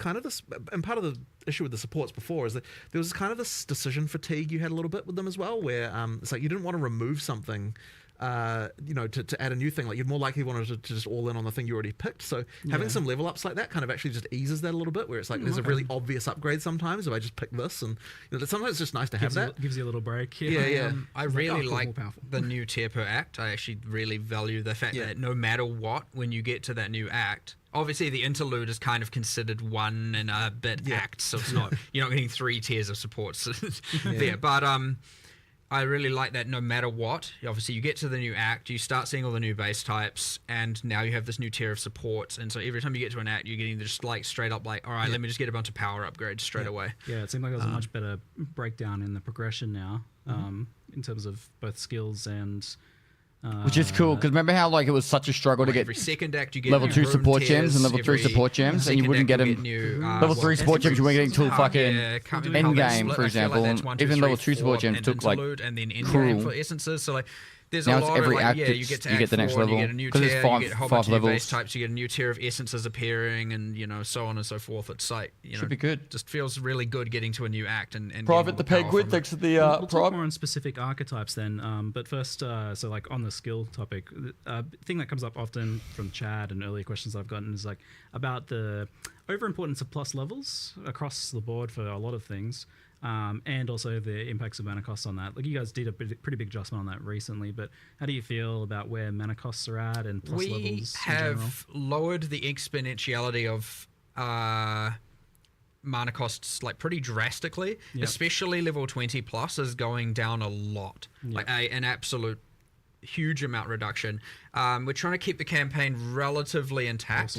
Speaker 16: and part of the issue with the supports before is that there was kind of this decision fatigue you had a little bit with them as well, where it's like you didn't want to remove something to add a new thing. Like you'd more likely wanted to just all in on the thing you already picked. So having some level ups like that kind of actually just eases that a little bit, where it's like there's a really obvious upgrade sometimes if I just pick this, and sometimes it's just nice to have that.
Speaker 14: Gives you a little break.
Speaker 15: I really like the new tier per act. I actually really value the fact that no matter what, when you get to that new act, obviously the interlude is kind of considered one and a bit act, so it's not you're not getting 3 tiers of supports there. But I really like that no matter what, obviously you get to the new act, you start seeing all the new base types, and now you have this new tier of supports, and so every time you get to an act, you're getting just like straight up like, all right, let me just get a bunch of power upgrades straight away.
Speaker 14: Yeah, it seemed like there was a much better breakdown in the progression now, in terms of both skills and...
Speaker 3: Which is cool, because remember how like it was such a struggle to get
Speaker 15: every second act you get
Speaker 3: level 2 support gems and level 3 support gems, and you wouldn't get them. Level 3 support gems you weren't getting till fucking Endgame, for example. And even level 2 support gems took like
Speaker 15: and then
Speaker 3: cruel.
Speaker 15: for essences. So like there's
Speaker 3: now
Speaker 15: a
Speaker 3: it's
Speaker 15: lot
Speaker 3: every
Speaker 15: of
Speaker 3: act
Speaker 15: you get to
Speaker 3: you get the next level,
Speaker 15: you get a new
Speaker 3: because
Speaker 15: tier,
Speaker 3: it's
Speaker 15: you get a whole bunch of new
Speaker 3: levels.
Speaker 15: base types, you get a new tier of essences appearing, and so on and so forth. It's like
Speaker 3: should be good.
Speaker 15: Just feels really good getting to a new act and
Speaker 3: Private the Penguin, thanks to the
Speaker 14: we'll talk more on specific archetypes then. But first, so like on the skill topic, thing that comes up often from Chad and earlier questions I've gotten is like about the overimportance of plus levels across the board for a lot of things. And also the impacts of mana costs on that. Like you guys did a pretty big adjustment on that recently, but how do you feel about where mana costs are at and plus levels in general?
Speaker 15: We have lowered the exponentiality of mana costs like pretty drastically, especially level 20 plus is going down a lot, like an absolute huge amount reduction. We're trying to keep the campaign relatively intact.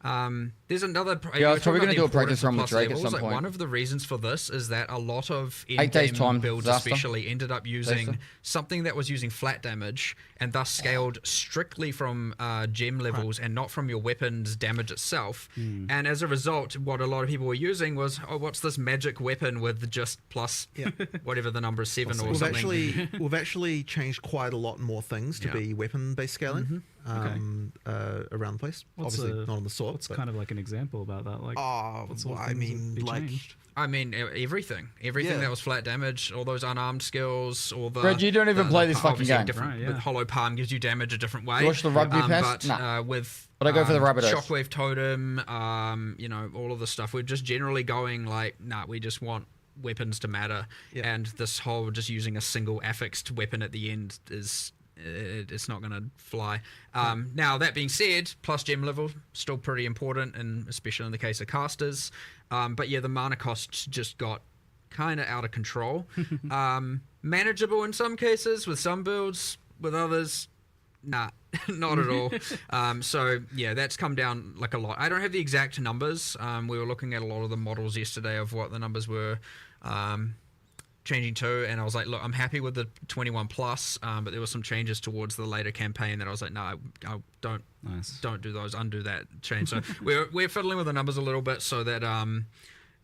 Speaker 3: Awesome.
Speaker 15: There's another.
Speaker 3: Yeah, I was probably going to do a practice run with Drake at some point.
Speaker 15: One of the reasons for this is that a lot of
Speaker 3: 8 days time
Speaker 15: builds
Speaker 3: disaster.
Speaker 15: especially ended up using something that was using flat damage and thus scaled strictly from gem levels and not from your weapon's damage itself. And as a result, what a lot of people were using was, what's this magic weapon with just plus whatever the number is 7 or something.
Speaker 16: We've actually changed quite a lot more things to be weapon-based scaling. Around the place. Obviously not on the sword.
Speaker 14: What's kind of like an example about that? Like,
Speaker 15: everything that was flat damage, all those unarmed skills, all the.
Speaker 3: Brad, you don't even play this fucking game.
Speaker 15: With Hollow Palm gives you damage a different way.
Speaker 3: You watch the rugby pass?
Speaker 15: But
Speaker 3: I go for the Rabbitohs.
Speaker 15: Shockwave Totem, all of the stuff. We're just generally going like, we just want weapons to matter, and this whole just using a single affixed weapon at the end is. It's not going to fly. Now, that being said, plus gem level, still pretty important, and especially in the case of casters. But yeah, the mana costs just got kind of out of control. Manageable in some cases with some builds, with others, not at all. So yeah, that's come down like a lot. I don't have the exact numbers. We were looking at a lot of the models yesterday of what the numbers were. changing too, and I was like, look, I'm happy with the 21 plus, but there were some changes towards the later campaign that I was like, no, I don't do those, undo that change. So we're fiddling with the numbers a little bit so that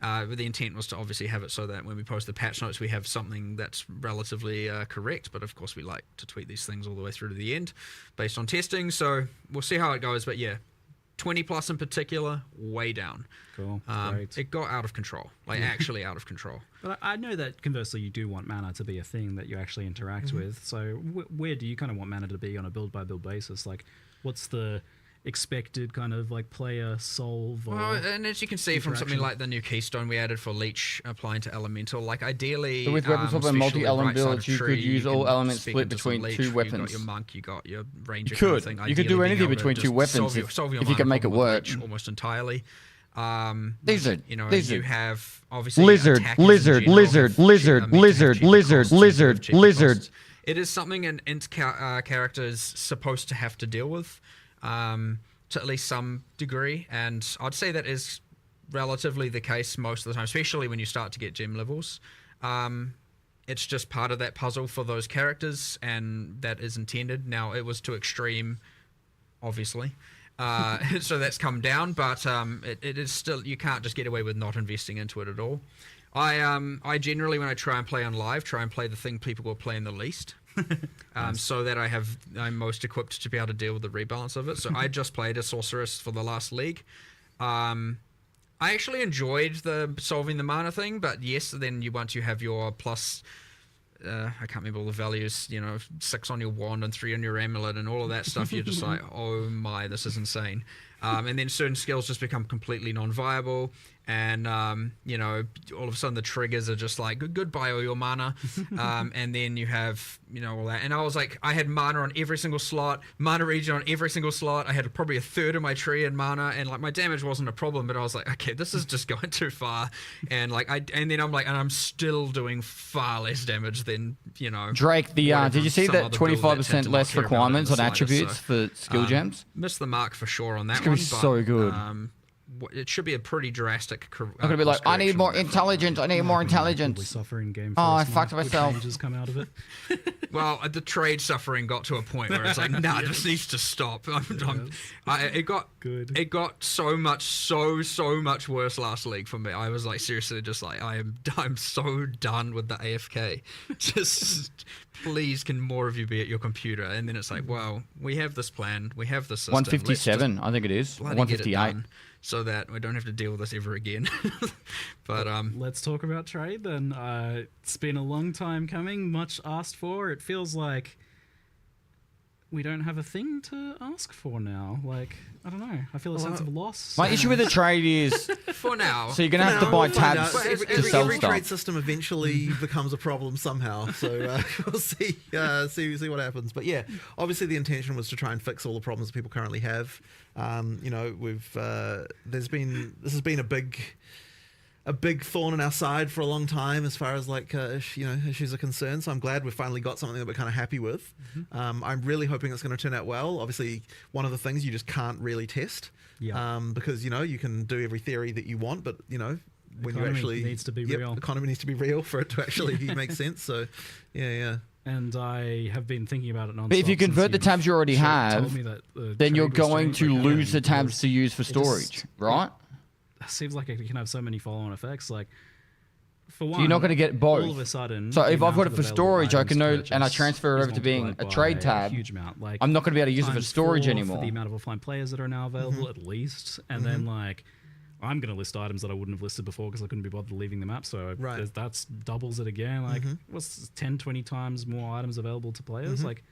Speaker 15: the intent was to obviously have it so that when we post the patch notes, we have something that's relatively correct. But of course, we like to tweak these things all the way through to the end based on testing. So we'll see how it goes. But yeah, 20 plus in particular, way down.
Speaker 14: Cool. Great.
Speaker 15: It got out of control, like actually out of control.
Speaker 14: But I know that conversely, you do want mana to be a thing that you actually interact with. So where do you kind of want mana to be on a build by build basis? Like, what's the expected kind of like player solve? Or
Speaker 15: well, and as you can see from something like the new keystone we added for leech applying to elemental, like ideally,
Speaker 3: so with weapons of a multi-element build, you could use all elements split between two weapons.
Speaker 15: You got your monk, you got your ranger.
Speaker 3: You could.
Speaker 15: Kind of thing.
Speaker 3: You could do anything between two weapons if you can make it work.
Speaker 15: Almost entirely.
Speaker 3: Lizard.
Speaker 15: You know,
Speaker 3: lizard.
Speaker 15: You have obviously
Speaker 3: lizard.
Speaker 15: It is something an int character is supposed to have to deal with, to at least some degree, and I'd say that is relatively the case most of the time, especially when you start to get gem levels. It's just part of that puzzle for those characters, and that is intended. Now, it was to extreme, obviously. So that's come down, but it is still, you can't just get away with not investing into it at all. I generally, when I try and play on live, try and play the thing people will play in the least, so that I'm most equipped to be able to deal with the rebalance of it. So I just played a sorceress for the last league. I actually enjoyed the solving the mana thing, but yes, then once you have your plus, I can't remember all the values, 6 on your wand and 3 on your amulet and all of that stuff, you're just like, oh my, this is insane. And then certain skills just become completely non-viable, and all of a sudden the triggers are just like, goodbye all your mana. And then you have all that, and I was like, I had mana on every single slot, mana regen on every single slot. I had probably a third of my tree in mana, and like my damage wasn't a problem, but I was like, okay, this is just going too far. And like and then I'm still doing far less damage than
Speaker 3: Drake. Did you see that 25% less requirements on attributes for skill gems?
Speaker 15: Missed the mark for sure on that.
Speaker 3: It's gonna be so good.
Speaker 15: It should be a pretty drastic.
Speaker 3: I'm gonna be like, I need more intelligence. I need more intelligence.
Speaker 14: Suffering game.
Speaker 3: Oh, I fucked myself.
Speaker 14: Changes come out of it.
Speaker 15: Well, the trade suffering got to a point where it's like, nah, this needs to stop. It got so much worse last league for me. I was like, seriously, just like, I'm so done with the AFK. Just please, can more of you be at your computer? And then it's like, well, we have this plan, we have this system.
Speaker 3: 157, I think it is. 158.
Speaker 15: So that we don't have to deal with this ever again. But
Speaker 14: let's talk about trade then. It's been a long time coming, much asked for. It feels like we don't have a thing to ask for now. Like, I don't know. I feel a sense of loss.
Speaker 3: My issue with the trade is
Speaker 15: for now.
Speaker 3: So you're gonna have to buy tabs to sell
Speaker 16: every
Speaker 3: stuff.
Speaker 16: trade system eventually becomes a problem somehow. So we'll see what happens. But yeah, obviously the intention was to try and fix all the problems that people currently have. This has been a big thorn in our side for a long time as far as issues are concerned. So I'm glad we've finally got something that we're kind of happy with. I'm really hoping it's going to turn out well. Obviously, one of the things you just can't really test, because you can do every theory that you want, but when you actually
Speaker 14: needs to be real.
Speaker 16: Economy needs to be real for it to actually make sense. So yeah.
Speaker 14: And I have been thinking about it non-stop.
Speaker 3: But if you convert the tabs you already have, then you're going to lose the tabs to use for storage, right?
Speaker 14: It seems like it can have so many follow-on effects. Like, for one,
Speaker 3: so you're not going to get both.
Speaker 14: All of a sudden,
Speaker 3: so if I've got it for storage, I can know, and I transfer it over to being a trade tab.
Speaker 14: Huge amount. Like,
Speaker 3: I'm not going to be able to use it for storage anymore.
Speaker 14: For the amount of offline players that are now available, at least, and then like, I'm going to list items that I wouldn't have listed before because I couldn't be bothered leaving them up. So that's doubles it again. Like, what's 10, 20 times more items available to players? Like,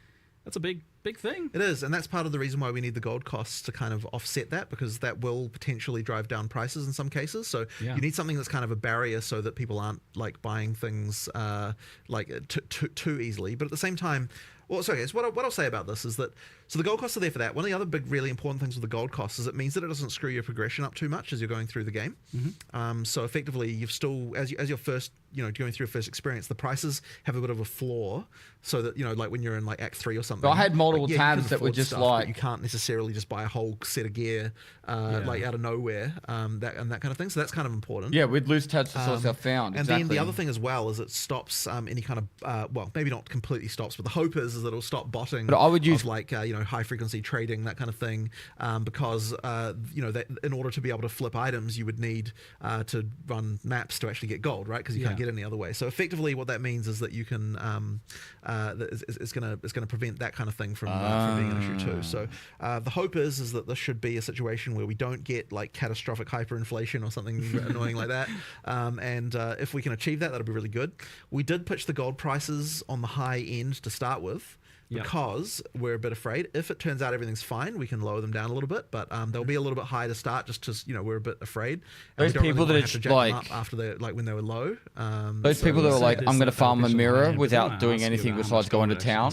Speaker 14: that's a big thing.
Speaker 16: It is, and that's part of the reason why we need the gold costs to kind of offset that, because that will potentially drive down prices in some cases. So you need something that's kind of a barrier so that people aren't like buying things too easily. But at the same time, what I'll say about this is that, so the gold costs are there for that. One of the other big, really important things with the gold costs is it means that it doesn't screw your progression up too much as you're going through the game. So effectively, you've still, as your first going through a first experience, the prices have a bit of a flaw, so that like when you're in like Act 3 or something.
Speaker 3: I had multiple
Speaker 16: you
Speaker 3: tabs
Speaker 16: can
Speaker 3: that were
Speaker 16: afford
Speaker 3: just
Speaker 16: stuff,
Speaker 3: like
Speaker 16: but you can't necessarily just buy a whole set of gear like out of nowhere, that kind of thing. So that's kind of important.
Speaker 3: Yeah, with loose tabs to sort yourself found.
Speaker 16: And
Speaker 3: exactly.
Speaker 16: then the other thing as well is it stops any kind of well, maybe not completely stops, but the hope is that it'll stop botting.
Speaker 3: But I would use
Speaker 16: like high frequency trading, that kind of thing, because that in order to be able to flip items, you would need to run maps to actually get gold, right? Because you can't get any other way. So effectively, what that means is that you can it's going to prevent that kind of thing from being an issue too. So the hope is that this should be a situation where we don't get like catastrophic hyperinflation or something annoying like that. And if we can achieve that, that'll be really good. We did pitch the gold prices on the high end to start with, because we're a bit afraid. If it turns out everything's fine, we can lower them down a little bit, but they'll be a little bit high to start, just because we're a bit afraid.
Speaker 3: Those people that
Speaker 16: have to jack them up after they when they were low.
Speaker 3: Those people that are like, I'm going to farm a mirror without doing anything besides going to town,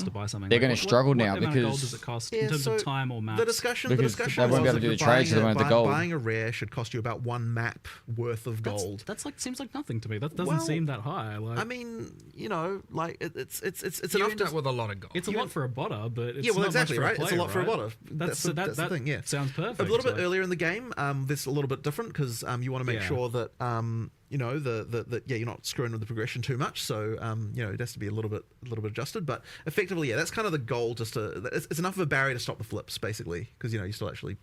Speaker 3: they're going to struggle now because
Speaker 14: gold does it cost in terms of time or maps?
Speaker 16: The discussion
Speaker 3: they won't be able to do the trades, so they won't have the gold.
Speaker 16: Buying a rare should cost you about 1 map worth of gold.
Speaker 14: That's like seems like nothing to me. That doesn't seem that high. Like,
Speaker 16: I mean, like it's
Speaker 15: you
Speaker 16: enough
Speaker 15: end up with a lot of gold.
Speaker 14: It's a lot for a botter, but it's
Speaker 16: well,
Speaker 14: not
Speaker 16: exactly,
Speaker 14: much for
Speaker 16: right?
Speaker 14: a player,
Speaker 16: It's a lot for a
Speaker 14: right?
Speaker 16: botter. That's the thing. Yeah,
Speaker 14: sounds perfect.
Speaker 16: A little bit earlier in the game, this a little bit different because you want to make sure that you're not screwing with the progression too much. So it has to be a little bit adjusted. But effectively, that's kind of the goal. It's enough of a barrier to stop the flips, basically, because you still actually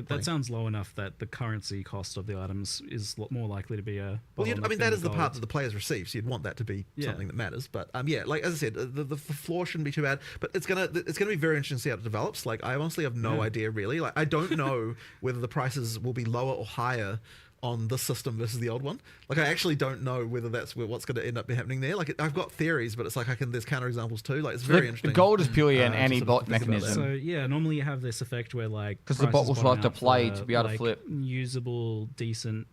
Speaker 14: that sounds low enough that the currency cost of the items is more likely to be a.
Speaker 16: Well, that is the part that the players receive, so you'd want that to be something that matters. But like as I said, the floor shouldn't be too bad. But it's gonna be very interesting to see how it develops. Like I honestly have no idea really. Like I don't know whether the prices will be lower or higher on this system versus the old one. Like I actually don't know whether that's what's going to end up happening there. Like I've got theories, but it's like there's counterexamples too. Like it's very interesting.
Speaker 3: Gold is purely an anti-bot mechanism.
Speaker 14: So normally you have this effect where like
Speaker 3: because the bot will like to play to be able to flip
Speaker 14: usable, decent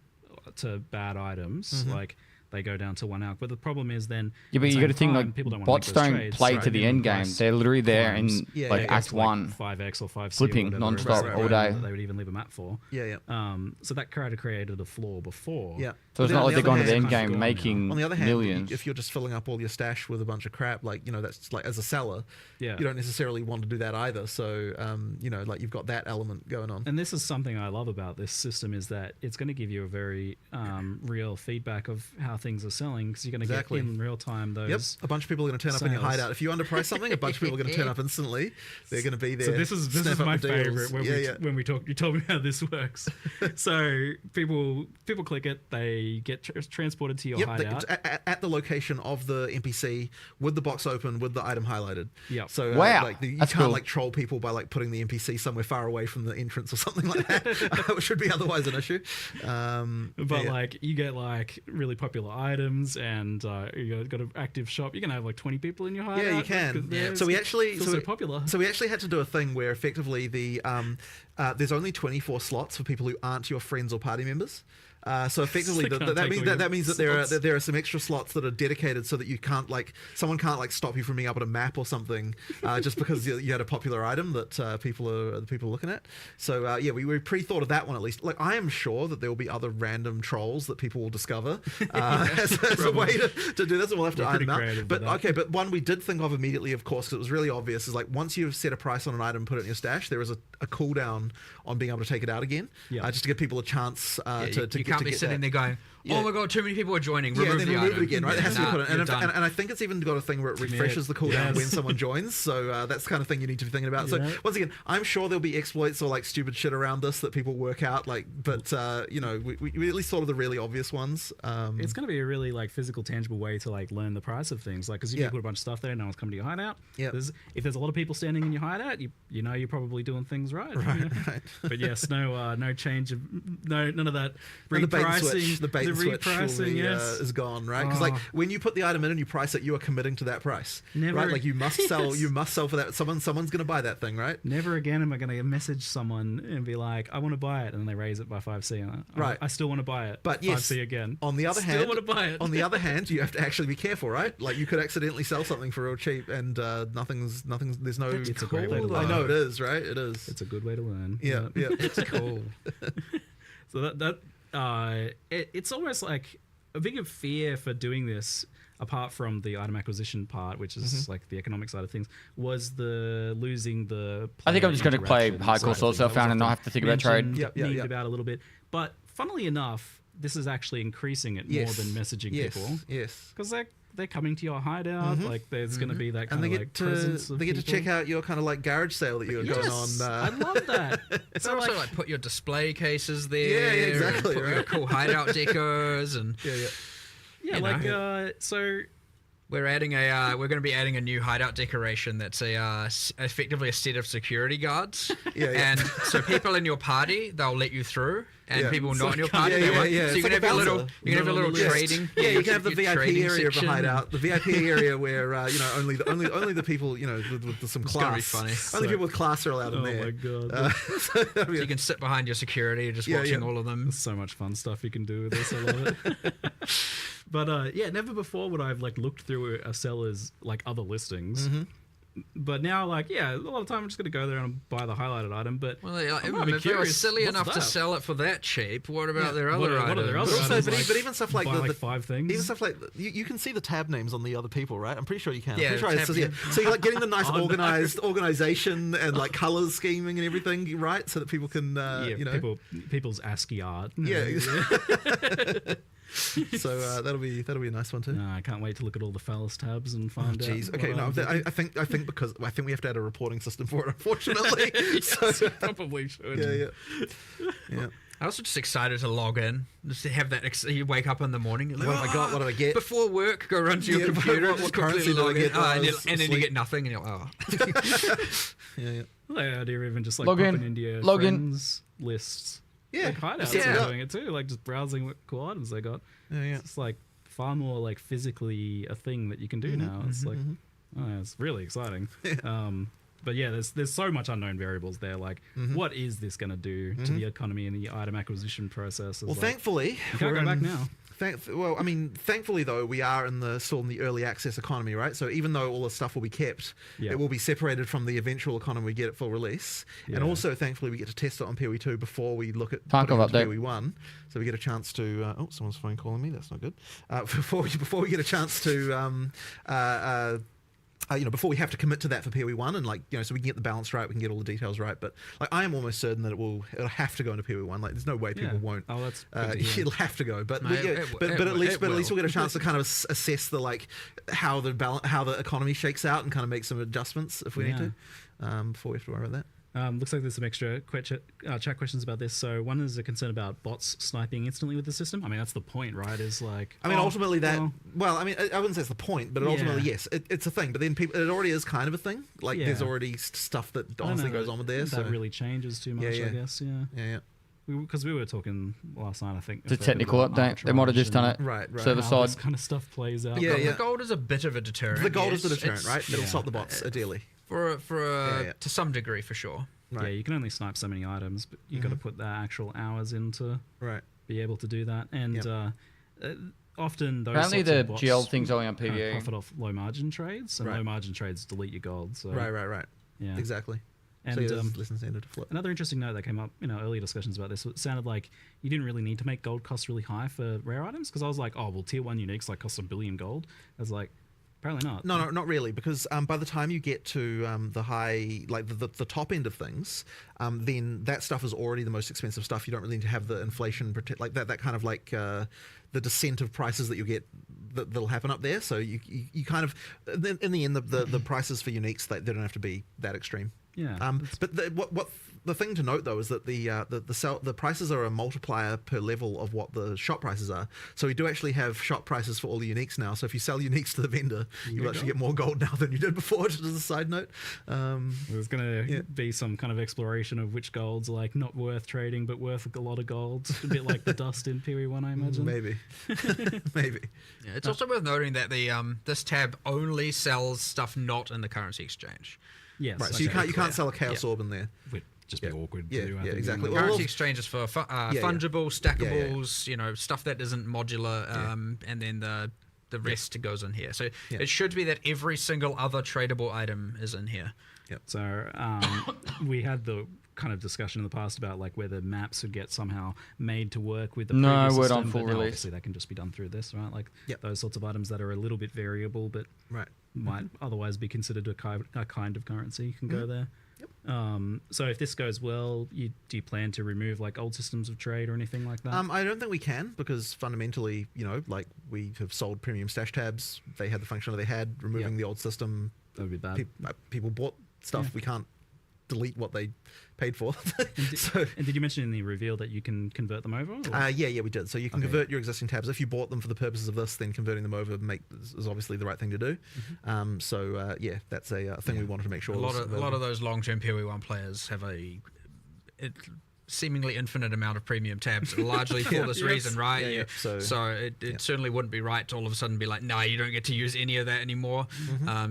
Speaker 14: to bad items like. They go down to 1 hour, but the problem is then.
Speaker 3: Yeah, but you got to think like
Speaker 14: people don't
Speaker 3: bots don't play to the end game. They're literally there in Act 1,
Speaker 14: 5x or 5C
Speaker 3: flipping non-stop all day.
Speaker 14: They would even leave a map for. So that created a flaw before.
Speaker 16: Yeah.
Speaker 3: So it's not like they're going to the end game making
Speaker 16: on the other hand,
Speaker 3: millions.
Speaker 16: If you're just filling up all your stash with a bunch of crap, like that's like as a seller,
Speaker 14: you
Speaker 16: don't necessarily want to do that either. So like you've got that element going on.
Speaker 14: And this is something I love about this system is that it's going to give you a very real feedback of how things are selling because you're going to get in real time those.
Speaker 16: Yep, a bunch of people are going to turn up in your hideout. If you underprice something, a bunch of people are going to turn up instantly. They're going to be there.
Speaker 14: So this is my favorite when we talk. You told me how this works. So people click it, they get transported to your hideout
Speaker 16: at the location of the NPC with the box open with the item highlighted.
Speaker 14: Yep.
Speaker 16: So you
Speaker 3: That's
Speaker 16: can't
Speaker 3: cool.
Speaker 16: like troll people by like putting the NPC somewhere far away from the entrance or something like that, which should be otherwise an issue.
Speaker 14: But like you get like really popular items and you got an active shop. You can have like 20 people in your hideout.
Speaker 16: Yeah, you can. So we actually
Speaker 14: popular.
Speaker 16: So we actually had to do a thing where effectively there's only 24 slots for people who aren't your friends or party members. So effectively, that means that there are some extra slots that are dedicated so that someone can't stop you from being able to map or something just because you had a popular item that people are looking at. So we pre-thought of that one at least. Like I am sure that there will be other random trolls that people will discover as a way to do this, and we'll have to iron them out. But one we did think of immediately, of course, because it was really obvious, is like once you've set a price on an item, put it in your stash, there is a cooldown on being able to take it out again, just to give people a chance
Speaker 15: to can't be sitting there going, oh my god, too many people are joining.
Speaker 16: Remove
Speaker 15: the
Speaker 16: it
Speaker 15: item.
Speaker 16: again, right? It has to be put in. And I think it's even got a thing where it refreshes the cooldown when someone joins. So that's the kind of thing you need to be thinking about. So once again, I'm sure there'll be exploits or like stupid shit around this that people work out. Like, but we at least thought of the really obvious ones.
Speaker 14: It's going to be a really like physical, tangible way to like learn the price of things. Like, because you can put a bunch of stuff there, no one's coming to your hideout. If there's a lot of people standing in your hideout, you're probably doing things right. Right. But yes, no change of none of that repricing.
Speaker 16: The bait and switch is gone, right? Because like when you put the item in and you price it, you are committing to that price, right? Like you must sell. You must sell for that. Someone's going to buy that thing, right?
Speaker 14: Never again am I going to message someone and be like, I want to buy it, and then they raise it by 5C.
Speaker 16: Right.
Speaker 14: I still want to buy it.
Speaker 16: But
Speaker 14: 5C again.
Speaker 16: On the other hand,
Speaker 14: still want to buy it.
Speaker 16: On the other hand, you have to actually be careful, right? Like you could accidentally sell something for real cheap, and nothing's. There's no.
Speaker 14: It's a great way to learn.
Speaker 16: I know it is, right? It is.
Speaker 14: It's a good way to learn.
Speaker 16: Yeah.
Speaker 14: It's cool. So it's almost like a bigger fear for doing this, apart from the item acquisition part, which is like the economic side of things, was the losing the.
Speaker 3: I think I'm just going to play hardcore sword self found and not have to think about trade.
Speaker 14: About a little bit, but funnily enough, this is actually increasing it more than messaging people.
Speaker 16: Yes,
Speaker 14: because they're coming to your hideout. Like there's going to be that kind of like presence of
Speaker 16: they get to
Speaker 14: people.
Speaker 16: check out your kind of like garage sale that you got going on.
Speaker 14: I love that.
Speaker 15: It's also like put your display cases there.
Speaker 16: Yeah, exactly.
Speaker 15: Put your cool hideout decos and
Speaker 14: so.
Speaker 15: We're adding we're going to be adding a new hideout decoration that's effectively a set of security guards. And so people in your party, they'll let you through, and people not in your party, they won't. So you can have a little trading.
Speaker 16: Yeah, you can have the VIP area of the hideout, the VIP area where only the people with some class.
Speaker 15: It's gonna be funny.
Speaker 16: Only people with class are allowed in there.
Speaker 14: Oh my god!
Speaker 15: So you can sit behind your security, just watching all of them.
Speaker 14: There's so much fun stuff you can do with this. I love it. But never before would I have like looked through a seller's like other listings. But now, like, a lot of time I'm just going to go there and buy the highlighted item. But
Speaker 15: if they were silly enough to sell it for that cheap, what about their other items?
Speaker 14: What are their other items?
Speaker 16: But even stuff like
Speaker 14: the 5 things.
Speaker 16: Even stuff like you can see the tab names on the other people, right? I'm pretty sure you can.
Speaker 15: Yeah,
Speaker 16: so you're like getting the nice organization and like colors scheming and everything, right? So that people can
Speaker 14: people's ASCII art.
Speaker 16: So that'll be a nice one too.
Speaker 14: I can't wait to look at all the phallus tabs and find out.
Speaker 16: Jeez. Okay, no, I think because I think we have to add a reporting system for it, unfortunately.
Speaker 14: So probably should.
Speaker 16: Yeah.
Speaker 15: I was just excited to log in, just to have that. You wake up in the morning, you're like,
Speaker 16: oh my god, what do I get?
Speaker 15: Before work, go run to your computer,
Speaker 16: what currency do I get?
Speaker 15: And then you get nothing, and you're like,
Speaker 14: I like the idea of even just like
Speaker 3: log in
Speaker 14: into your
Speaker 3: log
Speaker 14: friends lists.
Speaker 16: Yeah,
Speaker 14: like hideouts are doing it too, like just browsing what cool items they got. It's like far more like physically a thing that you can do now. It's like, it's really exciting. But yeah, there's so much unknown variables there. Like, what is this going to do to the economy and the item acquisition process?
Speaker 16: Well, thankfully,
Speaker 14: you can't go back now.
Speaker 16: Thankfully though, we are still in the early access economy, right? So even though all the stuff will be kept, it will be separated from the eventual economy we get at full release. And also, thankfully, we get to test it on POE2 before we look at
Speaker 3: Tarkov update.
Speaker 16: POE1. So we get a chance to. Someone's phone calling me. That's not good. Before we get a chance to. Before we have to commit to that for POE1 and so we can get the balance right, we can get all the details right. But like, I am almost certain that it'll have to go into POE1. Like, there's no way people won't.
Speaker 14: Oh, that's
Speaker 16: it'll have to go. But at least we'll get a chance to kind of assess the how the economy shakes out and kind of make some adjustments if we need to before we have to worry about that.
Speaker 14: Looks like there's some extra chat questions about this. So one is a concern about bots sniping instantly with the system. I mean, that's the point, right? Is like,
Speaker 16: ultimately that. Well, I mean, I wouldn't say it's the point, but ultimately, yes, it's a thing. But then it already is kind of a thing. Like, there's already stuff that honestly goes on with there.
Speaker 14: That really changes too much, I guess. Yeah. Because we were talking last night, I think.
Speaker 3: The technical update. They might have just done it.
Speaker 16: Right.
Speaker 3: Server
Speaker 14: how
Speaker 3: side.
Speaker 14: this kind of stuff plays out.
Speaker 15: The gold is a bit of a deterrent.
Speaker 16: The gold is the deterrent, right? It'll stop the bots ideally.
Speaker 15: To some degree, for sure.
Speaker 14: Right. Yeah, you can only snipe so many items, but you got to put the actual hours in to be able to do that. And often those
Speaker 3: apparently
Speaker 14: sorts
Speaker 3: the
Speaker 14: of bots
Speaker 3: GL thing's going on PvE.
Speaker 14: Profit off low margin trades, and low margin trades delete your gold. So
Speaker 16: right.
Speaker 14: Yeah,
Speaker 16: exactly.
Speaker 14: And
Speaker 16: listen standard to flip.
Speaker 14: Another interesting note that came up in our earlier discussions about this, it sounded like you didn't really need to make gold costs really high for rare items, because I was like, oh well, tier 1 uniques like cost $1 billion gold. I was like, apparently not.
Speaker 16: No, not really, because by the time you get to the high, like the top end of things, then that stuff is already the most expensive stuff. You don't really need to have the inflation like that kind of like the descent of prices that you get that'll happen up there. So you kind of in the end the prices for uniques they don't have to be that extreme.
Speaker 14: Yeah.
Speaker 16: But what the thing to note though is that the prices are a multiplier per level of what the shop prices are. So we do actually have shop prices for all the uniques now. So if you sell uniques to the vendor, you actually get more gold now than you did before. Just as a side note,
Speaker 14: there's going to be some kind of exploration of which golds are like not worth trading but worth a lot of gold. A bit like the dust in POE1, I imagine.
Speaker 16: Maybe.
Speaker 15: Yeah, it's also worth noting that the this tab only sells stuff not in the currency exchange.
Speaker 14: Yes.
Speaker 16: Right. So you can't sell a chaos orb in there.
Speaker 14: Would just be awkward to do.
Speaker 16: Yeah, exactly.
Speaker 15: Currency exchanges for fungible, stackables, stuff that isn't modular, and then the the rest goes in here. So it should be that every single other tradable item is in here.
Speaker 14: So we had the kind of discussion in the past about like whether maps would get somehow made to work with the previous
Speaker 3: word
Speaker 14: system,
Speaker 3: on full
Speaker 14: but now
Speaker 3: release.
Speaker 14: obviously that can just be done through this, right? Like those sorts of items that are a little bit variable, but might otherwise be considered a kind of currency can go there. So if this goes well, do you plan to remove like old systems of trade or anything like that?
Speaker 16: I don't think we can, because fundamentally, you know, like we have sold premium stash tabs. They had the functionality they had. Removing the old system,
Speaker 14: that would be bad.
Speaker 16: People bought stuff. We can't delete what they paid for.
Speaker 14: And did you mention in the reveal that you can convert them over?
Speaker 16: Yeah, we did. So you can convert your existing tabs. If you bought them for the purposes of this, then converting them over is obviously the right thing to do. Yeah, that's a thing we wanted to make sure.
Speaker 15: A lot of those long-term POE1 players have a seemingly infinite amount of premium tabs, largely for this reason, right? So it certainly wouldn't be right to all of a sudden be like, no, you don't get to use any of that anymore.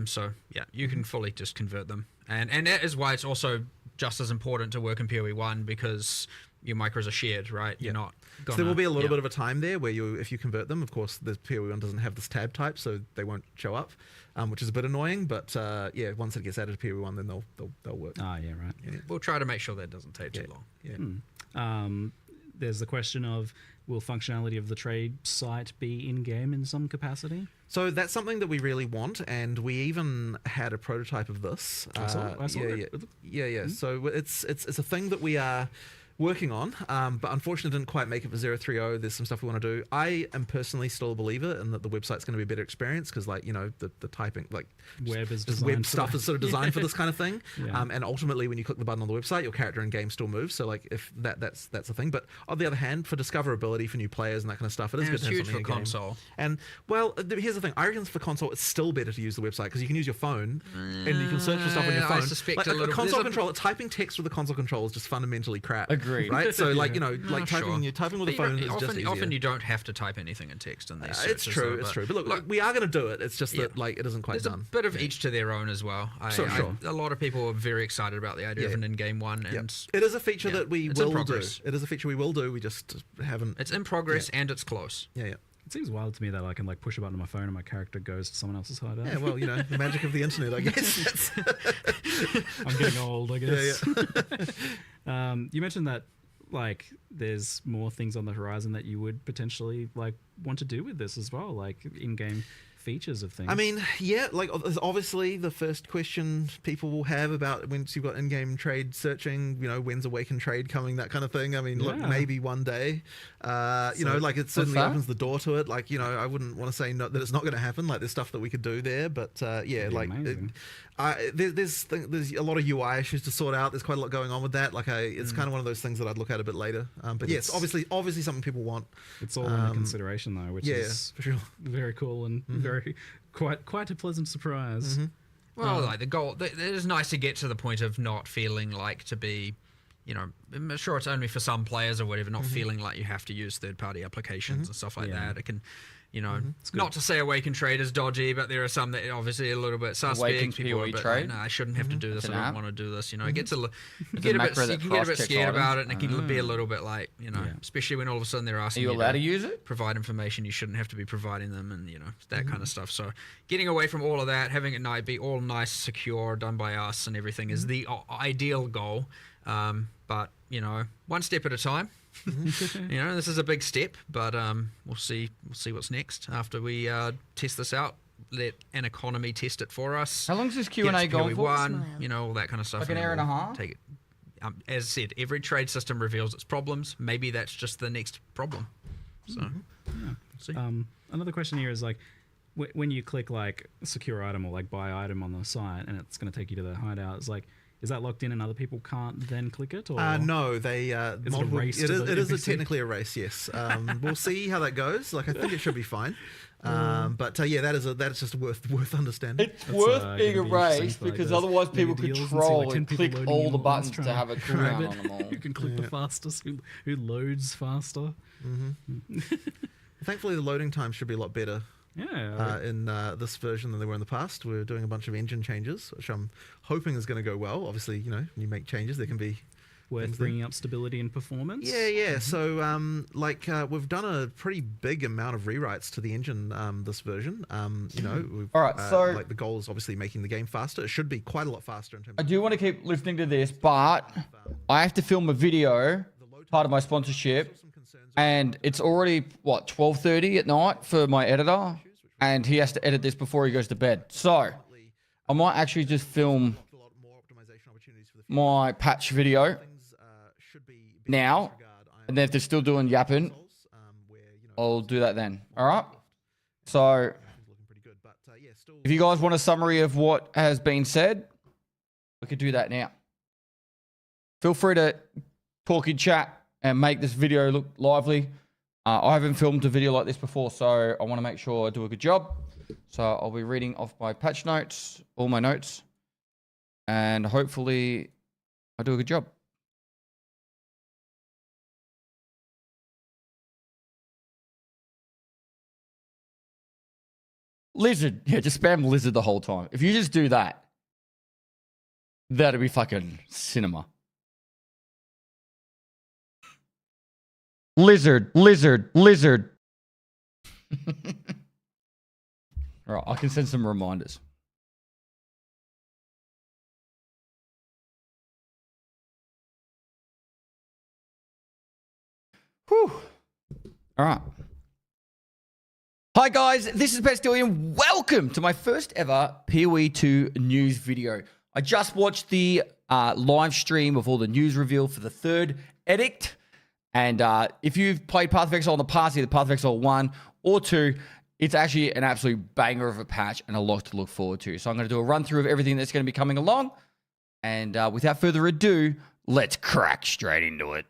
Speaker 15: So yeah, you can fully just convert them. And that is why it's also just as important to work in POE1, because your micros are shared, right? You're not gonna...
Speaker 16: So there will be a little bit of a time there where if you convert them, of course, the POE1 doesn't have this tab type, so they won't show up, which is a bit annoying. But yeah, once it gets added to POE1, then they'll work.
Speaker 14: Yeah, right.
Speaker 16: Yeah.
Speaker 15: We'll try to make sure that doesn't take too long.
Speaker 14: There's the question of, will functionality of the trade site be in-game in some capacity?
Speaker 16: So that's something that we really want, and we even had a prototype of this.
Speaker 14: I saw it.
Speaker 16: Yeah. So it's a thing that we are working on, but unfortunately didn't quite make it for 030. There's some stuff we want to do. I am personally still a believer in that the website's going to be a better experience, because, like, you know, the typing, like web stuff is sort of designed for this kind of thing. And ultimately, when you click the button on the website, your character in game still moves. So, like, if that's a thing. But on the other hand, for discoverability for new players and that kind of stuff, it is good to have
Speaker 15: huge
Speaker 16: something
Speaker 15: for
Speaker 16: in
Speaker 15: console.
Speaker 16: And well, here's the thing. I reckon for console, it's still better to use the website, because you can use your phone and you can search for stuff on your phone.
Speaker 15: I suspect
Speaker 16: like,
Speaker 15: a little
Speaker 16: console controller, typing text with the console controller is just fundamentally crap.
Speaker 3: Agreed.
Speaker 16: Right? So, like, you know, like typing with a phone is
Speaker 15: often,
Speaker 16: just easier.
Speaker 15: Often you don't have to type anything in text in these searches.
Speaker 16: It's true, it's true. But look, we are going to do it. It's just that, like, it isn't quite done.
Speaker 15: There's a bit of each to their own as well.
Speaker 16: Sure.
Speaker 15: A lot of people are very excited about the idea of an in-game one. And
Speaker 16: it is a feature that we will do. It is a feature we will do. We just haven't...
Speaker 15: It's in progress and it's close.
Speaker 16: Yeah.
Speaker 14: It seems wild to me that I can like push a button on my phone and my character goes to someone else's hideout.
Speaker 16: Yeah, well, you know, the magic of the internet, I guess.
Speaker 14: I'm getting old, I guess. You mentioned that like there's more things on the horizon that you would potentially like want to do with this as well, like in-game features of things.
Speaker 16: I mean, yeah, like obviously the first question people will have about once you've got in-game trade searching, you know, when's Awaken trade coming, that kind of thing. I mean, look, maybe one day, you know, like it certainly opens the door to it. Like, you know, I wouldn't want to say that it's not going to happen. Like there's stuff that we could do there, but yeah, like there's a lot of UI issues to sort out. There's quite a lot going on with that. Like it's kind of one of those things that I'd look at a bit later. But yes, obviously something people want.
Speaker 14: It's all under consideration though, which is
Speaker 16: for sure
Speaker 14: very cool and very quite a pleasant surprise.
Speaker 15: Well, like the goal, it is nice to get to the point of not feeling like to be, you know, I'm sure it's only for some players or whatever, not feeling like you have to use third-party applications and stuff like that. It can, you know, not to say Awaken trade is dodgy, but there are some that obviously a little bit suspect.
Speaker 3: Awaken
Speaker 15: People
Speaker 3: POE
Speaker 15: are a bit,
Speaker 3: trade?
Speaker 15: no, I shouldn't have to do this. I don't want to do this. You know, it gets you can get a bit scared
Speaker 3: items.
Speaker 15: about it, and it can be a little bit like, you know, especially when all of a sudden they're asking
Speaker 3: you allowed to use it?
Speaker 15: Provide information you shouldn't have to be providing them, and you know that kind of stuff. So getting away from all of that, having it be all nice, secure, done by us, and everything is the ideal goal. But you know, one step at a time. You know, this is a big step, but we'll see what's next after we test this out. Let an economy test it for us.
Speaker 3: How long is this Q&A going for?
Speaker 15: You know, all that kind of stuff.
Speaker 3: Like an hour and a half?
Speaker 15: Take it. As I said, every trade system reveals its problems. Maybe that's just the next problem. So, see.
Speaker 14: Another question here is like, when you click like secure item or like buy item on the site, and it's going to take you to the hideout, it's like, is that locked in and other people can't then click it? Or
Speaker 16: no, they multiple,
Speaker 14: it is
Speaker 16: technically a race. Yes, we'll see how that goes. Like I think it should be fine. But yeah, that is just worth understanding.
Speaker 3: It's worth being a race because otherwise people could troll and click all the buttons to have a cooldown on them all.
Speaker 14: You can click the fastest, who loads faster.
Speaker 16: Thankfully, the loading time should be a lot better.
Speaker 14: Yeah.
Speaker 16: In this version than they were in the past. We're doing a bunch of engine changes, which I'm hoping is going to go well. Obviously, you know, when you make changes, there can be
Speaker 14: worth bringing up stability and performance?
Speaker 16: Yeah. So, we've done a pretty big amount of rewrites to the engine this version.
Speaker 3: All right, so
Speaker 16: the goal is obviously making the game faster. It should be quite a lot faster in terms.
Speaker 3: I do want to keep listening to this, but I have to film a video, part of my sponsorship, and it's already 12:30 at night for my editor, and he has to edit this before he goes to bed. So I might actually just film my patch video now, and then if they're still doing yapping, I'll do that then. All right. So if you guys want a summary of what has been said, we could do that now. Feel free to talk in chat and make this video look lively. I haven't filmed a video like this before, so I want to make sure I do a good job. So I'll be reading off my patch notes, all my notes, and hopefully I do a good job. Lizard. Yeah, just spam lizard the whole time. If you just do that, that'd be fucking cinema. Lizard. All right, I can send some reminders. Whew. All right. Hi guys, this is Pestily and welcome to my first ever POE2 news video. I just watched the live stream of all the news reveal for the third edict. And if you've played Path of Exile in the past, either Path of Exile 1 or 2, it's actually an absolute banger of a patch and a lot to look forward to. So I'm going to do a run through of everything that's going to be coming along. And without further ado, let's crack straight into it.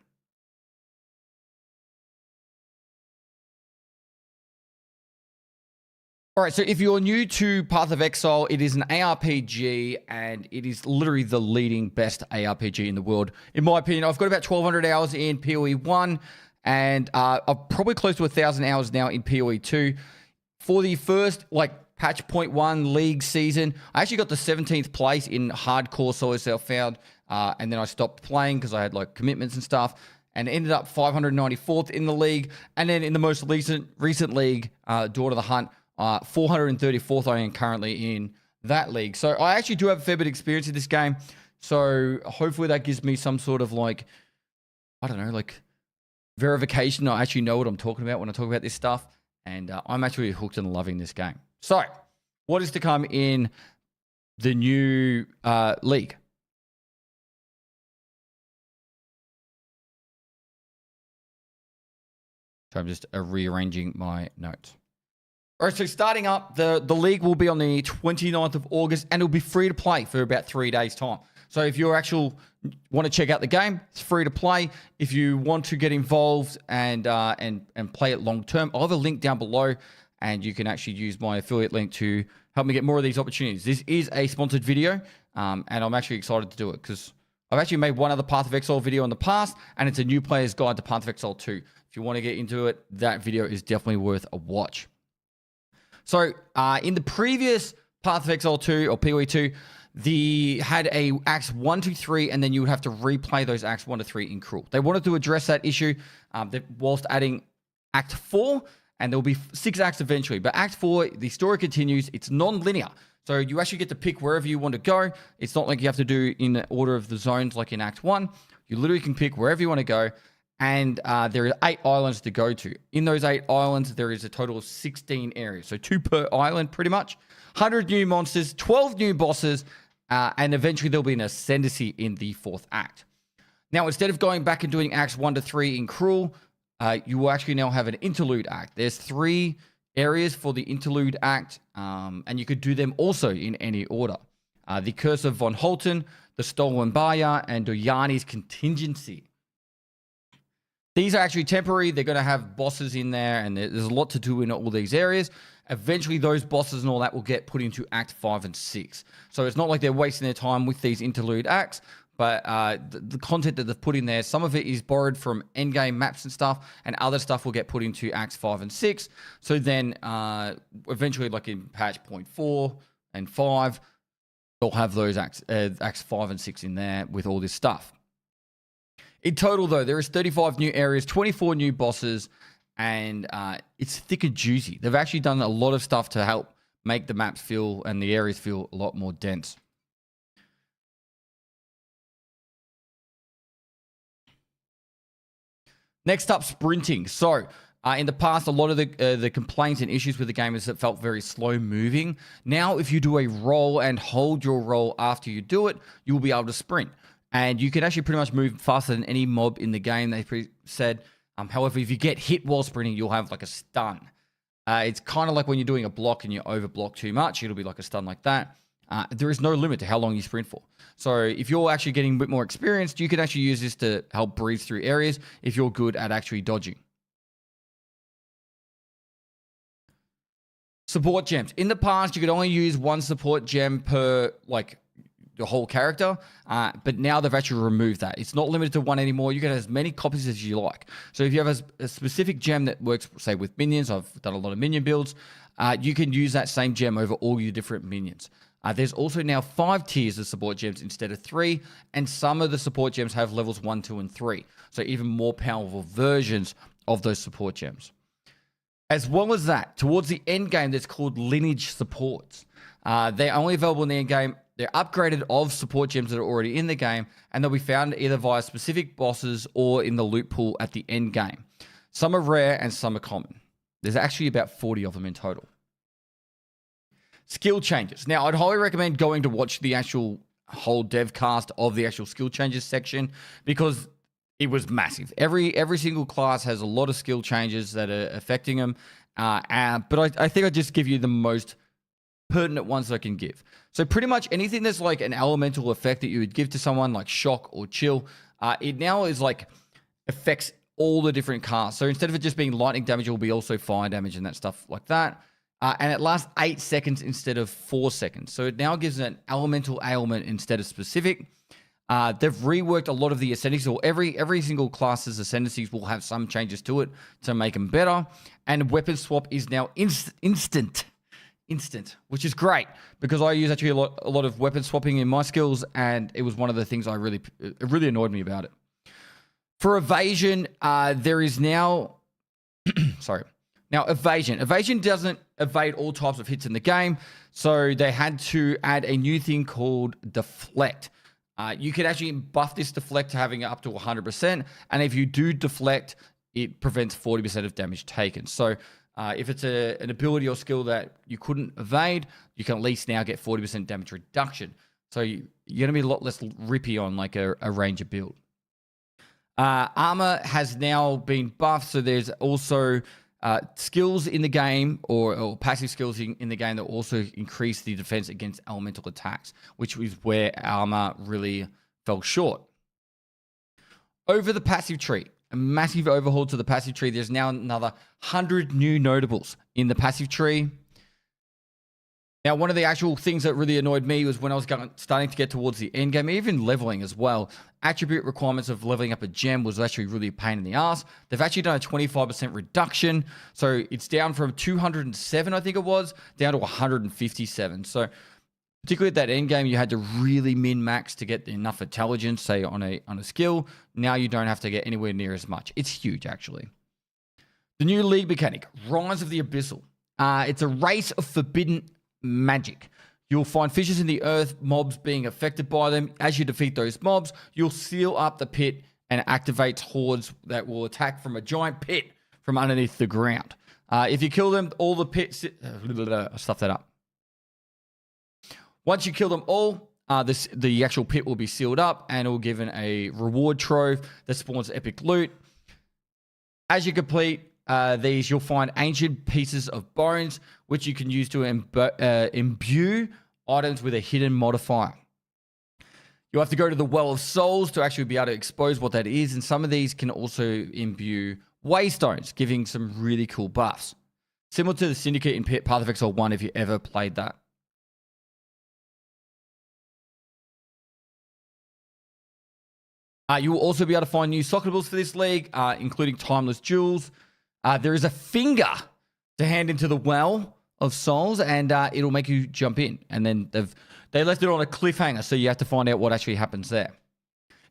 Speaker 3: All right, so if you're new to Path of Exile, it is an ARPG, and it is literally the leading best ARPG in the world. In my opinion, I've got about 1,200 hours in POE1, and I'm probably close to 1,000 hours now in POE2. For the first, patch 0.1 league season, I actually got the 17th place in hardcore solo self-found, and then I stopped playing because I had, commitments and stuff, and ended up 594th in the league. And then in the most recent league, Dawn of the Hunt, 434th I am currently in that league. So I actually do have a fair bit of experience in this game. So hopefully that gives me some sort of verification. I actually know what I'm talking about when I talk about this stuff. And I'm actually hooked and loving this game. So what is to come in the new league? So I'm just rearranging my notes. All right, so starting up, the league will be on the 29th of August, and it'll be free to play for about 3 days' time. So if you want to check out the game, it's free to play. If you want to get involved and play it long term, I'll have a link down below, and you can actually use my affiliate link to help me get more of these opportunities. This is a sponsored video, and I'm actually excited to do it because I've actually made one other Path of Exile video in the past, and it's a new player's guide to Path of Exile 2. If you want to get into it, that video is definitely worth a watch. So, in the previous Path of Exile 2 or POE2, had a Acts 1 to 3, and then you would have to replay those Acts 1 to 3 in Cruel. They wanted to address that issue whilst adding Act 4, and there will be 6 acts eventually. But Act 4, the story continues. It's non-linear. So you actually get to pick wherever you want to go. It's not like you have to do in order of the zones like in Act 1. You literally can pick wherever you want to go. And there are 8 islands to go to. In those 8 islands, there is a total of 16 areas. So 2 per island, pretty much. 100 new monsters, 12 new bosses, and eventually there'll be an ascendancy in the 4th act. Now, instead of going back and doing Acts 1 to 3 in Cruel, you will actually now have an interlude act. There's 3 areas for the interlude act, and you could do them also in any order. The Curse of Von Holten, the Stolen Barya, and Doyani's Contingency. These are actually temporary. They're going to have bosses in there, and there's a lot to do in all these areas. Eventually, those bosses and all that will get put into Act 5 and 6. So it's not like they're wasting their time with these interlude acts, but the content that they've put in there, some of it is borrowed from Endgame maps and stuff, and other stuff will get put into Acts 5 and 6. So then, eventually, like in patch 0.4 and 5, they'll have those Acts 5 and 6 in there with all this stuff. In total, though, there is 35 new areas, 24 new bosses, and it's thick and juicy. They've actually done a lot of stuff to help make the maps feel and the areas feel a lot more dense. Next up, sprinting. So, in the past, a lot of the complaints and issues with the game is it felt very slow moving. Now, if you do a roll and hold your roll after you do it, you will be able to sprint. And you can actually pretty much move faster than any mob in the game, they said. However, if you get hit while sprinting, you'll have like a stun. It's kind of like when you're doing a block and you overblock too much, it'll be like a stun like that. There is no limit to how long you sprint for. So if you're actually getting a bit more experienced, you can actually use this to help breeze through areas if you're good at actually dodging. Support gems. In the past, you could only use one support gem per, like, the whole character, but now they've actually removed that. It's not limited to one anymore. You can have as many copies as you like. So if you have a specific gem that works, say, with minions, I've done a lot of minion builds, you can use that same gem over all your different minions. There's also now 5 tiers of support gems instead of 3, and some of the support gems have levels 1, 2, and 3. So even more powerful versions of those support gems. As well as that, towards the end game, there's called lineage supports. They're only available in the end game. They're upgraded of support gems that are already in the game, and they'll be found either via specific bosses or in the loot pool at the end game. Some are rare and some are common. There's actually about 40 of them in total. Skill changes. Now, I'd highly recommend going to watch the actual whole dev cast of the actual skill changes section because it was massive. Every single class has a lot of skill changes that are affecting them, but I think I'll just give you the most pertinent ones I can give. So pretty much anything that's like an elemental effect that you would give to someone like shock or chill, it now is like affects all the different casts. So instead of it just being lightning damage, it will be also fire damage and that stuff like that. And it lasts 8 seconds instead of 4 seconds. So it now gives an elemental ailment instead of specific. They've reworked a lot of the ascendancies, or every single class's ascendancies will have some changes to it to make them better. And weapon swap is now instant, which is great because I use actually a lot of weapon swapping in my skills, and it was one of the things it really annoyed me about it. For evasion, there is now sorry. Now, evasion. Evasion doesn't evade all types of hits in the game, so they had to add a new thing called deflect. You can actually buff this deflect to having it up to 100%, and if you do deflect, it prevents 40% of damage taken. So if it's an ability or skill that you couldn't evade, you can at least now get 40% damage reduction. So you're going to be a lot less rippy on like a ranger build. Armor has now been buffed, so there's also skills in the game or passive skills in the game that also increase the defense against elemental attacks, which is where armor really fell short. Over the passive tree, a massive overhaul to the passive tree. There's now another 100 new notables in the passive tree. Now, one of the actual things that really annoyed me was when I was starting to get towards the end game, even leveling as well. Attribute requirements of leveling up a gem was actually really a pain in the ass. They've actually done a 25% reduction. So it's down from 207, I think it was, down to 157. So particularly at that end game, you had to really min-max to get enough intelligence, say, on a skill. Now you don't have to get anywhere near as much. It's huge, actually. The new league mechanic, Rise of the Abyssal. It's a race of forbidden magic. You'll find fissures in the earth, mobs being affected by them. As you defeat those mobs, you'll seal up the pit and activate hordes that will attack from a giant pit from underneath the ground. If you kill them, all the pits... I'll stuff that up. Once you kill them all, the actual pit will be sealed up and it will give a reward trove that spawns epic loot. As you complete these, you'll find ancient pieces of bones, which you can use to imbue items with a hidden modifier. You'll have to go to the Well of Souls to actually be able to expose what that is, and some of these can also imbue waystones, giving some really cool buffs. Similar to the Syndicate in Path of Exile 1, if you ever played that. You will also be able to find new sockables for this league, including timeless jewels. There is a finger to hand into the Well of Souls, and it'll make you jump in. And then they left it on a cliffhanger, so you have to find out what actually happens there.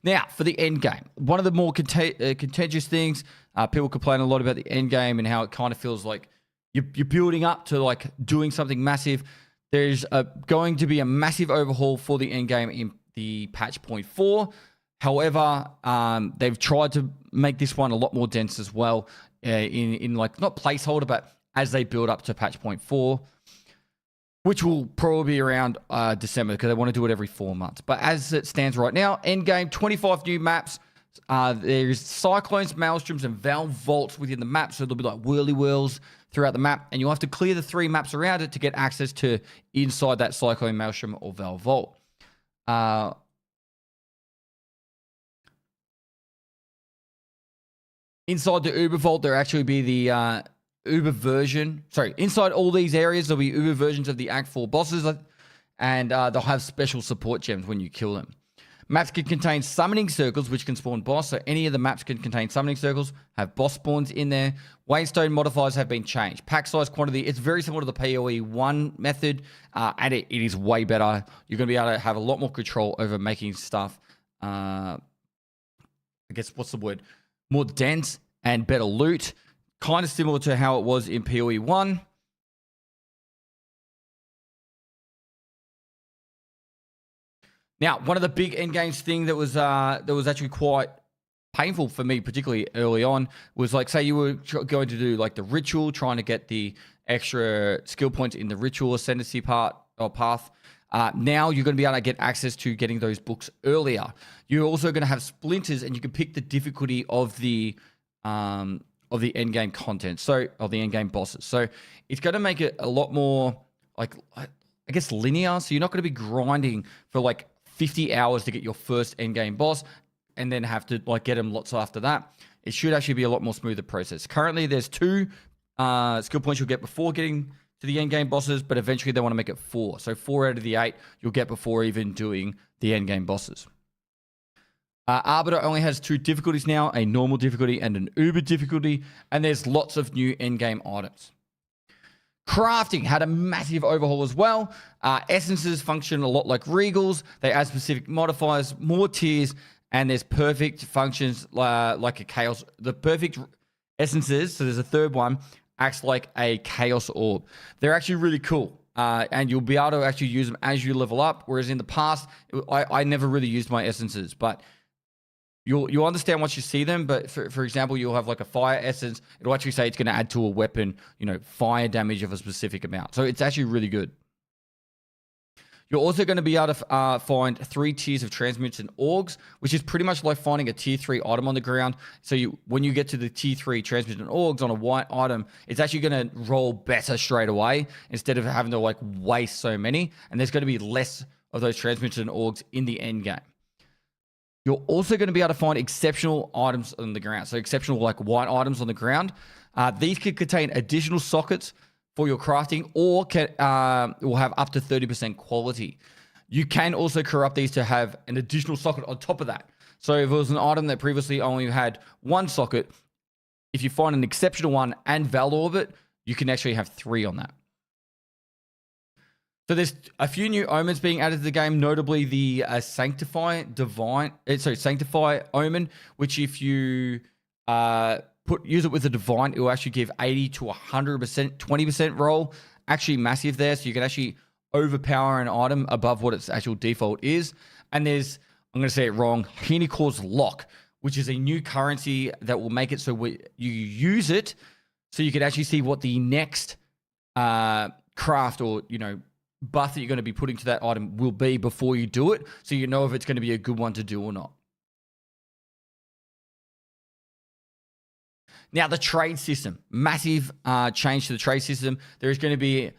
Speaker 3: Now, for the end game, one of the more contentious things, people complain a lot about the end game and how it kind of feels like you're building up to like doing something massive. There's going to be a massive overhaul for the end game in the patch 0.4. However, they've tried to make this one a lot more dense as well, in like not placeholder, but as they build up to patch 0.4. Which will probably be around December because they want to do it every 4 months. But as it stands right now, Endgame, 25 new maps. There's cyclones, maelstroms, and valve vaults within the map. So there'll be like whirly whirls throughout the map. And you'll have to clear the 3 maps around it to get access to inside that cyclone, maelstrom, or valve vault. Inside the Uber vault, there'll actually be the... Uber version. Sorry, inside all these areas, there'll be Uber versions of the Act 4 bosses, and they'll have special support gems when you kill them. Maps can contain summoning circles, which can spawn boss, so any of the maps can contain summoning circles, have boss spawns in there. Waystone modifiers have been changed. Pack size, quantity, it's very similar to the POE1 method, and it is way better. You're going to be able to have a lot more control over making stuff, I guess, what's the word? More dense and better loot. Kind of similar to how it was in POE1. Now, one of the big endgames thing that was actually quite painful for me, particularly early on, was like, say you were going to do like the ritual, trying to get the extra skill points in the ritual ascendancy part or path. Now you're going to be able to get access to getting those books earlier. You're also going to have splinters, and you can pick the difficulty of the end game content, so of the end game bosses. So it's going to make it a lot more like, I guess, linear. So you're not going to be grinding for like 50 hours to get your first end game boss and then have to like get them lots after that. It should actually be a lot more smoother process. Currently, there's 2 skill points you'll get before getting to the end game bosses, but eventually they want to make it 4. So 4 out of the 8 you'll get before even doing the end game bosses. Arbiter only has 2 difficulties now, a normal difficulty and an Uber difficulty, and there's lots of new endgame items. Crafting had a massive overhaul as well. Essences function a lot like Regals. They add specific modifiers, more tiers, and there's perfect functions like a chaos. The perfect essences, so there's a third one, acts like a chaos orb. They're actually really cool. And you'll be able to actually use them as you level up, whereas in the past, I never really used my essences, but you'll understand once you see them. But for example, you'll have like a fire essence. It'll actually say it's going to add to a weapon, fire damage of a specific amount. So it's actually really good. You're also going to be able to find 3 tiers of transmutes and orgs, which is pretty much like finding a tier 3 item on the ground. So when you get to the tier 3 transmutes and orgs on a white item, it's actually going to roll better straight away instead of having to like waste so many. And there's going to be less of those transmutes and orgs in the end game. You're also going to be able to find exceptional items on the ground. So exceptional like white items on the ground. These could contain additional sockets for your crafting, or will have up to 30% quality. You can also corrupt these to have an additional socket on top of that. So if it was an item that previously only had 1 socket, if you find an exceptional one and Val Orbit, you can actually have 3 on that. So there's a few new omens being added to the game, notably the Sanctify Omen, which if you use it with a divine, it will actually give 80 to 100%, 20% roll. Actually massive there, so you can actually overpower an item above what its actual default is. And there's, I'm going to say it wrong, Hinicor's Lock, which is a new currency that will make it so you use it so you can actually see what the next craft or, buff that you're going to be putting to that item will be before you do it, so you know if it's going to be a good one to do or not. Now, the trade system. Massive change to the trade system. There is going to be,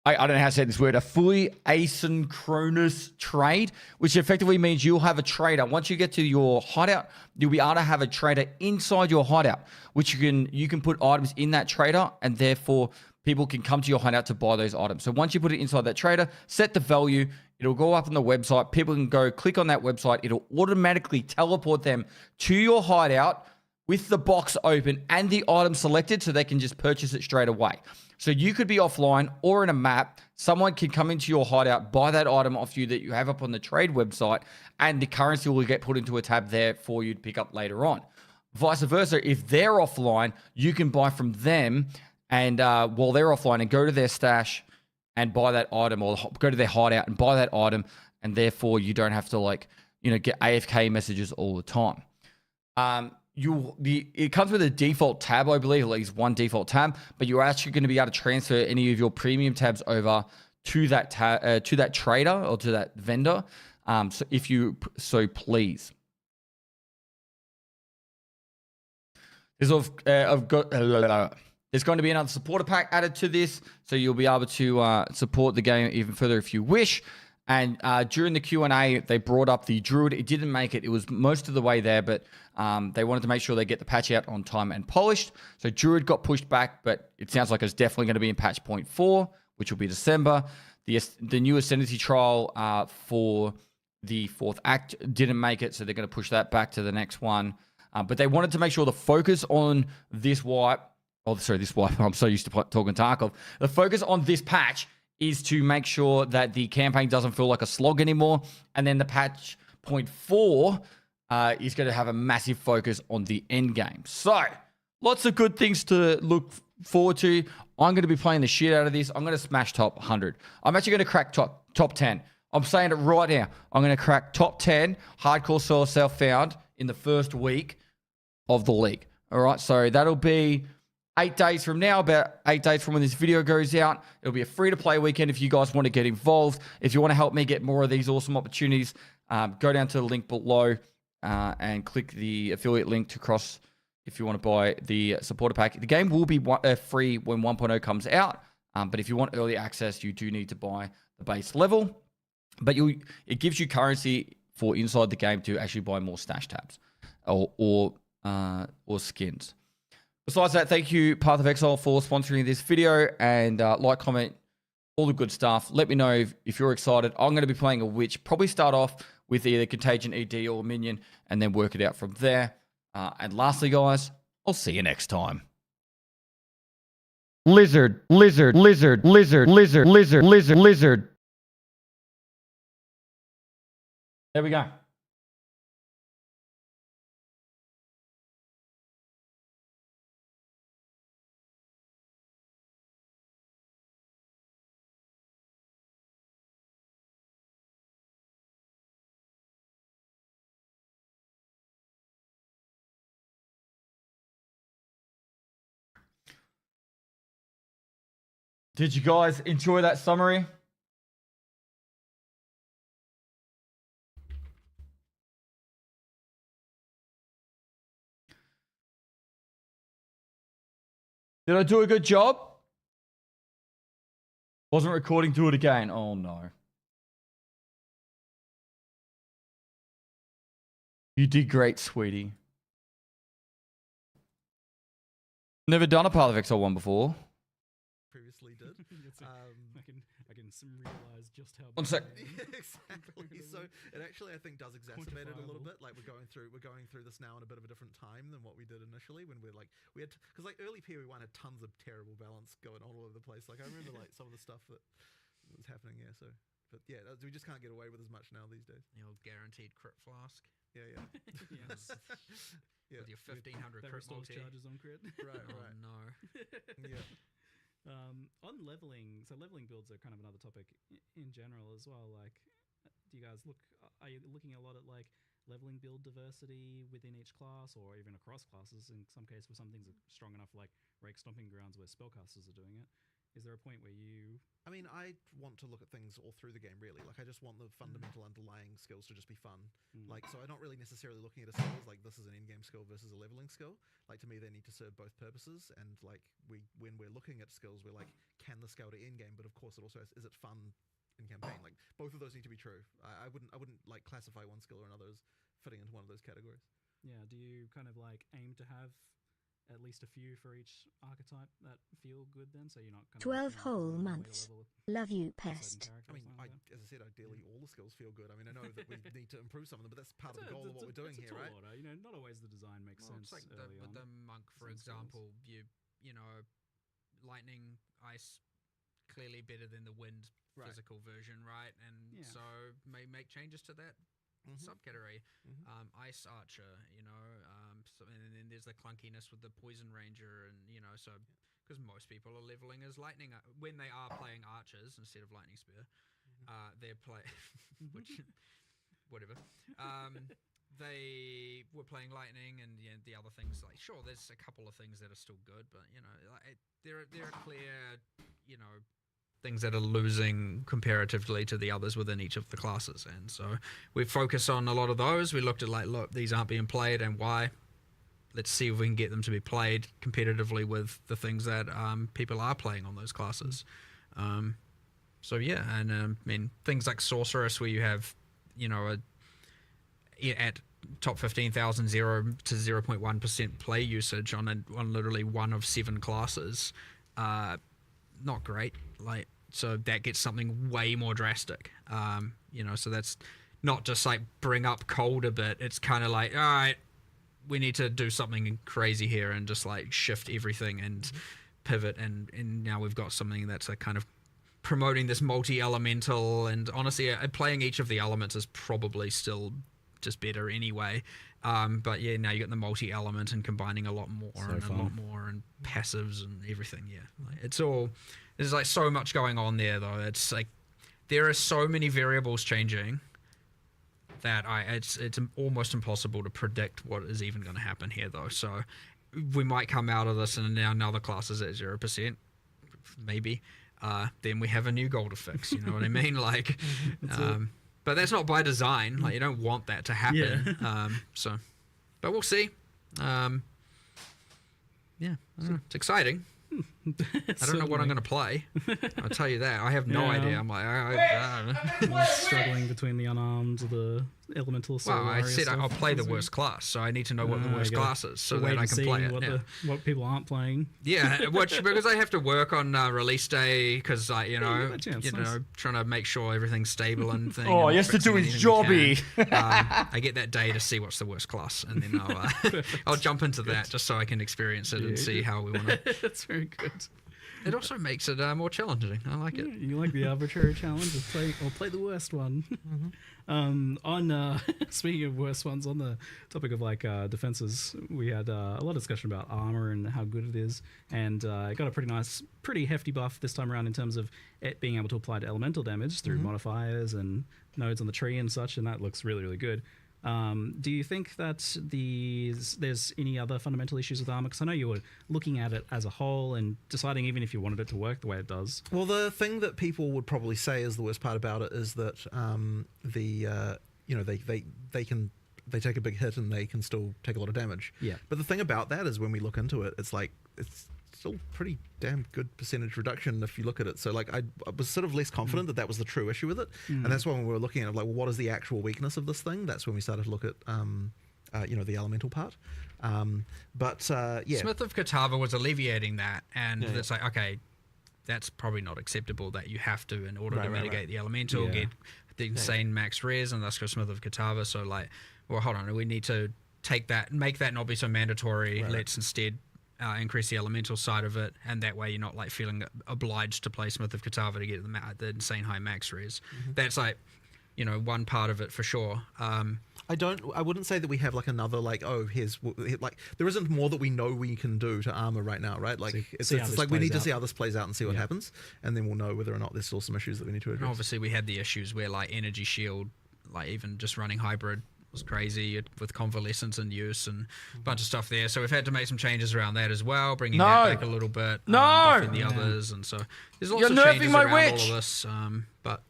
Speaker 3: I don't know how to say this word, a fully asynchronous trade, which effectively means you'll have a trader. Once you get to your hideout, you'll be able to have a trader inside your hideout, which you can put items in that trader, and therefore people can come to your hideout to buy those items. So once you put it inside that trader, set the value, it'll go up on the website. People can go click on that website. It'll automatically teleport them to your hideout with the box open and the item selected, so they can just purchase it straight away. So you could be offline or in a map. Someone can come into your hideout, buy that item off you that you have up on the trade website, and the currency will get put into a tab there for you to pick up later on. Vice versa, if they're offline, you can buy from them and while they're offline and go to their stash and buy that item, or go to their hideout and buy that item, and therefore you don't have to get AFK messages all the time. It comes with a default tab, I believe, at least one default tab, but you're actually going to be able to transfer any of your premium tabs over to that trader or to that vendor, so if you so please. There's going to be another supporter pack added to this, so you'll be able to support the game even further if you wish. And during the Q&A, they brought up the Druid. It didn't make it. It was most of the way there, but they wanted to make sure they get the patch out on time and polished. So Druid got pushed back, but it sounds like it's definitely going to be in patch point 4, which will be December. The new Ascendancy trial for the 4th act didn't make it, so they're going to push that back to the next one. But they wanted to make sure the focus on this wipe, I'm so used to talking Tarkov. The focus on this patch is to make sure that the campaign doesn't feel like a slog anymore. And then the patch point 4 is going to have a massive focus on the end game. So, lots of good things to look forward to. I'm going to be playing the shit out of this. I'm going to smash top 100. I'm actually going to crack top 10. I'm saying it right now. I'm going to crack top 10 hardcore solo self-found in the first week of the league. All right, so that'll be 8 days from now, about 8 days from when this video goes out. It'll be a free-to-play weekend if you guys want to get involved. If you want to help me get more of these awesome opportunities, go down to the link below and click the affiliate link to cross if you want to buy the supporter pack. The game will be free when 1.0 comes out, but if you want early access, you do need to buy the base level. But it gives you currency for inside the game to actually buy more stash tabs or skins. Besides that, thank you, Path of Exile, for sponsoring this video, and like, comment, all the good stuff. Let me know if you're excited. I'm going to be playing a witch. Probably start off with either Contagion ED or Minion, and then work it out from there. And lastly, guys, I'll see you next time. Lizard, lizard, lizard, lizard, lizard, lizard, lizard, lizard. There we go. Did you guys enjoy that summary? Did I do a good job? Wasn't recording, do it again. Oh no. You did great, sweetie. Never done a Path of Exile one before.
Speaker 10: Previously did.
Speaker 14: I can realize just how.
Speaker 10: One sec. Exactly. So it actually, I think, does exacerbate it a little bit. Like we're going through this now in a bit of a different time than what we did initially when we had because early POE1 had tons of terrible balance going on all over the place. Like I remember some of the stuff that was happening. Yeah. So, but yeah, we just can't get away with as much now these days.
Speaker 15: The old guaranteed crit flask.
Speaker 10: Yeah.
Speaker 15: Yes. Yeah. With your 1500 crit
Speaker 14: charges on crit.
Speaker 10: Right.
Speaker 15: Oh, no.
Speaker 10: Yeah.
Speaker 14: On leveling, so leveling builds are kind of another topic in general as well. Like, do you guys are you looking a lot at like leveling build diversity within each class or even across classes? In some cases, where some things are strong enough, like Rake Stomping Grounds, where spellcasters are doing it. Is there a point where you...
Speaker 10: I mean, I want to look at things all through the game, really. Like, I just want the fundamental underlying skills to just be fun. Like, so I'm not really necessarily looking at a skill as, like, this is an in-game skill versus a leveling skill. Like, to me, they need to serve both purposes. And, like, when we're looking at skills, we're like, can the scale to in-game? But, of course, it also is it fun in campaign? Like, both of those need to be true. I wouldn't, like, classify one skill or another as fitting into one of those categories.
Speaker 14: Yeah, do you kind of, like, aim to have at least a few for each archetype that feel good then, so you're not kind
Speaker 4: 12 whole months. Love you, Pest.
Speaker 10: I mean, as I said, ideally all the skills feel good. I mean, I know that we need to improve some of them, but that's part of the goal of what we're doing here, right?
Speaker 14: Order. You know, not always the design makes sense.
Speaker 15: It's like
Speaker 14: early
Speaker 15: with
Speaker 14: on.
Speaker 15: the monk, for example, you know, lightning, ice, clearly better than the wind physical version, right? And so may make changes to that subcategory. Ice archer, you know, so, and then there's the clunkiness with the poison ranger, and you know, so because most people are leveling as lightning when they are playing archers instead of lightning spear, they're which whatever. They were playing lightning, and the other things, like, sure, there's a couple of things that are still good, but you know, like, there are clear, you know, things that are losing comparatively to the others within each of the classes, and so we focused on a lot of those. We looked at, like, look, these aren't being played, and why. Let's see if we can get them to be played competitively with the things that people are playing on those classes. So yeah, and I mean, things like Sorceress, where you have, you know, at top 15,000, 0 to 0.1% play usage on literally one of 7 classes, not great. Like, so that gets something way more drastic. You know, so that's not just like bring up cold a bit. It's kind of like, all right, we need to do something crazy here and just like shift everything and pivot, and now we've got something that's like kind of promoting this multi-elemental, and honestly, playing each of the elements is probably still just better anyway. But yeah, now you got the multi-element and combining a lot more a lot more and passives and everything. Yeah, like, there's like so much going on there though. It's like there are so many variables changing that it's almost impossible to predict what is even going to happen here though. So we might come out of this and now another class is at 0%, maybe. Then we have a new goal to fix. You know what I mean? Like, but that's not by design. Like, you don't want that to happen. Yeah. But we'll see. Yeah, I don't know. It's exciting. I don't know what I'm going to play. I'll tell you that. I have no idea. I'm like, I don't know.
Speaker 14: I'm struggling between the unarmed, the elemental.
Speaker 15: Well, I said I'll play the worst class, so I need to know what the worst class is, so that I can play it.
Speaker 14: What people aren't playing.
Speaker 15: Yeah, because I have to work on release day, because you know, trying to make sure everything's stable and things.
Speaker 17: Oh, he has to do his jobby.
Speaker 15: I get that day to see what's the worst class, and then I'll jump into that just so I can experience it and see how we want to.
Speaker 14: That's very good.
Speaker 15: It also makes it more challenging. I like it.
Speaker 14: You like the arbitrary challenge of play the worst one. Speaking of worst ones, on the topic of like defenses, we had a lot of discussion about armor and how good it is, and it got a pretty hefty buff this time around in terms of it being able to apply to elemental damage through modifiers and nodes on the tree and such, and that looks really, really good. Do you think that there's any other fundamental issues with armor? Because I know you were looking at it as a whole and deciding even if you wanted it to work the way it does.
Speaker 16: Well, the thing that people would probably say is the worst part about it is that they take a big hit and they can still take a lot of damage.
Speaker 14: Yeah.
Speaker 16: But the thing about that is when we look into it, it's like it's still pretty damn good percentage reduction if you look at it. So like I was sort of less confident that was the true issue with it, and that's why when we were looking at it, like, well, what is the actual weakness of this thing? That's when we started to look at the elemental part. Yeah,
Speaker 15: Smith of Catawba was alleviating that, and it's like, okay, that's probably not acceptable that you have to, in order to mitigate the elemental, get the insane max res, and thus go Smith of Catawba. So like, well, hold on, we need to take that, make that not be so mandatory. Let's instead increase the elemental side of it, and that way you're not like feeling obliged to play Smith of Catawba to get the insane high max res. That's like, you know, one part of it for sure.
Speaker 16: I wouldn't say that we have like another like, oh, here's like, there isn't more that we know we can do to armor right now, right? Like it's like we need to see how this plays out and see what happens, and then we'll know whether or not there's still some issues that we need to address.
Speaker 15: And obviously we had the issues where like energy shield, like even just running hybrid was crazy with convalescence and use and a bunch of stuff there. So we've had to make some changes around that as well, bringing that back a little bit, buffing the others, and so there's lots of changes around all of this. But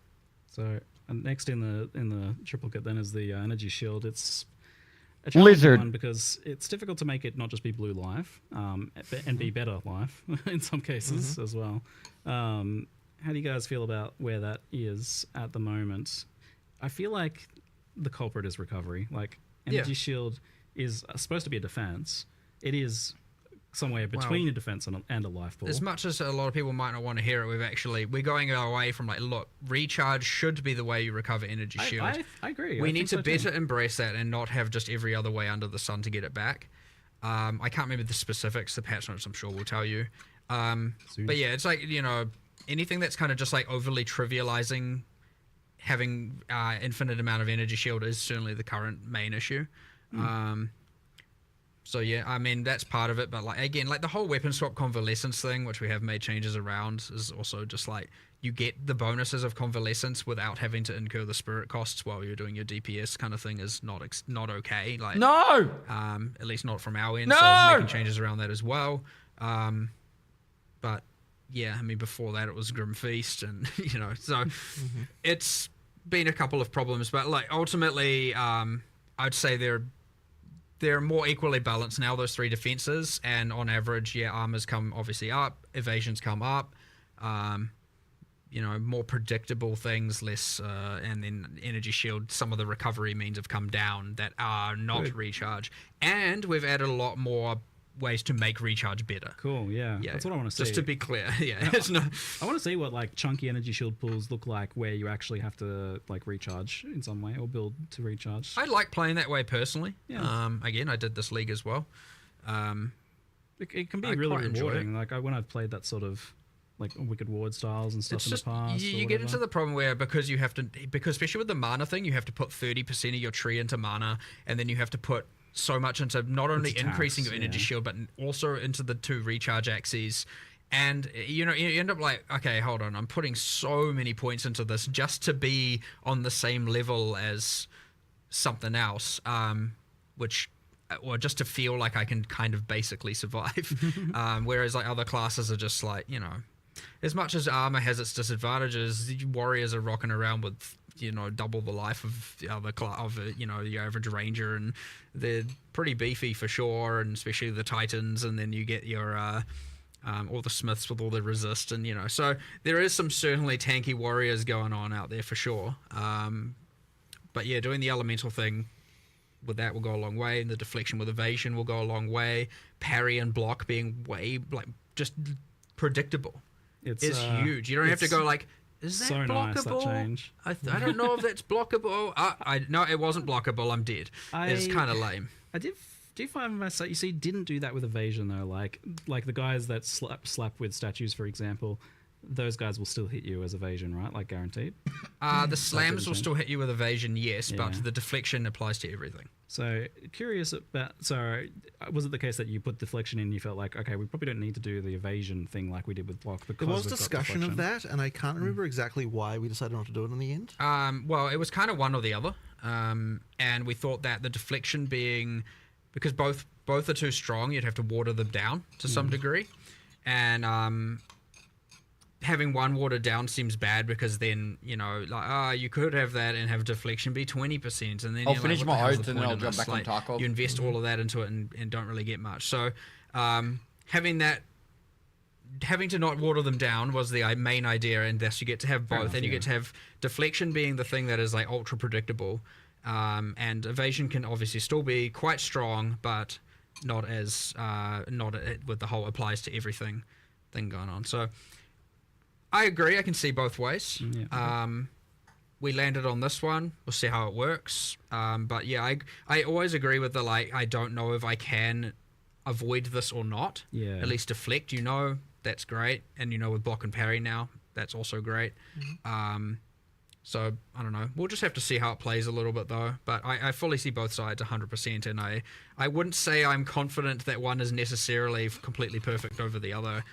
Speaker 14: so next in the triplicate then is the energy shield. It's a challenging one because it's difficult to make it not just be blue life, and be better life in some cases as well. How do you guys feel about where that is at the moment? I feel like the culprit is recovery. Like, energy shield is supposed to be a defense. It is somewhere between a defense and a life pool.
Speaker 15: As much as a lot of people might not want to hear it, we're going away from like, look, recharge should be the way you recover energy shield.
Speaker 14: I agree.
Speaker 15: We need to better embrace that and not have just every other way under the sun to get it back. I can't remember the specifics. The patch notes, I'm sure, will tell you. But yeah, it's like, you know, anything that's kind of just like overly trivializing having infinite amount of energy shield is certainly the current main issue. So yeah, I mean, that's part of it, but like, again, like the whole weapon swap convalescence thing, which we have made changes around, is also just like, you get the bonuses of convalescence without having to incur the spirit costs while you're doing your DPS kind of thing is not okay. Like,
Speaker 3: no!
Speaker 15: At least not from our end,
Speaker 3: no!
Speaker 15: so making changes around that as well. But yeah, I mean, before that it was Grim Feast, and you know, so it's been a couple of problems, but like ultimately, I'd say they're more equally balanced now, those three defenses, and on average, yeah, armors come obviously up, evasions come up, you know, more predictable things, less, and then energy shield, some of the recovery means have come down that are not recharge, and we've added a lot more ways to make recharge better.
Speaker 14: Cool, yeah. That's what I want to see.
Speaker 15: Just to be clear, yeah.
Speaker 14: I want to see what like chunky energy shield pools look like where you actually have to like recharge in some way or build to recharge.
Speaker 15: I like playing that way personally.
Speaker 14: Yeah.
Speaker 15: Again, I did this league as well.
Speaker 14: It can be really rewarding. Like when I've played that sort of like Wicked Ward styles and stuff in the past.
Speaker 15: You get into the problem where because especially with the mana thing, you have to put 30% of your tree into mana, and then you have to put so much into not only increasing your energy shield, but also into the 2 recharge axes. And you know, you end up like, okay, hold on, I'm putting so many points into this just to be on the same level as something else, or just to feel like I can kind of basically survive. Whereas like other classes are just like, you know, as much as armor has its disadvantages, warriors are rocking around with, you know, double the life of the other you know, the average ranger, and they're pretty beefy for sure, and especially the titans, and then you get your all the smiths with all the resist, and you know, so there is some certainly tanky warriors going on out there for sure. But yeah, doing the elemental thing with that will go a long way, and the deflection with evasion will go a long way. Parry and block being way like just predictable. It's huge. You don't have to go like, is that
Speaker 14: so
Speaker 15: blockable?
Speaker 14: Nice, that change.
Speaker 15: I don't know if that's blockable. No, it wasn't blockable. I'm dead. It's kind of lame.
Speaker 14: I do find myself, you see, didn't do that with evasion though. Like the guys that slap with statues, for example, those guys will still hit you as evasion, right? Like guaranteed.
Speaker 15: The slams will still hit you with evasion, yes, but the deflection applies to everything.
Speaker 14: So curious about. So was it the case that you put deflection in? And you felt like, okay, we probably don't need to do the evasion thing like we did with block. Because
Speaker 16: there was discussion of that, and I can't remember exactly why we decided not to do it in the end.
Speaker 15: Well, it was kind of one or the other, and we thought that the deflection being, because both are too strong, you'd have to water them down to some degree, and having one watered down seems bad, because then, you know, like, you could have that and have deflection be 20%, and then
Speaker 3: I'll finish my oath and then I'll jump back on
Speaker 15: like,
Speaker 3: Tarkov.
Speaker 15: you invest all of that into it and don't really get much. So having to not water them down was the main idea, and thus you get to have both, and you get to have deflection being the thing that is like ultra predictable, and evasion can obviously still be quite strong, but not as with the whole applies to everything thing going on. So I agree. I can see both ways. We landed on this one. We'll see how it works. But yeah, I always agree with the like, I don't know if I can avoid this or not.
Speaker 14: Yeah.
Speaker 15: At least deflect, you know, that's great. And you know, with block and parry now, that's also great. So I don't know. We'll just have to see how it plays a little bit though. But I fully see both sides 100%, and I wouldn't say I'm confident that one is necessarily completely perfect over the other.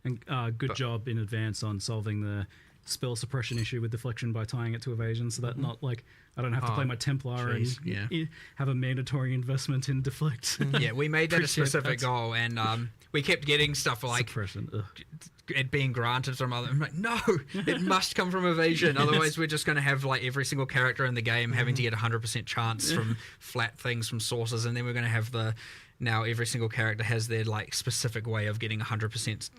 Speaker 14: And good job in advance on solving the spell suppression issue with deflection by tying it to evasion, so that not like I don't have to play my Templar and have a mandatory investment in deflect.
Speaker 15: Yeah, we made that a specific goal, and we kept getting stuff like
Speaker 14: suppression.
Speaker 15: It being granted from other. I'm like, no, it must come from evasion. Otherwise, we're just going to have like every single character in the game having to get 100% chance from flat things from sources, and then we're going to have now every single character has their like specific way of getting 100%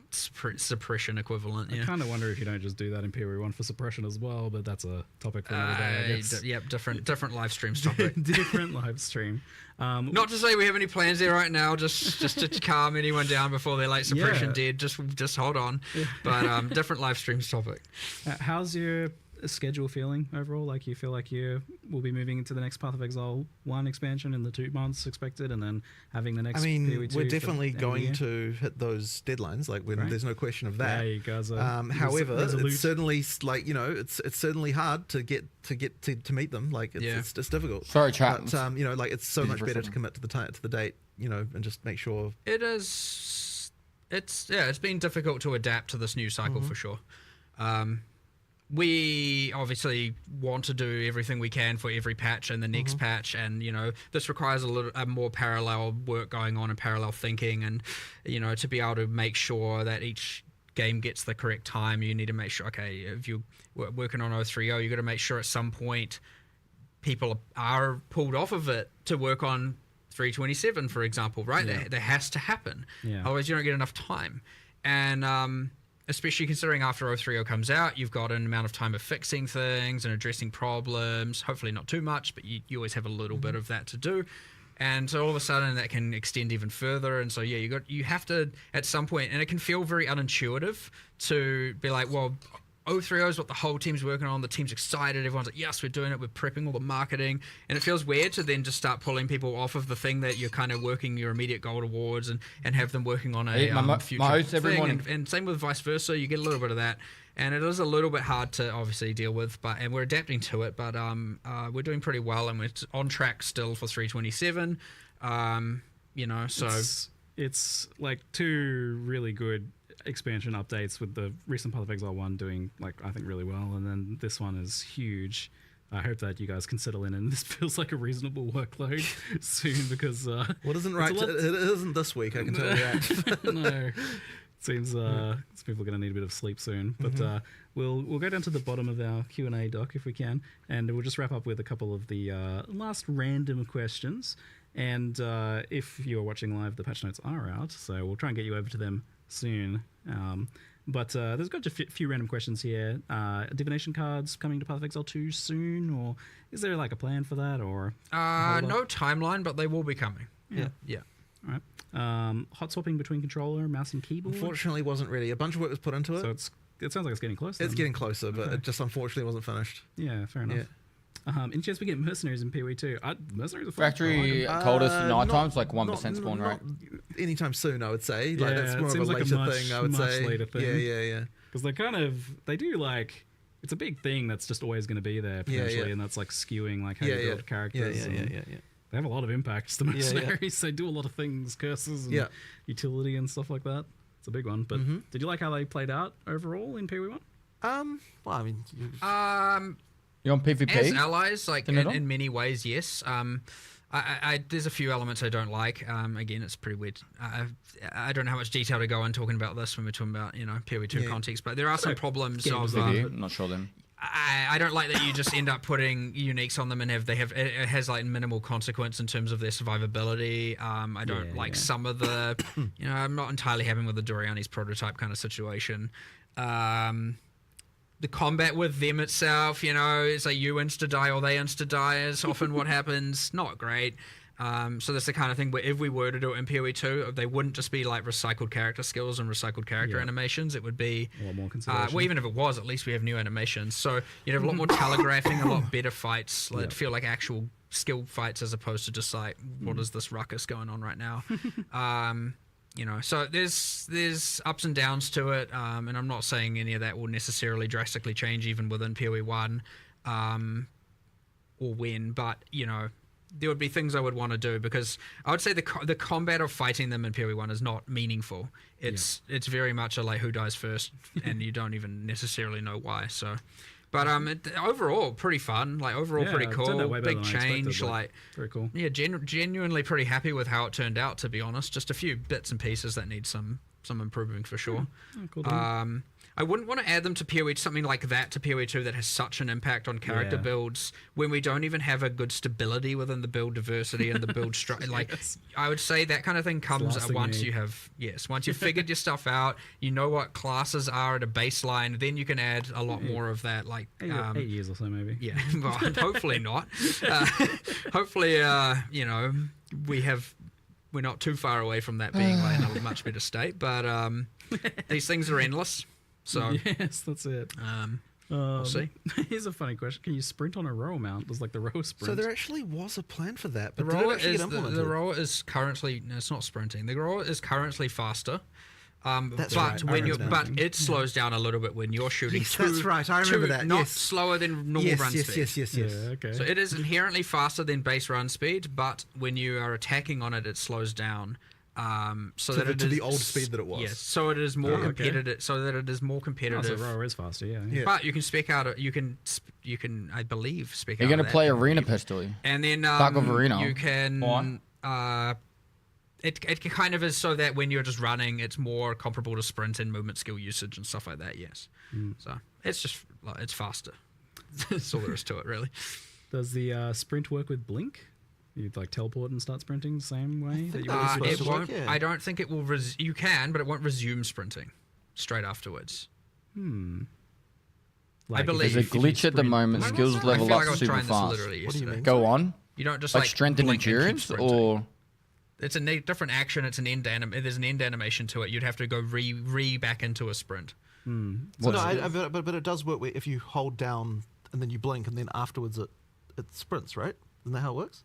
Speaker 15: suppression equivalent.
Speaker 14: I kind of wonder if you don't just do that in POE1 for suppression as well, but that's a topic for another day, I guess.
Speaker 15: Yep, different live streams topic.
Speaker 14: Different live stream.
Speaker 15: Not to say we have any plans there right now, just to calm anyone down before they're like suppression dead. Just hold on. But different live streams topic.
Speaker 14: How's your a schedule feeling overall? Like you feel like you will be moving into the next Path of Exile 1 expansion in the 2 months expected, and then having the next POE2
Speaker 16: we're definitely going to hit those deadlines. Like, there's no question of that.
Speaker 14: Yeah, you guys are.
Speaker 16: However, it's certainly like it's certainly hard to meet them. Like it's difficult.
Speaker 3: Sorry, chat.
Speaker 16: But like it's so much better to commit to the date. And just make sure.
Speaker 15: It is. It's been difficult to adapt to this new cycle for sure. We obviously want to do everything we can for every patch and the next patch, and this requires a more parallel work going on and parallel thinking, and to be able to make sure that each game gets the correct time. You need to make sure, okay, if you're working on 030, you got to make sure at some point people are pulled off of it to work on 327, for example, right? That has to happen. Otherwise you don't get enough time. And especially considering after 030 comes out, you've got an amount of time of fixing things and addressing problems. Hopefully not too much, but you always have a little bit of that to do. And so all of a sudden that can extend even further. And so, you have to, at some point, and it can feel very unintuitive to be like, well, 030 is what the whole team's working on. The team's excited. Everyone's like, yes, we're doing it. We're prepping all the marketing. And it feels weird to then just start pulling people off of the thing that you're kind of working your immediate goal towards and have them working on a future thing. And same with vice versa. You get a little bit of that. And it is a little bit hard to obviously deal with, and we're adapting to it. But we're doing pretty well, and we're on track still for 327. So
Speaker 14: it's like 2 really good expansion updates, with the recent Path of Exile 1 doing I think really well, and then this one is huge. I hope that you guys can settle in, and this feels like a reasonable workload soon, because
Speaker 16: what isn't right? It isn't this week, I can tell you that.
Speaker 14: No. Seems people are going to need a bit of sleep soon, but we'll go down to the bottom of our Q&A doc if we can, and we'll just wrap up with a couple of the last random questions. And if you're watching live, the patch notes are out, so we'll try and get you over to them soon. But there's got a few random questions here. Divination cards coming to Path of Exile 2 soon, or is there like a plan for that, or
Speaker 15: no timeline, but they will be coming. Yeah.
Speaker 14: All right. Hot swapping between controller, mouse, and keyboard.
Speaker 16: Unfortunately, wasn't really. A bunch of work was put into it.
Speaker 14: So it sounds like it's getting closer.
Speaker 16: It's getting closer, but it just unfortunately wasn't finished.
Speaker 14: Yeah, fair enough. Any chance we get mercenaries in POE2? Mercenaries are
Speaker 3: Factory told us night times like 1% spawn rate.
Speaker 16: Anytime soon, I would say. That's more of a later thing, I would say.
Speaker 14: Later thing.
Speaker 16: Yeah.
Speaker 14: Because they do it's a big thing that's just always going to be there potentially, and that's skewing how you build characters.
Speaker 16: Yeah.
Speaker 14: They have a lot of impacts, the mercenaries. They do a lot of things, curses and utility and stuff like that. It's a big one. But did you like how they played out overall in POE1?
Speaker 16: Well, I mean...
Speaker 3: You're on PvP?
Speaker 15: As allies, in many ways, yes. There's a few elements I don't like. Again, it's pretty weird. I don't know how much detail to go on talking about this when we're talking about, POE2 context, but there are some problems of...
Speaker 3: I'm not sure then.
Speaker 15: I don't like that you just end up putting uniques on them and it has minimal consequence in terms of their survivability. I don't like some of the, I'm not entirely happy with the Doriani's prototype kind of situation. The combat with them itself, it's like you insta-die or they insta-die is often what happens. Not great. So that's the kind of thing where if we were to do it in POE2, they wouldn't just be like recycled character skills and recycled character animations. It would be
Speaker 14: a lot more consideration.
Speaker 15: Well, even if it was, at least we have new animations. So you'd have a lot more telegraphing, a lot better fights. It'd feel like actual skill fights as opposed to just like, what is this ruckus going on right now? So there's ups and downs to it, and I'm not saying any of that will necessarily drastically change even within POE1 or when, but there would be things I would want to do, because I would say the combat of fighting them in POE1 is not meaningful. It's very much a who dies first, and you don't even necessarily know why. So, but overall pretty fun. Overall pretty cool. Big change.
Speaker 14: Very cool.
Speaker 15: Yeah, genuinely pretty happy with how it turned out. To be honest, just a few bits and pieces that need some improving for sure.
Speaker 14: Cool.
Speaker 15: I wouldn't want to add them to POE, something like that to POE2 that has such an impact on character builds when we don't even have a good stability within the build diversity and the build structure. I would say that kind of thing comes once you have, once you've figured your stuff out, you know what classes are at a baseline, then you can add a lot more of that.
Speaker 14: 8 years or so maybe.
Speaker 15: Yeah, well, hopefully not. Hopefully, we're not too far away from that being in a much better state, but these things are endless. So
Speaker 14: yes, that's it.
Speaker 15: We'll see.
Speaker 14: Here's a funny question: can you sprint on a rower mount? Does like the rower sprint?
Speaker 16: So there actually was a plan for that,
Speaker 15: The
Speaker 16: but did it
Speaker 15: rower
Speaker 16: actually
Speaker 15: is
Speaker 16: get implemented?
Speaker 15: the rower is currently no, it's not sprinting. The rower is currently faster.
Speaker 16: That's
Speaker 15: but
Speaker 16: right.
Speaker 15: when you it slows down a little bit when you're shooting.
Speaker 16: Yes, that's right. I remember that.
Speaker 15: Not
Speaker 16: Yes.
Speaker 15: slower than normal run speed.
Speaker 16: Yes.
Speaker 14: Yeah, okay.
Speaker 15: So it is inherently faster than base run speed, but when you are attacking on it, it slows down. So that it
Speaker 16: to
Speaker 15: is
Speaker 16: the old speed that it was.
Speaker 15: Yes, so it is more competitive. So that it is more
Speaker 14: Oh,
Speaker 15: competitive.
Speaker 14: so rower is faster, yeah.
Speaker 15: But you can spec out. You can, I believe, spec out.
Speaker 3: You're gonna
Speaker 15: of that
Speaker 3: play
Speaker 15: and
Speaker 3: Arena
Speaker 15: leave.
Speaker 3: Pestily.
Speaker 15: And then
Speaker 3: Tarkov Arena.
Speaker 15: you can.
Speaker 3: Why?
Speaker 15: It kind of is so that when you're just running, it's more comparable to sprint and movement skill usage and stuff like that. Yes. So it's just it's faster. That's all there is to it, really.
Speaker 14: Does the sprint work with blink? You'd like teleport and start sprinting the same way that you were
Speaker 15: It won't. I don't think it will. You can, but it won't resume sprinting straight afterwards.
Speaker 14: Like
Speaker 15: I believe
Speaker 3: There's a glitch at the moment. Skills level
Speaker 15: feel
Speaker 3: up
Speaker 15: like I was
Speaker 3: super
Speaker 15: trying this
Speaker 3: fast.
Speaker 15: literally
Speaker 16: What do you
Speaker 15: yesterday.
Speaker 16: mean?
Speaker 3: Go on.
Speaker 15: You don't just
Speaker 3: Like
Speaker 15: like
Speaker 3: strength and
Speaker 15: blink keep
Speaker 3: endurance,
Speaker 15: sprinting.
Speaker 3: or
Speaker 15: It's a different action. It's an end there's an end animation to it. You'd have to go re back into a sprint.
Speaker 16: So no, but it does work where if you hold down and then you blink and then afterwards it sprints, right? Isn't that how it works?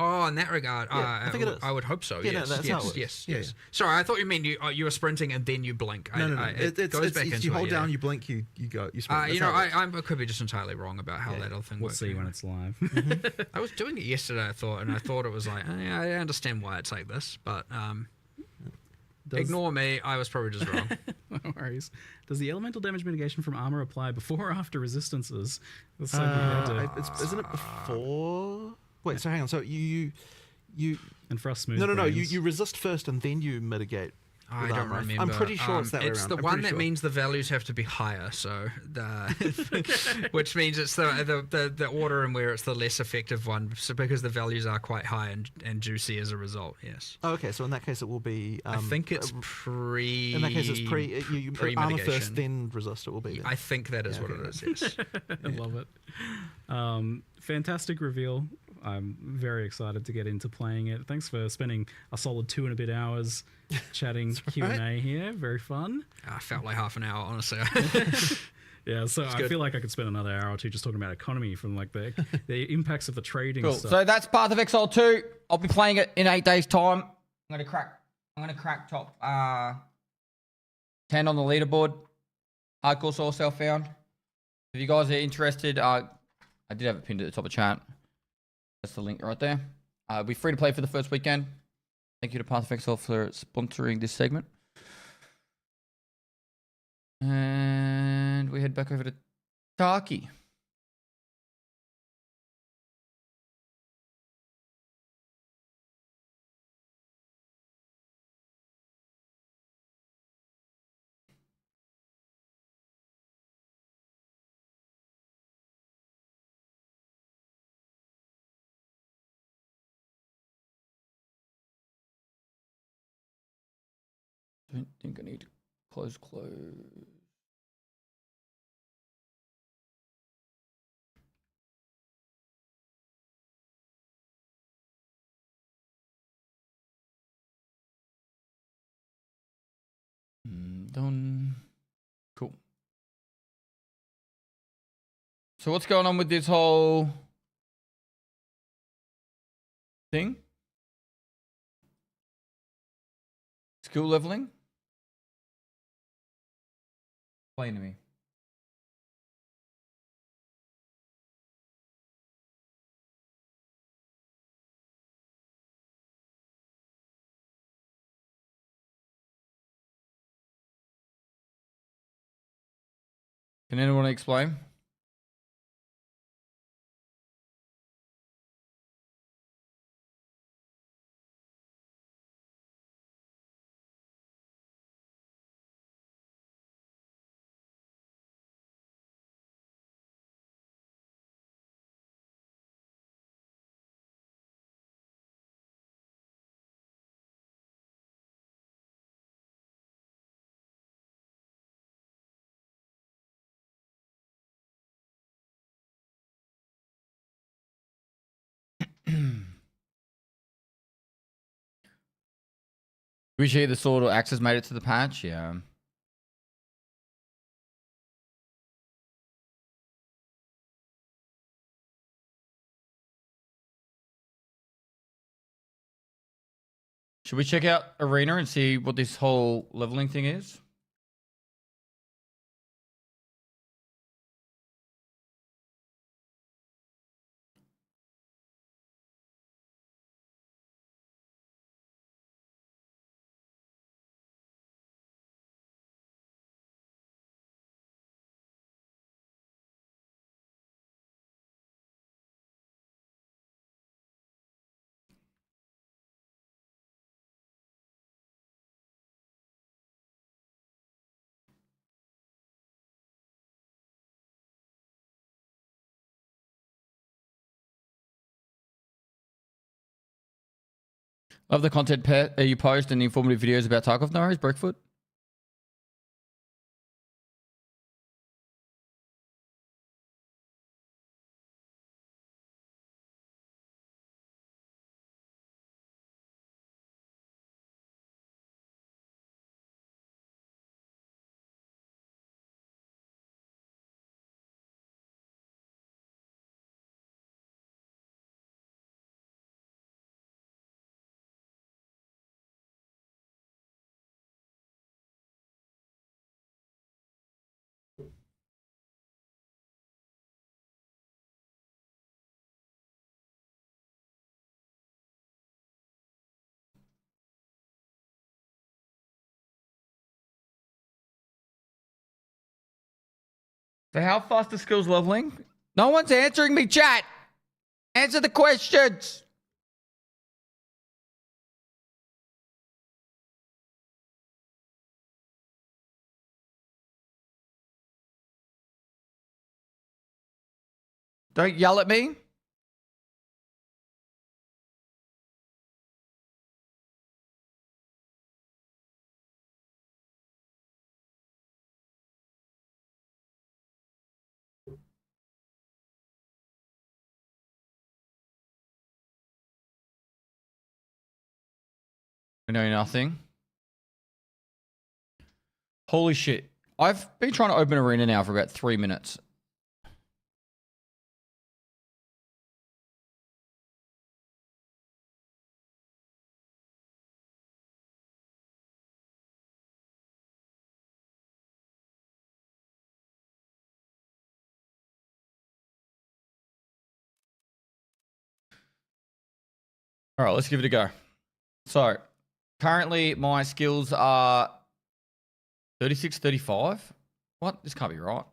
Speaker 15: Oh, in that regard,
Speaker 16: Yeah, I think it is.
Speaker 15: I would hope so.
Speaker 16: Yeah, no,
Speaker 15: yes,
Speaker 16: that's how it
Speaker 15: yes,
Speaker 16: works.
Speaker 15: yes.
Speaker 16: Yeah.
Speaker 15: Sorry, I thought you meant you were sprinting and then you blink.
Speaker 16: No.
Speaker 15: It goes back
Speaker 16: if
Speaker 15: into
Speaker 16: you hold
Speaker 15: it,
Speaker 16: down,
Speaker 15: yeah.
Speaker 16: you blink, you go, you sprint.
Speaker 15: You
Speaker 16: That's
Speaker 15: know,
Speaker 16: how it works.
Speaker 15: I could be just entirely wrong about how that other thing
Speaker 14: we'll
Speaker 15: works.
Speaker 14: see when it's live.
Speaker 15: I was doing it yesterday, I thought it was like, yeah, I understand why it's like this, but ignore me. I was probably just wrong.
Speaker 14: No worries. Does the elemental damage mitigation from armor apply before or after resistances? That's so
Speaker 16: isn't it before? Wait, so hang on. So you
Speaker 14: and for us smooth.
Speaker 16: No. You resist first and then you mitigate.
Speaker 15: I
Speaker 16: with
Speaker 15: don't
Speaker 16: armor.
Speaker 15: remember.
Speaker 16: I'm pretty sure it's that way
Speaker 15: It's
Speaker 16: around.
Speaker 15: the
Speaker 16: I'm
Speaker 15: one
Speaker 16: pretty
Speaker 15: that
Speaker 16: sure.
Speaker 15: means the values have to be higher, so which means it's the order in where it's the less effective one, so because the values are quite high and juicy as a result. Yes.
Speaker 16: Oh, okay, so in that case it will be.
Speaker 15: I think it's pre.
Speaker 16: In that case, it's you armor
Speaker 15: mitigation.
Speaker 16: first, then resist. It will be. Then.
Speaker 15: I think that is what it is. Yes.
Speaker 14: I love it. Fantastic reveal. I'm very excited to get into playing it. Thanks for spending a solid 2 and a bit hours chatting Q&A here. Very fun.
Speaker 15: I felt like half an hour, honestly.
Speaker 14: Yeah, so
Speaker 15: It's
Speaker 14: I
Speaker 15: good.
Speaker 14: feel like I could spend another hour or two just talking about economy from like the impacts of the trading
Speaker 3: cool.
Speaker 14: stuff.
Speaker 3: So that's Path of Exile 2. I'll be playing it in 8 days' time. I'm gonna crack top 10 on the leaderboard. Hardcore soul self found. If you guys are interested, I did have it pinned at the top of chat. That's the link right there. Be free to play for the first weekend. Thank you to Path of Exile for sponsoring this segment. And we head back over to Tarky. Don't think I need to close. Done. Cool. So what's going on with this whole thing? Skill leveling? Explain to me. Can anyone explain? We see the sword or axe has made it to the patch, yeah. Should we check out Arena and see what this whole leveling thing is? Love the content you post and the informative videos about Tarkov. No worries, Breakfoot. So how fast are skills leveling? No one's answering me, chat. Answer the questions. Don't yell at me. We know nothing. Holy shit. I've been trying to open Arena now for about 3 minutes. All right, let's give it a go. So, currently my skills are 36, 35. What? This can't be right.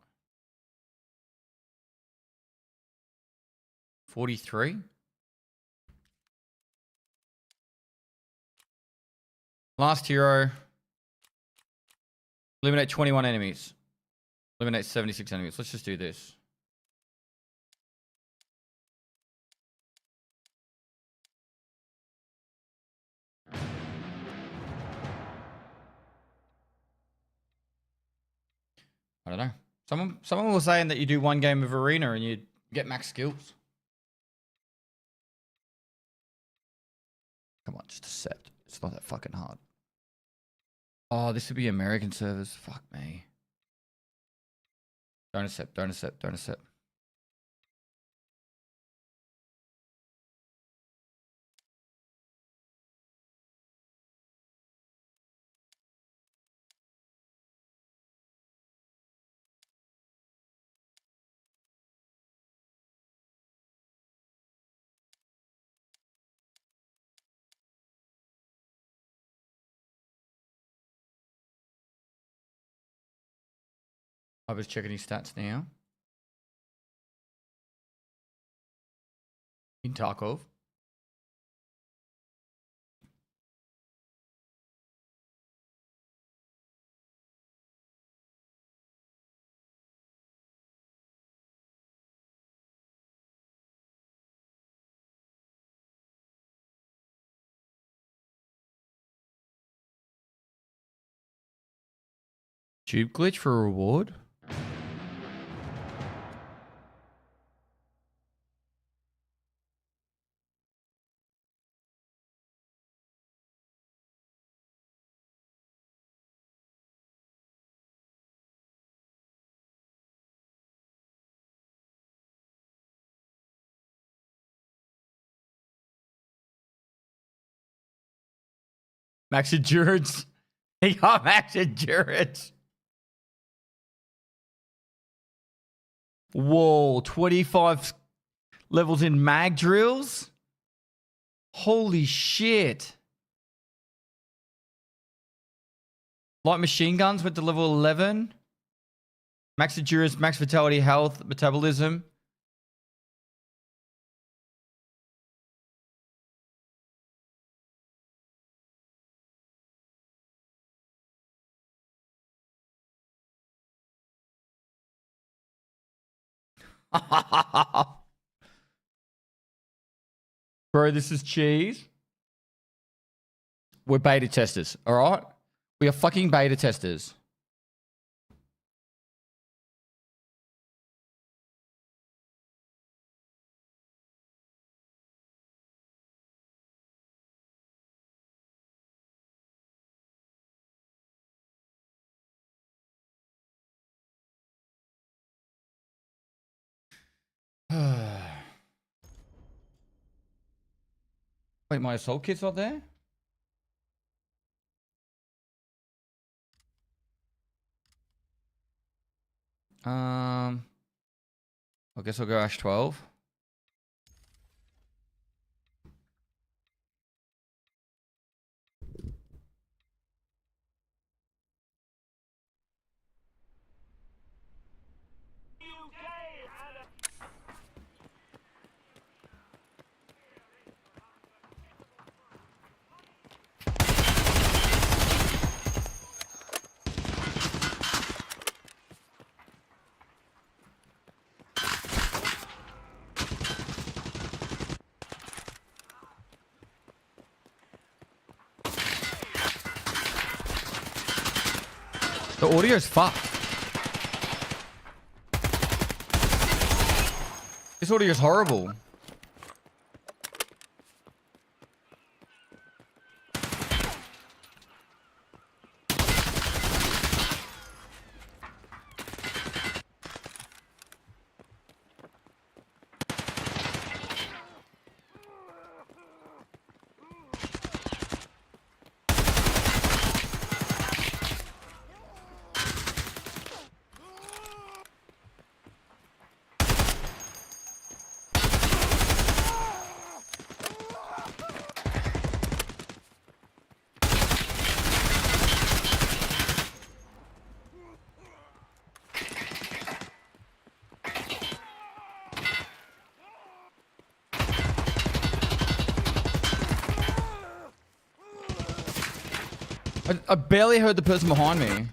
Speaker 3: 43. Last hero. Eliminate 21 enemies. Eliminate 76 enemies. Let's just do this. I don't know. Someone was saying that you do one game of Arena and you get max skills. Come on, just accept. It's not that fucking hard. Oh, this would be American servers. Fuck me. Don't accept, don't accept, don't accept. I was checking his stats now. In Tarkov. Tube glitch for a reward? Max endurance. He got max endurance. Whoa, 25 levels in mag drills? Holy shit. Light machine guns went to level 11. Max endurance, max vitality, health, metabolism. Bro, this is cheese. We're beta testers, all right? We are fucking beta testers. Wait, my assault kit's not there? I guess I'll go Ash 12. The audio's fucked. This audio's horrible. I barely heard the person behind me.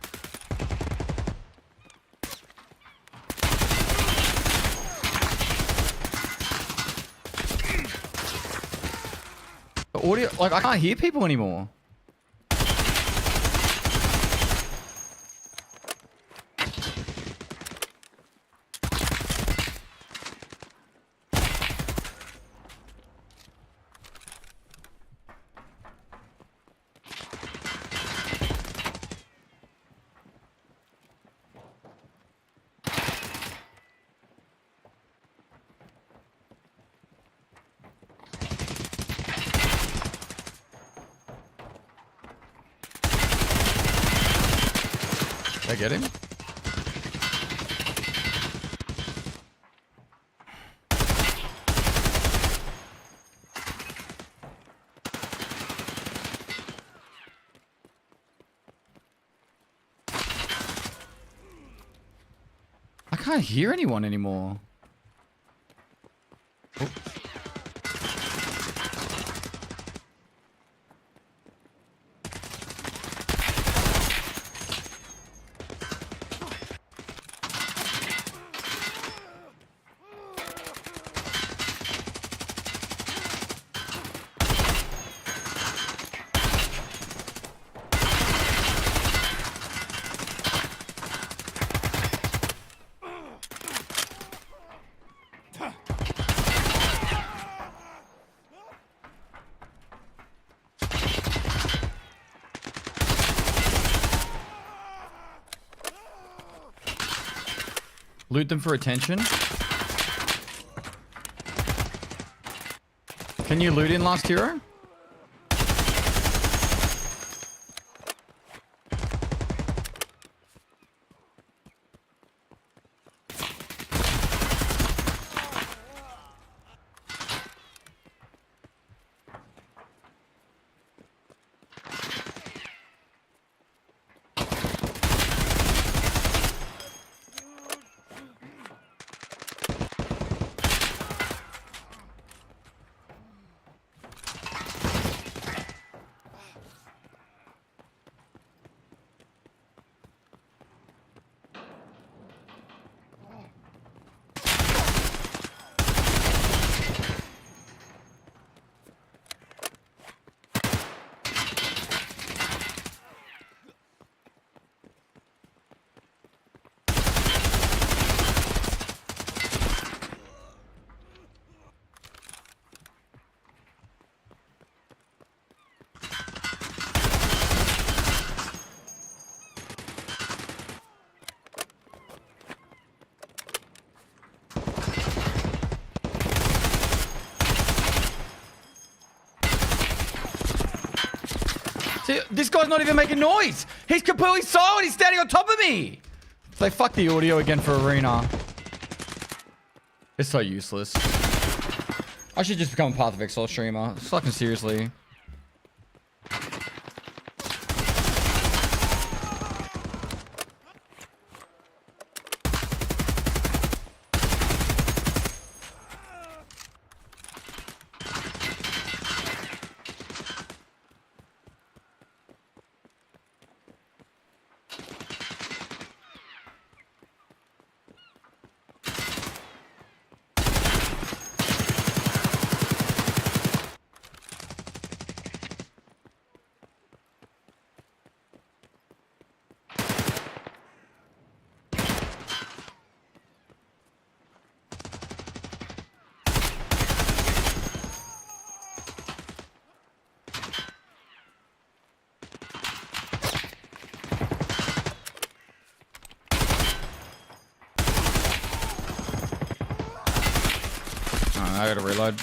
Speaker 3: The audio, like, I can't hear people anymore. Did I get him? I can't hear anyone anymore. Oh. Loot them for attention. Can you loot in Last Hero? See, this guy's not even making noise. He's completely silent. He's standing on top of me. They fuck the audio again for Arena. It's so useless. I should just become a Path of Exile streamer. Fucking seriously. I gotta reload.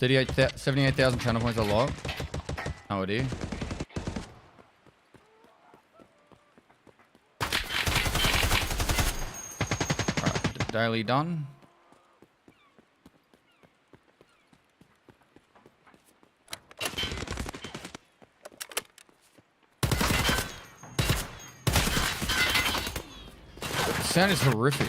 Speaker 3: It's 78,000 channel points a lot. How would you? Alright, daily done. The sound is horrific.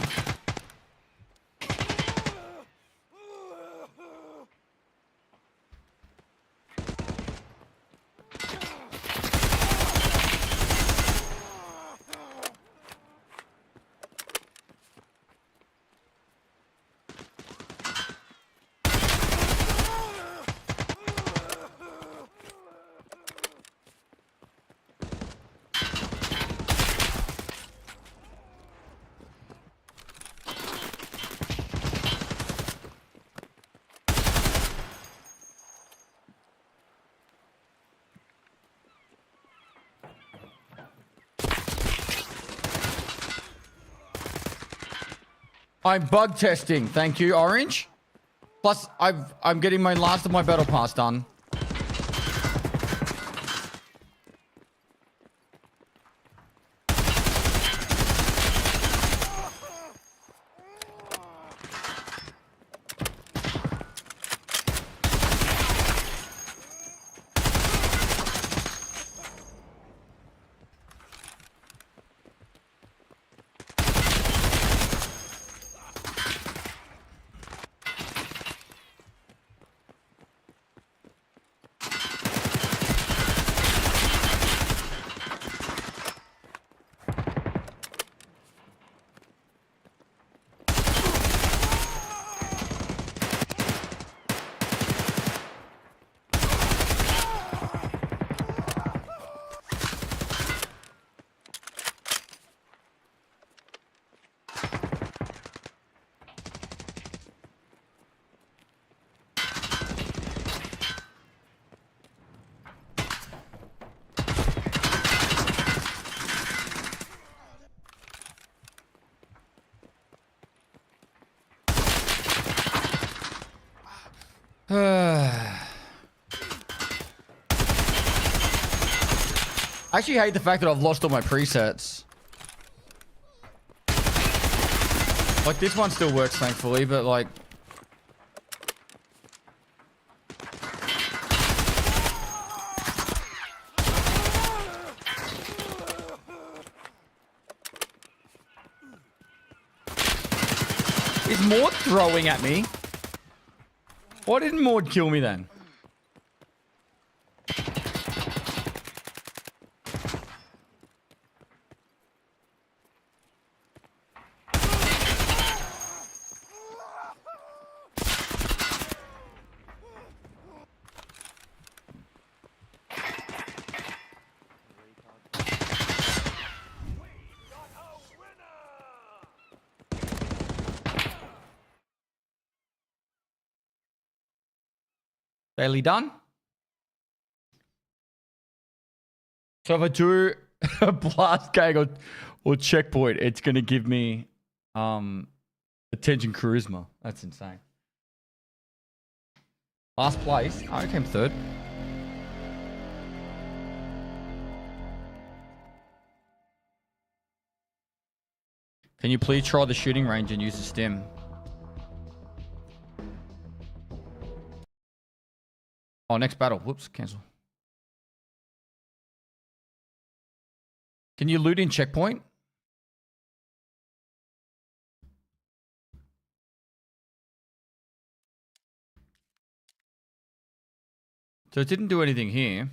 Speaker 3: I'm bug testing. Thank you, Orange. Plus, I'm getting my last of my battle pass done. I actually hate the fact that I've lost all my presets. Like, this one still works, thankfully, but like... Is more throwing at me? Why didn't Maud kill me then? Daily done. So if I do a blast gang or checkpoint, it's going to give me attention charisma. That's insane. Last place. Oh, I came third. Can you please try the shooting range and use the stim? Oh, next battle. Whoops, cancel. Can you loot in checkpoint? So it didn't do anything here.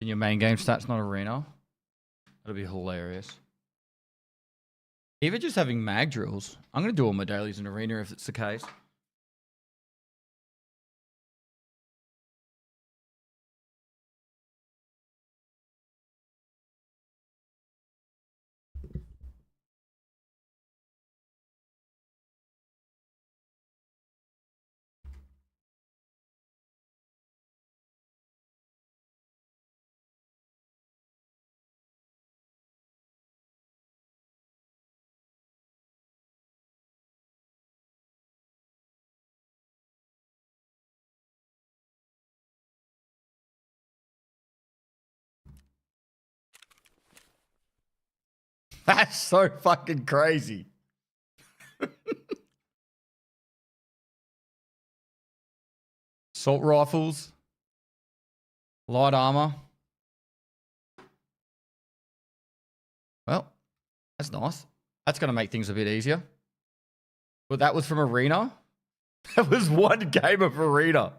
Speaker 3: In your main game stats, not arena. That'll be hilarious. Even just having mag drills. I'm going to do all my dailies in arena if it's the case. That's so fucking crazy. Assault rifles. Light armor. Well, that's nice. That's going to make things a bit easier. Well, that was from arena. That was one game of arena.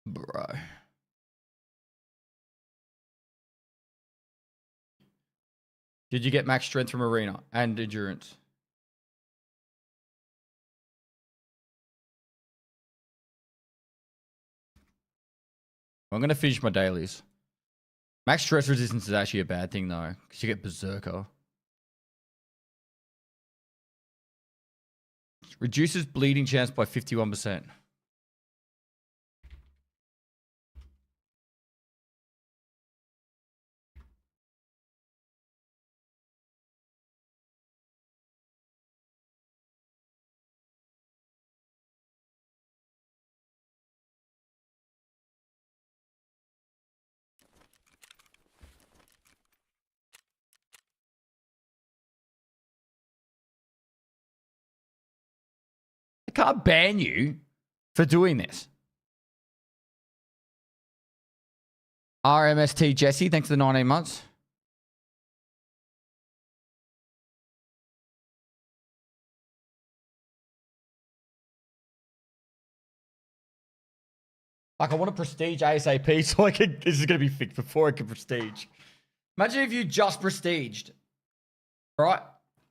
Speaker 3: Bro. Did you get max strength from arena and endurance? I'm going to finish my dailies. Max stress resistance is actually a bad thing though, because you get berserker. Reduces bleeding chance by 51%. I can't ban you for doing this. RMST Jesse, thanks for the 19 months. Like, I want to prestige ASAP so I can... This is going to be fixed before I can prestige. Imagine if you just prestiged. Right?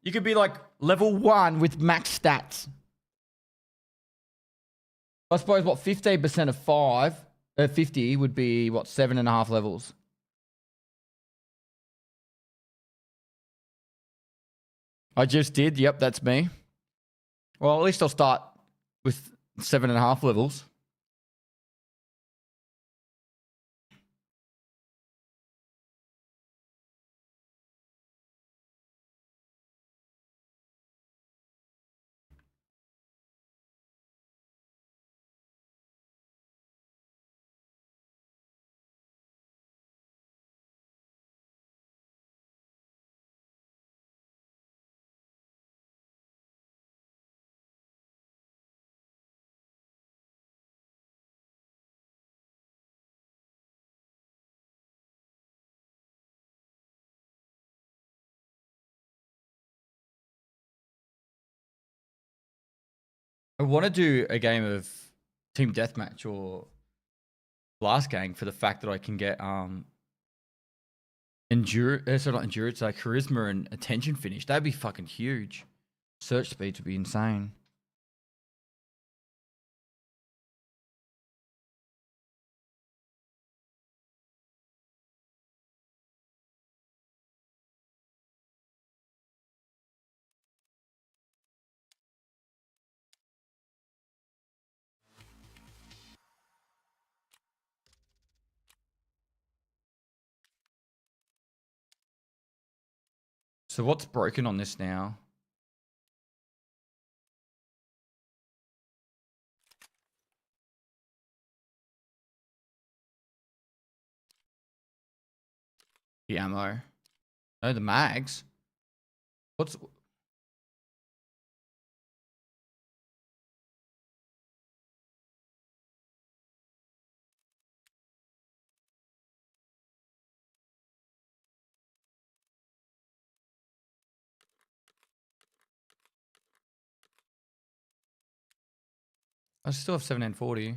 Speaker 3: You could be like level 1 with max stats. I suppose, what, 15% of 50 would be, what, 7.5 levels? I just did. Yep, that's me. Well, at least I'll start with 7.5 levels. I want to do a game of team deathmatch or blast gang for the fact that I can get endurance, sorry, not endurance, charisma and attention finish. That'd be fucking huge. Search speeds would be insane. So what's broken on this now? The ammo. No, the mags. What's... I still have 740.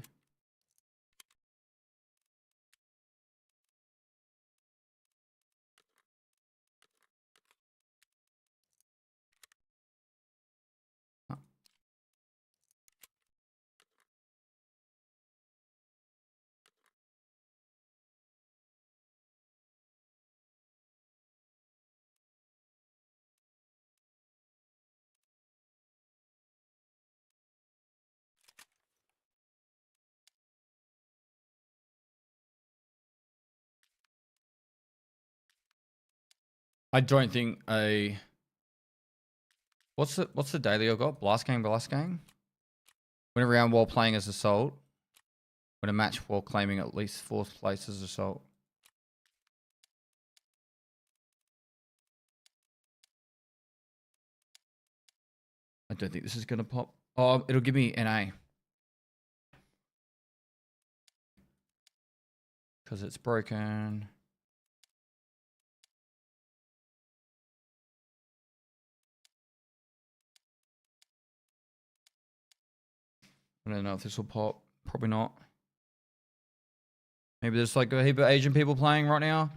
Speaker 3: I don't think a... What's the daily I got? Blast gang. Win a round while playing as assault. Win a match while claiming at least 4th place as assault. I don't think this is going to pop. Oh, it'll give me NA. Because it's broken. I don't know if this will pop. Probably not. Maybe there's like a heap of Asian people playing right now.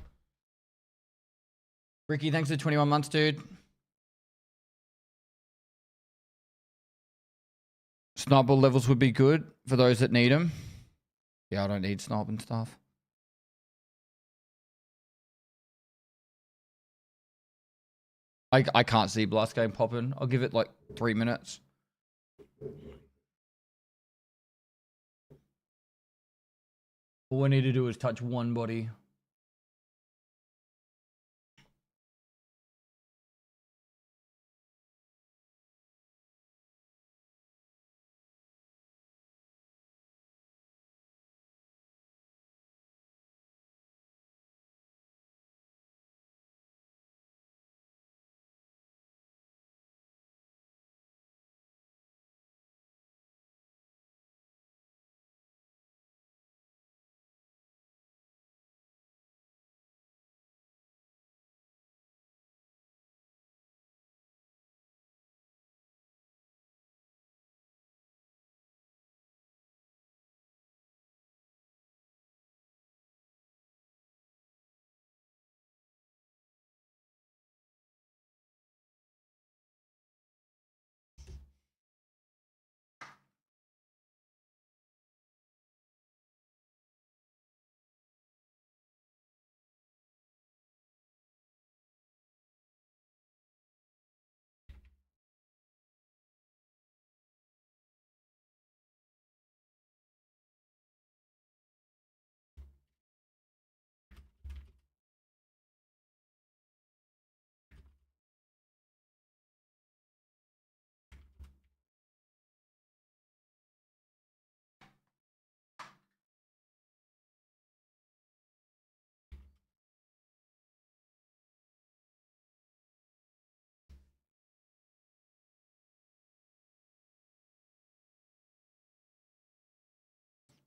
Speaker 3: Ricky, thanks for the 21 months, dude. Sniper levels would be good for those that need them. Yeah, I don't need snipe and stuff. I can't see blast game popping. I'll give it like 3 minutes. All I need to do is touch one body.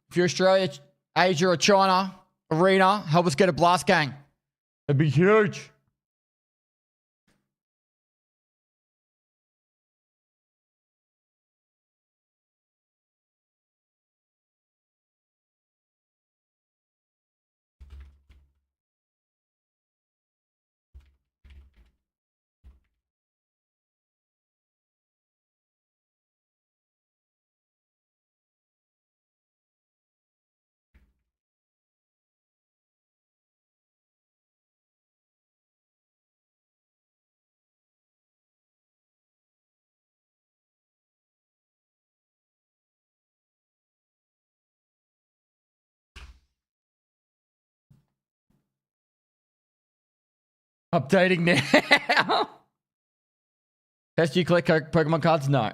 Speaker 3: If you're Australia, Asia, or China, Arena, help us get a blast gang. It'd be huge. Updating now. Test you collect Pokemon cards? No.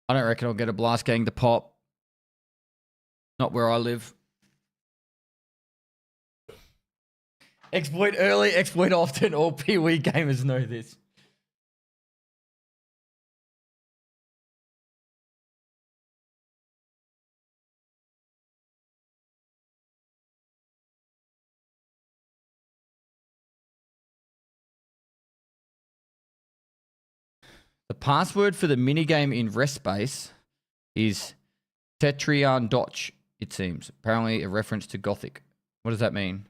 Speaker 3: I don't reckon I'll get a Blast Gang to pop. Not where I live. Exploit early, exploit often. All PoE gamers know this. The password for the minigame in Rest Space is Tetrian Dotch, it seems. Apparently a reference to Gothic. What does that mean?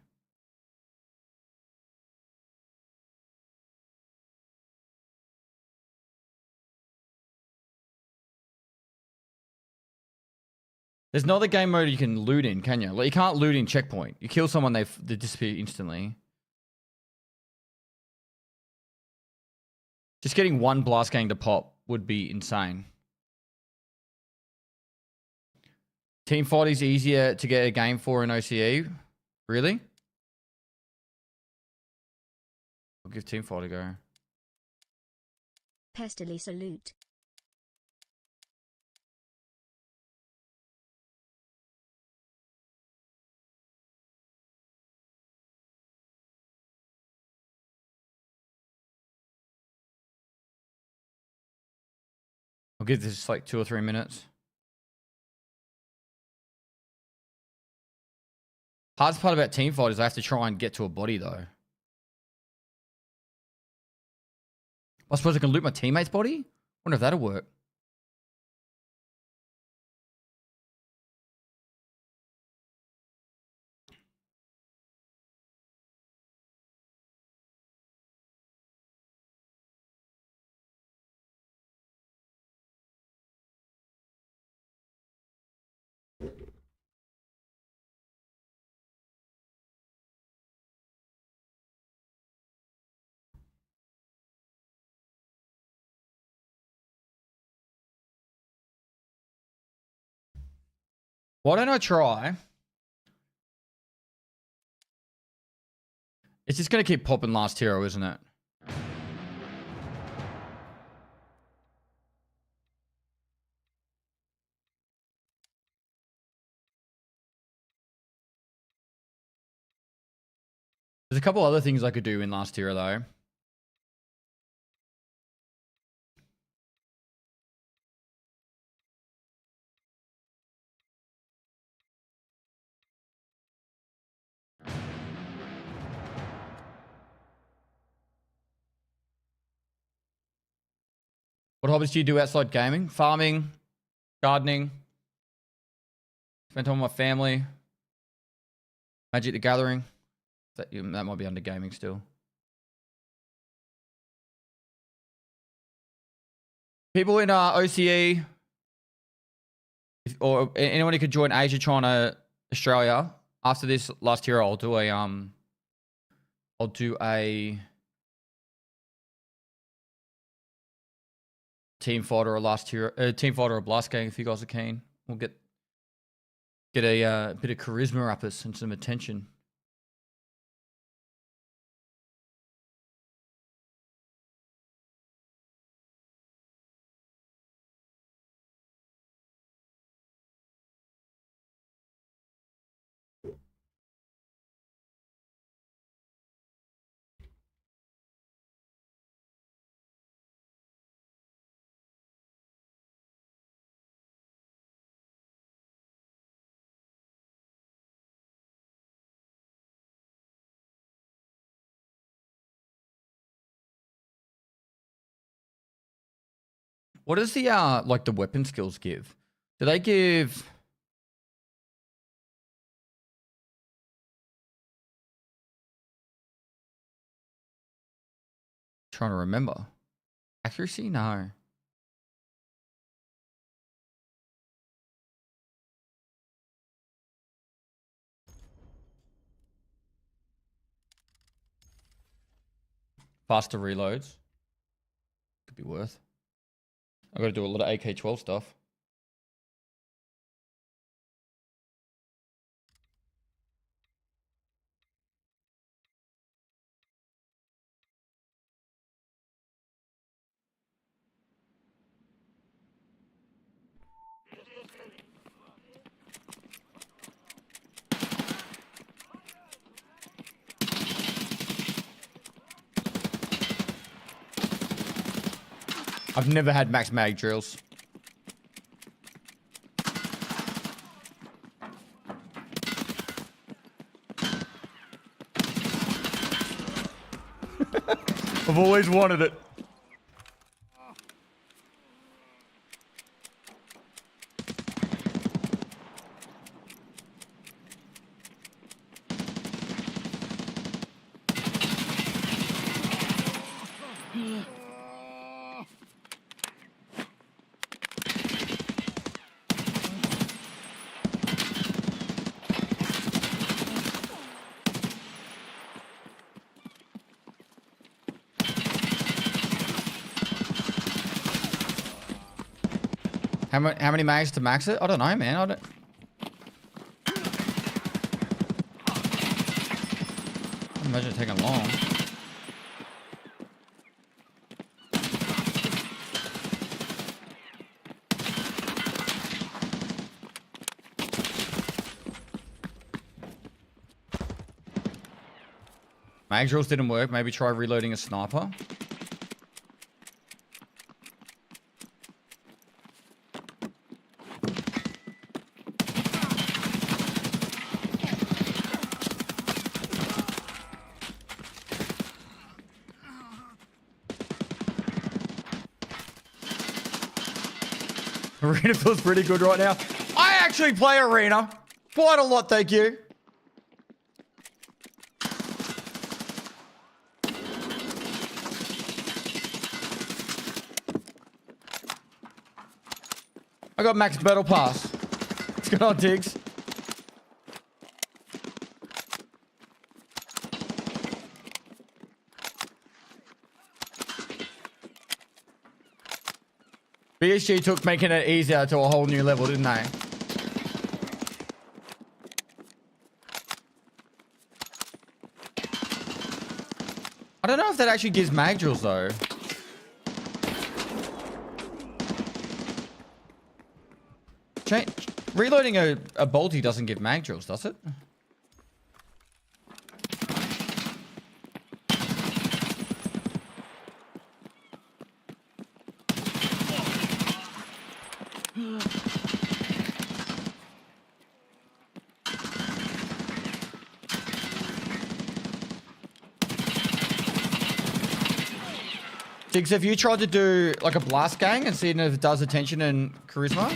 Speaker 3: There's no other game mode you can loot in, can you? Like, you can't loot in Checkpoint. You kill someone, they disappear instantly. Just getting one Blast Gang to pop would be insane. Team fight is easier to get a game for in OCE. Really? I'll give team fight a go.
Speaker 4: Pestily salute.
Speaker 3: I'll give this like 2 or 3 minutes. Hardest part about teamfight is I have to try and get to a body though. I suppose I can loot my teammate's body? Wonder if that'll work. Why don't I try? It's just going to keep popping last hero, isn't it? There's a couple other things I could do in last hero though. What hobbies do you do outside gaming? Farming, gardening, spend time with my family, Magic the Gathering. That might be under gaming still. People in OCE, or anyone who could join Asia, China, Australia. After this last hero, I'll do a team fight or a last hero, team fight or a blast gang if you guys are keen. We'll get a bit of charisma up us and some attention. What does the like the weapon skills give? Do they give Trying to remember. Accuracy? No. Faster reloads. Could be worth. I've got to do a lot of AK-12 stuff. I've never had max mag drills. I've always wanted it. How many mags to max it? I don't know, man. I don't. I imagine it taking long. Mag drills didn't work. Maybe try reloading a sniper. Arena feels pretty good right now. I actually play Arena quite a lot, thank you. I got max battle pass. What's going on, Diggs? BSG took making it easier to a whole new level, didn't they? I don't know if that actually gives mag drills though. Reloading a bolty doesn't give mag drills, does it? Diggs, have you tried to do like a blast gang and seen if it does attention and charisma?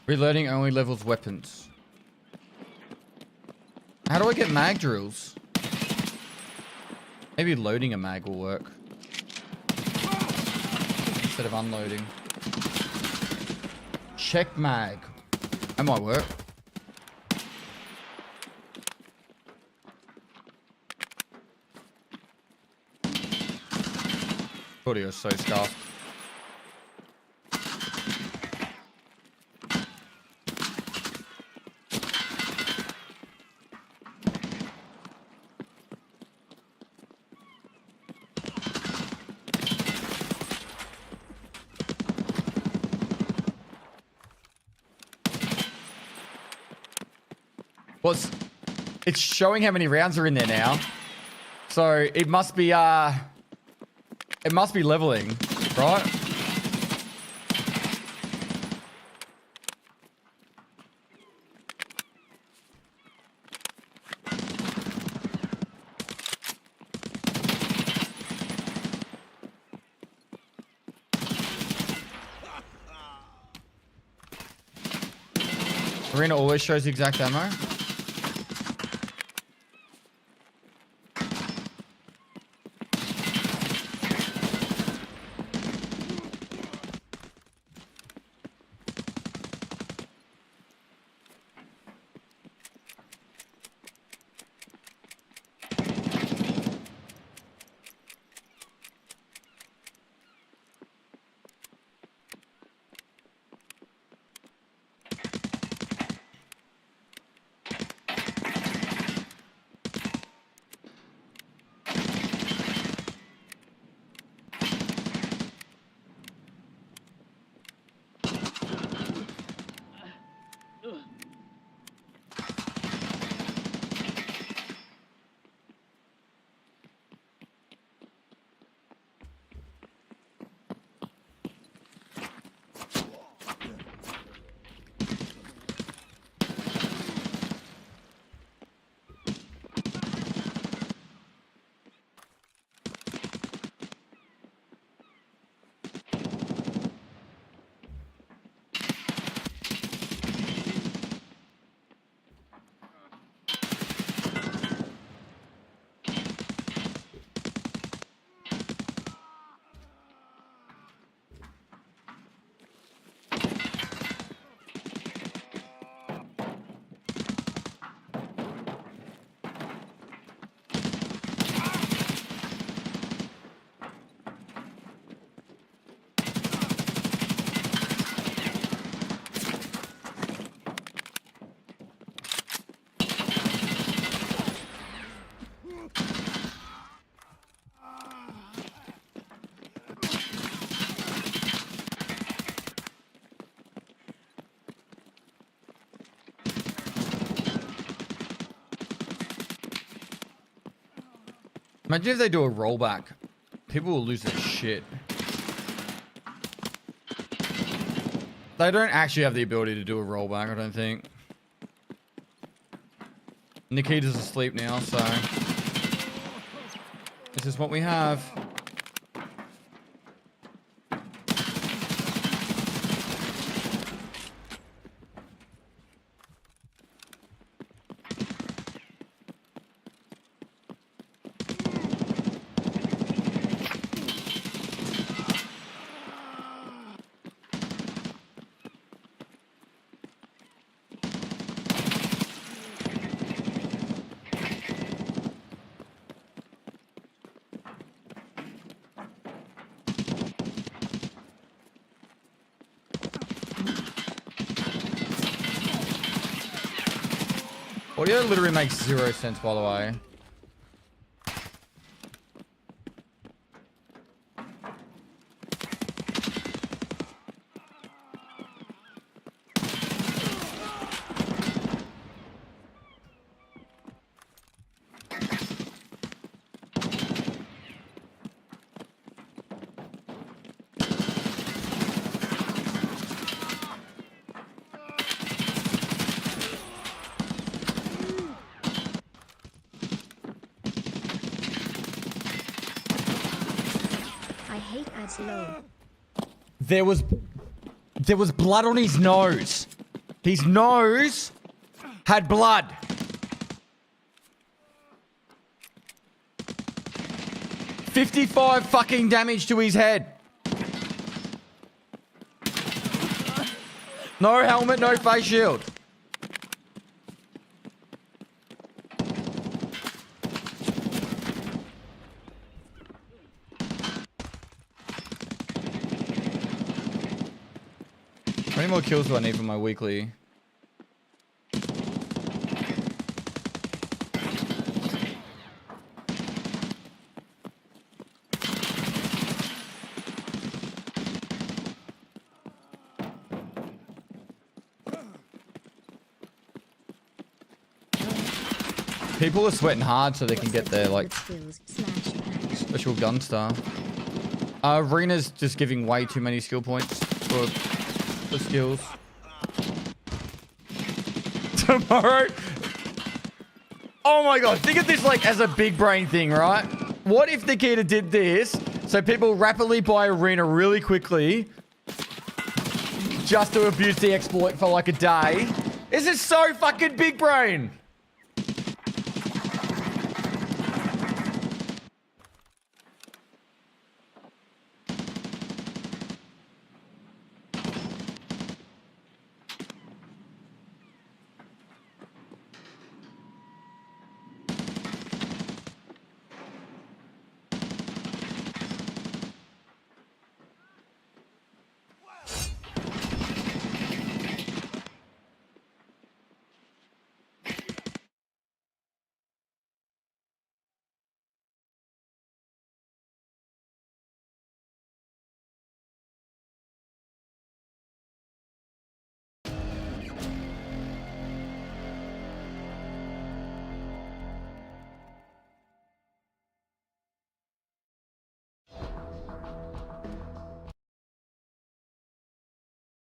Speaker 3: Reloading only levels weapons. How do I get mag drills? Maybe loading a mag will work. Instead of unloading. Check mag. That might work. Audio is so scuffed. It's showing how many rounds are in there now. So it must be leveling, right? Arena always shows the exact ammo. Imagine if they do a rollback. People will lose their shit. They don't actually have the ability to do a rollback, I don't think. Nikita's asleep now, so this is what we have. Audio literally makes 0 sense, by the way. There was blood on his nose. His nose had blood. $55 fucking damage to his head. No helmet, no face shield. How many more kills do I need for my weekly? People are sweating hard so they can get their like special gun stuff. Arena's just giving way too many skill points for skills. Tomorrow. Oh my god, think of this like as a big brain thing, right? What if Nikita did this so people rapidly buy Arena really quickly just to abuse the exploit for like a day?
Speaker 17: This is so fucking big brain.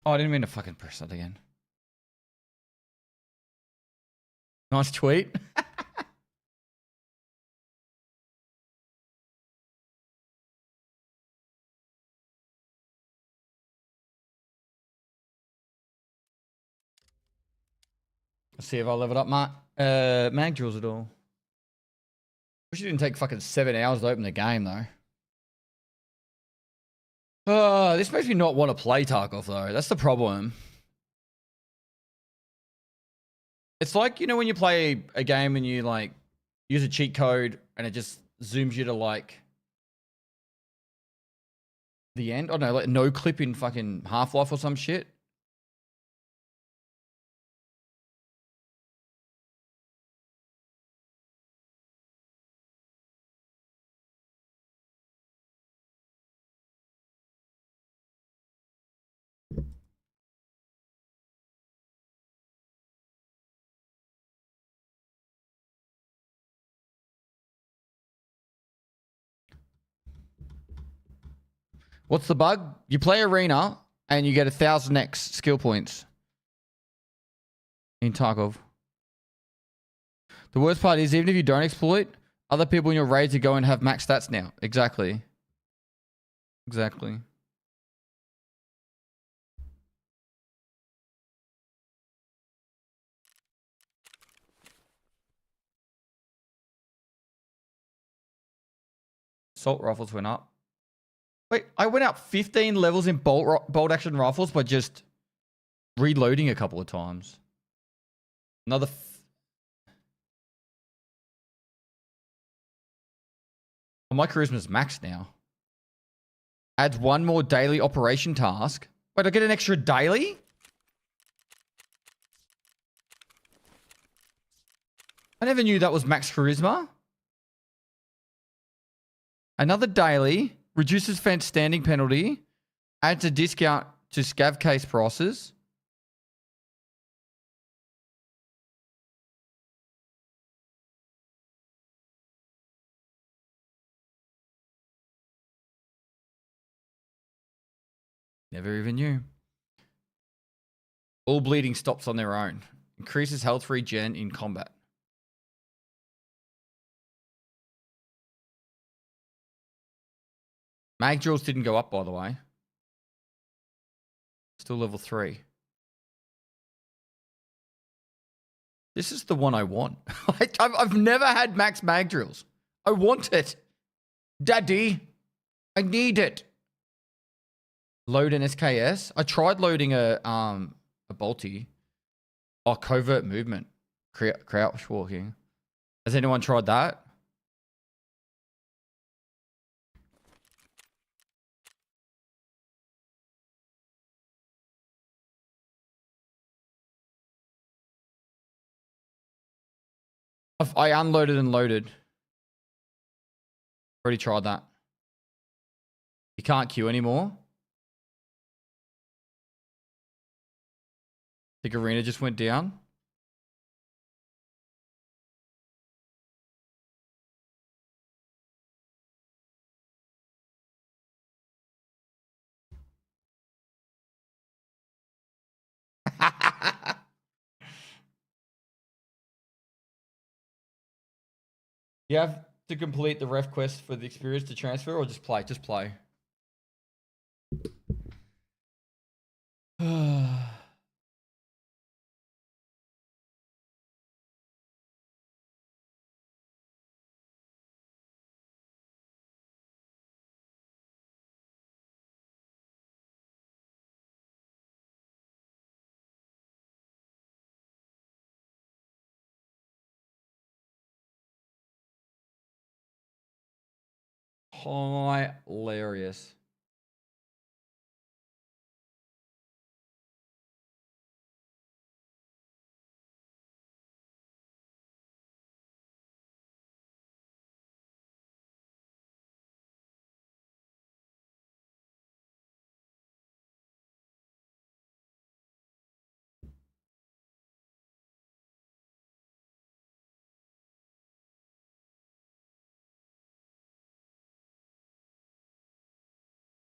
Speaker 17: Oh, I didn't mean to fucking press that again. Nice tweet. Let's see if I level up my mag drills at all. Wish it didn't take fucking 7 hours to open the game though. This makes me not want to play Tarkov though. That's the problem. It's like, you know, when you play a game and you like use a cheat code and it just zooms you to like the end. I don't know, like no clip in fucking Half-Life or some shit. What's the bug? You play Arena and you get 1,000x skill points in Tarkov. The worst part is even if you don't exploit, other people in your raids are going to have max stats now. Exactly. Exactly. Assault rifles went up. Wait, I went up 15 levels in bolt action rifles by just reloading a couple of times. Another... Oh, my charisma's maxed now. Adds one more daily operation task. Wait, I get an extra daily? I never knew that was max charisma. Another daily. Reduces fence standing penalty. Adds a discount to scav case prices. Never even knew. All bleeding stops on their own. Increases health regen in combat. Mag drills didn't go up, by the way. Still level 3. This is the one I want. I've never had max mag drills. I want it. Daddy, I need it. Load an SKS. I tried loading a bolty. Oh, covert movement. Crouch walking. Has anyone tried that? I unloaded and loaded. Already tried that. You can't queue anymore. I think arena just went down. You have to complete the ref quest for the experience to transfer or just play? Just play. Hilarious.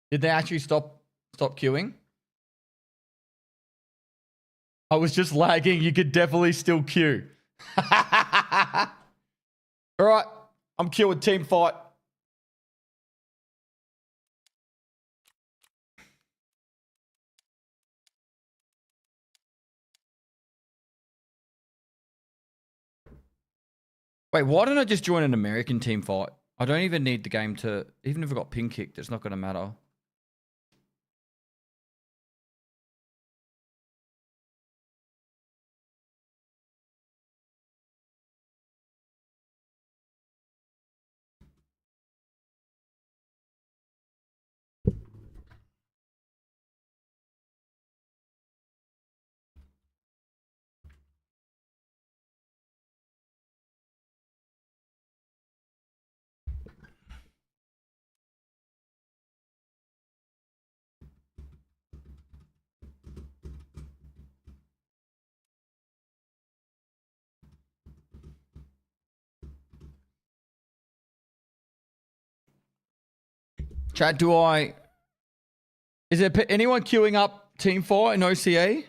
Speaker 17: Did they actually stop queuing? I was just lagging. You could definitely still queue. All right. I'm queuing team fight. Wait, why don't I just join an American team fight? I don't even need the game to... Even if I got ping kicked, it's not going to matter. Chat, do I... Is there anyone queuing up team fight in OCA?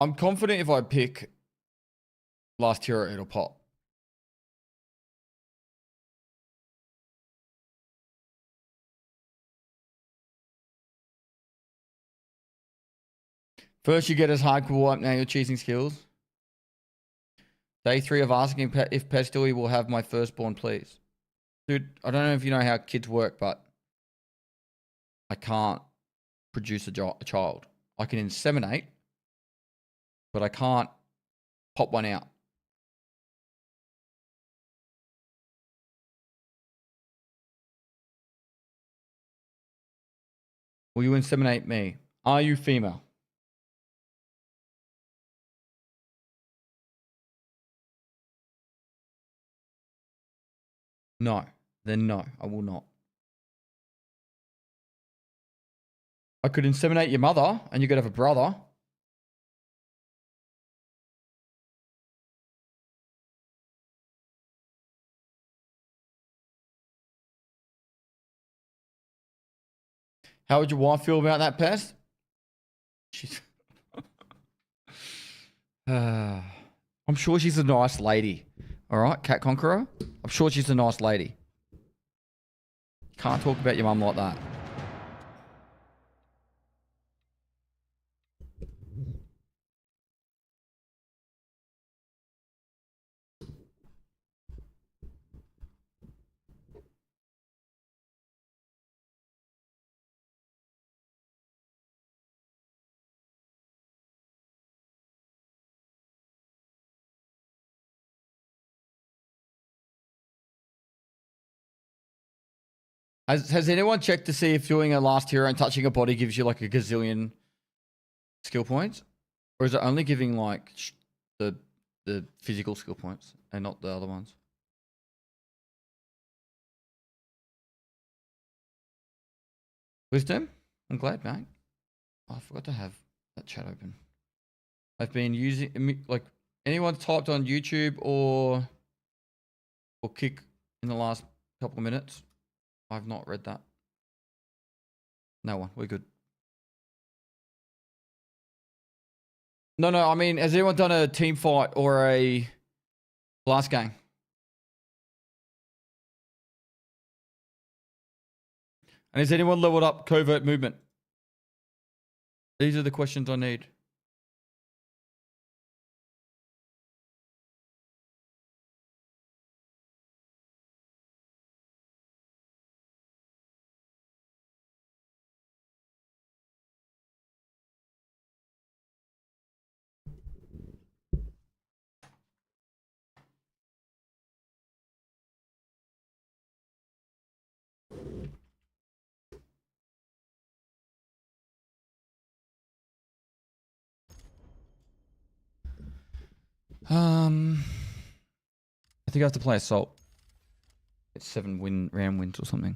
Speaker 17: I'm confident if I pick last hero, it'll pop. First you get his hardcore up, now you're choosing skills. Day 3 of asking if Pestily will have my firstborn, please. Dude, I don't know if you know how kids work, but I can't produce a child. I can inseminate, but I can't pop one out. Will you inseminate me? Are you female? No. Then no, I will not. I could inseminate your mother and you could have a brother. How would your wife feel about that, Pest? She's... I'm sure she's a nice lady. All right, Cat Conqueror? I'm sure she's a nice lady. Can't talk about your mum like that. Has anyone checked to see if doing a last hero and touching a body gives you like a gazillion skill points? Or is it only giving like the physical skill points and not the other ones? Wisdom? I'm glad, mate. Oh, I forgot to have that chat open. I've been using, like, anyone typed on YouTube or Kick in the last couple of minutes? I've not read that. No one. We're good. No, I mean, has anyone done a team fight or a blast gang? And has anyone leveled up covert movement? These are the questions I need. I think I have to play Assault. It's 7 round wins or something.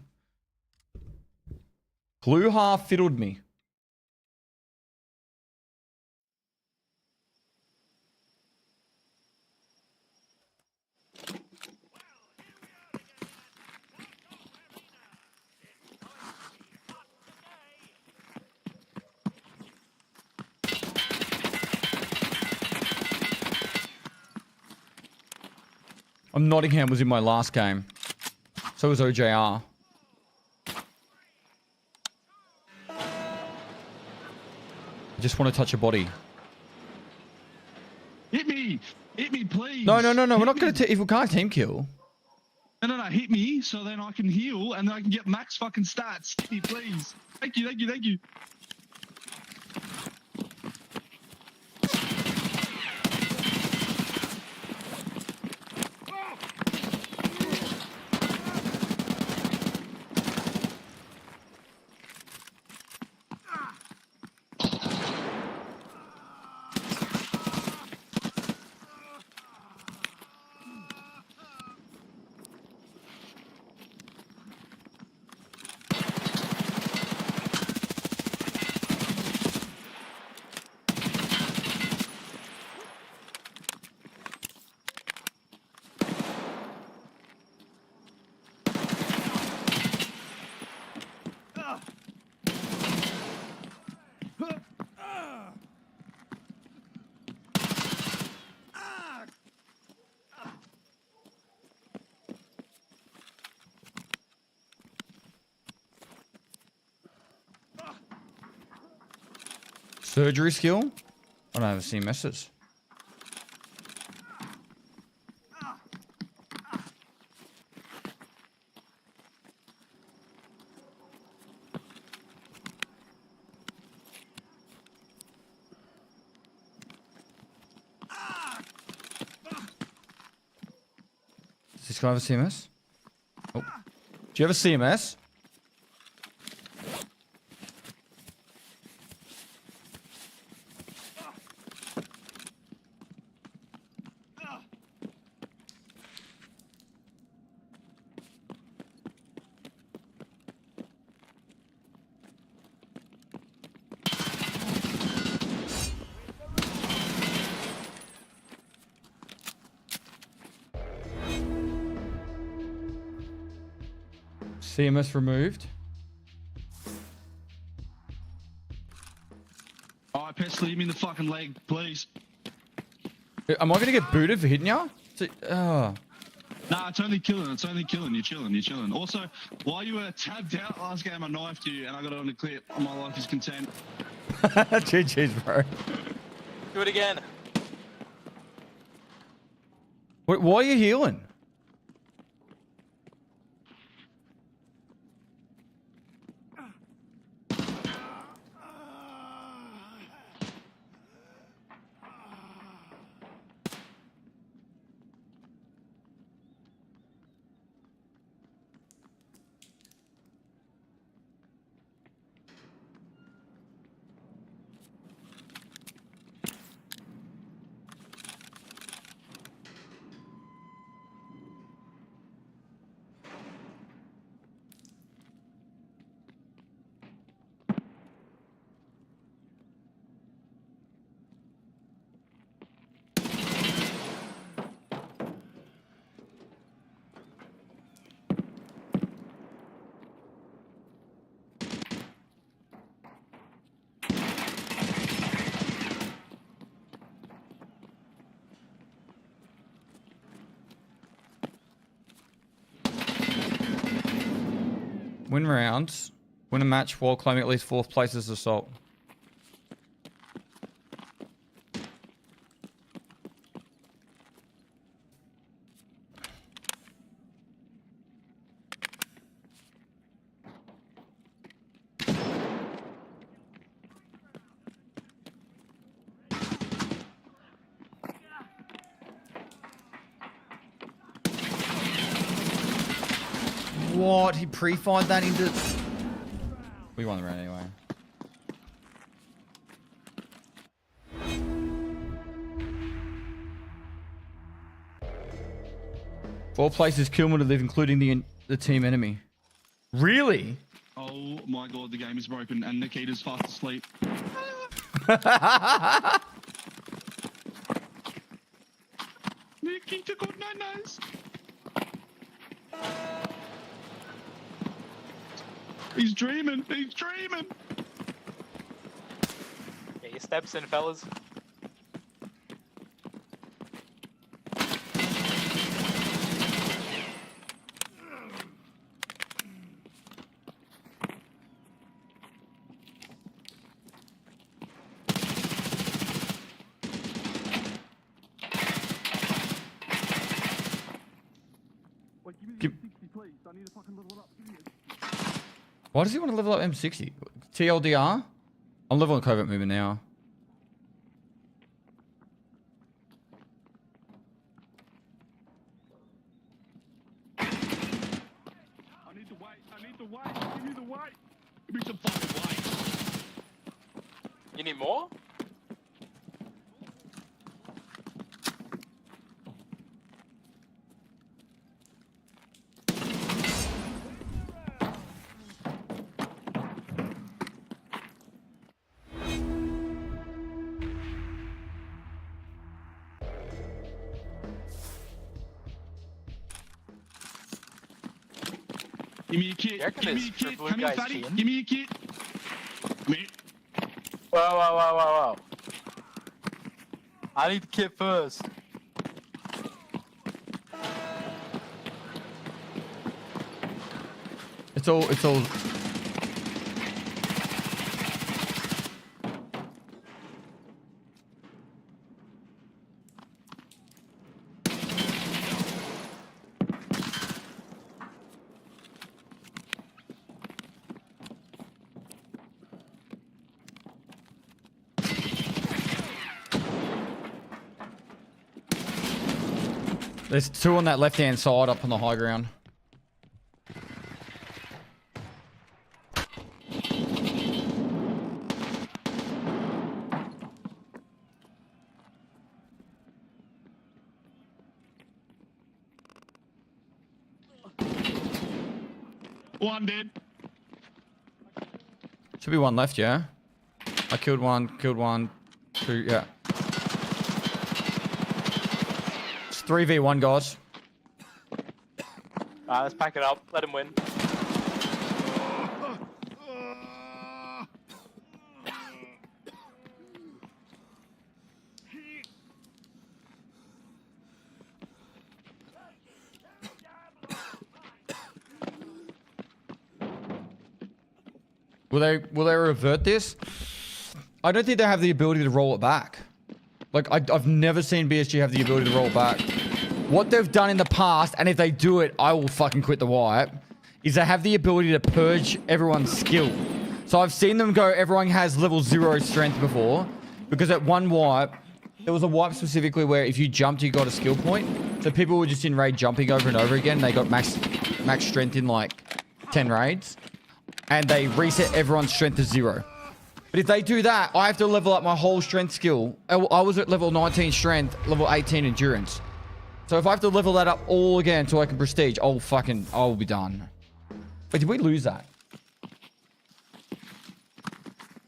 Speaker 17: Blue half fiddled me. Nottingham was in my last game. So was OJR. I just want to touch a body.
Speaker 18: Hit me, please.
Speaker 17: No. We're not going to. If we can't team kill.
Speaker 18: No. Hit me so then I can heal and then I can get max fucking stats. Hit me, please. Thank you.
Speaker 17: Surgery skill? I don't have CMSs. Does this guy have a CMS? Oh. Do you have a CMS? CMS removed.
Speaker 18: Alright, Pestily, hit me in the fucking leg, please.
Speaker 17: Am I going to get booted for hitting ya?
Speaker 18: Nah, it's only killing. You're chilling. Also, while you were tabbed out last game, I knifed you and I got it on the clip. My life is content.
Speaker 17: GG's, bro.
Speaker 19: Do it again.
Speaker 17: Wait, why are you healing? Win rounds. Win a match while claiming at least 4th place as assault. What? He pre-fired that into... We won the round anyway. Four places kill more to live, including the team enemy. Really?
Speaker 18: Oh my god, the game is broken and Nikita's fast asleep. Nikita got nanas. He's dreaming. He's dreaming.
Speaker 19: Get your steps in, fellas.
Speaker 17: Why does he want to level up M60? TLDR? I'm leveling covert movement now.
Speaker 18: I need the weight. I need the weight. Give me the weight. Give me some fucking weight.
Speaker 19: You need more?
Speaker 18: Give me a kit. Give me a kit. Come here, fatty. Give me a kit. Come here.
Speaker 19: Whoa. I need the kit first.
Speaker 17: It's all... There's two on that left-hand side up on the high ground.
Speaker 18: One dead.
Speaker 17: Should be one left, yeah? I killed one, two, yeah. It's 3v1, guys.
Speaker 19: Alright, let's pack it up. Let him win.
Speaker 17: Will they revert this? I don't think they have the ability to roll it back. Like, I've never seen BSG have the ability to roll it back. What they've done in the past, and if they do it, I will fucking quit the wipe, is they have the ability to purge everyone's skill. So I've seen them go, everyone has level 0 strength before, because at one wipe, there was a wipe specifically where if you jumped, you got a skill point. So people were just in raid jumping over and over again. They got max strength in like 10 raids. And they reset everyone's strength to 0. But if they do that, I have to level up my whole strength skill. I was at level 19 strength, level 18 endurance. So if I have to level that up all again until I can prestige, I'll be done. Wait, did we lose that?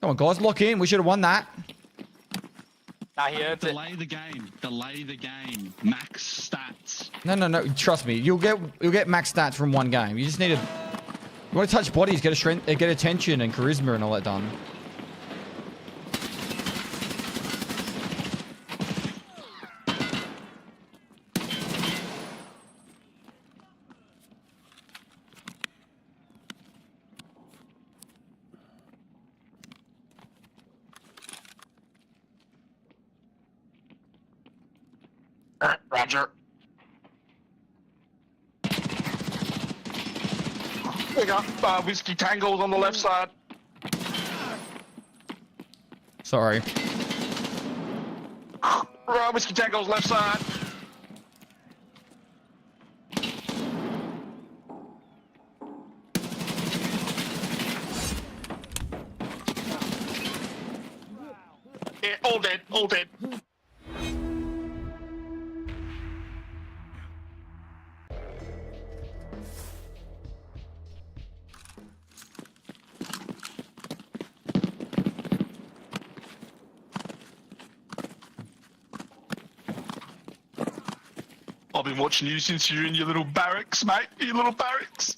Speaker 17: Come on, guys, lock in. We should have won that.
Speaker 19: Nah, he earned it.
Speaker 18: Delay the game. Delay the game. Max stats.
Speaker 17: No. Trust me. You'll get max stats from one game. You just need to... You want to touch bodies, get a strength, get attention and charisma and all that done.
Speaker 9: Roger. We got whiskey tangles on the left side.
Speaker 3: Sorry.
Speaker 9: Whiskey tangles left side. Yeah, all dead, all dead. I've been watching you since you're in your little barracks, mate. Your little barracks.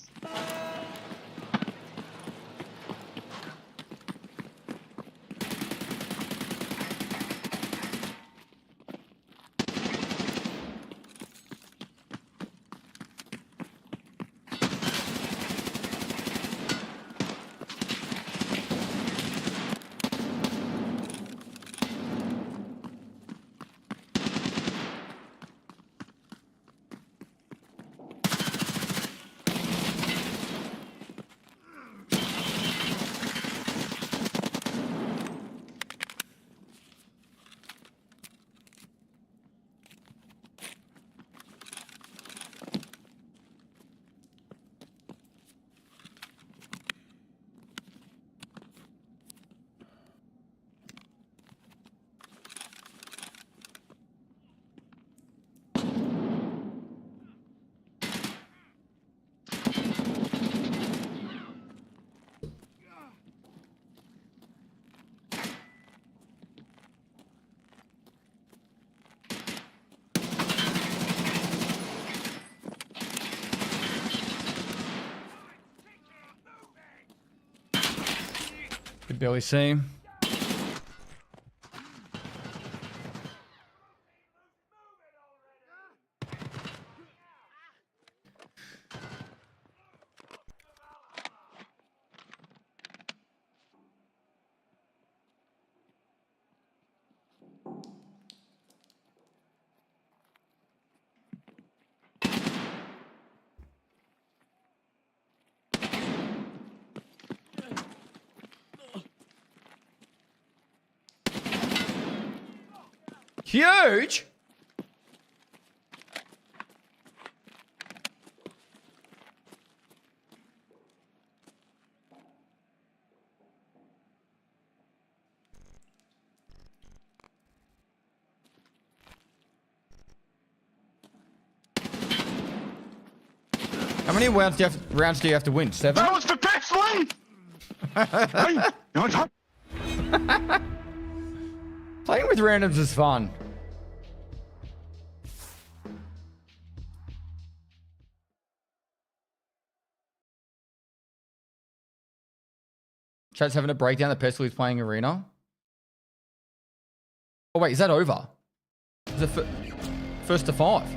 Speaker 17: Could barely see him. Huge! How many rounds do you have to win? 7?
Speaker 9: That was for Pestily!
Speaker 17: Playing with randoms is fun. Chat's having a breakdown that Pestyly's playing Arena. Oh wait, is that over? Is it first to 5?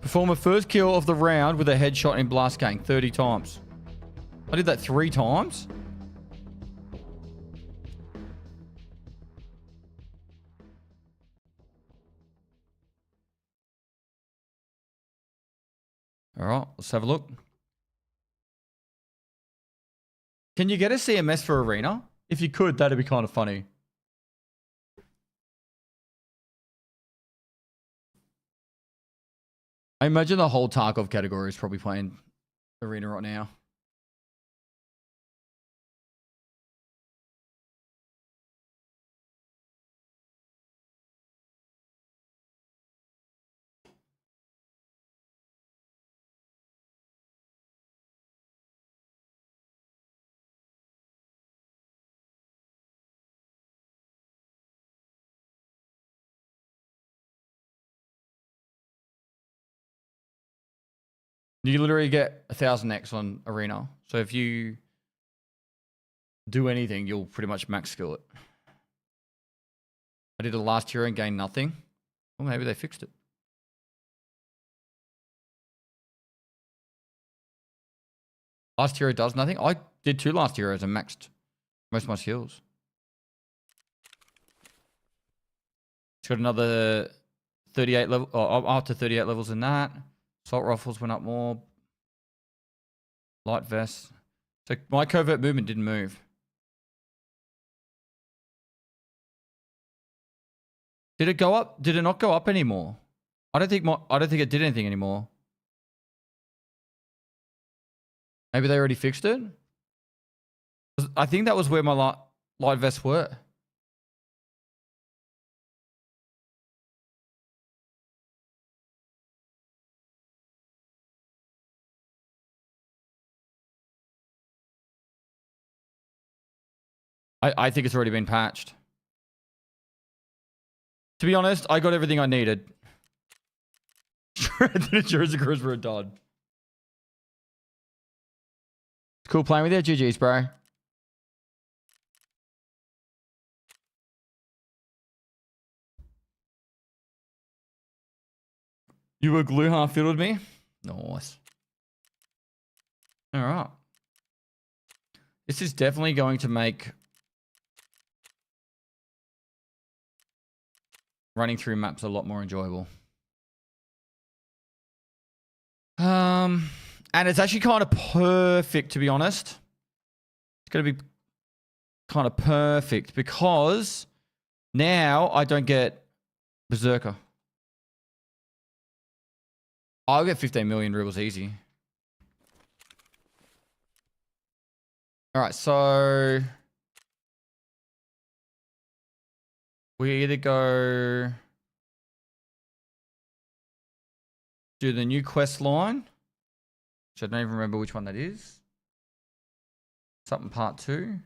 Speaker 17: Perform a first kill of the round with a headshot in Blast Gang 30 times. I did that 3 times. All right, let's have a look. Can you get a CMS for Arena? If you could, that'd be kind of funny. I imagine the whole Tarkov category is probably playing Arena right now. You literally get 1000x on Arena. So if you do anything, you'll pretty much max skill it. I did it last year and gained nothing. Well, maybe they fixed it. Last hero does nothing. I did 2 last heroes and maxed most of my skills. It's got another 38 level, up to 38 levels in that. Assault rifles went up more. Light vest. So my covert movement didn't move. Did it go up? Did it not go up anymore? I don't think it did anything anymore. Maybe they already fixed it? I think that was where my light vests were. I think it's already been patched. To be honest, I got everything I needed. The Jersey Girls were a dud. It's cool playing with you. GG's, bro. You were glue half filled with me? Nice. Alright. This is definitely going to make running through maps a lot more enjoyable. And it's actually kind of perfect, to be honest. It's going to be kind of perfect because now I don't get Berserker. I'll get 15 million rubles easy. Alright, so we either go do the new quest line, which I don't even remember which one that is. Something part 2.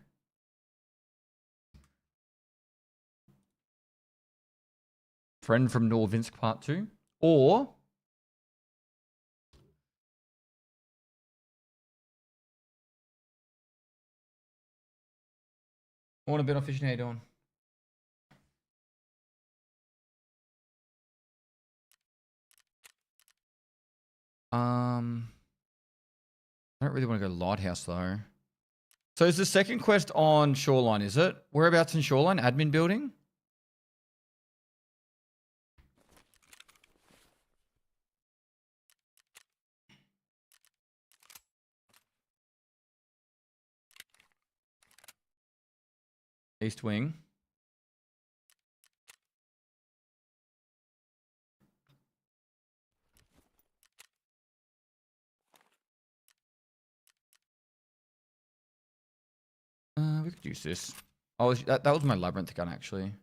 Speaker 17: Friend from Norvinsk part 2. Or I want a bit of fishing. How you doing? I don't really want to go Lighthouse though. So is the second quest on Shoreline, is it? Whereabouts in Shoreline? Admin building? East Wing. We could use this. Oh, that was my labyrinth gun, actually.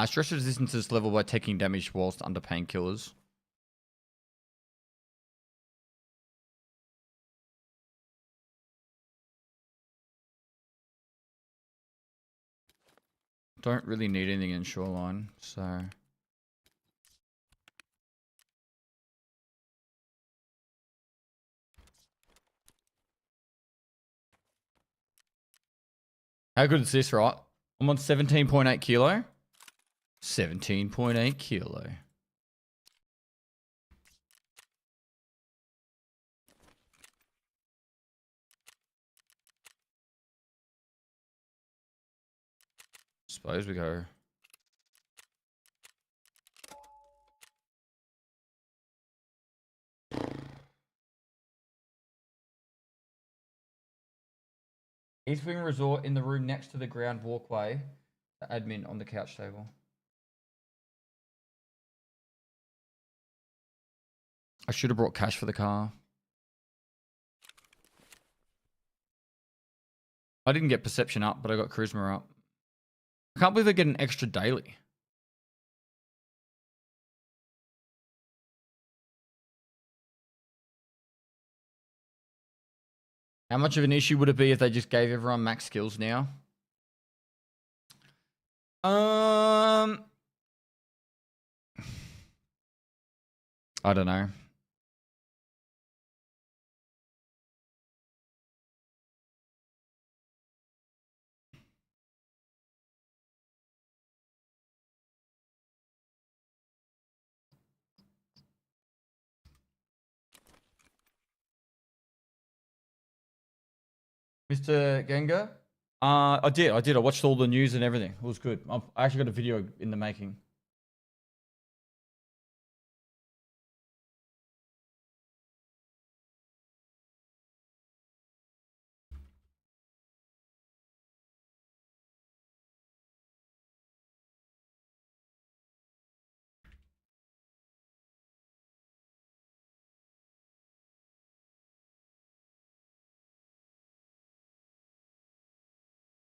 Speaker 17: Stress resistance is leveled by taking damage whilst under painkillers. Don't really need anything in Shoreline, so... How good is this, right? I'm on 17.8 kilo. 17.8 kilo. Suppose we go. East Wing Resort in the room next to the ground walkway. The admin on the couch table. I should have brought cash for the car. I didn't get perception up, but I got charisma up. I can't believe I get an extra daily. How much of an issue would it be if they just gave everyone max skills now? I don't know. Mr. Genga? I did. I watched all the news and everything. It was good. I actually got a video in the making.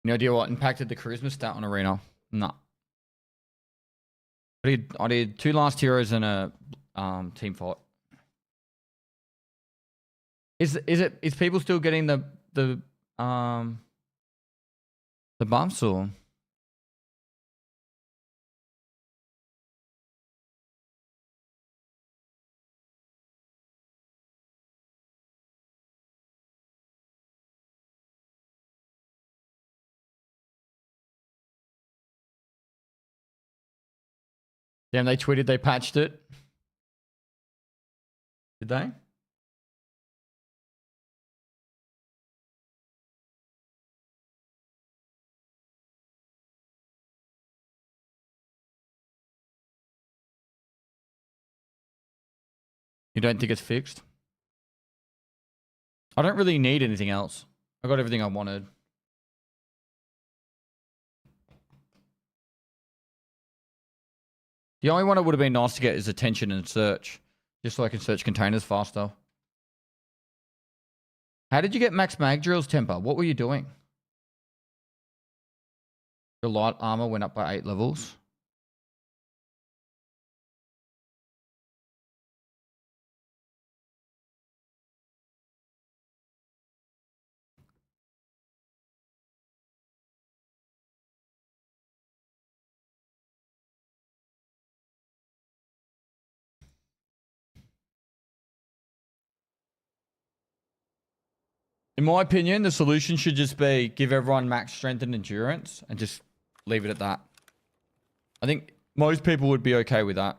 Speaker 17: Any idea what impacted the charisma stat on Arena? No. I did 2 last heroes and a team fight. Is people still getting the bumps or? Damn, they tweeted they patched it. Did they? You don't think it's fixed? I don't really need anything else. I got everything I wanted. The only one it would have been nice to get is attention and search. Just so I can search containers faster. How did you get max mag drills, Temper? What were you doing? Your light armor went up by 8 levels. In my opinion, the solution should just be give everyone max strength and endurance and just leave it at that. I think most people would be okay with that.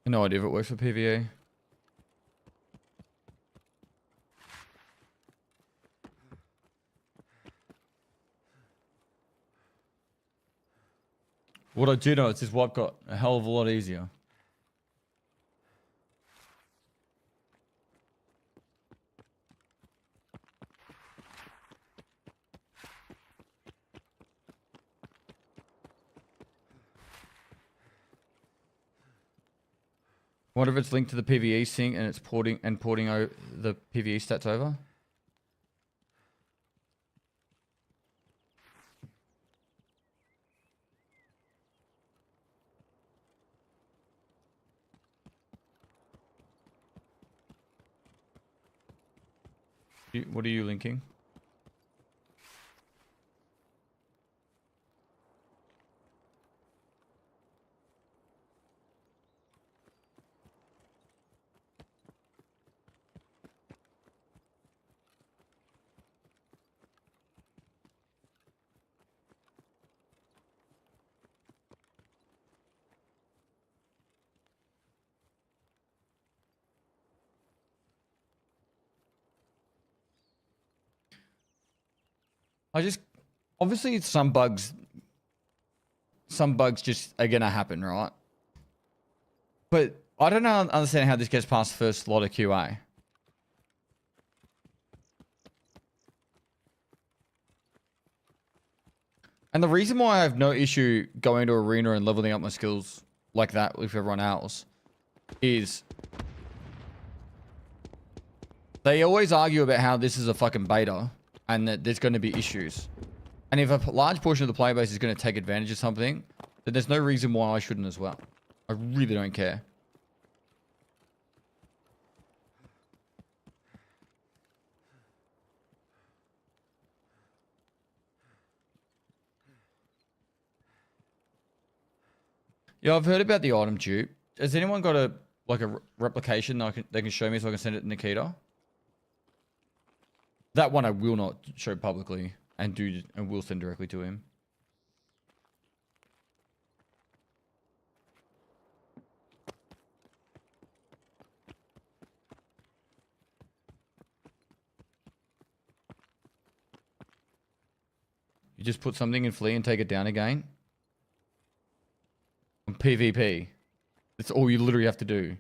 Speaker 17: No idea if it works for PvE. What I do know is this wipe got a hell of a lot easier. What if it's linked to the PvE sync and it's porting the PvE stats over? What are you linking? Obviously some bugs just are gonna happen, right? But I don't understand how this gets past the first lot of QA.
Speaker 3: And the reason why I have no issue going to arena and leveling up my skills like that with everyone else is they always argue about how this is a fucking beta and that there's going to be issues. And if a large portion of the player base is going to take advantage of something, then there's no reason why I shouldn't as well. I really don't care. Yeah, I've heard about the item dupe. Has anyone got a replication they can show me so I can send it to Nikita? That one I will not show publicly and will send directly to him. You just put something in Flea and take it down again. On PvP. That's all you literally have to do.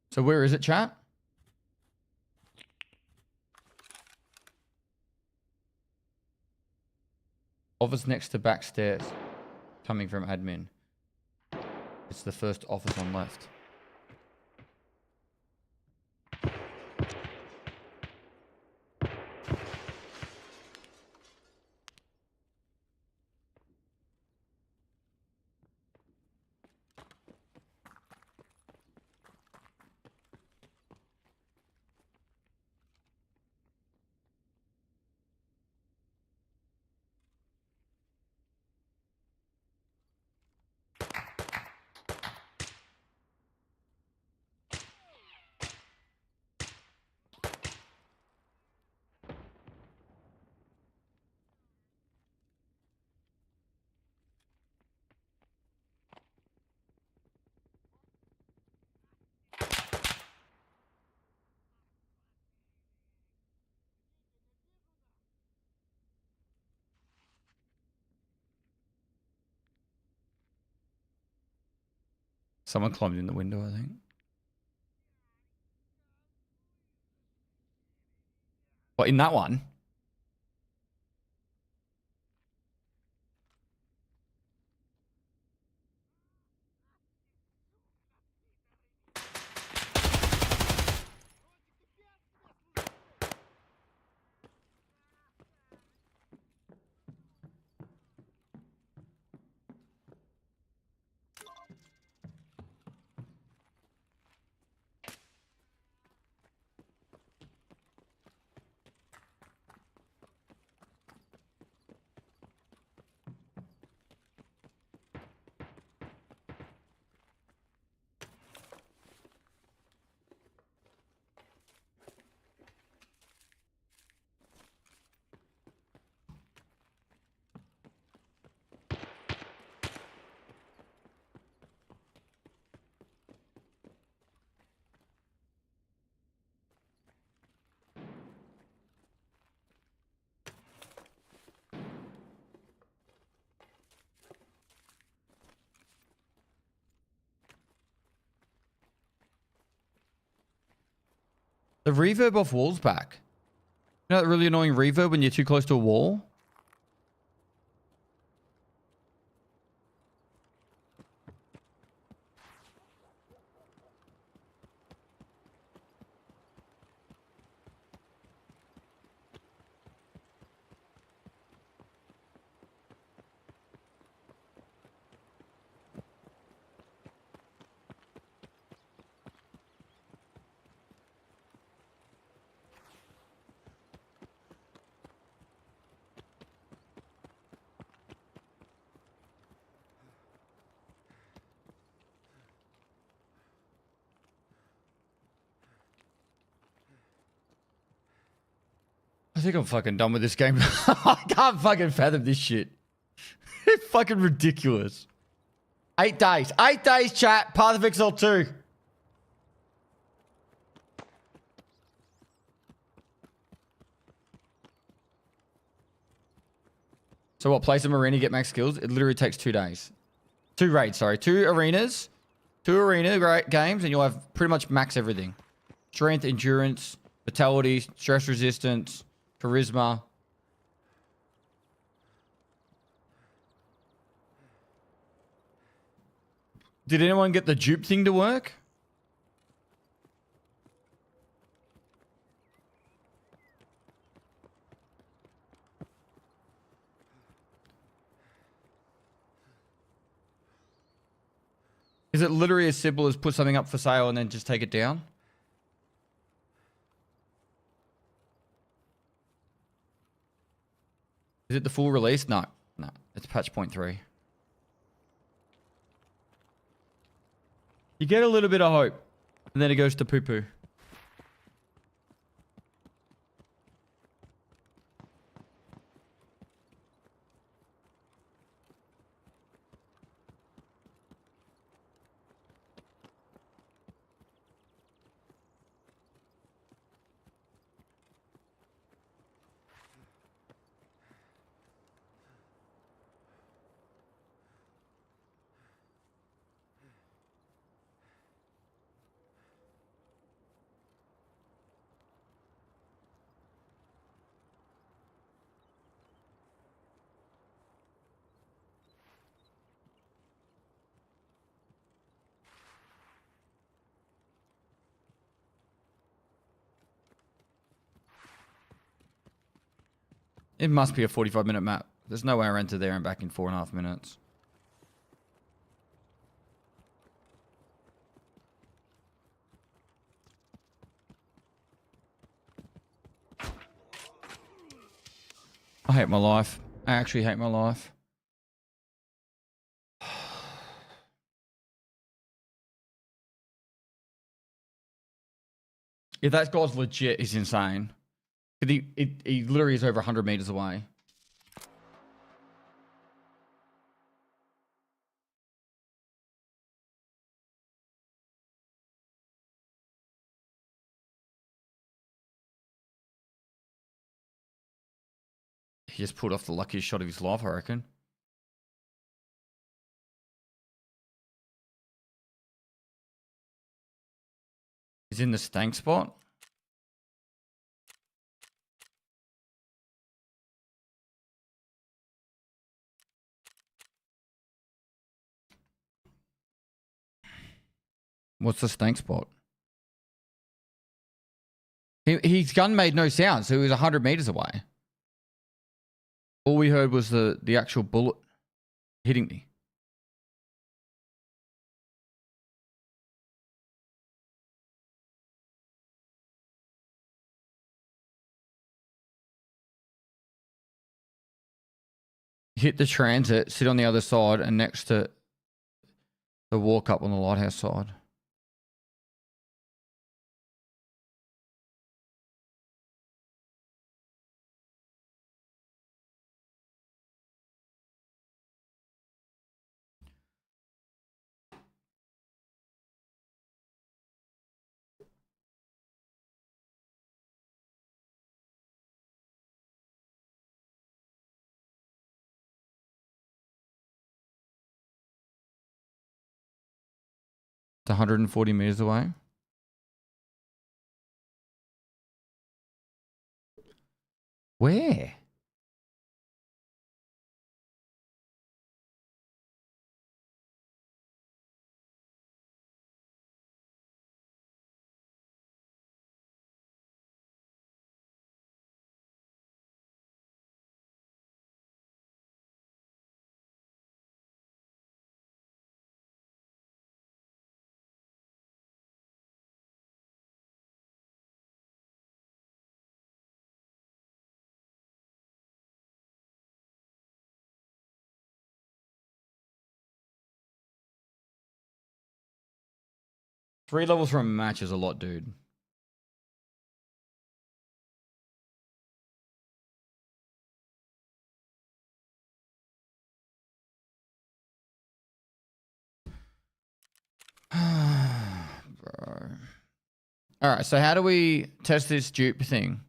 Speaker 3: So where is it, chat? Office next to back stairs. Coming from admin. It's the first office on left. Someone climbed in the window, I think. What, in that one? The reverb off walls back. You know that really annoying reverb when you're too close to a wall?
Speaker 17: I think I'm fucking done with this game. I can't fucking fathom this shit. It's fucking ridiculous. 8 days. 8 days, chat. Path of Exile 2. So what? Play some arena, get max skills. It literally takes 2 days. 2 raids, sorry. 2 arenas. 2 arena great games, and you'll have pretty much max everything. Strength, endurance, vitality, stress resistance, charisma. Did anyone get the dupe thing to work? Is it literally as simple as put something up for sale and then just take it down? Is it the full release? No. No. It's patch 0.3. You get a little bit of hope. And then it goes to poo-poo. It must be a 45-minute map. There's no way I ran to there and back in 4.5 minutes. I hate my life. I actually hate my life. If that guy's legit, he's insane. He literally is over 100 meters away. He just pulled off the luckiest shot of his life, I reckon. He's in the stank spot. What's the stank spot? His gun made no sound, so he was 100 meters away. All we heard was the actual bullet hitting me. Hit the transit, sit on the other side, and next to the walk up on the lighthouse side. It's 140 meters away. Where? Three levels from a match is a lot, dude. Bro. All right, so how do we test this dupe thing?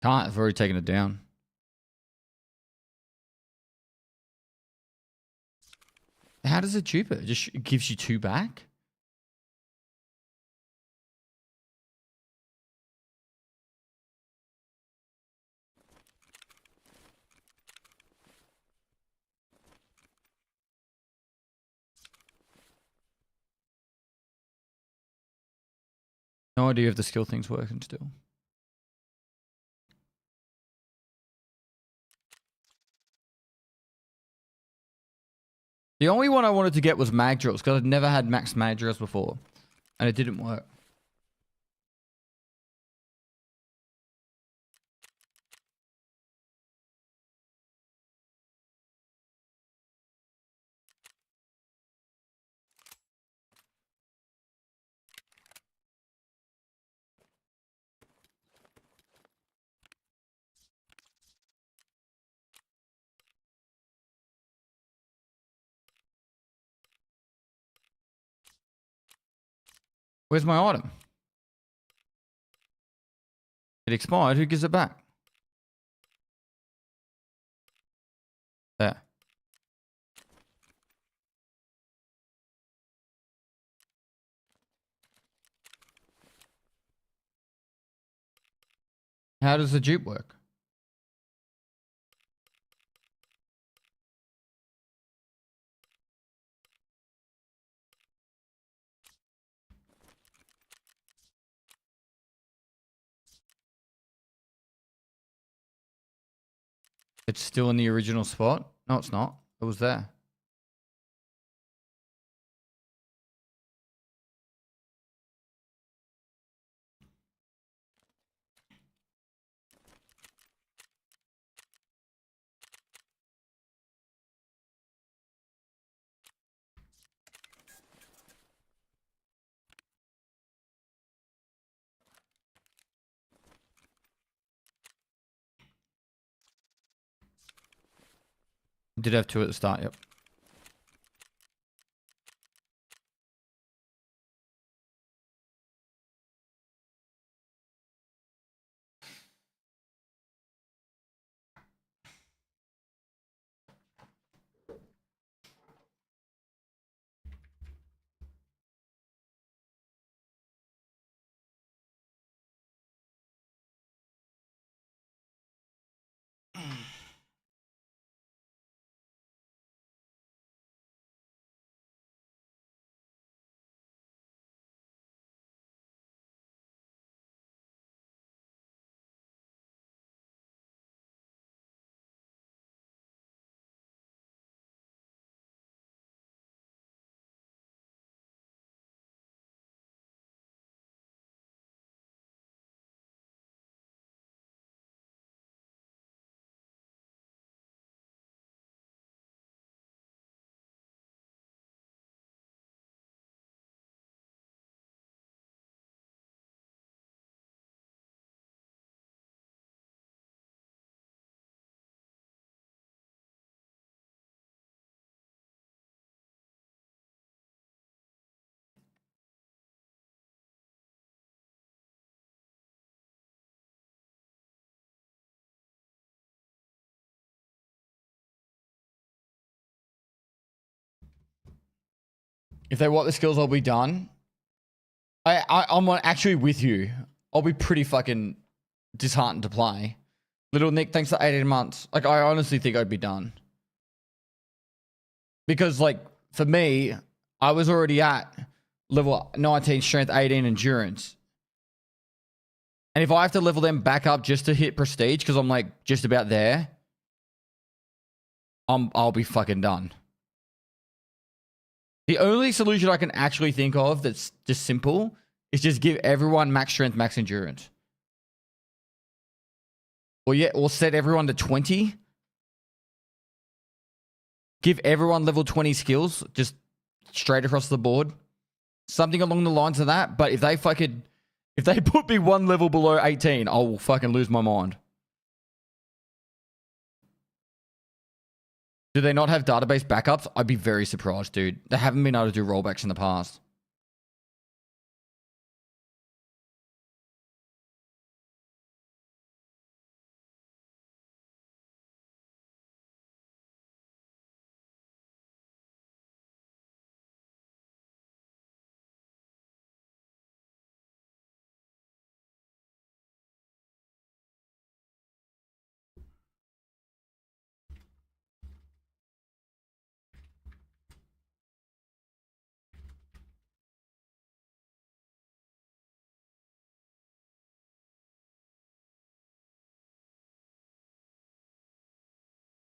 Speaker 17: Can't. I've already taken it down. How does it dupe it? It just gives you 2 back? No idea if the skill thing's working still. The only one I wanted to get was mag drills because I'd never had max mag drills before and it didn't work. Where's my item? It expired. Who gives it back? There. How does the dupe work? It's still in the original spot? No, it's not. It was there. Did have 2 at the start, yep. If they want the skills, I'll be done. I'm actually with you. I'll be pretty fucking disheartened to play. Little Nick, thanks for 18 months. Like, I honestly think I'd be done. Because, like, for me, I was already at level 19 strength, 18 endurance. And if I have to level them back up just to hit prestige, because I'm, like, just about there, I'll be fucking done. The only solution I can actually think of that's just simple is just give everyone max strength, max endurance. Or set everyone to 20. Give everyone level 20 skills, just straight across the board. Something along the lines of that. But if they put me one level below 18, I will fucking lose my mind. Do they not have database backups? I'd be very surprised, dude. They haven't been able to do rollbacks in the past.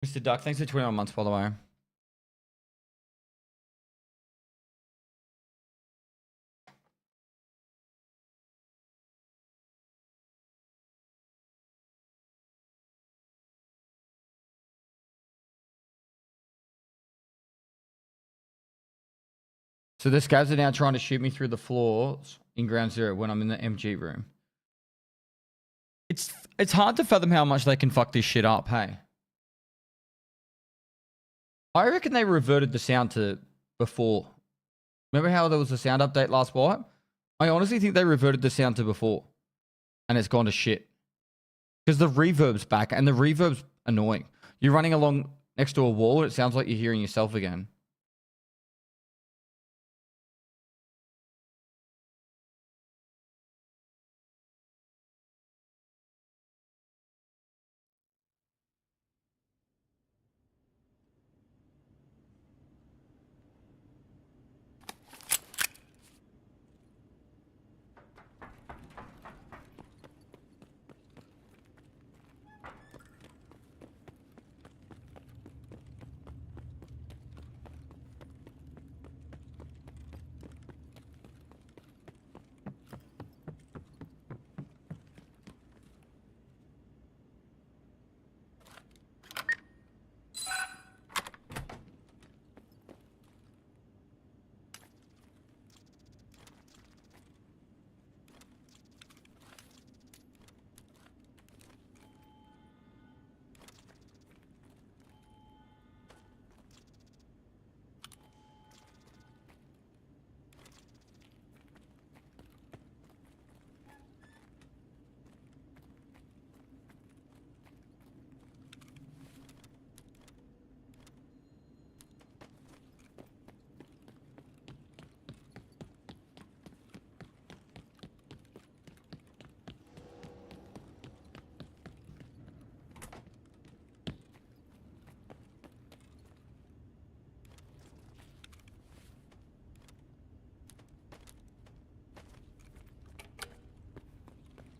Speaker 17: Mr. Duck, thanks for 21 months, by the way. So the scavs are now trying to shoot me through the floors in ground zero when I'm in the MG room. It's hard to fathom how much they can fuck this shit up, hey? I reckon they reverted the sound to before. Remember how there was a sound update last wipe? I honestly think they reverted the sound to before. And it's gone to shit. Because the reverb's back, and the reverb's annoying. You're running along next to a wall, and it sounds like you're hearing yourself again.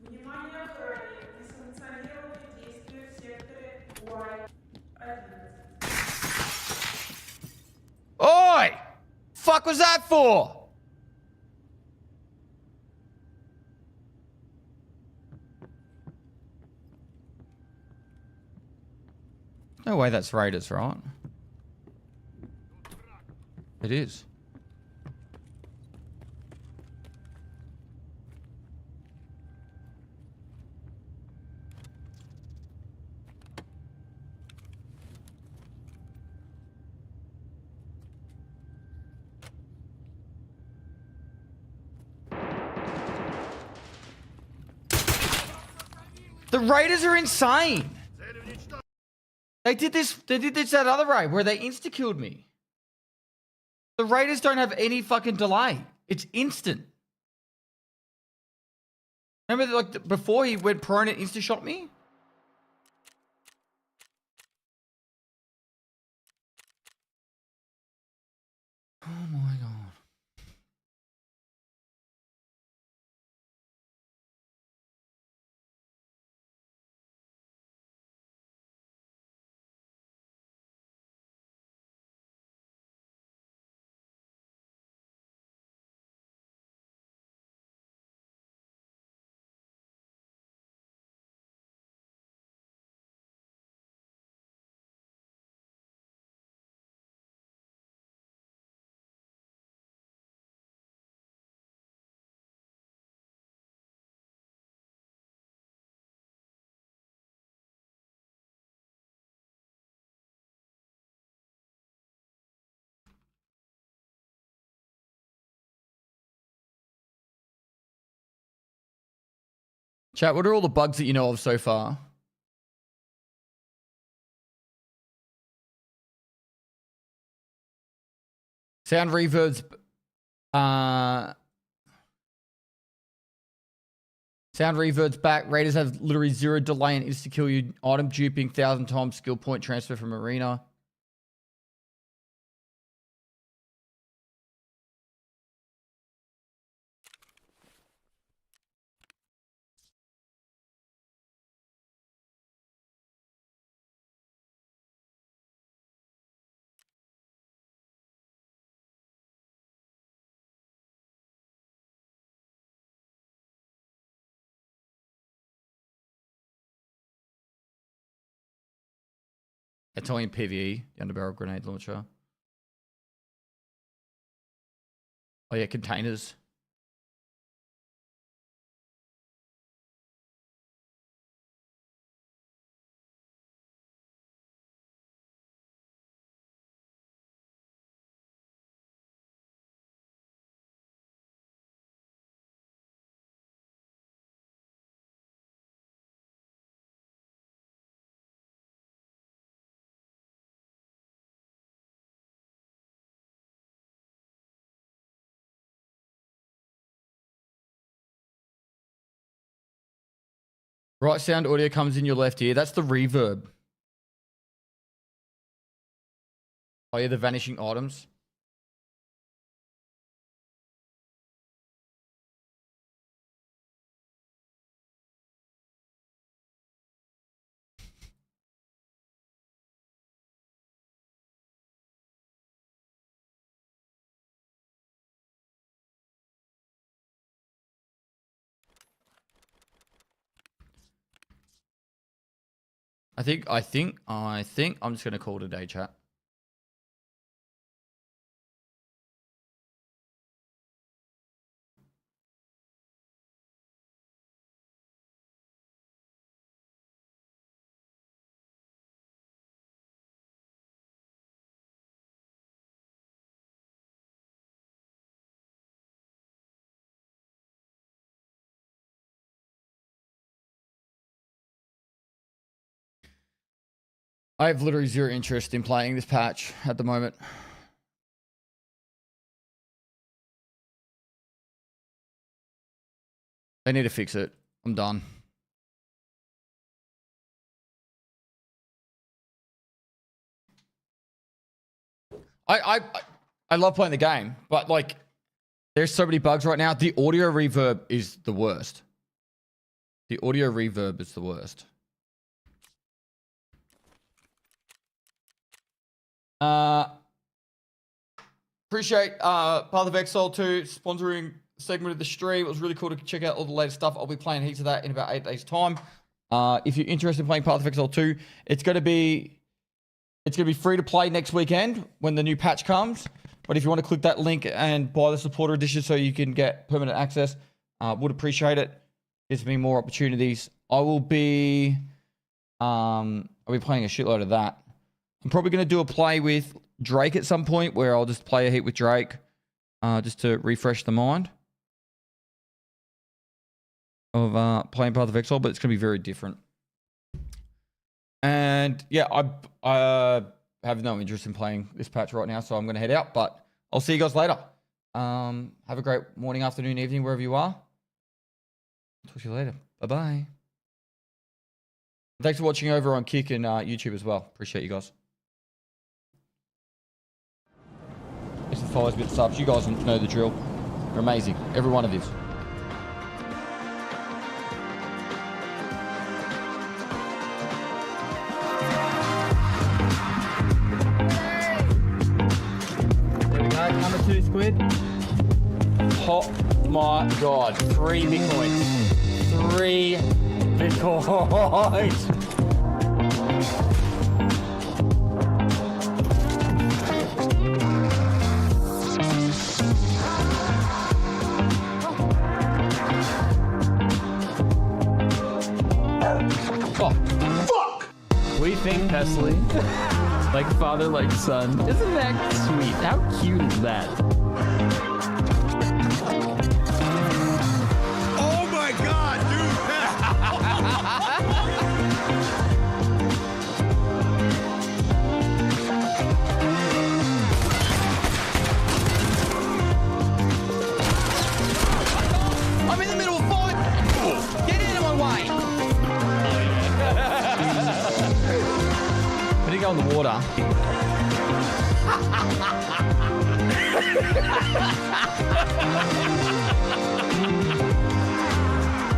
Speaker 7: Внимание, охранник! Несанкционированные действия в секторе Y11.
Speaker 17: Oi! Fuck was that for? No way that's Raiders, right? It is. The Raiders are insane. They did this that other raid where they insta-killed me. The Raiders don't have any fucking delay. It's instant. Remember, like, before he went prone and insta-shot me? Oh my god. Chat, what are all the bugs that you know of so far? Sound reverbs. Sound reverbs back. Raiders have literally 0 delay and insta-kill you. Item duping, 1,000 times skill point transfer from arena. Italian PvE, the underbarrel grenade launcher. Oh yeah, containers. Right sound audio comes in your left ear. That's the reverb. Oh yeah, the vanishing items. I think I'm just gonna call it a day, chat. I have literally 0 interest in playing this patch at the moment. They need to fix it. I'm done. I love playing the game, but like there's so many bugs right now. The audio reverb is the worst. The audio reverb is the worst. Appreciate Path of Exile 2 sponsoring a segment of the stream. It was really cool to check out all the latest stuff. I'll be playing heaps of that in about 8 days' time. If you're interested in playing Path of Exile 2, it's gonna be free to play next weekend when the new patch comes. But if you want to click that link and buy the supporter edition so you can get permanent access, would appreciate it. Gives me more opportunities. I'll be playing a shitload of that. I'm probably going to do a play with Drake at some point where I'll just play a heat with Drake just to refresh the mind of playing Path of Exile, but it's going to be very different. And yeah, I have no interest in playing this patch right now, so I'm going to head out, but I'll see you guys later. Have a great morning, afternoon, evening, wherever you are. Talk to you later. Bye-bye. Thanks for watching over on Kick and YouTube as well. Appreciate you guys. Thanks for the follows, bit of subs. You guys know the drill. You're amazing. Every one of these. There we go. Number 2 squid. Oh my god. 3 Bitcoins. 3 Bitcoins.
Speaker 20: We think Pestily, like father, like son. Isn't that sweet? How cute is that?
Speaker 11: Oh my god, dude!
Speaker 3: go in the water.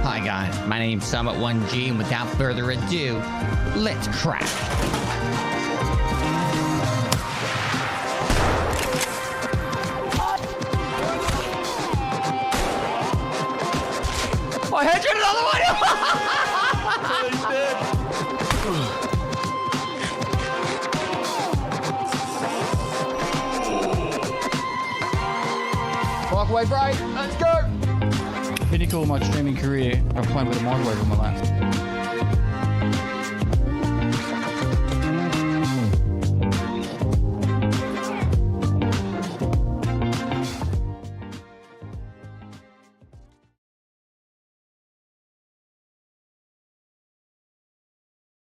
Speaker 3: Hi guys, my name's Summit1G, and without further ado, let's crack. I hit you another one! Walk away, Bright. Let's go. Pinnacle of my streaming career, I played with a microwave on my lap.